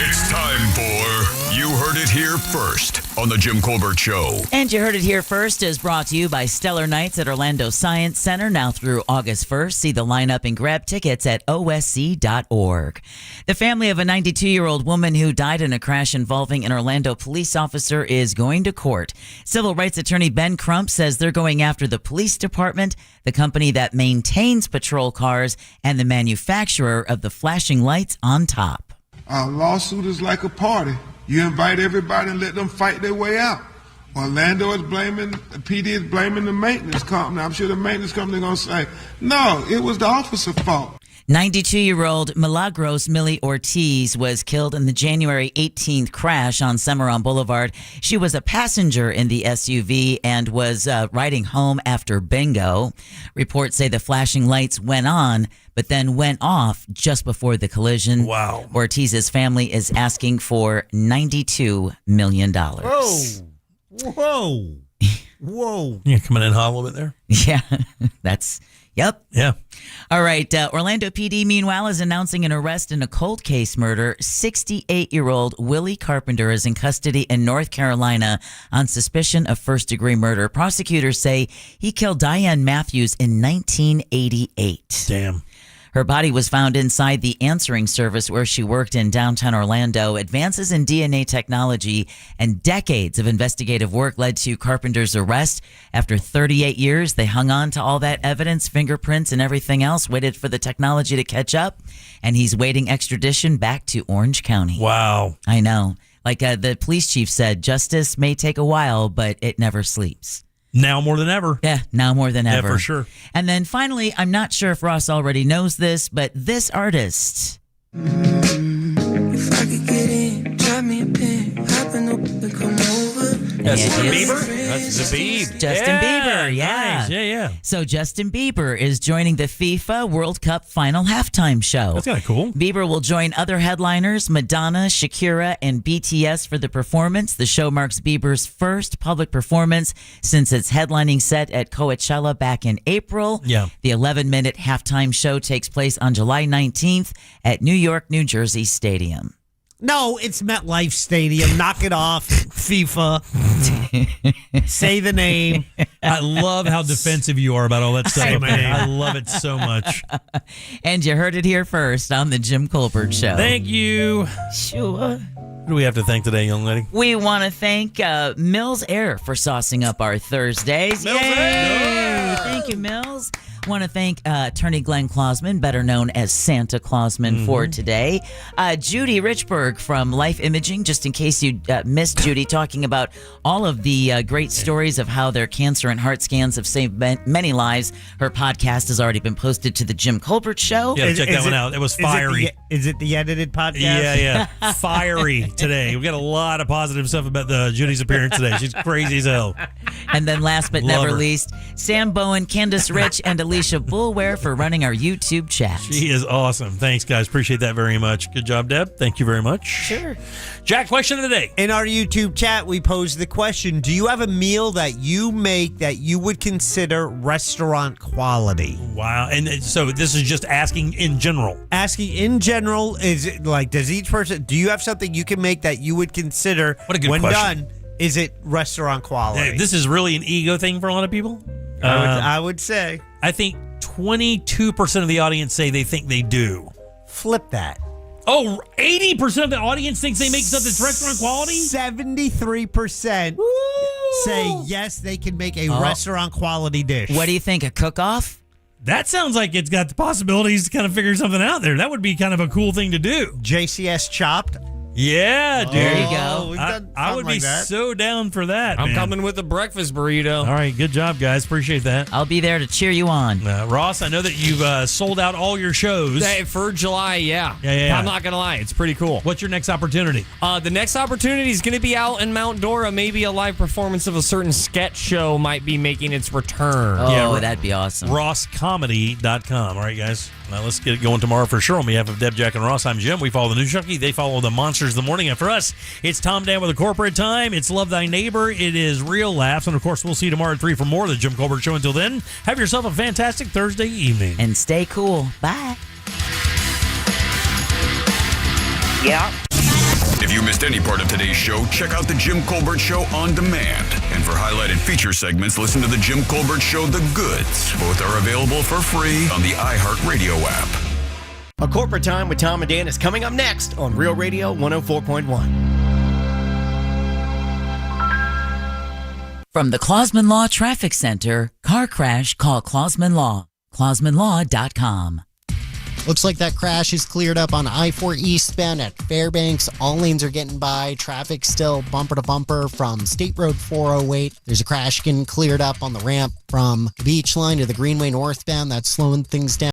It's time for You Heard It Here First on The Jim Colbert Show. And You Heard It Here First is brought to you by Stellar Nights at Orlando Science Center now through August 1st. See the lineup and grab tickets at osc.org. The family of a 92-year-old woman who died in a crash involving an Orlando police officer is going to court. Civil rights attorney Ben Crump says they're going after the police department, the company that maintains patrol cars, and the manufacturer of the flashing lights on top. A lawsuit is like a party. You invite everybody and let them fight their way out. Orlando is blaming, the PD is blaming the maintenance company. I'm sure the maintenance company is going to say, no, it was the officer's fault. 92-year-old Milagros Millie Ortiz was killed in the January 18th crash on Cimarron Boulevard. She was a passenger in the SUV and was riding home after bingo. Reports say the flashing lights went on, but then went off just before the collision. Wow. Ortiz's family is asking for $92 million. Whoa. Whoa. Yeah, coming in hot a little bit there. Yeah, yep. Yeah. All right. Orlando PD, meanwhile, is announcing an arrest in a cold case murder. 68-year-old Willie Carpenter is in custody in North Carolina on suspicion of first-degree murder. Prosecutors say he killed Diane Matthews in 1988. Damn. Her body was found inside the answering service where she worked in downtown Orlando. Advances in DNA technology and decades of investigative work led to Carpenter's arrest. After 38 years, they hung on to all that evidence, fingerprints, and everything else, waited for the technology to catch up, and he's waiting extradition back to Orange County. Wow. I know. Like the police chief said, justice may take a while, but it never sleeps. Now more than ever. Yeah, now more than ever. Yeah, for sure. And then finally, I'm not sure if Ross already knows this, but this artist. If I could get in, drive me a pin, hop in the whip and come over. That's It is Bieber? That's Zabib. Justin Bieber, yeah. Nice. Yeah. So Justin Bieber is joining the FIFA World Cup final halftime show. That's kind of cool. Bieber will join other headliners, Madonna, Shakira, and BTS for the performance. The show marks Bieber's first public performance since its headlining set at Coachella back in April. Yeah. The 11-minute halftime show takes place on July 19th at New York, New Jersey Stadium. No, it's MetLife Stadium. Knock it off, FIFA. Say the name. I love how defensive you are about all that stuff. I love it so much. And you heard it here first on the Jim Colbert Show. Thank you. Sure. Who do we have to thank today, young lady? We want to thank Mills Air for saucing up our Thursdays. Mills Yay! Air! Thank you, Mills. Want to thank attorney Glenn Klausman, better known as Santa Klausman, for today. Judy Richburg from Life Imaging, just in case you missed Judy talking about all of the great stories of how their cancer and heart scans have saved many lives. Her podcast has already been posted to the Jim Colbert Show. Yeah, check that one out. It was fiery. Is it the edited podcast? Yeah. Fiery today. We got a lot of positive stuff about Judy's appearance today. She's crazy as hell. And then last but Love never her. least, Sam Bowen, Candace Rich, and Alicia Bulware for running our YouTube chat. She is awesome. Thanks, guys. Appreciate that very much. Good job, Deb. Thank you very much. Sure. Jack, question of the day. In our YouTube chat, we posed the question, do you have a meal that you make that you would consider restaurant quality? Wow. And so this is just asking in general. Asking in general, is it like, does each person, do you have something you can make that you would consider, What a good when question. done, is it restaurant quality? This is really an ego thing for a lot of people. I would say. I think 22% of the audience say they think they do. Flip that. Oh, 80% of the audience thinks they make something that's restaurant quality? 73% say yes, they can make a restaurant quality dish. What do you think, a cook-off? That sounds like it's got the possibilities to kind of figure something out there. That would be kind of a cool thing to do. JCS Chopped? Yeah, dude. There you go. We've done I would something be like that. so down for that. I'm man. coming with a breakfast burrito. All right, good job, guys. Appreciate that. I'll be there to cheer you on. Ross, I know that you've sold out all your shows. Hey, for July, yeah. Yeah. I'm not going to lie. It's pretty cool. What's your next opportunity? The next opportunity is going to be out in Mount Dora. Maybe a live performance of a certain sketch show might be making its return. Oh, that'd be awesome. RossComedy.com. All right, guys. Now let's get it going tomorrow for sure. On behalf of Deb, Jack, and Ross, I'm Jim. We follow the News Junkie. They follow the Monsters the Morning. And for us, it's Tom Dan with a corporate time. It's Love Thy Neighbor. It is Real Laughs. And of course, we'll see you tomorrow at 3 for more of the Jim Colbert Show. Until then, have yourself a fantastic Thursday evening. And stay cool. Bye. Yeah. If you missed any part of today's show, check out The Jim Colbert Show on demand. And for highlighted feature segments, listen to The Jim Colbert Show The Goods. Both are available for free on the iHeartRadio app. A Corporate Time with Tom and Dan is coming up next on Real Radio 104.1. From the Clausman Law Traffic Center, car crash, call Clausman Law. ClausmanLaw.com. Looks like that crash is cleared up on I-4 eastbound at Fairbanks. All lanes are getting by. Traffic still bumper to bumper from State Road 408. There's a crash getting cleared up on the ramp from the Beach Line to the Greenway northbound. That's slowing things down.